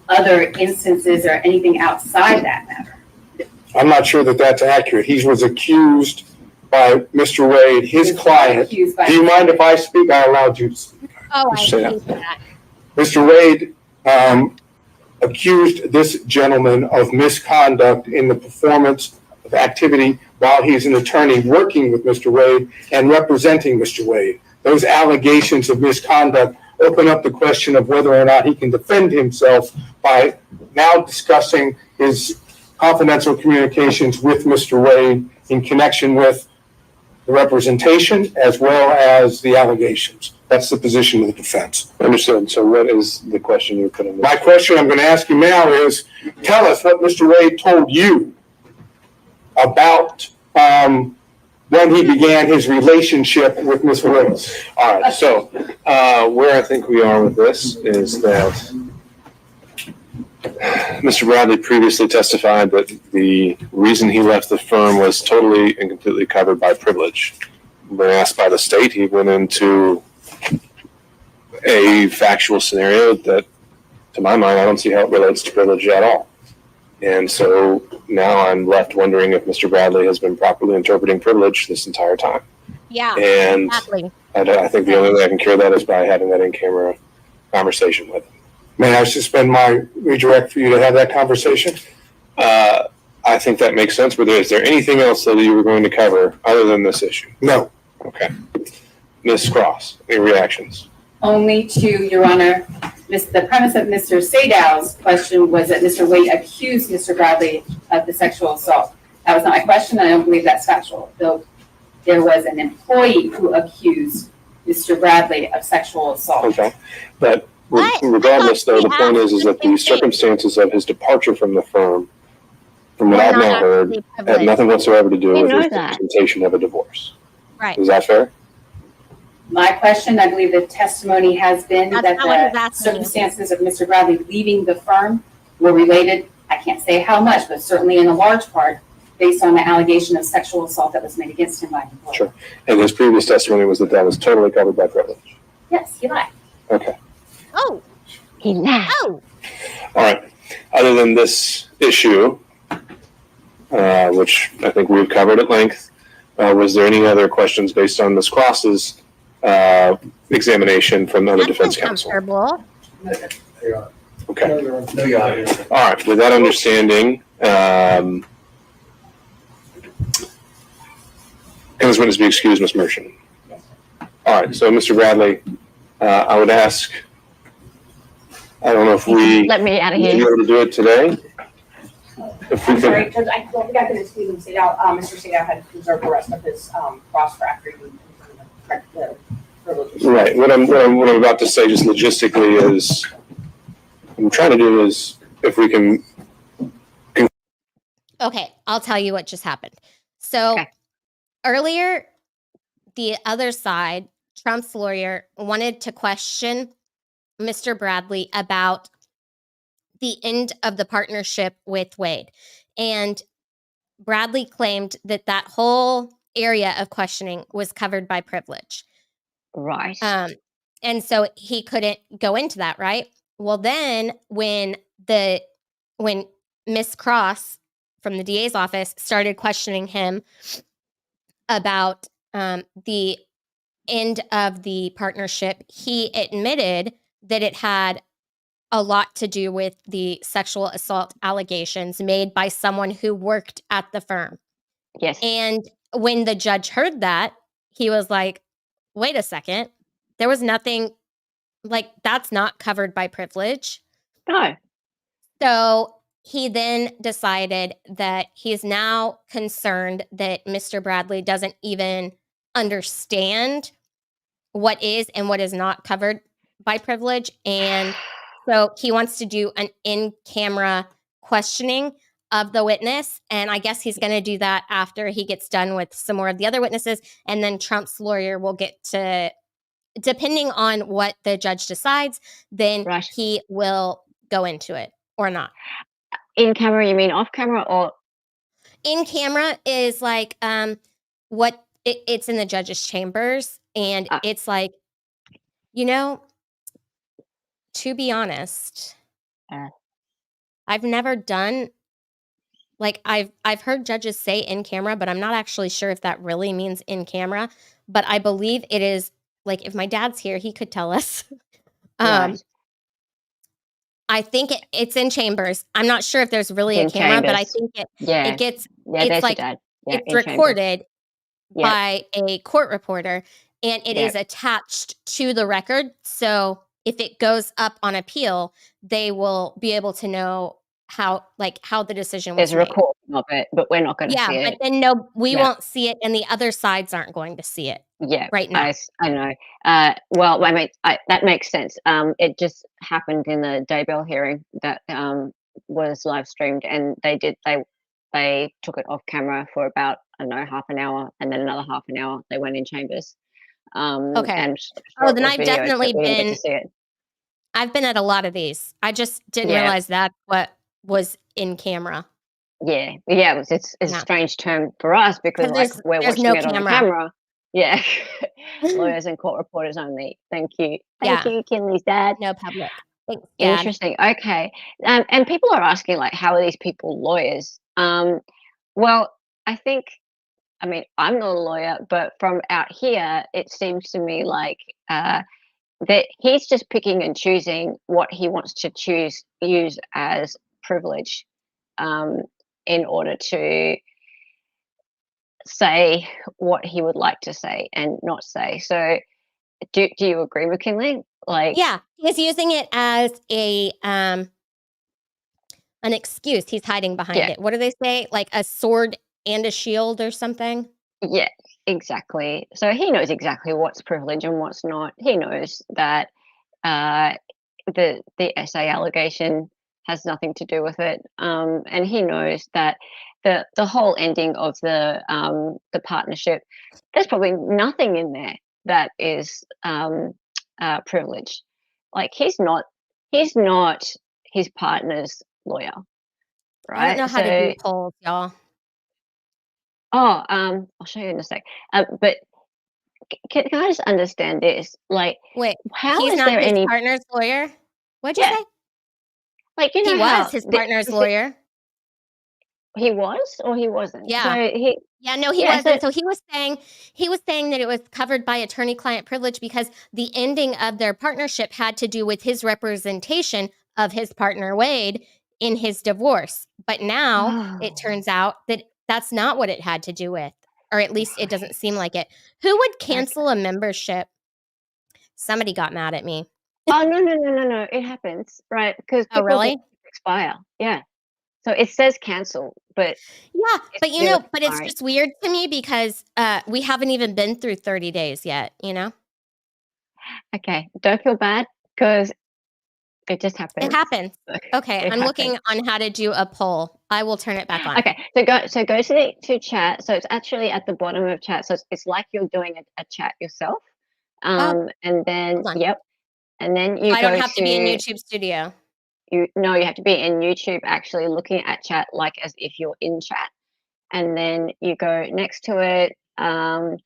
other instances or anything outside that matter. I'm not sure that that's accurate. He was accused by Mr. Wade, his client. Do you mind if I speak? I allowed you to speak. Oh, I hate that. Mr. Wade accused this gentleman of misconduct in the performance of activity while he's an attorney working with Mr. Wade and representing Mr. Wade. Those allegations of misconduct open up the question of whether or not he can defend himself by now discussing his confidential communications with Mr. Wade in connection with the representation as well as the allegations. That's the position of the defense. Understood. So what is the question you're putting? My question I'm going to ask you now is, tell us what Mr. Wade told you about when he began his relationship with Ms. Willis. All right. So where I think we are with this is that Mr. Bradley previously testified that the reason he left the firm was totally and completely covered by privilege. When asked by the state, he went into a factual scenario that, to my mind, I don't see how it relates to privilege at all. And so now I'm left wondering if Mr. Bradley has been properly interpreting privilege this entire time. Yeah, And exactly. I think the only way I can cure that is by having that in-camera conversation with him. May I suspend my redirect for you to have that conversation? I think that makes sense. But is there anything else that you were going to cover other than this issue? No. Okay. Ms. Cross, any reactions? Only to, Your Honor, the premise of Mr. Sadow's question was that Mr. Wade accused Mr. Bradley of the sexual assault. That was not my question. I don't believe that's factual, though there was an employee who accused Mr. Bradley of sexual assault. Okay. But regardless, though, the point is that the circumstances of his departure from the firm, from what I've now heard, had nothing whatsoever to do with his representation of a divorce. Right. Is that fair? My question, I believe the testimony has been That's that not what he's the asking. circumstances of Mr. Bradley leaving the firm were related, I can't say how much, but certainly in a large part, based on the allegation of sexual assault that was made against him by an employer. Sure. And his previous testimony was that that was totally covered by privilege. Yes, he lied. Okay. Oh, he lied. Oh, All right. Other than this issue, which I think we've covered at length, was there any other questions based on Ms. Cross's examination from the other defense counsel? comfortable. Okay. No, Your Honor. All right. With that understanding, can this witness be excused, Ms. Mershon? All right. So, Mr. Bradley, I would ask, I don't know if we Let me out of be here. able to do it today. If we I'm sorry, can, Judge, I don't think I can excuse him. Mr. Sadow had reserved the rest of his cross for after the privileges. right. What I'm about to say just logistically is, what I'm trying to do is, if we can, Okay, I'll tell you what just happened. So earlier, the other side, Trump's lawyer, wanted to question Mr. Bradley about the end of the partnership with Wade. And Bradley claimed that that whole area of questioning was covered by privilege. Right. And so he couldn't go into that, right? Well, then when Miss Cross from the DA's office started questioning him about the end of the partnership, he admitted that it had a lot to do with the sexual assault allegations made by someone who worked at the firm. Yes. And when the judge heard that, he was like, wait a second, there was nothing, like, that's not covered by privilege. No. So he then decided that he's now concerned that Mr. Bradley doesn't even understand what is and what is not covered by privilege. And so he wants to do an in-camera questioning of the witness. And I guess he's going to do that after he gets done with some more of the other witnesses. And then Trump's lawyer will get to, depending on what the judge decides, then he will go into it or not. In camera, you mean off camera or? In camera is like what it's in the judge's chambers. And it's like, you know, to be honest, I've never done, like, I've heard judges say in camera, but I'm not actually sure if that really means in camera. But I believe it is, like, if my dad's here, he could tell us. Right. I think it's in chambers. I'm not sure if there's really a camera, but I think it gets, it's like, it's recorded by a court reporter, and it is attached to the record. So if it goes up on appeal, they will be able to know how the decision was There's a made. recording of it, but we're not going to see it. Yeah, but then we won't see it, and the other sides aren't going to see it. Yeah, right now. I know. Well, that makes sense. It just happened in the Daybell hearing that was live streamed, and they took it off camera for about, I don't know, half an hour, and then another half an hour they went in chambers. Okay. And Then I've definitely been. To see it. I've been at a lot of these. I just didn't realize that what was in camera. Yeah. It's a strange term for us because like we're watching it on camera. Yeah. Lawyers and court reporters only. Thank you. Thank you, Kinley's dad. No public. Thanks, Dad. Interesting. Okay. And people are asking, like, how are these people lawyers? Well, I mean, I'm not a lawyer, but from out here, it seems to me like that he's just picking and choosing what he wants to use as privilege in order to say what he would like to say and not say. So do you agree with Kinley? Like, yeah, he's using it as a an excuse. He's hiding behind it. What do they say? Like a sword and a shield or something? Yeah, exactly. So he knows exactly what's privilege and what's not. He knows that the essay allegation has nothing to do with it, and he knows that the whole ending of the partnership, there's probably nothing in there that is privilege. Like he's not his partner's lawyer, right? I don't know how to do polls, y'all. Oh, I'll show you in a sec. But can I just understand this? Like, wait, how he's is not there his any partner's lawyer? What'd you say? Like, you know, he was his partner's lawyer. He was, or he wasn't. Yeah. So he wasn't. So he was saying that it was covered by attorney-client privilege because the ending of their partnership had to do with his representation of his partner Wade in his divorce. But now it turns out that that's not what it had to do with, or at least it doesn't seem like it. Who would cancel a membership? Somebody got mad at me. Oh no! It happens, right? Because really expire. Yeah. So it says cancel, but but it's just weird to me because we haven't even been through 30 days yet, you know? Okay, don't feel bad because it just happens. It happens. Okay, I'm looking on how to do a poll. I will turn it back on. Okay, so go to chat. So it's actually at the bottom of chat. So it's like you're doing a chat yourself. And then and then you I don't have to be in YouTube Studio. You have to be in YouTube actually looking at chat like as if you're in chat. And then you go next to it, kind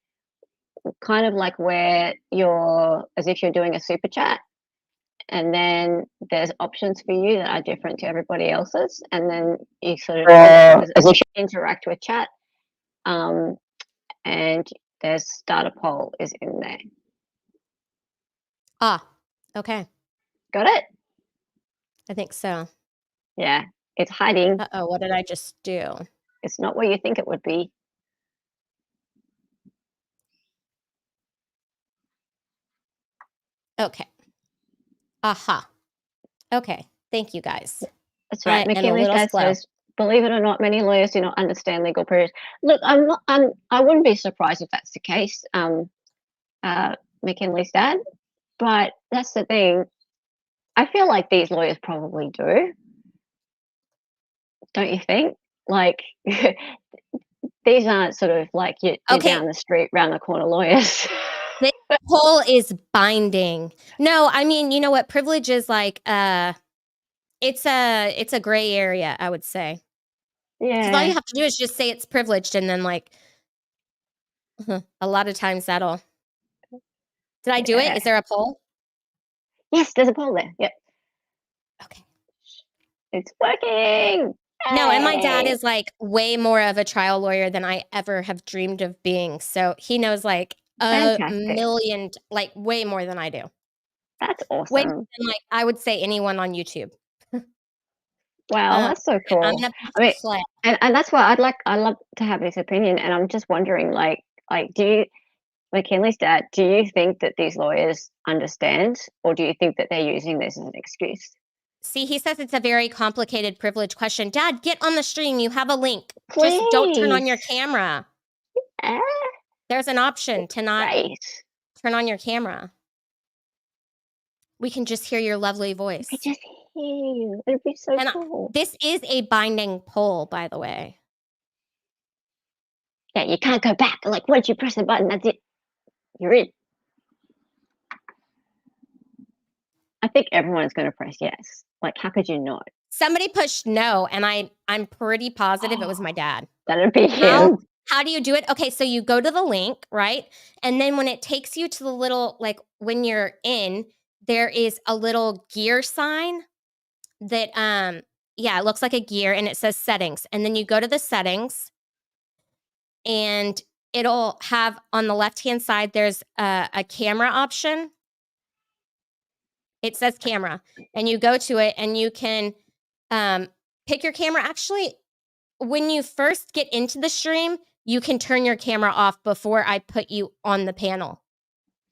of like where you're as if you're doing a super chat. And then there's options for you that are different to everybody else's. And then you sort of as you interact with chat. And there's start a poll is in there. Okay. Got it? I think so. Yeah, it's hiding. Uh-oh, what did I just do? It's not where you think it would be. Okay. Aha. Okay. Thank you guys. That's right. And a McKinley's little dad slow. says, believe it or not, many lawyers do not understand legal periods. Look, I wouldn't be surprised if that's the case, McKinley's dad, but that's the thing. I feel like these lawyers probably do. Don't you think? Like, these aren't sort of like you're down the street, round the corner lawyers. This poll is binding. No, I mean, you know what? Privilege is like, it's a gray area, I would say. Yeah. All you have to do is just say it's privileged, and then like, a lot of times that'll. Did I do it? Is there a poll? Yes, there's a poll there. Yep. Okay. It's working. No, and my dad Hey. is like way more of a trial lawyer than I ever have dreamed of being. So he knows like a Fantastic. million, like way more than I do. That's awesome. Way more than like I would say anyone on YouTube. Wow, that's so cool. I'm gonna I mean, play. and that's why I'd love to have his opinion. And I'm just wondering, like, do you, McKinley's dad, do you think that these lawyers understand, or do you think that they're using this as an excuse? See, he says it's a very complicated privilege question. Dad, get on the stream. You have a link. Please. Just don't turn on your camera. Eh? There's an option to not Right. turn on your camera. We can just hear your lovely voice. I just hear you. It'd be so And cool. this is a binding poll, by the way. Yeah, you can't go back. Like, once you press the button, that's it. You're in. I think everyone's going to press yes. Like, how could you not? Somebody pushed no, and I'm pretty positive it was my dad. That'd be him. How do you do it? Okay, so you go to the link, right? And then when it takes you to the little, like when you're in, there is a little gear sign that, yeah, it looks like a gear and it says settings. And then you go to the settings and it'll have on the left-hand side, there's a camera option. It says camera, and you go to it and you can pick your camera. Actually, when you first get into the stream, you can turn your camera off before I put you on the panel.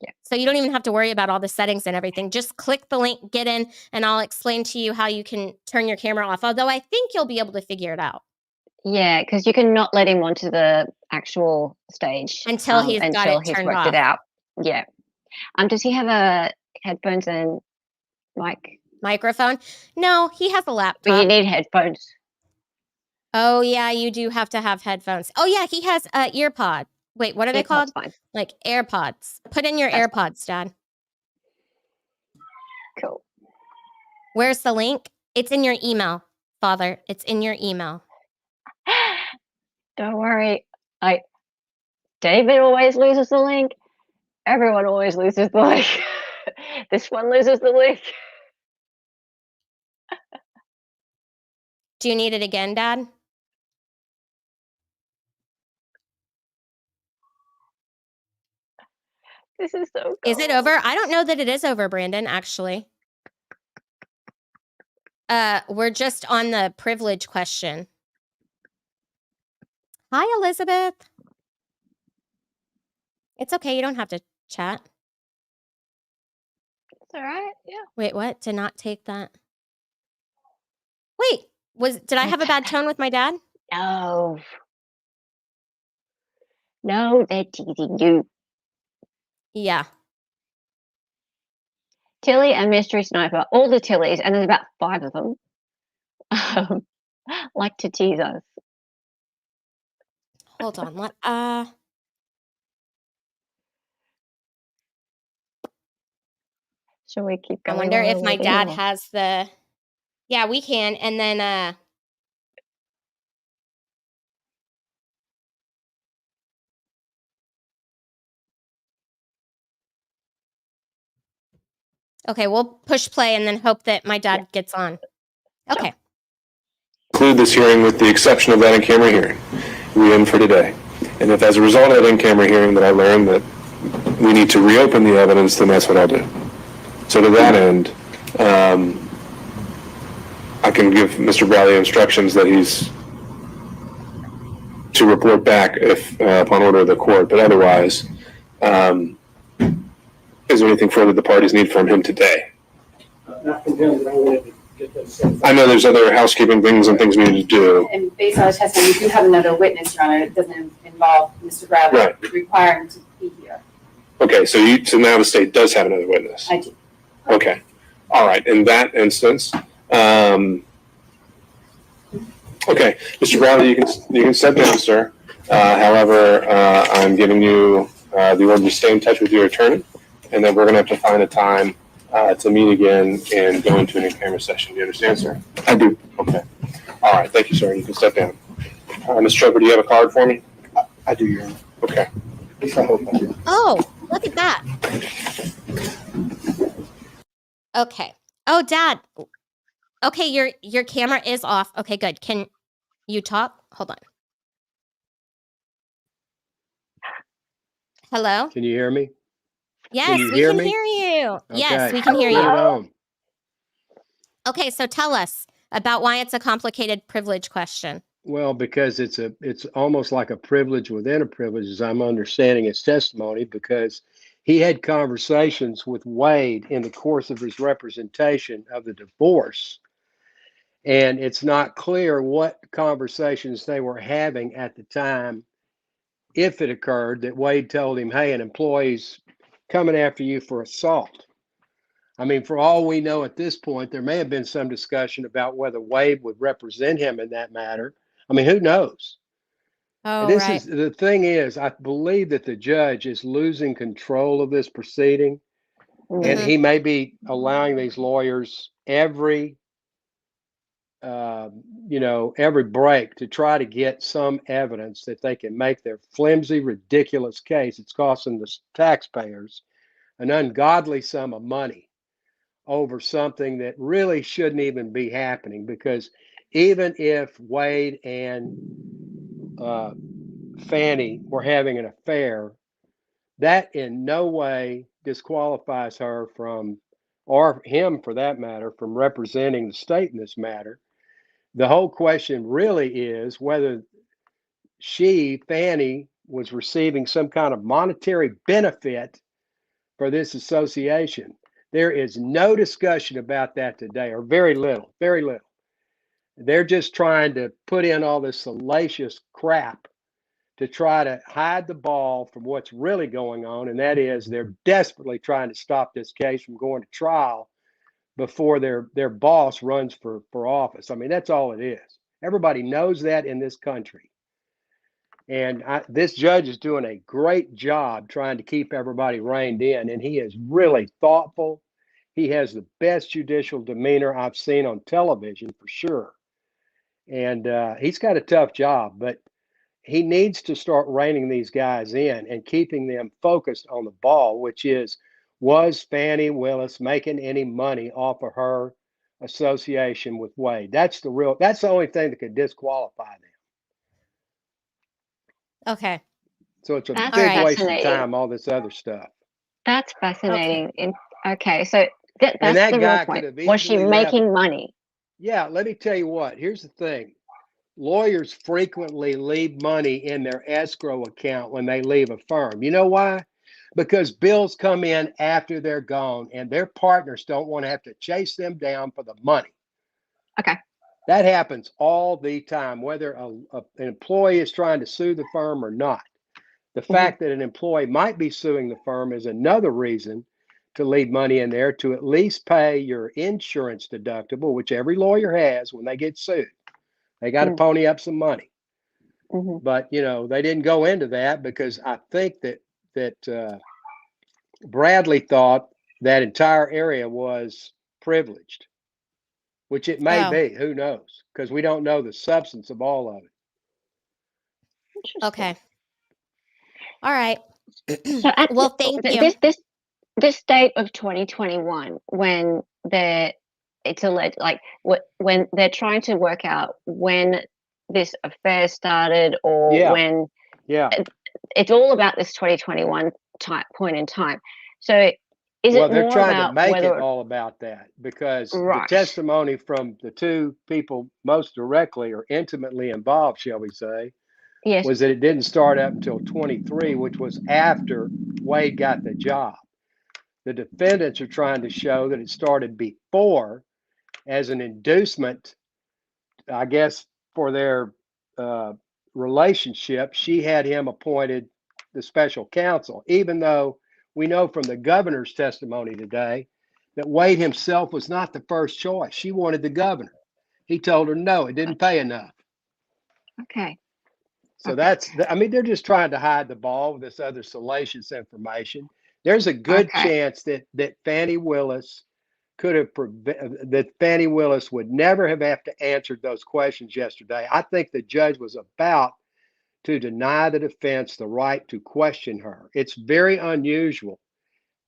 Yeah. So you don't even have to worry about all the settings and everything. Just click the link, get in, and I'll explain to you how you can turn your camera off. Although I think you'll be able to figure it out. Yeah, because you can not let him onto the actual stage Until he's got it he's turned worked off. it out. Yeah. Does he have a headphones and mic? Microphone? No, he has a laptop. But you need headphones. Oh, yeah, you do have to have headphones. Oh, yeah, he has earpod. Wait, what are they called? Fine. Like AirPods. Put in your AirPods, Dad. Cool. Where's the link? It's in your email, Father. It's in your email. Don't worry. David always loses the link. Everyone always loses the link. This one loses the link. Do you need it again, Dad? This is so cool. Is it over? I don't know that it is over, Brandon, actually. We're just on the privilege question. Hi, Elizabeth. It's okay. You don't have to chat. It's all right. Yeah. Wait, what? To not take that. Wait, did I have a bad tone with my dad? No. No, they're teasing you. Yeah. Tilly and Mystery Sniper, all the Tillys, and there's about 5 of them, like to tease us. Hold on. What? Shall we keep I going? wonder while if we're my waiting, dad or- has the. Yeah, we can. And then okay, we'll push play and then hope that my dad gets on. Okay. Conclude this hearing with the exception of that in-camera hearing. We end for today. And if as a result of that in-camera hearing that I learn that we need to reopen the evidence, then that's what I'll do. So to that end, I can give Mr. Bradley instructions that he's to report back if upon order of the court, but otherwise, Is there anything further the parties need from him today? Not from him, but I wanted to get those things. I know there's other housekeeping things and things we need to do. And based on the testimony, we do have another witness, Your Honor. It doesn't involve Mr. Bradley. Right. Requiring him to be here. Okay, so now the state does have another witness. I do. Okay. All right. In that instance, okay, Mr. Bradley, you can step down, sir. However, I'm giving you the order to stay in touch with your attorney, and then we're going to have to find a time to meet again and go into an in-camera session. Do you understand, sir? I do. Okay. All right. Thank you, sir. You can step down. Ms. Trevor, do you have a card for me? I do, Your Honor. Okay. At least I hope I do. Oh, look at that. Okay. Oh, Dad. Okay, your camera is off. Okay, good. Can you talk? Hold on. Hello? Can you hear me? Yes, you we hear can me? hear you. Yes, Okay, we can hear put it you. on. Okay, so tell us about why it's a complicated privilege question. Well, because it's almost like a privilege within a privilege, as I'm understanding his testimony, because he had conversations with Wade in the course of his representation of the divorce. And it's not clear what conversations they were having at the time, if it occurred, that Wade told him, hey, an employee's coming after you for assault. I mean, for all we know at this point, there may have been some discussion about whether Wade would represent him in that matter. I mean, who knows? Oh, This right. is the thing is, I believe that the judge is losing control of this proceeding, and he may be allowing these lawyers every break to try to get some evidence that they can make their flimsy, ridiculous case. It's costing the taxpayers an ungodly sum of money over something that really shouldn't even be happening, because even if Wade and Fani were having an affair, that in no way disqualifies her from, or him for that matter, from representing the state in this matter. The whole question really is whether Fani, was receiving some kind of monetary benefit for this association. There is no discussion about that today, or very little, very little. They're just trying to put in all this salacious crap to try to hide the ball from what's really going on, and that is they're desperately trying to stop this case from going to trial before their boss runs for office. I mean, that's all it is. Everybody knows that in this country. And this judge is doing a great job trying to keep everybody reined in, and he is really thoughtful. He has the best judicial demeanor I've seen on television for sure. And he's got a tough job, but he needs to start reining these guys in and keeping them focused on the ball, which is, was Fani Willis making any money off of her association with Wade? That's the only thing that could disqualify them. Okay. So it's a That's big waste of fascinating. time, all this other stuff. That's fascinating. Okay, so that's And that the guy real could point. have Was she easily left. making money? Yeah, let me tell you what. Here's the thing. Lawyers frequently leave money in their escrow account when they leave a firm. You know why? Because bills come in after they're gone, and their partners don't want to have to chase them down for the money. Okay. That happens all the time, whether an employee is trying to sue the firm or not. The fact that an employee might be suing the firm is another reason to leave money in there to at least pay your insurance deductible, which every lawyer has when they get sued. They got to pony up some money. But, they didn't go into that because I think that Bradley thought that entire area was privileged, which it may be. Who knows? Because we don't know the substance of all of it. Okay. All right. So Well, thank you. This date of 2021, when it's alleged, when they're trying to work out when this affair started, or when it's all about this 2021 point in time. So They're more trying about to make whether it all about that, because the Right. testimony from the two people most directly or intimately involved, shall we say, Yes. was that it didn't start up until 23, which was after Wade got the job. The defendants are trying to show that it started before as an inducement, I guess, for their relationship. She had him appointed the special counsel, even though we know from the governor's testimony today that Wade himself was not the first choice. She wanted the governor. He told her no, it didn't pay enough. Okay. So that's, I mean, they're just trying to hide the ball with this other salacious information. There's a good chance that Fani Willis could have, that Fani Willis would never have to answer those questions yesterday. I think the judge was about to deny the defense the right to question her. It's very unusual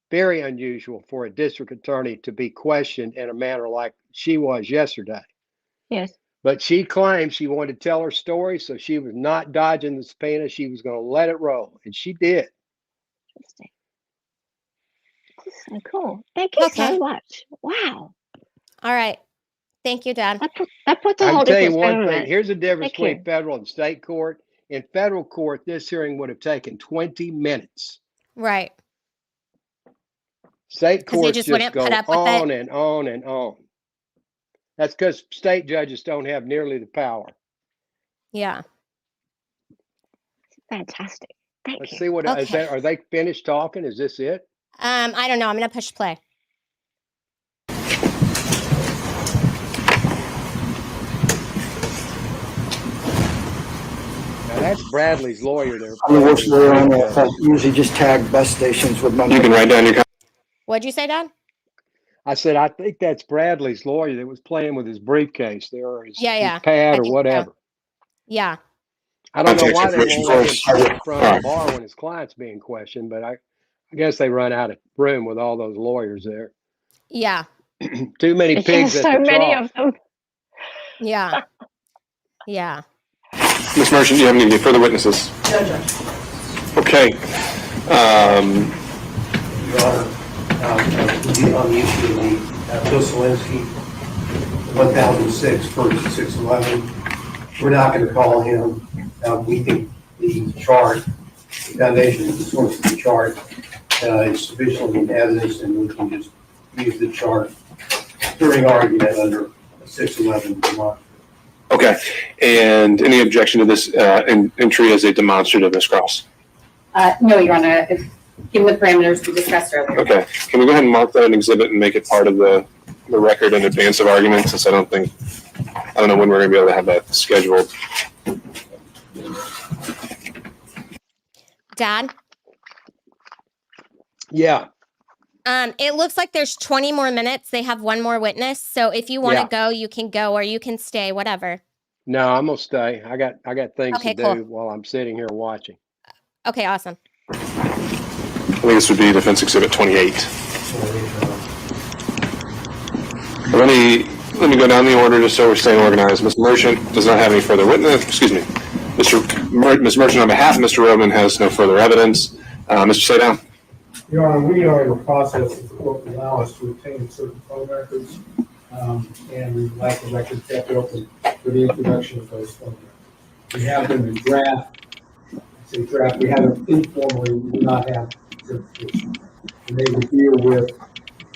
for a district attorney to be questioned in a manner like she was yesterday. Yes. But she claimed she wanted to tell her story, so she was not dodging the subpoena. She was going to let it roll, and she did. Interesting. So cool. Thank you so much. Wow. All right. Thank you, Dad. That puts a I whole can tell you different one spin on thing. it. Here's the difference Thank between you. federal and state court. In federal court, this hearing would have taken 20 minutes. Right. State 'Cause they courts just just wouldn't go put up with on it. and on and on. That's because state judges don't have nearly the power. Yeah. Fantastic. Thank Let's you. see what is Okay. that. Are they finished talking? Is this it? I don't know. I'm going to push play. Now that's Bradley's lawyer there. I'm the worst lawyer on that. I usually just tag bus stations with my. You can write down your. What'd you say, Dad? I said, I think that's Bradley's lawyer that was playing with his briefcase there, or his pad or whatever. Yeah. I don't know why they won't let him sit in front of the bar when his client's being questioned, but I guess they run out of room with all those lawyers there. Yeah. Too many pigs at so the many trough. of them. Yeah. Yeah. Ms. Merchant, do you have any further witnesses? No, Judge. Okay. Your Honor, on the issue of the Bill Selinsky, 1006 versus 611, we're not going to call him. We think the chart, the foundation of the source of the chart is sufficiently in evidence, and we can just use the chart during argument under 611 democracy. Okay. And any objection to this entry as a demonstrative, Ms. Cross? No, Your Honor, given the parameters we discussed earlier. Okay. Can we go ahead and mark that an exhibit and make it part of the record in advance of argument, since I don't know when we're going to be able to have that scheduled. Dad? Yeah. It looks like there's 20 more minutes. They have one more witness. So if you want to go, you can go, or you can stay, whatever. No, I'm gonna stay. I got things Okay, to cool. do while I'm sitting here watching. Okay, awesome. I think this would be Defense Exhibit 28. Let me go down the order just so we're staying organized. Ms. Merchant does not have any further witness. Excuse me. Ms. Merchant, on behalf of Mr. Roman, has no further evidence. Mr. Saydown. Your Honor, we are in the process of the court will allow us to obtain certain phone records, and we'd like the records kept open for the introduction of those phone records. We have them in draft. We have them informally. We do not have certification. And they would deal with.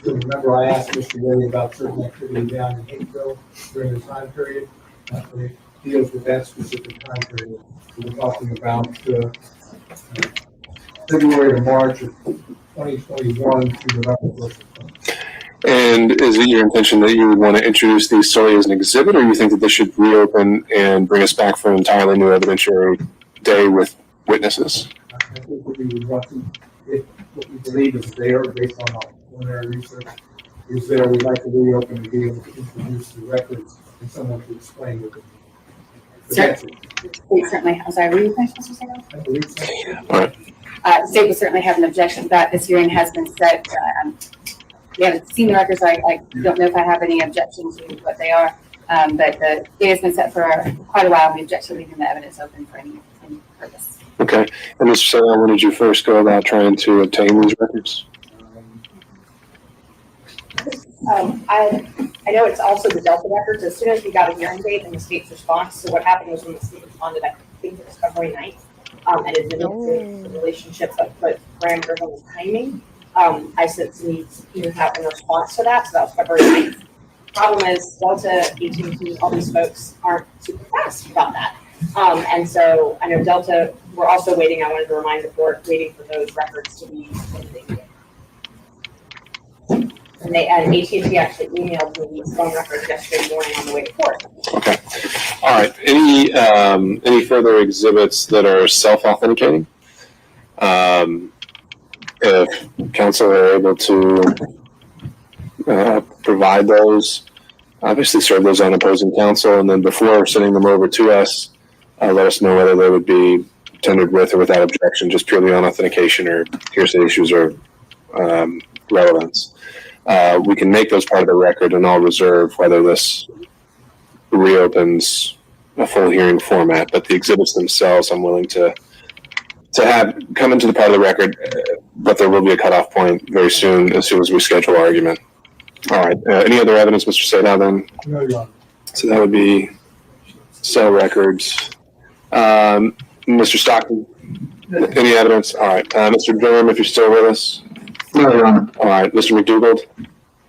Remember, I asked Mr. Wade about certain activity down in Hapeville during the time period. It deals with that specific time period. So we're talking about February to March of 2021 to November 1st. And is it your intention that you would want to introduce these solely as an exhibit, or you think that this should reopen and bring us back for an entirely new evidentiary day with witnesses? I think what we would want to, if what we believe is there, based on our preliminary research, is there, we'd like to reopen and be able to introduce the records and someone to explain what it is. We certainly, I'm sorry, were you finished, Mr. Saydown? I believe so. All right. The state would certainly have an objection to that. This hearing has been set. We haven't seen the records. I don't know if I have any objection to what they are, but the date has been set for quite a while. We object to leaving the evidence open for any purpose. Okay. And Mr. Saydown, when did you first go about trying to obtain these records? I know it's also the Delta records. As soon as we got a hearing date and the state's response, so what happened was when the state responded, I think it was February 9th, and admitted to the relationship, but put parameters on the timing. I sent some needs in response to that, so that was February 9th. Problem is, Delta, AT&T, all these folks aren't super fast about that. And so I know Delta, we're also waiting, I wanted to remind the board, waiting for those records to be completed. And AT&T actually emailed me these phone records yesterday morning on the way to court. Okay. All right. Any further exhibits that are self-authenticating? If counsel are able to provide those, obviously serve those on opposing counsel, and then before sending them over to us, let us know whether they would be tendered with or without objection, just purely on authentication or hearsay issues or relevance. We can make those part of the record, and I'll reserve whether this reopens a full hearing format, but the exhibits themselves I'm willing to have come into the part of the record, but there will be a cutoff point very soon as we schedule argument. All right. Any other evidence, Mr. Seda, then? No, Your Honor. So that would be cell records. Mr. Stockton, any evidence? All right. Mr. Durham, if you're still with us. No, Your Honor. All right. Mr. McDougald.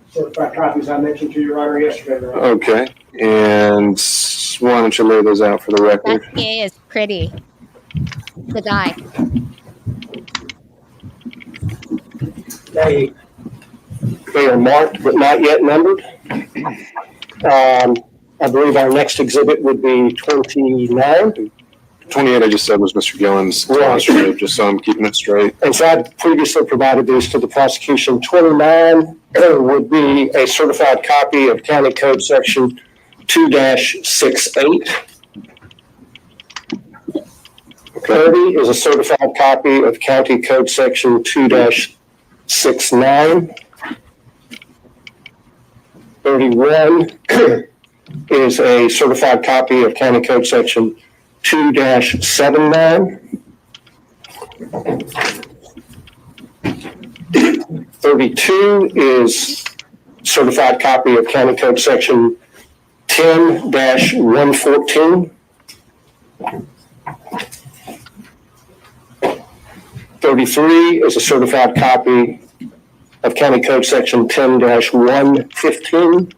Certified copies I mentioned to Your Honor yesterday, Your Honor. Okay. And why don't you lay those out for the record? That PA is pretty. The die. They are marked but not yet numbered. I believe our next exhibit would be 29. 28, I just said, was Mr. Gillen's demonstrative, just so I'm keeping it straight. And so I previously provided these to the prosecution. 29 would be a certified copy of County Code Section 2-68. 30 is a certified copy of County Code Section 2-69. 31 is a certified copy of County Code Section 2-79. 32 is certified copy of County Code Section 10-114. 33 is a certified copy of County Code Section 10-115.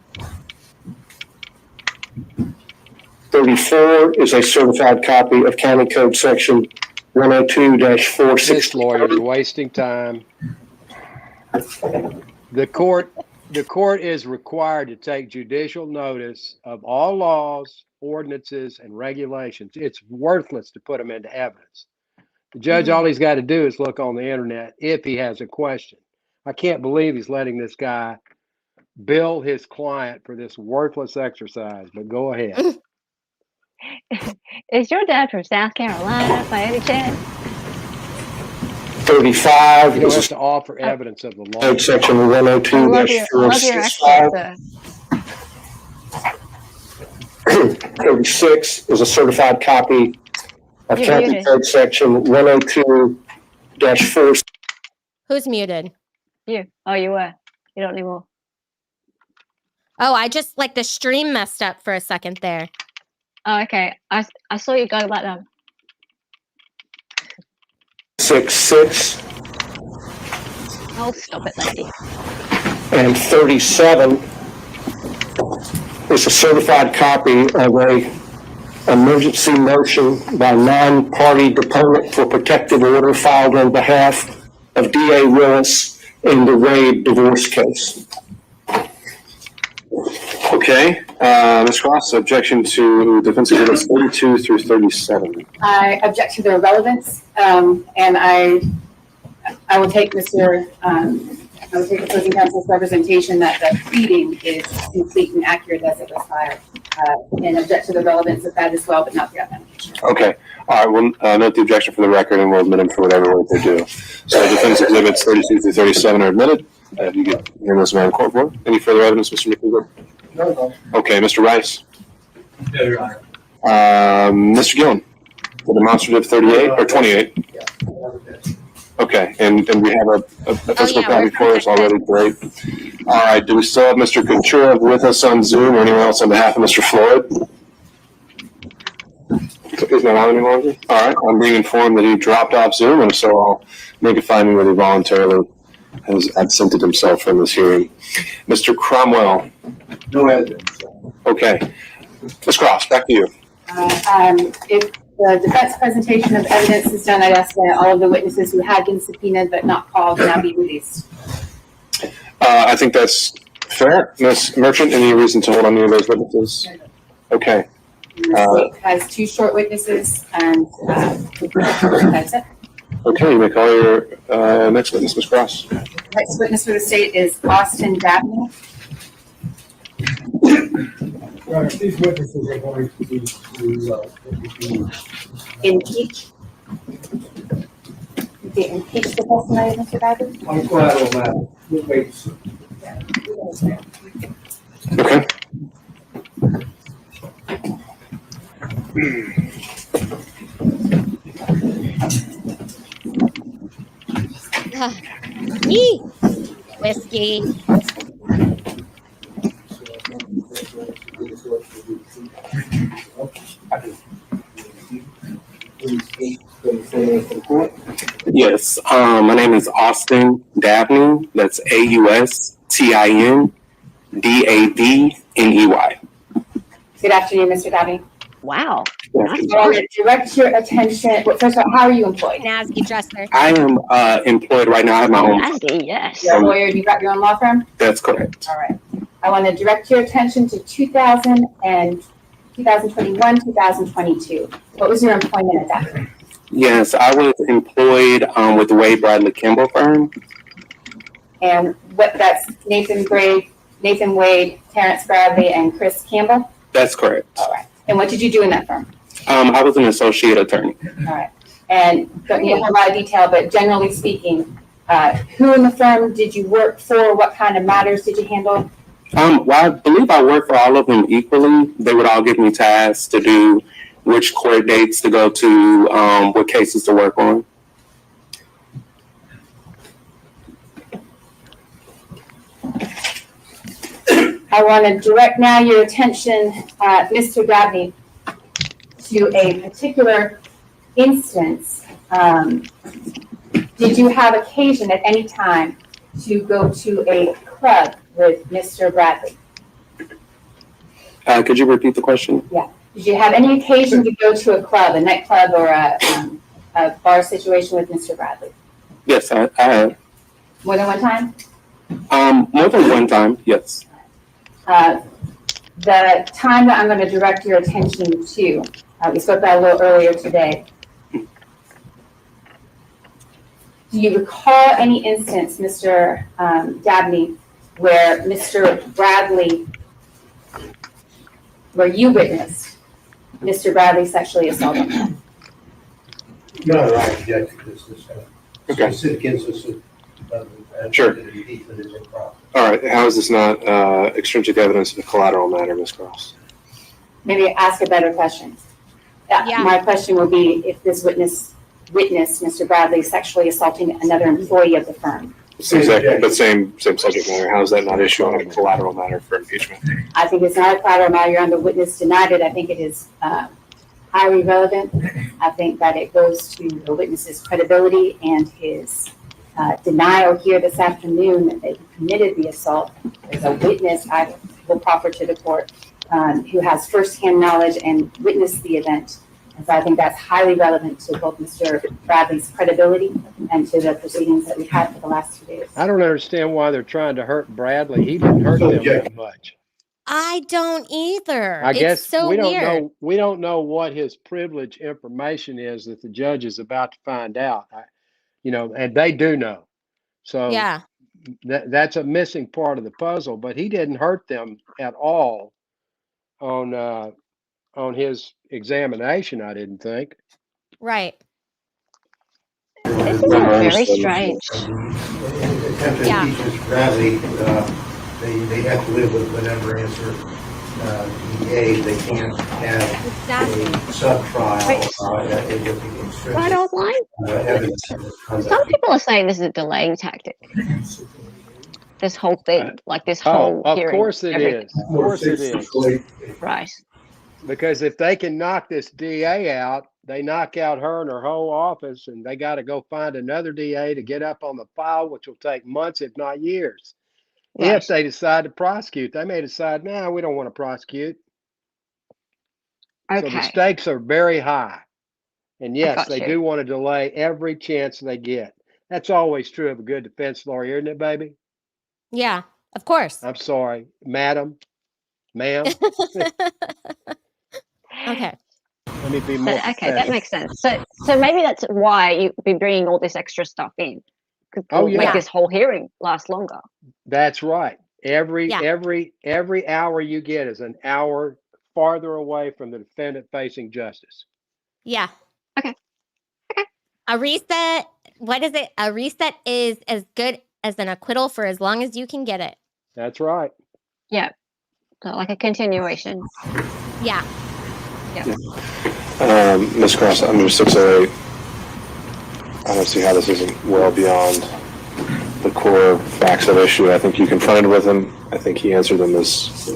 34 is a certified copy of County Code Section 102-460. This lawyer is wasting time. The court is required to take judicial notice of all laws, ordinances, and regulations. It's worthless to put them into evidence. The judge, all he's got to do is look on the internet if he has a question. I can't believe he's letting this guy bill his client for this worthless exercise, but go ahead. Is your dad from South Carolina by any chance? 35 You don't is have to offer evidence of the law. Code Section I love your accent, 102-465. 36 is a certified copy of You're County muted. Code Section 102-4. Who's muted? You. Oh, you were. You don't anymore. Oh, I just like the stream messed up for a second there. Oh, okay. I saw you go back down. 66 Oh, stop it, lady. and 37 is a certified copy of a emergency motion by non-party deponent for protective order filed on behalf of D.A. Willis in the Wade divorce case. Okay. Ms. Cross, objection to defense exhibits 32 through 37. I object to their relevance, and I will take opposing counsel's representation that the pleading is complete and accurate as it was filed, and object to the relevance of that as well, but not the authentication. Okay. All right. We'll note the objection for the record, and we'll admit them for whatever work they do. So defense exhibits 32 through 37 are admitted. You get hearing those in court for. Any further evidence, Mr. McCougar? No. Okay. Mr. Rice. No, Your Honor. Mr. Gillen, the demonstrative 38 or 28? Okay, and we have a physical copy for us already. Great. All right, do we still have Mr. Ventura with us on Zoom, or anyone else on behalf of Mr. Floyd? Is not on any longer? All right, I'm being informed that he dropped off Zoom, and so I'll make a finding that he voluntarily has absented himself from this hearing. Mr. Cromwell. No evidence. Okay. Ms. Cross, back to you. If the defense presentation of evidence is done, I'd ask that all of the witnesses who had been subpoenaed but not called now be released. I think that's fair. Ms. Merchant, any reason to hold on any of those witnesses? Okay. The state has 2 short witnesses, and that's it. Okay, you may call your next witness, Ms. Cross. Next witness for the state is Austin Dabney. These witnesses are going to be Impeach. Impeach the testimony of Mr. Dabney? on collateral matter. We'll wait. Okay. Yee! Whiskey. Yes, my name is Austin Dabney. That's AustinDabney. Good afternoon, Mr. Dabney. Wow. I want to direct your attention. Well, first of all, how are you employed? Nasty dresser. I am employed right now. I have my own. Yes. You're a lawyer. You got your own law firm? That's correct. All right. I want to direct your attention to 2021, 2022. What was your employment at that time? Yes, I was employed with the Wade Bradley Kimball firm. And what that's Nathan Wade, Terrence Bradley, and Chris Campbell? That's correct. All right. And what did you do in that firm? I was an associate attorney. All right. And don't need a whole lot of detail, but generally speaking, who in the firm did you work for? What kind of matters did you handle? Well, I believe I worked for all of them equally. They would all give me tasks to do, which court dates to go to, what cases to work on. I want to direct now your attention, Mr. Dabney, to a particular instance. Did you have occasion at any time to go to a club with Mr. Bradley? Could you repeat the question? Yeah. Did you have any occasion to go to a club, a nightclub, or a bar situation with Mr. Bradley? Yes, I have. More than one time? More than one time, yes. The time that I'm going to direct your attention to, we spoke about a little earlier today. Do you recall any instance, Mr. Dabney, where Mr. Bradley, where you witnessed Mr. Bradley sexually assaulting him? No, I object to this. Okay. Specific instances. Sure. All right. How is this not extrinsic evidence in a collateral matter, Ms. Cross? Maybe ask a better question. Yeah. My question would be if this witness witnessed Mr. Bradley sexually assaulting another employee of the firm. Same subject matter. How is that not issue on a collateral matter for impeachment? I think it's not a collateral matter. Your Honor, the witness denied it. I think it is highly relevant. I think that it goes to the witness's credibility and his denial here this afternoon that he committed the assault. There's a witness I will proffer to the court who has firsthand knowledge and witnessed the event. And so I think that's highly relevant to both Mr. Bradley's credibility and to the proceedings that we've had for the last 2 days. I don't understand why they're trying to hurt Bradley. He didn't hurt them that much. I don't either. I guess it's so we don't weird. know. We don't know what his privilege information is that the judge is about to find out. And they do know. So Yeah. that's a missing part of the puzzle. But he didn't hurt them at all on his examination. I didn't think. Right. This is very strange. Yeah. Bradley, they have to live with whatever answer he gave. They can't have a sub-trial. Right online? Some people are saying this is a delaying tactic. This whole thing, like this whole Of hearing. course it is. Of course it is. Right. Because if they can knock this DA out They knock out her and her whole office, and they got to go find another DA to get up on the file, which will take months, if not years. Right. If they decide to prosecute, they may decide, no, we don't want to prosecute. So the Okay. stakes are very high. And yes, got they you. do want to delay every chance they get. That's always true of a good defense lawyer, isn't it, baby? Yeah, of course. I'm sorry, madam, ma'am. Okay. Let me be So, more okay, that professional. makes sense. So maybe that's why you'd be bringing all this extra stuff in. Oh, Make yeah. this whole hearing last longer. That's right. Every Yeah. hour you get is an hour farther away from the defendant facing justice. Yeah. Okay. A reset, what is it? A reset is as good as an acquittal for as long as you can get it. That's right. Yeah. So like a continuation. Yeah. Ms. Cross, under 608, I don't see how this isn't well beyond the core facts of issue. I think you confronted with him. I think he answered them as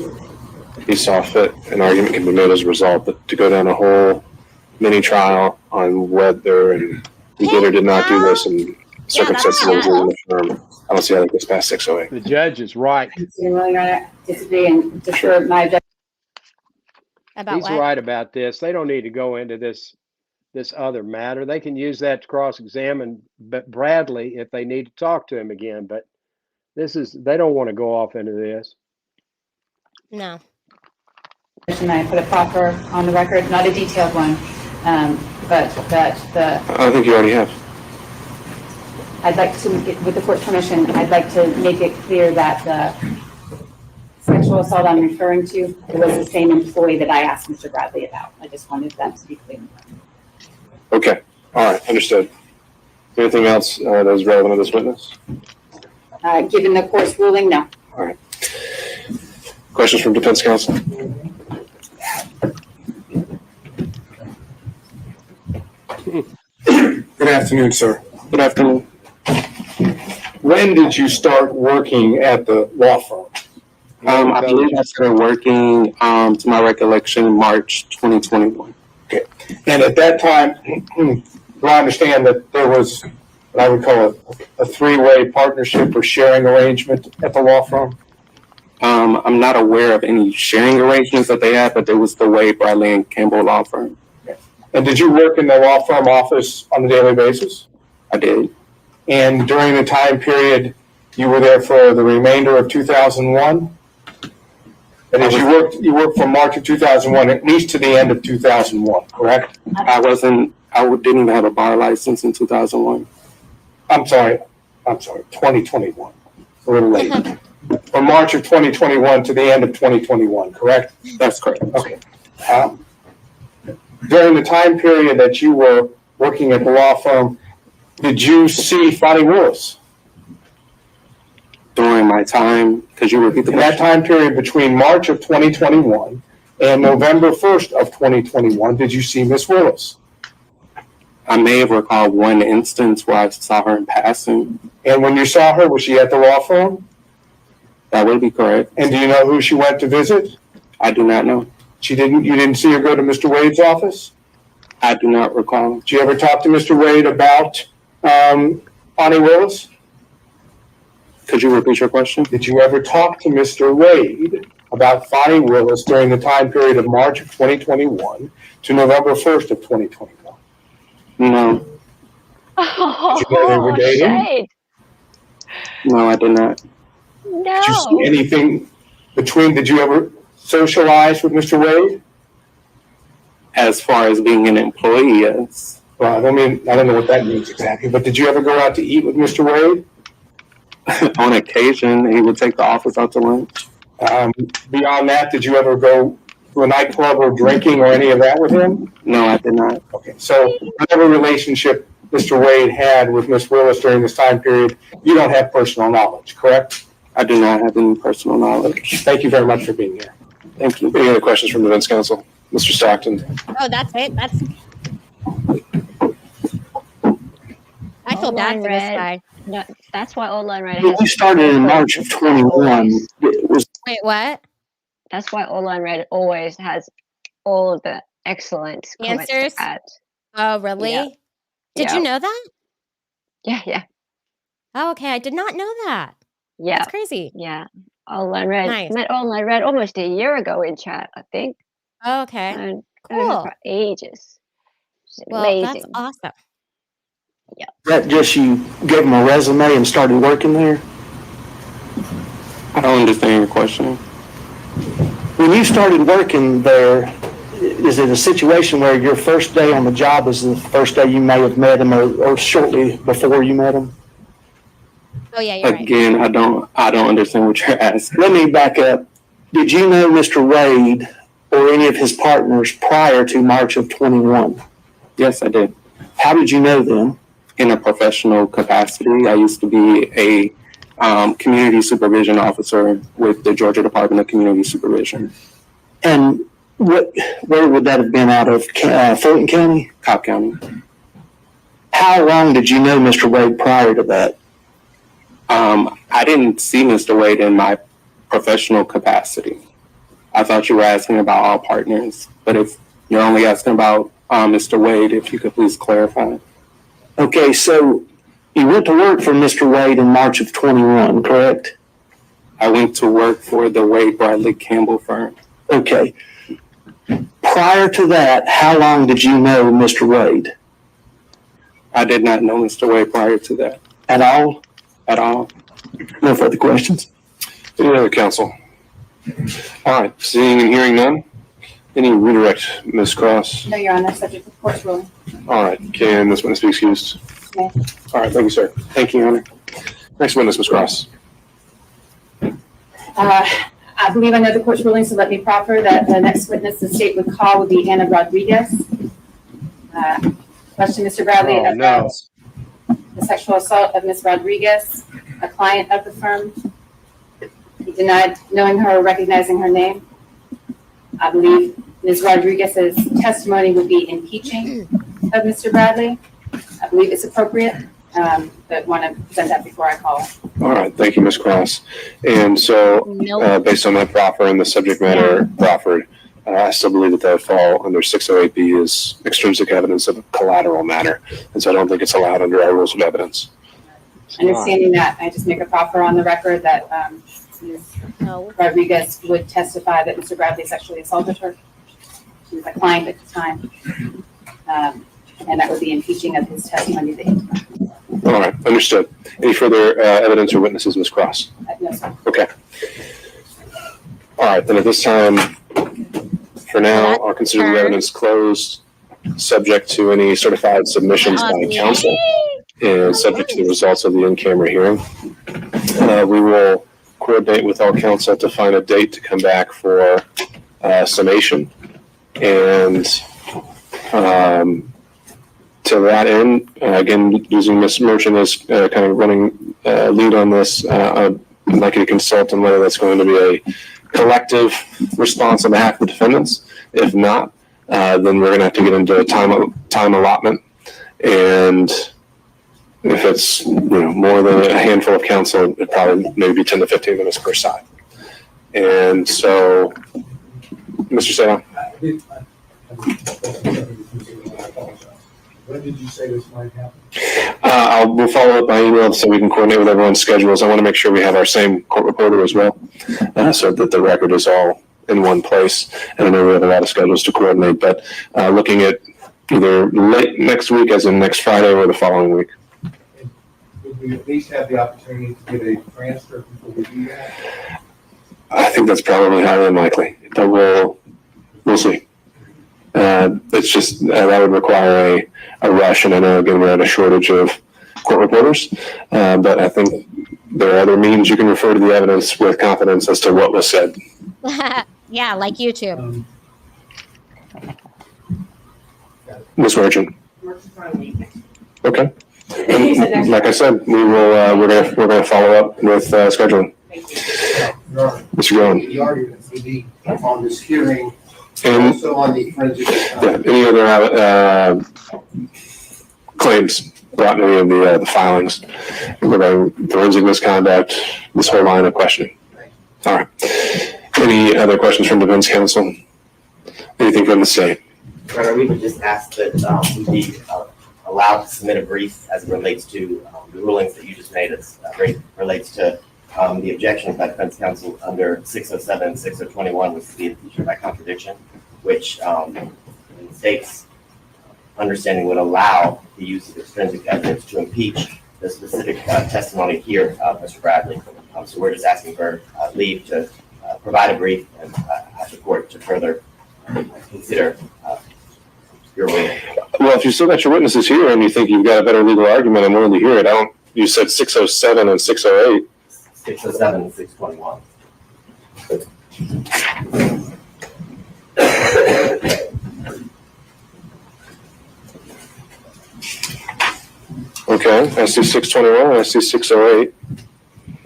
he saw fit. An argument can be made as a result, but to go down a whole mini trial on whether he did or did not do this and circumstances that was in the firm, I don't see how that gets past 608. The judge is right. Disagree and defer my objection. About He's what? right about this. They don't need to go into this other matter. They can use that to cross-examine Bradley if they need to talk to him again. But they don't want to go off into this. No. And I put a proper on the record, not a detailed one, but that I think you already have. I'd like to, with the court's permission, I'd like to make it clear that the sexual assault I'm referring to, it was the same employee that I asked Mr. Bradley about. I just wanted that to be clear. Okay. All right. Understood. Anything else that is relevant to this witness? Given the court's ruling, no. All right. Questions from defense counsel? Good afternoon, sir. Good afternoon. When did you start working at the law firm? I believe I started working, to my recollection, March 2021. Okay. And at that time, do I understand that there was what I would call a three-way partnership or sharing arrangement at the law firm? I'm not aware of any sharing arrangements that they had, but there was the Wade, Bradley, and Campbell law firm. Okay. And did you work in the law firm office on a daily basis? I did. And during the time period, you were there for the remainder of 2001? That is, you worked from March of 2001 at least to the end of 2001, correct? I didn't even have a bar license in 2001. I'm sorry, 2021, a little late. From March of 2021 to the end of 2021, correct? That's correct. Okay. During the time period that you were working at the law firm, did you see Fani Willis? During my time, could you repeat the In that question? time period between March of 2021 and November 1st of 2021, did you see Miss Willis? I may have recalled one instance where I saw her in passing. And when you saw her, was she at the law firm? That would be correct. And do you know who she went to visit? I do not know. You didn't see her go to Mr. Wade's office? I do not recall. Did you ever talk to Mr. Wade about Fani Willis? Could you repeat your question? Did you ever talk to Mr. Wade about Fani Willis during the time period of March of 2021 to November 1st of 2021? No. Did you know they were dating? Shade. No, I did not. No. Did you see anything did you ever socialize with Mr. Wade? As far as being an employee, yes. Well, I don't know what that means exactly, but did you ever go out to eat with Mr. Wade? On occasion, he would take the office out to lunch. Beyond that, did you ever go to a nightclub or drinking or any of that with him? No, I did not. Okay, so whatever relationship Mr. Wade had with Miss Willis during this time period, you don't have personal knowledge, correct? I do not have any personal knowledge. Thank you very much for being here. Thank you. Any other questions from defense counsel? Mr. Stockton? Oh, that's it. I feel bad for this guy. No, that's why Online Red We started in March of 21. Wait, what? That's why Online Red always has all of the excellent comments to Answers? add. Oh, really? Yeah. Did Yeah. you know that? Yeah. Oh, okay. I did not know that. Yeah. That's crazy. Yeah. I read Nice. I read almost a year ago in chat, I think. Oh, okay. And I had Cool. for ages. It's Well, that's amazing. awesome. Yeah. That just you gave them a resume and started working there? I don't understand your question. When you started working there, is it a situation where your first day on the job is the first day you may have met him or shortly before you met him? Oh, yeah, you're right. Again, I don't understand what you're asking. Let me back up. Did you know Mr. Wade or any of his partners prior to March of 21? Yes, I did. How did you know them? In a professional capacity, I used to be a community supervision officer with the Georgia Department of Community Supervision. And where would that have been out of? Fulton County? Cobb County. How long did you know Mr. Wade prior to that? I didn't see Mr. Wade in my professional capacity. I thought you were asking about all partners, but if you're only asking about Mr. Wade, if you could please clarify. Okay, so you went to work for Mr. Wade in March of 21, correct? I went to work for the Wade Bradley Campbell firm. Okay. Prior to that, how long did you know Mr. Wade? I did not know Mr. Wade prior to that. At all? At all. No further questions? Any other counsel? All right, seeing and hearing none. Any redirect, Ms. Cross? No, Your Honor, subject to the court's ruling. All right, can this witness be excused? May. All right, thank you, sir. Thank you, Your Honor. Next witness, Ms. Cross. I believe I know the court's ruling, so let me proffer that the next witness the state would call would be Anna Rodriguez. Question, Mr. Bradley, Oh, no. the sexual assault of Ms. Rodriguez, a client of the firm. He denied knowing her or recognizing her name. I believe Ms. Rodriguez's testimony would be impeaching of Mr. Bradley. I believe it's appropriate, but want to present that before I call. All right, thank you, Ms. Cross. And so, based on that proffer and the subject matter proffered, I still believe that would fall under 608B as extrinsic evidence of a collateral matter. And so I don't think it's allowed under our rules of evidence. Understanding that, I just make a proffer on the record that Ms. Rodriguez would testify that Mr. Bradley sexually assaulted her. She was a client at the time. And that would be impeaching of his testimony that he denied. All right, understood. Any further evidence or witnesses, Ms. Cross? No, sir. Okay. All right, then at this time, for now, I'll consider the evidence closed, subject to any certified submissions by counsel, and subject to the results of the in-camera hearing. We will coordinate with all counsel to find a date to come back for summation. And to that end, again, using Ms. Merchant as kind of running lead on this, I'd like you to consult on whether that's going to be a collective response on behalf of the defendants. If not, then we're going to have to get into time allotment. And if it's more than a handful of counsel, it probably maybe 10 to 15 minutes per side. And so, Mr. Salem. When did you say this might happen? We'll follow up by email so we can coordinate with everyone's schedules. I want to make sure we have our same court reporter as well, so that the record is all in one place. And I know we have a lot of schedules to coordinate, but looking at either late next week, as in next Friday, or the following week. Would we at least have the opportunity to get a transcript before we do that? I think that's probably highly unlikely, but we'll see. It's just that would require a rush, and I know again we're at a shortage of court reporters, but I think there are other means you can refer to the evidence with confidence as to what was said. Yeah, like YouTube. Ms. Merchant. Okay. And like I said, we're gonna follow up with scheduling. Mr. Gowan. The arguments would be on this hearing, And also on the forensic. any other claims brought in any of the filings regarding forensic misconduct, this whole line of questioning? All right. Any other questions from defense counsel? Anything from the state? Your we would just ask that we be allowed to submit a brief as it relates to the rulings that you just made as relates to the objection by defense counsel under 607 and 6021 was to be impeachment by contradiction, which in the state's understanding would allow the use of extrinsic evidence to impeach the specific testimony here of Mr. Bradley. So we're just asking for leave to provide a brief and ask the court to further consider your ruling. Well, if you still got your witnesses here and you think you've got a better legal argument, I'm willing to hear it. You said 607 and 608. 607 and 621. Okay, I see 621 and I see 608.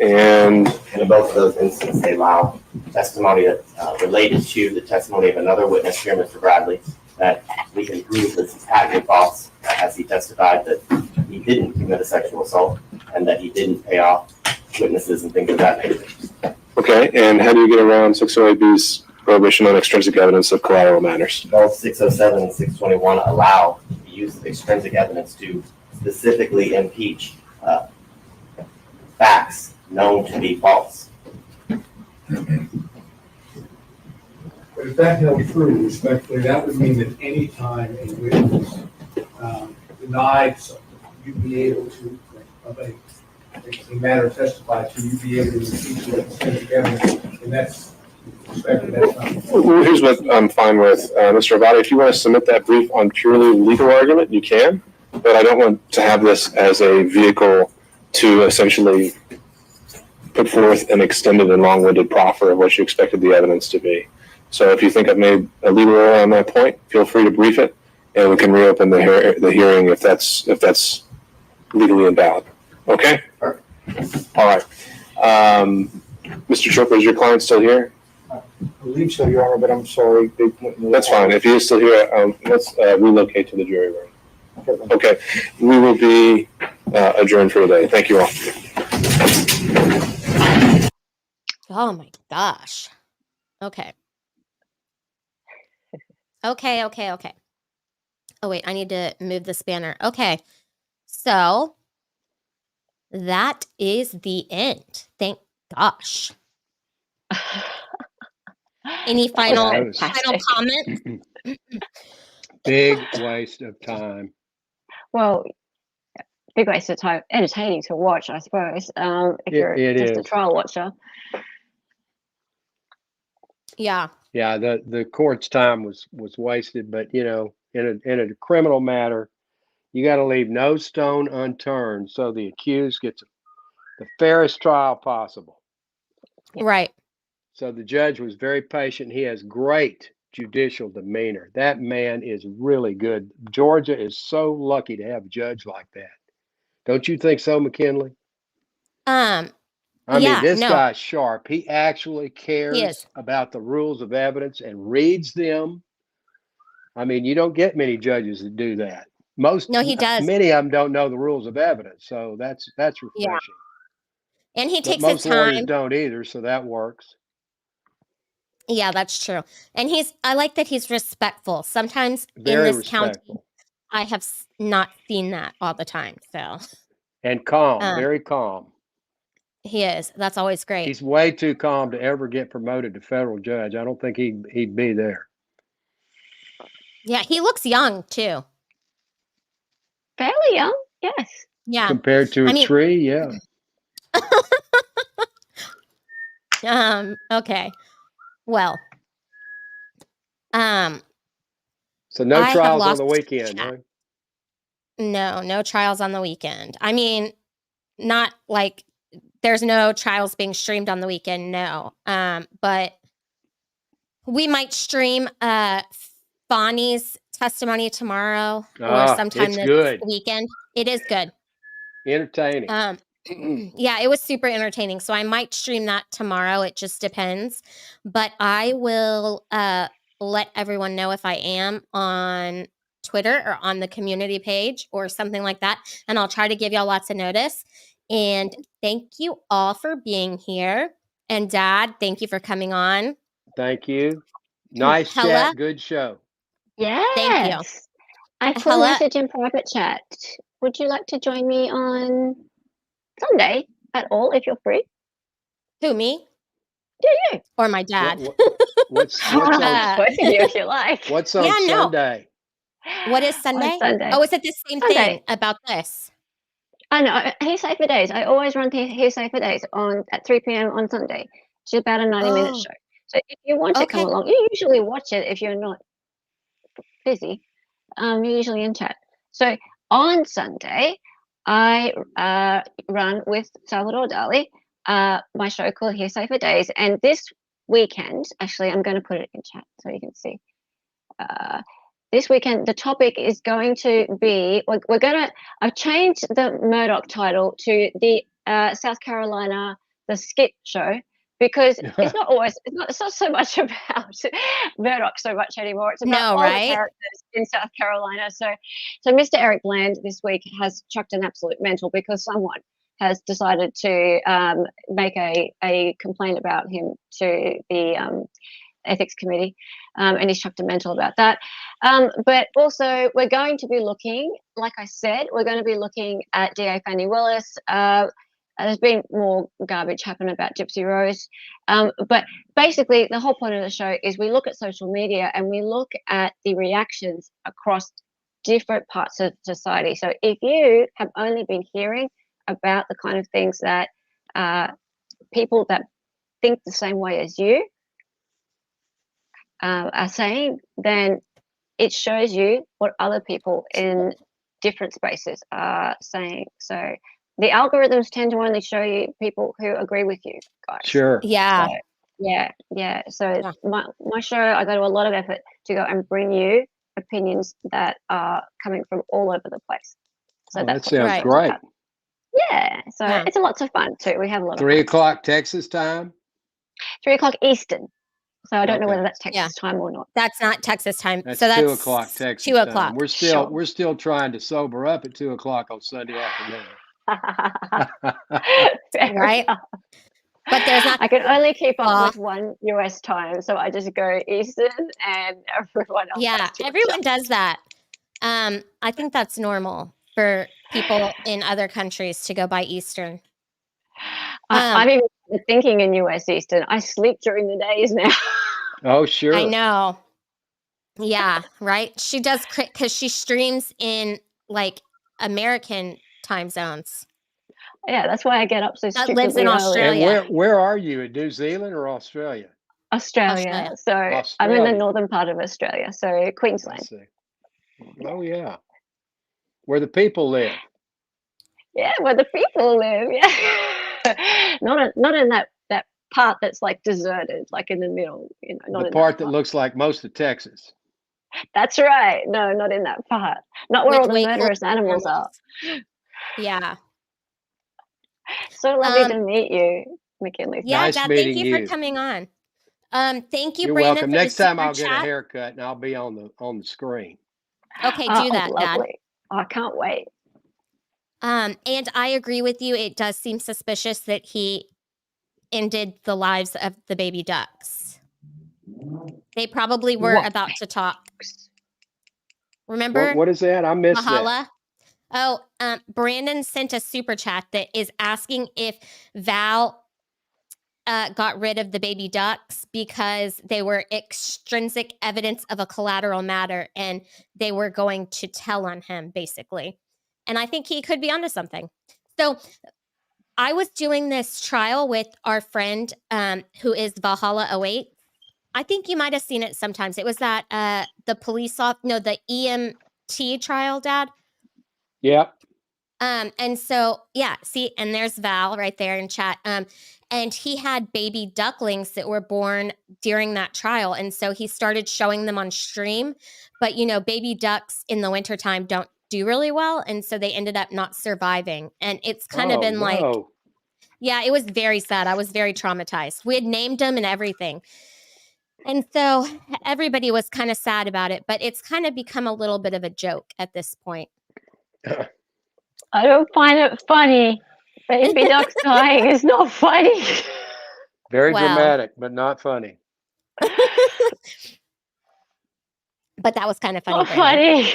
And in both of those instances, they allow testimony that related to the testimony of another witness here, Mr. Bradley, that we can prove this is patently false, as he testified that he didn't commit a sexual assault and that he didn't pay off witnesses and things of that nature. okay, and how do you get around 608B's prohibition on extrinsic evidence of collateral matters? Both 607 and 621 allow the use of extrinsic evidence to specifically impeach facts known to be false. But if that held true, respectfully, that would mean that any time a witness denied something, you'd be able to, of a matter testified to, you'd be able to impeach with extrinsic evidence, and that's, respectfully, that's not. Well, here's what I'm fine with, Mr. Abadi. If you want to submit that brief on purely legal argument, you can, but I don't want to have this as a vehicle to essentially put forth an extended and long-winded proffer of what you expected the evidence to be. So if you think I've made a legal error on that point, feel free to brief it, and we can reopen the hearing if that's legally invalid. Okay? All right. Mr. Chopra, is your client still here? I believe so, Your Honor, but I'm sorry. That's fine. If he is still here, let's relocate to the jury room. Okay. We will be adjourned for today. Thank you all. Oh my gosh. Okay. Okay. Oh wait, I need to move this banner. Okay. So that is the end. Thank gosh. Any final comments? Big waste of time. Well, big waste of time. Entertaining to watch, I suppose. If you're just a trial watcher. Yeah. Yeah, the court's time was wasted, but in a criminal matter, you got to leave no stone unturned so the accused gets the fairest trial possible. Right. So the judge was very patient. He has great judicial demeanor. That man is really good. Georgia is so lucky to have a judge like that. Don't you think so, McKinley? I mean, this guy's sharp. He actually cares about the rules of evidence and reads them. I mean, you don't get many judges that do that. No, he does. Many of them don't know the rules of evidence, so that's refreshing. Yeah. And he takes his time. Most lawyers don't either, so that works. Yeah, that's true. And I like that he's respectful. Sometimes very in this county, I have not seen that all the time. So. And calm, very calm. He is. That's always great. He's way too calm to ever get promoted to federal judge. I don't think he'd be there. Yeah, he looks young too. Fairly young, yes. Yeah. Compared to a tree, yeah. Okay. Well. So no trials on the weekend, huh? No trials on the weekend. I mean, not like there's no trials being streamed on the weekend, no. But we might stream Fani's testimony tomorrow or sometime this weekend. It is good. Entertaining. Yeah, it was super entertaining. So I might stream that tomorrow. It just depends. But I will let everyone know if I am on Twitter or on the community page or something like that. And I'll try to give y'all lots of notice. And thank you all for being here. And Dad, thank you for coming on. Thank you. Nice chat. Good show. Yes. I put a Hello. message in private chat. Would you like to join me on Sunday at all if you're free? Who, me? Yeah, you. Or my dad? What's Both of you if you like. What's on Yeah, no. Sunday? What is On Sunday? Sunday. Oh, is it the same Sunday. thing about this? I know. Hearsay for Days. I always run Hearsay for Days at 3 p.m. on Sunday. It's about a 90-minute Oh, show. So if you want to come okay. along, you usually watch it if you're not busy. You're usually in chat. So on Sunday, I run with Salvador Dali my show called Hearsay for Days. And this weekend, actually, I'm going to put it in chat so you can see. This weekend, the topic is going to be, I've changed the Murdoch title to the South Carolina, the skit show, because it's not so much about Murdoch so much anymore. It's about all the characters in South Carolina. So Mr. Eric Bland this week has chucked an absolute mental because someone has decided to make a complaint about him to the ethics committee, and he's chucked a mental about that. But also we're going to be looking, like I said, we're going to be looking at DA Fani Willis. There's been more garbage happen about Gypsy Rose. But basically the whole point of the show is we look at social media and we look at the reactions across different parts of society. So if you have only been hearing about the kind of things that people that think the same way as you are saying, then it shows you what other people in different spaces are saying. So the algorithms tend to only show you people who agree with you, guys. Sure. Yeah. So, yeah. So my show, I go to a lot of effort to go and bring you opinions that are coming from all over the place. So That that's sounds great. Yeah. So it's a lots of fun too. We have a lot 3 of fun. o'clock Texas time? 3 o'clock Eastern. So I don't know Okay. whether that's Texas time or not. That's not Texas time. That's so that's 2 o'clock Texas 2 time. o'clock. We're still trying to sober up at 2 o'clock on Sunday afternoon. Right? But there's not. I can only keep up with one US time, so I just go Eastern, and everyone else. Yeah, everyone does that. I think that's normal for people in other countries to go by Eastern. I'm even thinking in US Eastern. I sleep during the days now. Oh, sure. I know. Yeah, right. She does because she streams in like American time zones. Yeah, that's why I get up so That lives in stupidly Australia. And where are you? In New Zealand or Australia? Australia. So I'm in the northern part of Australia, so Queensland. I see. Oh yeah, where the people live. Yeah, where the people live. Yeah, not in that part that's like deserted, like in the middle. You know, not The in part that looks like most of Texas. That's right. No, not in that part. Not where all the murderous animals are. Yeah. So lovely to meet you, McKinley. Yeah, Nice Dad, meeting thank you you. for coming on. Thank you, You're Brandon. welcome. For Next the time super I'll get a chat. haircut and I'll be on the screen. Okay, do that, Dad. Lovely. I can't wait. And I agree with you. It does seem suspicious that he ended the lives of the baby ducks. They probably were about to talk. Remember? What is that? I missed Mahala? Oh, Brandon sent a super chat that is asking if Val got rid of the baby ducks because they were extrinsic evidence of a collateral matter and they were going to tell on him, basically. And I think he could be onto something. So I was doing this trial with our friend who is Valhalla 08. I think you might have seen it sometimes. It was that the the EMT trial, Dad. Yep. And so, yeah, see, and there's Val right there in chat. And he had baby ducklings that were born during that trial. And so he started showing them on stream. But, you know, baby ducks in the wintertime don't do really well. And so they ended up not surviving. And it's kind of been like, yeah, it was very sad. I was very traumatized. We had named them and everything. And so everybody was kind of sad about it. But it's kind of become a little bit of a joke at this point. I don't find it funny. Baby ducks dying is not funny. Very dramatic, but not funny. But that was kind of funny. Oh, Brandon. funny.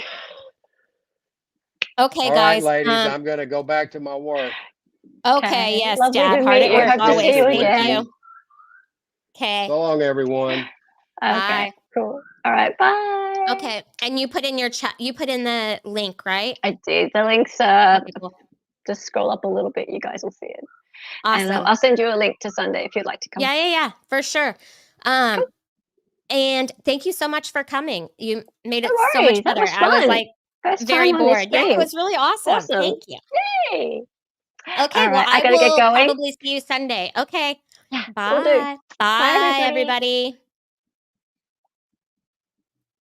Okay, All right, guys. ladies, I'm going to go back to my work. Okay, yes, Lovely Dad. to Hard meet at you. work Hope to always. see you Thank again. you. Okay. So long, everyone. Okay, Bye. cool. All right, bye. Okay, and you put in your chat. You put in the link, right? I did. The links Okay, cool. just scroll up a little bit. You guys will see it. And Awesome. I'll send you a link to Sunday if you'd like to come. Yeah, for sure. And thank you so much for coming. You made it No so much worries, that better. was I was fun. like First very time on this bored. Yeah, it stream. was really awesome. Awesome. Thank you. Yay. Okay, All well, right, I I gotta get will going. probably see you Sunday. Okay. Yeah, will do. Bye. Bye, everybody. everybody.